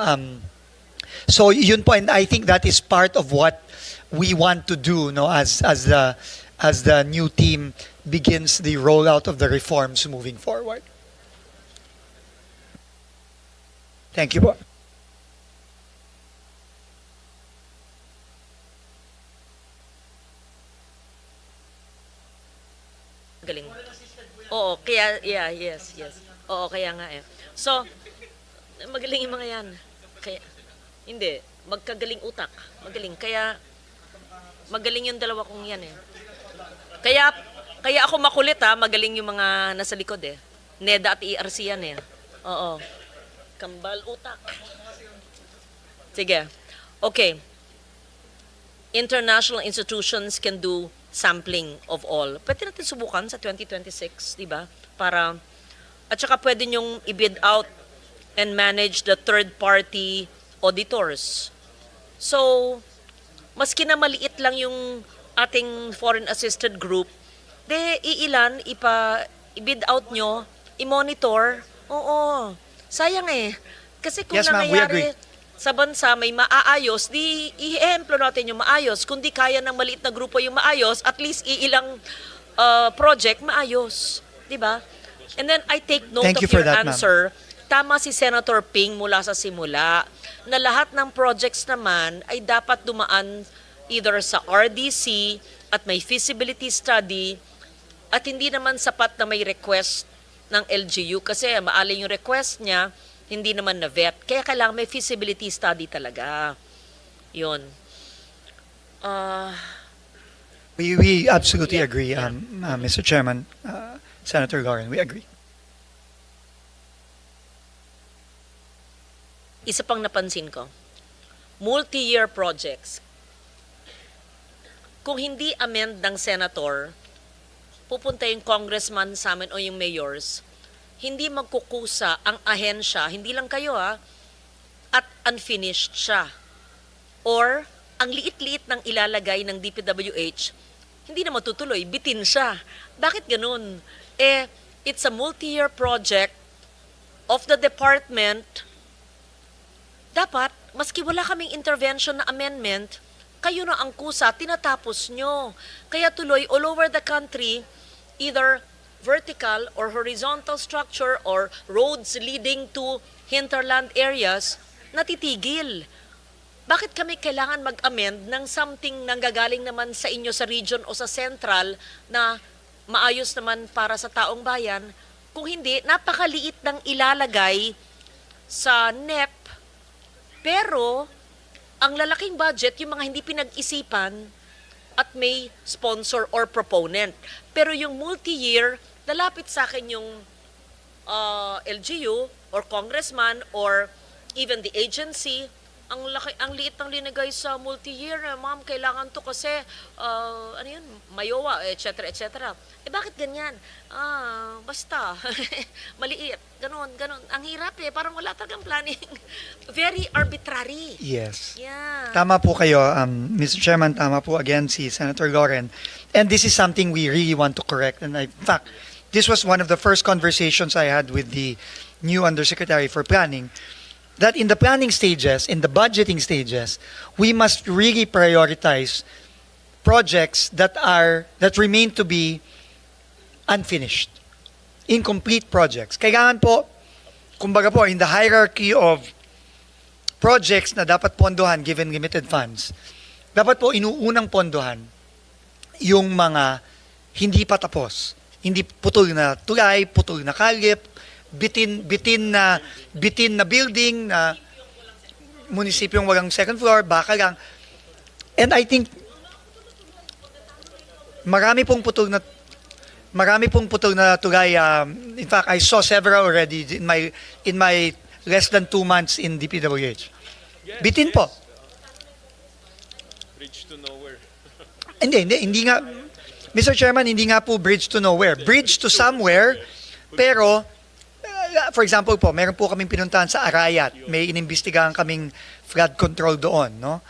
So yun po, and I think that is part of what we want to do, no, as the new team begins the rollout of the reforms moving forward. Thank you po. Galing. Oo, kaya, yes. Oo, kaya nga eh. So, magaling yung mga yan. Kaya, Hindi. Magkagaling utak. Magaling. Kaya, magaling yung dalawa kong yan eh. Kaya ako makulit ha, magaling yung mga nasa likod eh. NEDA at ERC yan eh. Oo. Kambal utak. Sige. Okay. International institutions can do sampling of all. Pwede natin subukan sa 2026, di ba? At saka pwede nyong i-bid out and manage the third-party auditors. So, maski na maliit lang yung ating foreign assisted group, iilan, i-bid out nyo, i-monitor. Oo. Sayang eh. Kasi kung Yes, ma'am, we nangyayari agree. sa bansa may maaayos, di i-emplo natin yung maayos. Kung di kaya ng maliit na grupo yung maayos, at least iilang project maayos. Di ba? And then I take note Thank of you for your that, ma'am. answer. Tama si Senator Ping mula sa simula na lahat ng projects naman ay dapat dumaan either sa RDC at may feasibility study at hindi naman sapat na may request ng LGU kasi maaling yung request niya hindi naman na-vet. Kaya kailangan may feasibility study talaga. Yun. We absolutely agree, Mr. Chairman, Senator Lauren, we agree. Isa pang napansin ko, multi-year projects. Kung hindi amend ng senator, pupunta yung congressman sa amin o yung mayors, hindi magkukusa ang ahensya, hindi lang kayo at unfinished siya. Or, ang liit-liit ng ilalagay ng DPWH, hindi na matutuloy, bitin siya. Bakit ganun? It's a multi-year project of the department. Dapat, maski wala kaming intervention na amendment, kayo na ang kusa, tinatapos nyo. Kaya tuloy, all over the country, either vertical or horizontal structure or roads leading to hinterland areas, natitigil. Bakit kami kailangan mag-amend ng something nanggagaling naman sa inyo sa region o sa central na maayos naman para sa taong bayan? Kung hindi, napakaliit ng ilalagay sa NEP, pero ang lalaking budget, yung mga hindi pinag-isipan at may sponsor or proponent. Pero yung multi-year, lalapit sa akin yung LGU or congressman or even the agency, ang liit ng linagay sa multi-year, ma'am, kailangan to kasi, mayowa, etc., etc. Bakit ganyan? Basta, maliit, ganon. Ang hirap parang wala talagang planning. Very arbitrary. Yes. Yeah. Tama po kayo, Mr. Chairman, tama po again si Senator Lauren. And this is something we really want to correct. And in fact, this was one of the first conversations I had with the new Undersecretary for Planning, that in the planning stages, in the budgeting stages, we must really prioritize projects that remain to be unfinished, incomplete projects. Kailangan po, kumbaga po, in the hierarchy of projects na dapat pondohan given limited funds, dapat po inuunang pondohan yung mga hindi pa tapos. Hindi putol na tulay, putol na kalye, bitin na building na munisipyong walang second floor, baka lang. And I think marami pong putol na tulay. In fact, I saw several already in my less than 2 months in DPWH. Bitin po. Bridge to nowhere. Hindi nga, Mr. Chairman, hindi nga po bridge to nowhere. Bridge to somewhere, pero for example po, meron po kaming pinuntahan sa Arayat. May inimbestigahan kaming flood control doon, no?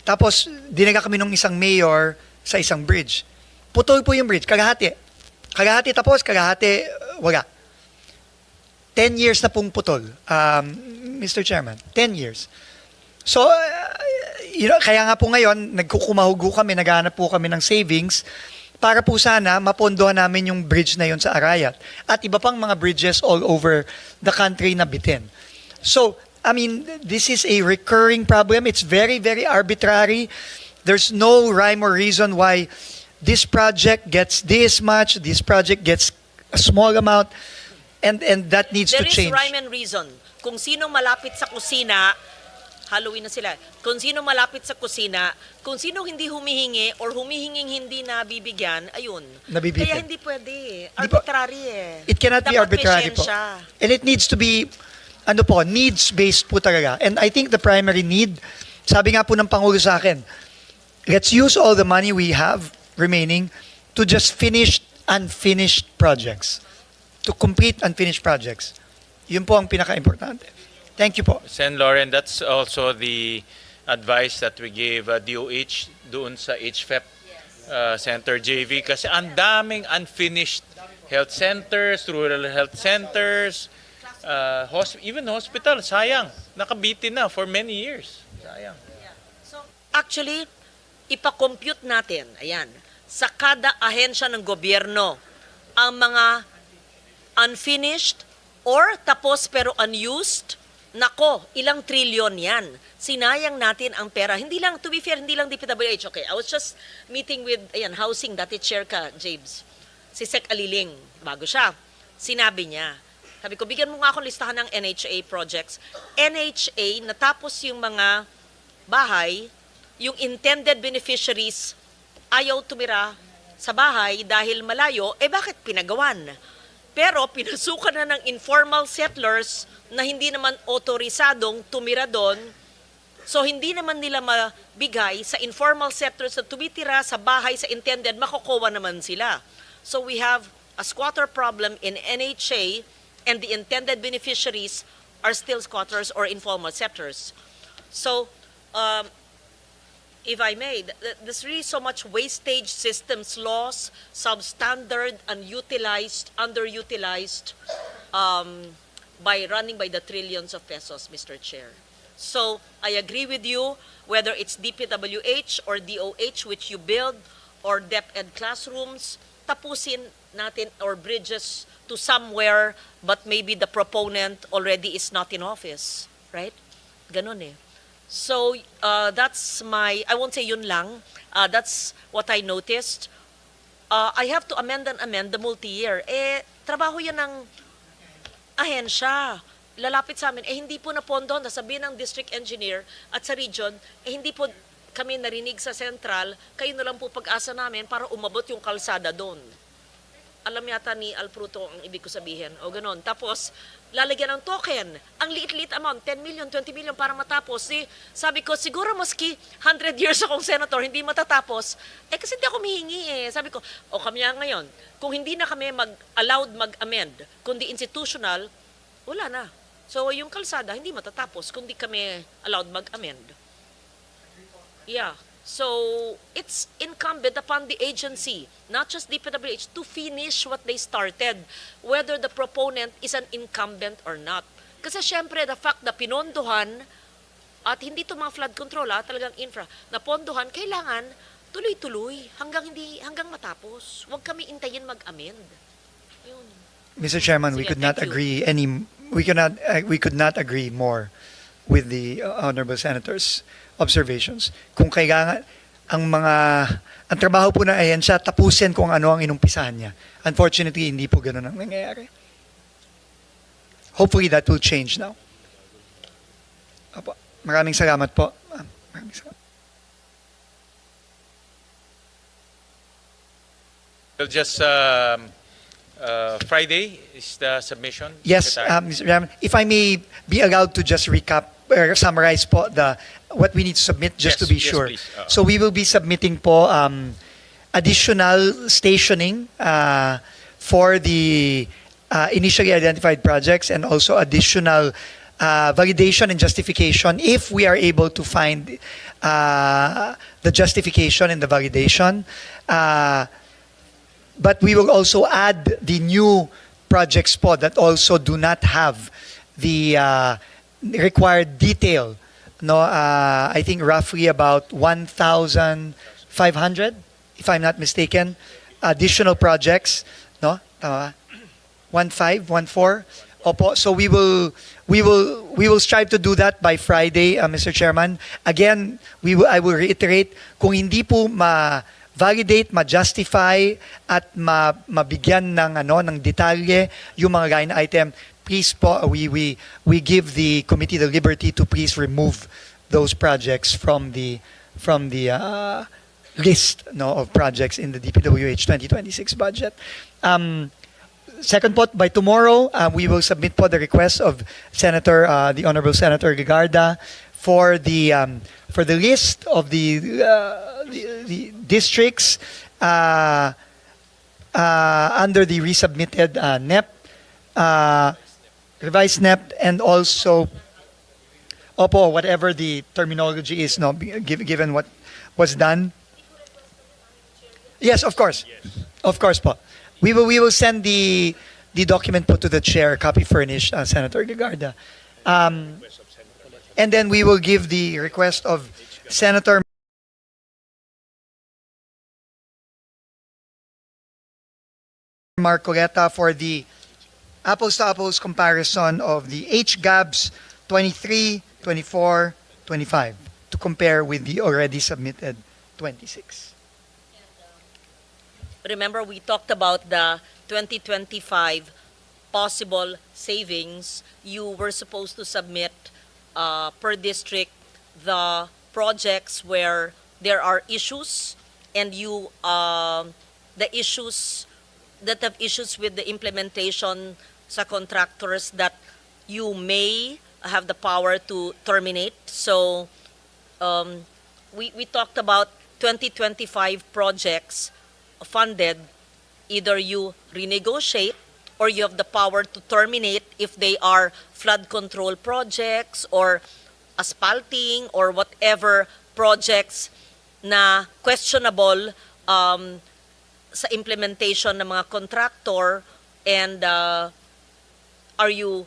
Tapos, dinaga kami nung isang mayor sa isang bridge. Putol po yung bridge, kalahati. Kalahati tapos, kalahati wala. 10 years na pong putol, Mr. Chairman. 10 years. So, kaya nga po ngayon, nagkukumahugo kami, naghahanap po kami ng savings para po sana mapondohan namin yung bridge na yun sa Arayat at iba pang mga bridges all over the country na bitin. So, I mean, this is a recurring problem. It's very, very arbitrary. There's no rhyme or reason why this project gets this much, this project gets a small amount, and that needs to change. There is rhyme and reason. Kung sinong malapit sa kusina, Halloween na sila. Kung sino malapit sa kusina, kung sino hindi humihingi or humihinging hindi nabibigyan, ayun. Nabibitin. Kaya hindi pwede. Di ba- Arbitrary eh. It cannot be Dapat arbitrary may po. siyensya. And it needs to be, needs-based po talaga. And I think the primary need, sabi nga po ng Pangulo sa akin, let's use all the money we have remaining to just finish unfinished projects. To complete unfinished projects. Yun po ang pinaka-importante. Thank you po. Sen. Lauren, that's also the advice that we gave DOH doon sa HFEP Center JV kasi ang daming unfinished health centers, rural health centers, even hospital, sayang. Nakabitin na for many years. Sayang. So, actually, ipakompute natin, ayan, sa kada ahensya ng gobyerno, ang mga unfinished or tapos pero unused, nako, ilang trilyon yan. Sinayang natin ang pera. Hindi lang, to be fair, hindi lang DPWH. Okay, I was just meeting with, ayan, housing, dati chair ka, James. Si Sec Aliling, bago siya. Sinabi niya, sabi ko, bigyan mo nga akong listahan ng NHA projects. NHA, natapos yung mga bahay, yung intended beneficiaries, ayaw tumira sa bahay dahil malayo, bakit pinagawan? Pero pinasukan na ng informal settlers na hindi naman otorisadong tumira doon. So hindi naman nila mabigay sa informal settlers na tumitira sa bahay sa intended, makukuha naman sila. So we have a squatter problem in NHA and the intended beneficiaries are still squatters or informal settlers. So if I may, there's really so much wastage systems loss, substandard, unutilized, underutilized by running by the trillions of pesos, Mr. Chair. So I agree with you, whether it's DPWH or DOH, which you build, or DepEd classrooms, tapusin natin or bridges to somewhere, but maybe the proponent already is not in office, right? Ganon eh. So that's my, I won't say yun lang, that's what I noticed. I have to amend the multi-year. Trabaho yan ng ahensya. Lalapit sa amin, hindi po na pondo, nasabihin ng district engineer at sa region, hindi po kami narinig sa central, kayo na lang po pag-asa namin para umabot yung kalsada doon. Alam yata ni Alpruto ang ibig ko sabihin. O ganon. Tapos, lalagyan ng token. Ang liit-liit amount, 10 million, 20 million para matapos. Sabi ko, siguro maski 100 years akong senator, hindi matatapos. Kasi hindi ako mihingi eh. Sabi ko, kami nga ngayon, kung hindi na kami allowed mag-amend, kundi institutional, wala na. So, yung kalsada, hindi matatapos, kundi kami allowed mag-amend. Yeah. So, it's incumbent upon the agency, not just DPWH, to finish what they started, whether the proponent is an incumbent or not. Kasi syempre, the fact na pinondohan, at hindi to mga flood control, talagang infra, na pondohan, kailangan tuloy-tuloy hanggang matapos. Huwag kami intayin mag-amend. Yun. Mr. Chairman, we Sige, could not thank you. agree we could not agree more with the honorable senator's observations. Kung kailangan ang trabaho po ng ahensya, tapusin kung ano ang inumpisahan niya. Unfortunately, hindi po ganoon ang nangyayari. Hopefully that will change now. Opo. Maraming salamat po. Maraming salamat. Well, just Friday is the submission. Yes, Secretary. Mr. Chairman, if I may be allowed to just recap or summarize po what we need to submit just Yes, to be yes, sure. please. So we will be submitting po additional stationing for the initially identified projects and also additional validation and justification if we are able to find the justification and the validation. But we will also add the new projects po that also do not have the required detail. No, I think roughly about 1,500, if I'm not mistaken, additional projects. No, tama ba? 14. Opo. So we will strive to do that by Friday, Mr. Chairman. Again, I will reiterate, kung hindi po validate, ma-justify at mabigyan ng detalye yung mga line item, please po we give the committee the liberty to please remove those projects from the list, no, of projects in the DPWH 2026 budget. Second po, by tomorrow, we will submit po the request of the Honorable Senator Ligarda for the list of the districts under the resubmitted NEP, revised NEP, and also whatever the terminology is, no, given what was done. Yes, of course. Of course po. We will send the document po to the chair, copy furnished, Senator Ligarda. And then we will give the request of Senator Marcoleta for the apples-to-apples comparison of the HGABs 23, 24, 25 to compare with the already submitted 26. Remember, we talked about the 2025 possible savings. You were supposed to submit per district the projects where there are issues, and the issues that have issues with the implementation sa contractors that you may have the power to terminate. So we talked about 2025 projects funded. Either you renegotiate or you have the power to terminate if they are flood control projects or asphalting or whatever projects na questionable sa implementation ng mga contractor. And are you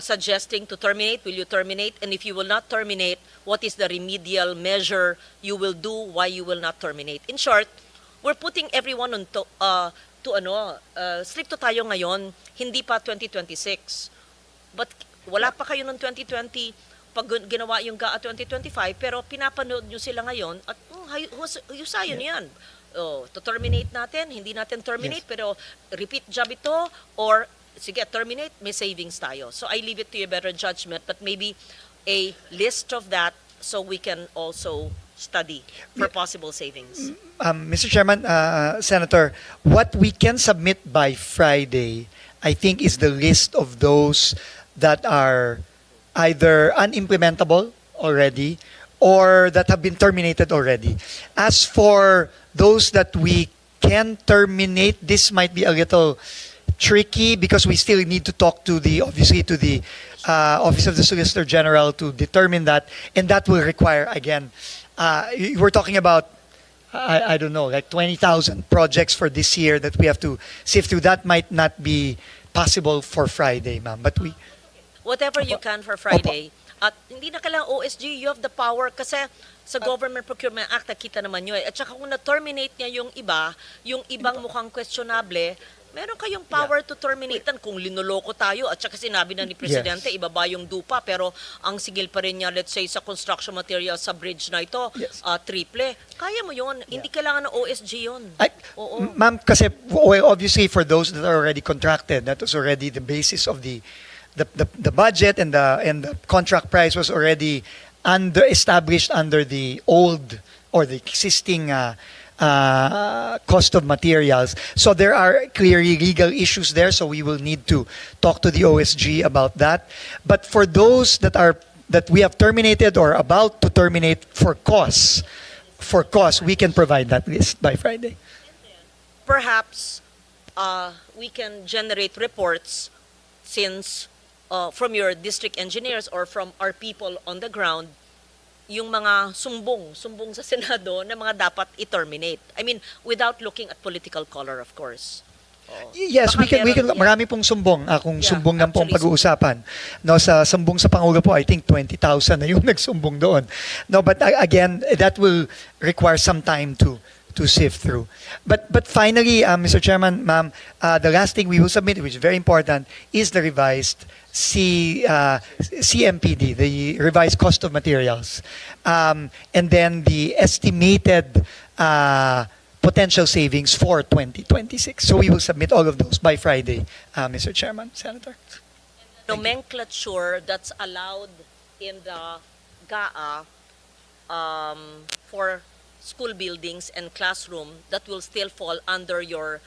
suggesting to terminate? Will you terminate? And if you will not terminate, what is the remedial measure you will do why you will not terminate? In short, we're putting everyone on stricto tayo ngayon, hindi pa 2026. But wala pa kayo ng 2020 pag ginawa yung GAA 2025, pero pinapanood nyo sila ngayon at husayon yan. To terminate natin, hindi natin terminate, pero repeat job ito, or sige, terminate, may savings tayo. So I leave it to your better judgment, but maybe a list of that so we can also study for possible savings. Mr. Chairman, Senator, what we can submit by Friday, I think, is the list of those that are either unimplementable already or that have been terminated already. As for those that we can terminate, this might be a little tricky because we still need to talk to the Office of the Solicitor General to determine that, and that will require, again, we're talking about, I don't know, like 20,000 projects for this year that we have to sift through. That might not be possible for Friday, ma'am. But whatever you can for Friday. At hindi na kailangan OSG, you have the power kasi sa Government Procurement Act, nakita naman nyo eh. At saka kung na-terminate niya yung ibang mukhang questionable, meron kayong power to terminate kung linoloko tayo at saka sinabi na ni Presidente, ibaba yung dupa, pero ang sigil pa rin niya, let's say, sa construction material sa bridge na ito, triple. Kaya mo yun. Hindi kailangan ng OSG yun. Ma'am, kasi obviously for those that are already contracted, that was already the basis of the budget, and the contract price was already established under the old or the existing cost of materials. So there are clearly legal issues there, so we will need to talk to the OSG about that. But for those that we have terminated or about to terminate for costs, we can provide that list by Friday. Perhaps we can generate reports since from your district engineers or from our people on the ground, yung mga sumbong sa Senado na mga dapat i-terminate. I mean, without looking at political color, of course. Yes, we can. Marami pong sumbong. Kung sumbong lang pong pag-uusapan. No, sa sumbong sa Pangulo po, I think 20,000 na yung nagsumbong doon. No, but again, that will require some time to sift through. But finally, Mr. Chairman, ma'am, the last thing we will submit, which is very important, is the revised CMPD, the revised cost of materials, and then the estimated potential savings for 2026. So we will submit all of those by Friday, Mr. Chairman, Senator. Nomenclature that's allowed in the GAA for school buildings and classroom that will still fall under your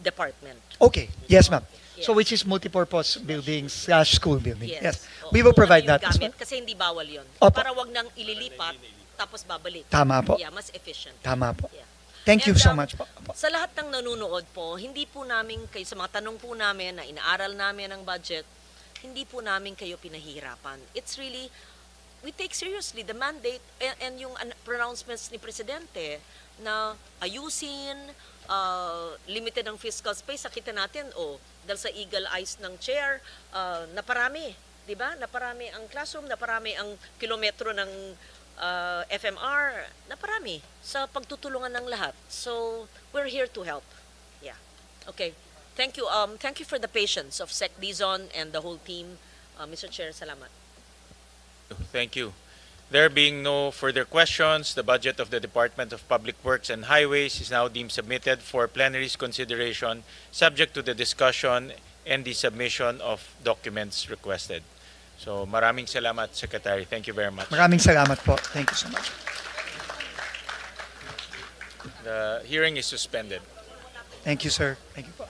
department. Okay, yes, ma'am. So Yes. which is multipurpose buildings slash school building. Yes. Oo, We will kung provide ano yung that as well. gamit, kasi hindi bawal yun. Opo. Para wag nang ililipat, tapos babalik. Tama po. Yeah, mas efficient. Tama po. Yeah. Thank you And, so much po. Opo. Sa lahat ng nanonood po, hindi po namin kayo, sa mga tanong po namin na inaaral namin ang budget, hindi po namin kayo pinahihirapan. It's really, we take seriously the mandate and yung pronouncements ni Presidente na ayusin, limited ang fiscal space. Nakita natin, dahil sa eagle eyes ng chair, naparami. Diba? Naparami ang classroom, naparami ang kilometro ng FMR, naparami sa pagtutulungan ng lahat. So, we're here to help. Yeah. Okay. Thank you. Thank you for the patience of Sec Dizon and the whole team. Mr. Chair, salamat. Thank you. There being no further questions, the budget of the Department of Public Works and Highways is now deemed submitted for plenary's consideration, subject to the discussion and the submission of documents requested. So maraming salamat, Secretary. Thank you very much. Maraming salamat po. Thank you so much. The hearing is suspended. Thank you, sir. Thank you po.